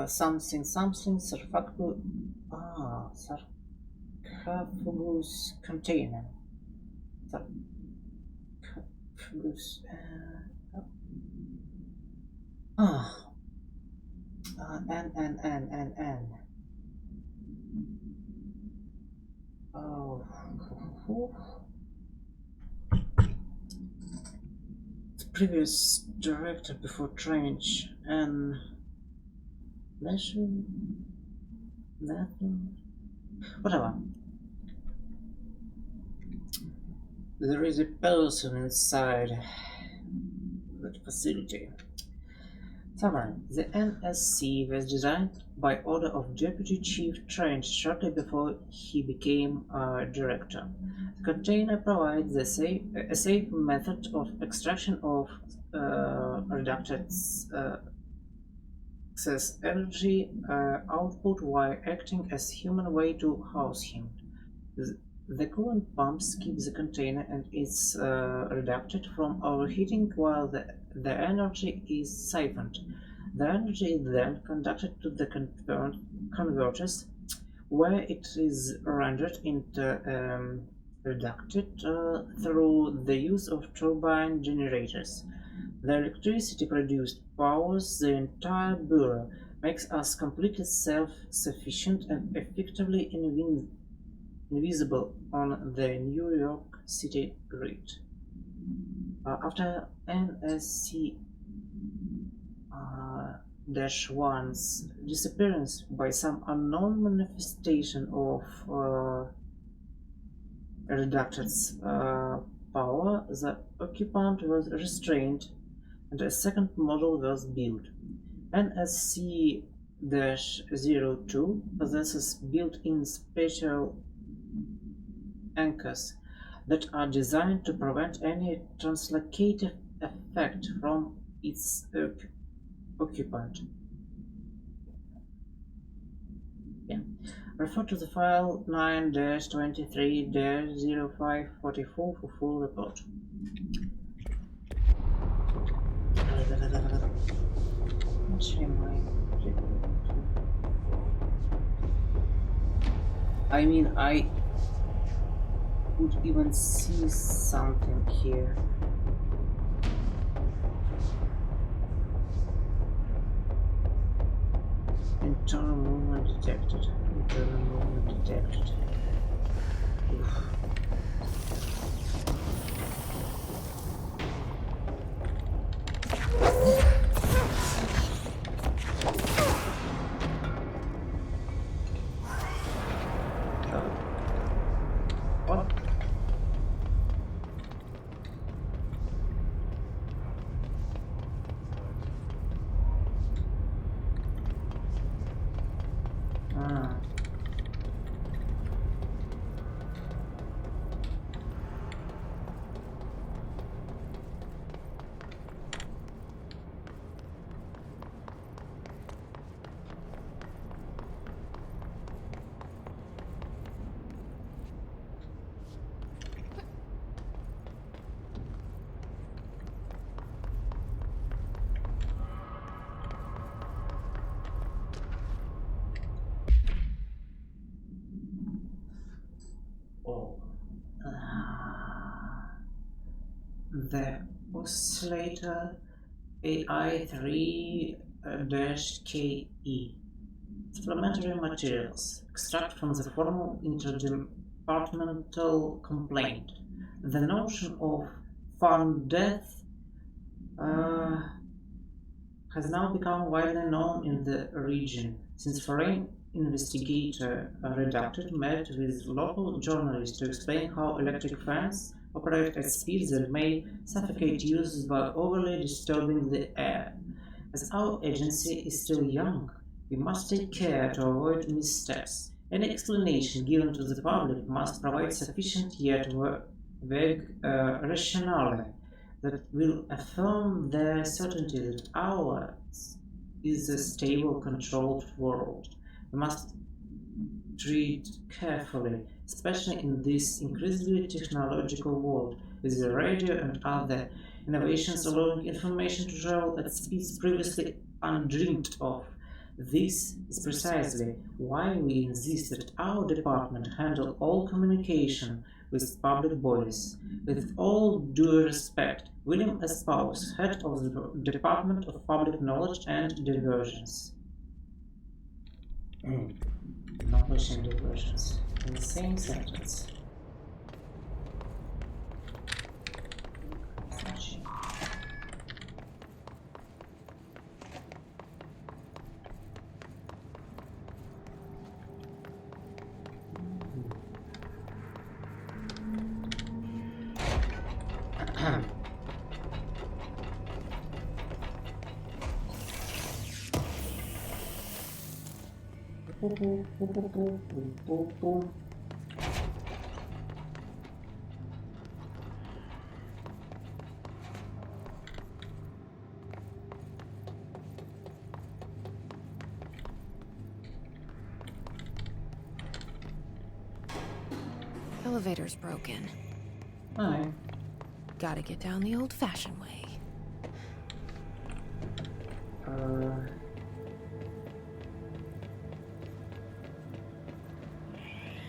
Something sarcophagus container. Sarcophagus. N. Oh. Previous director before Trench and whatever. There is a person inside that facility. Summary. The NSC was designed by order of Deputy Chief Trench shortly before he became director. The container provides a safe method of extraction of reduced excess energy output while acting as human way to house him. The coolant pumps keep the container and its reducted from overheating while the energy is siphoned. The energy is then conducted to the converters, where it is rendered into reducted through the use of turbine generators. The electricity produced powers the entire bureau, makes us completely self-sufficient and effectively invisible on the New York City grid. After NSC-1's disappearance by some unknown manifestation of reduced power, the occupant was restrained and a second model was built. NSC-02 possesses built-in special anchors that are designed to prevent any translocative effect from its occupant. Refer to the file 9-23-0544 for full report. I mean, I could even see something here. Internal movement detected. Internal movement detected. Oof. What? The oscillator AI3-KE. Supplementary materials. Extract from the formal interdepartmental complaint. The notion of farm death has now become widely known in the region, since foreign investigator Redacted met with local journalists to explain how electric fans operate at speeds that may suffocate users by overly disturbing the air. As our agency is still young, we must take care to avoid missteps. Any explanation given to the public must provide sufficient yet vague rationale that will affirm the certainty that ours is a stable, controlled world. We must treat carefully, especially in this increasingly technological world, with the radio and other innovations allowing information to travel at speeds previously undreamed of. This is precisely why we insist that our department handle all communication with public bodies. With all due respect, William S. Powers, head of the Department of Public Knowledge and Diversions. Knowledge and diversions in the same sentence. Elevator's broken. Oh. Gotta get down the old-fashioned way.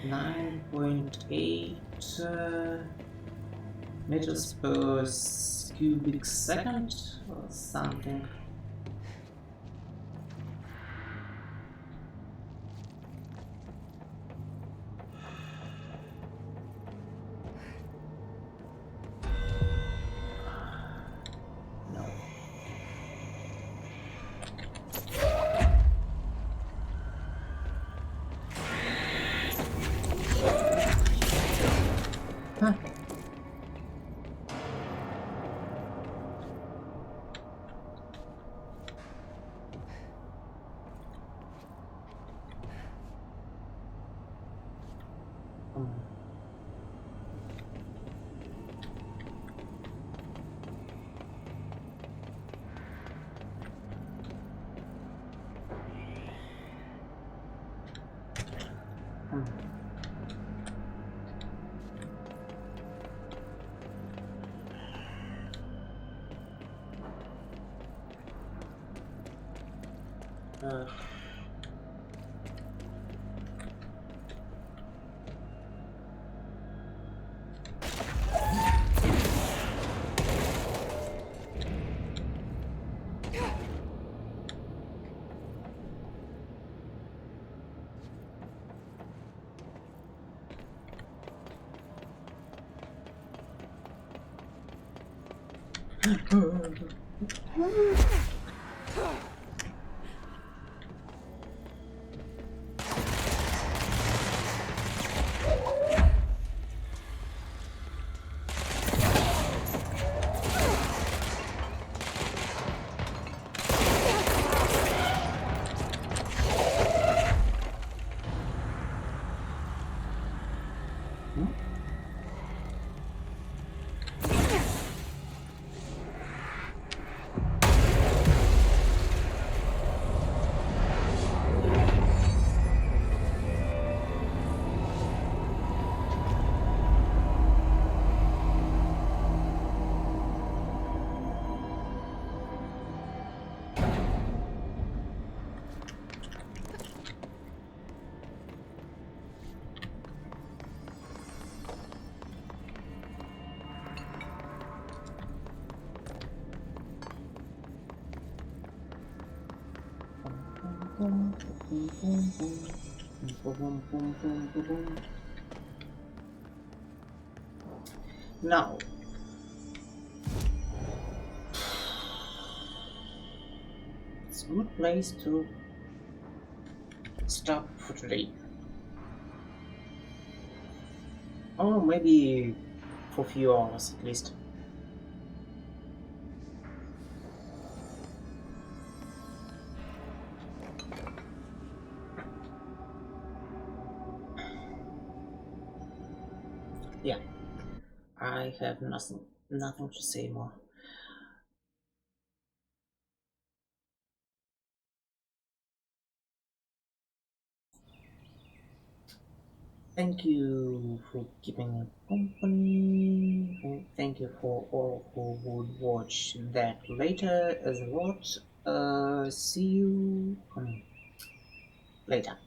9.8 meters per cubic second or something. Now, it's a good place to stop for today. Or maybe for a few hours at least. Yeah, I have nothing to say more. Thank you for keeping me company, and thank you for all who would watch that later as a watch. See you later.